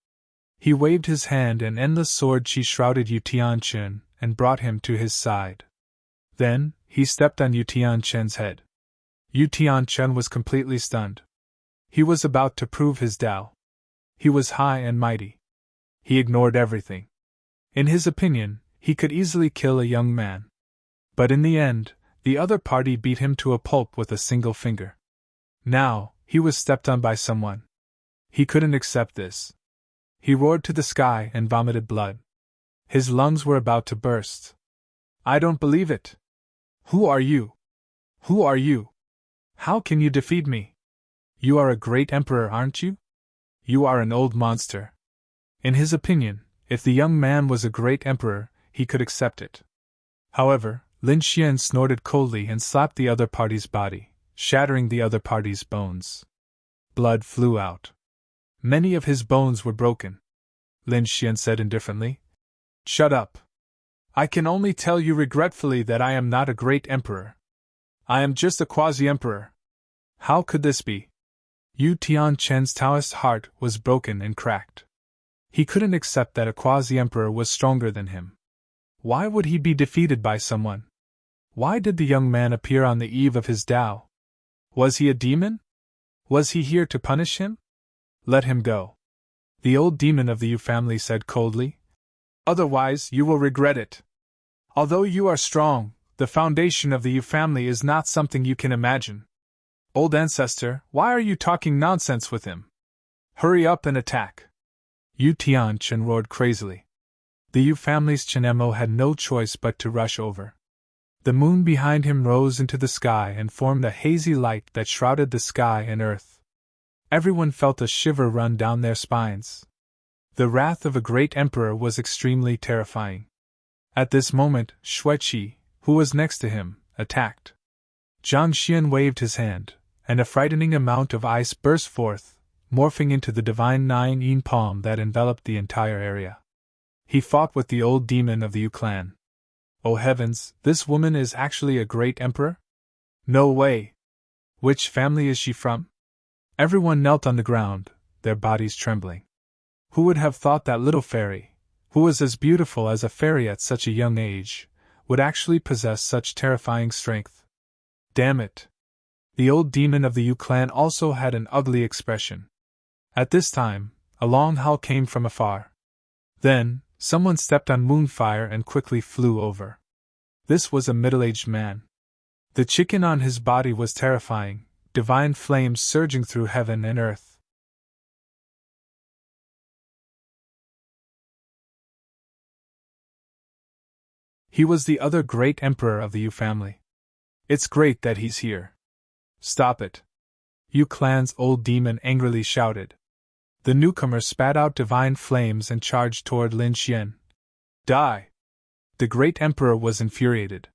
He waved his hand and endless sword qi shrouded Yu Tianchen and brought him to his side. Then, he stepped on Yu Tianchen's head. Yu Tianchen was completely stunned. He was about to prove his Tao. He was high and mighty. He ignored everything. In his opinion, he could easily kill a young man. But in the end, the other party beat him to a pulp with a single finger. Now, he was stepped on by someone. He couldn't accept this. He roared to the sky and vomited blood. His lungs were about to burst. I don't believe it. Who are you? Who are you? How can you defeat me? You are a great emperor, aren't you? You are an old monster. In his opinion, if the young man was a great emperor, he could accept it. However, Lin Xian snorted coldly and slapped the other party's body, shattering the other party's bones. Blood flew out. Many of his bones were broken. Lin Xian said indifferently, Shut up. I can only tell you regretfully that I am not a great emperor. I am just a quasi-emperor. How could this be? Yu Tianchen's Taoist heart was broken and cracked. He couldn't accept that a quasi-emperor was stronger than him. Why would he be defeated by someone? Why did the young man appear on the eve of his Tao? Was he a demon? Was he here to punish him? Let him go. The old demon of the Yu family said coldly. Otherwise, you will regret it. Although you are strong, the foundation of the Yu family is not something you can imagine. Old ancestor, why are you talking nonsense with him? Hurry up and attack! Yu Tianchen roared crazily. The Yu family's Chenemo had no choice but to rush over. The moon behind him rose into the sky and formed a hazy light that shrouded the sky and earth. Everyone felt a shiver run down their spines. The wrath of a great emperor was extremely terrifying. At this moment, Xueqi, who was next to him, attacked. Zhang Xian waved his hand, and a frightening amount of ice burst forth, morphing into the divine nine-yin palm that enveloped the entire area. He fought with the old demon of the Yu clan. Oh heavens, this woman is actually a great emperor? No way! Which family is she from? Everyone knelt on the ground, their bodies trembling. Who would have thought that little fairy, who was as beautiful as a fairy at such a young age, would actually possess such terrifying strength? Damn it! The old demon of the Yu clan also had an ugly expression. At this time, a long howl came from afar. Then, someone stepped on Moonfire and quickly flew over. This was a middle-aged man. The chicken on his body was terrifying, divine flames surging through heaven and earth. He was the other great emperor of the Yu family. It's great that he's here. Stop it! Yu clan's old demon angrily shouted. The newcomer spat out divine flames and charged toward Lin Xian. Die! The great emperor was infuriated.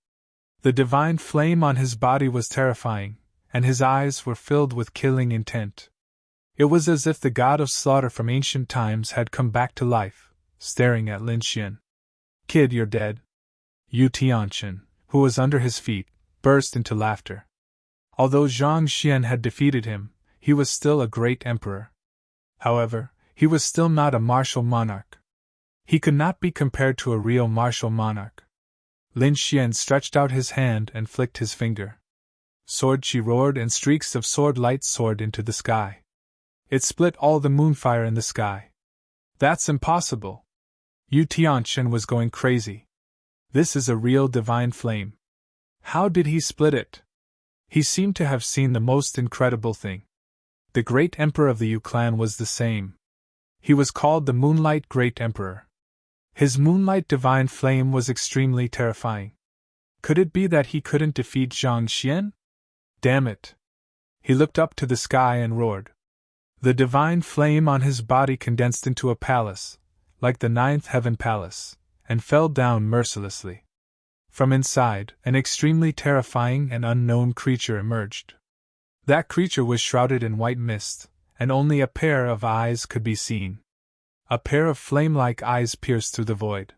The divine flame on his body was terrifying, and his eyes were filled with killing intent. It was as if the god of slaughter from ancient times had come back to life, staring at Lin Xian. Kid, you're dead. Yu Tianchen, who was under his feet, burst into laughter. Although Zhang Xian had defeated him, he was still a great emperor. However, he was still not a martial monarch. He could not be compared to a real martial monarch. Lin Xian stretched out his hand and flicked his finger. Sword Qi roared and streaks of sword light soared into the sky. It split all the moonfire in the sky. That's impossible! Yu Tianchen was going crazy. This is a real divine flame. How did he split it? He seemed to have seen the most incredible thing. The great emperor of the Yu clan was the same. He was called the Moonlight Great Emperor. His moonlight divine flame was extremely terrifying. Could it be that he couldn't defeat Zhang Xian? Damn it! He looked up to the sky and roared. The divine flame on his body condensed into a palace, like the ninth heaven palace, and fell down mercilessly. From inside, an extremely terrifying and unknown creature emerged. That creature was shrouded in white mist, and only a pair of eyes could be seen. A pair of flame-like eyes pierced through the void.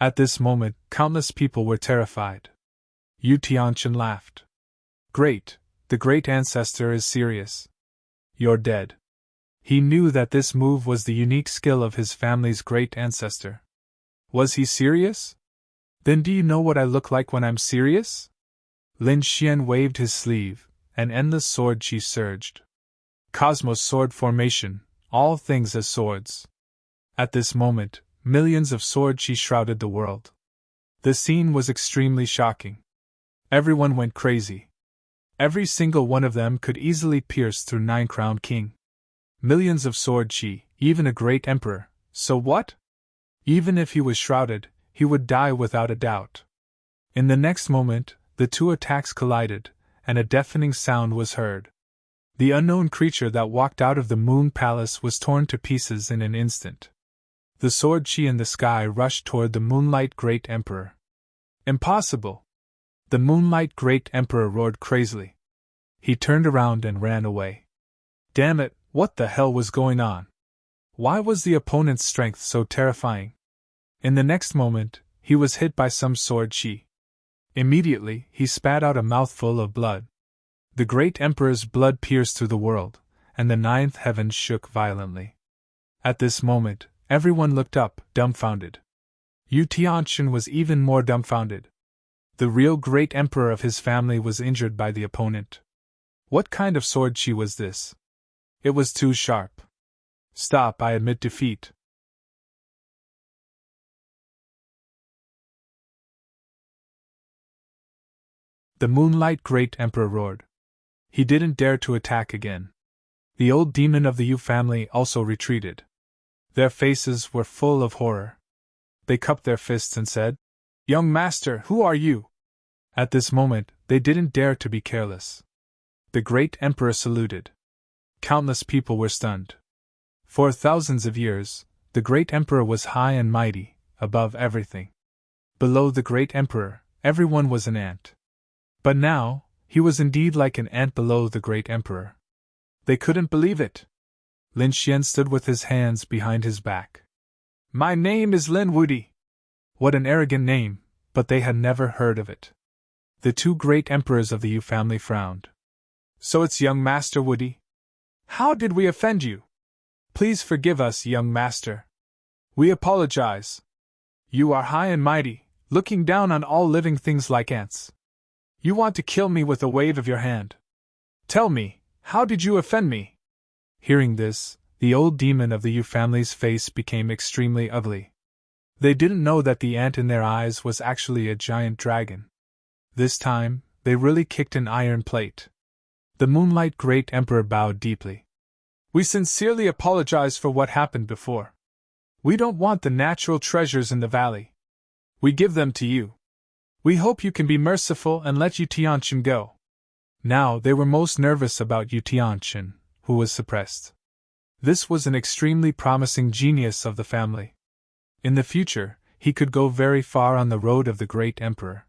At this moment, countless people were terrified. Yu Tianchen laughed. Great, the great ancestor is serious. You're dead. He knew that this move was the unique skill of his family's great ancestor. Was he serious? Then do you know what I look like when I'm serious? Lin Xian waved his sleeve, and endless sword qi surged. Cosmos sword formation, all things as swords. At this moment, millions of sword qi shrouded the world. The scene was extremely shocking. Everyone went crazy. Every single one of them could easily pierce through Nine-Crowned King. Millions of sword qi, even a great emperor, so what? Even if he was shrouded, he would die without a doubt. In the next moment, the two attacks collided, and a deafening sound was heard. The unknown creature that walked out of the Moon Palace was torn to pieces in an instant. The sword qi in the sky rushed toward the Moonlight Great Emperor. Impossible! The Moonlight Great Emperor roared crazily. He turned around and ran away. Damn it, what the hell was going on? Why was the opponent's strength so terrifying? In the next moment, he was hit by some sword qi. Immediately, he spat out a mouthful of blood. The great emperor's blood pierced through the world, and the ninth heavens shook violently. At this moment, everyone looked up, dumbfounded. Yu Tianchen was even more dumbfounded. The real great emperor of his family was injured by the opponent. What kind of sword qi was this? It was too sharp. Stop, I admit defeat. The Moonlight Great Emperor roared. He didn't dare to attack again. The old demon of the Yu family also retreated. Their faces were full of horror. They cupped their fists and said, "Young master, who are you?" At this moment, they didn't dare to be careless. The great emperor saluted. Countless people were stunned. For thousands of years, the great emperor was high and mighty, above everything. Below the great emperor, everyone was an ant. But now, he was indeed like an ant below the great emperor. They couldn't believe it. Lin Xian stood with his hands behind his back. "My name is Lin Wudi." What an arrogant name, but they had never heard of it. The two great emperors of the Yu family frowned. "So it's young Master Wudi? How did we offend you? Please forgive us, young master. We apologize. You are high and mighty, looking down on all living things like ants. You want to kill me with a wave of your hand. Tell me, how did you offend me?" Hearing this, the old demon of the Yu family's face became extremely ugly. They didn't know that the ant in their eyes was actually a giant dragon. This time, they really kicked an iron plate. The Moonlight Great Emperor bowed deeply. "We sincerely apologize for what happened before. We don't want the natural treasures in the valley. We give them to you. We hope you can be merciful and let Yu Tianqin go." Now they were most nervous about Yu Tianqin, who was suppressed. This was an extremely promising genius of the family. In the future, he could go very far on the road of the great emperor.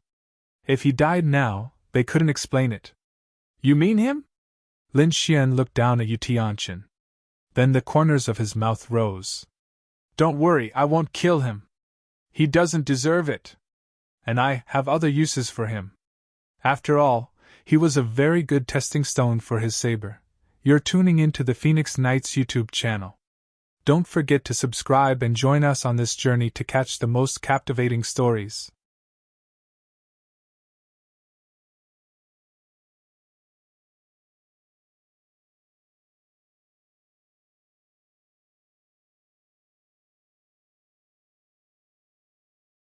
If he died now, they couldn't explain it. "You mean him?" Lin Xian looked down at Yu Tianqin. Then the corners of his mouth rose. "Don't worry, I won't kill him. He doesn't deserve it. And I have other uses for him. After all, he was a very good testing stone for his saber." You're tuning into the Phoenix Knights YouTube channel. Don't forget to subscribe and join us on this journey to catch the most captivating stories.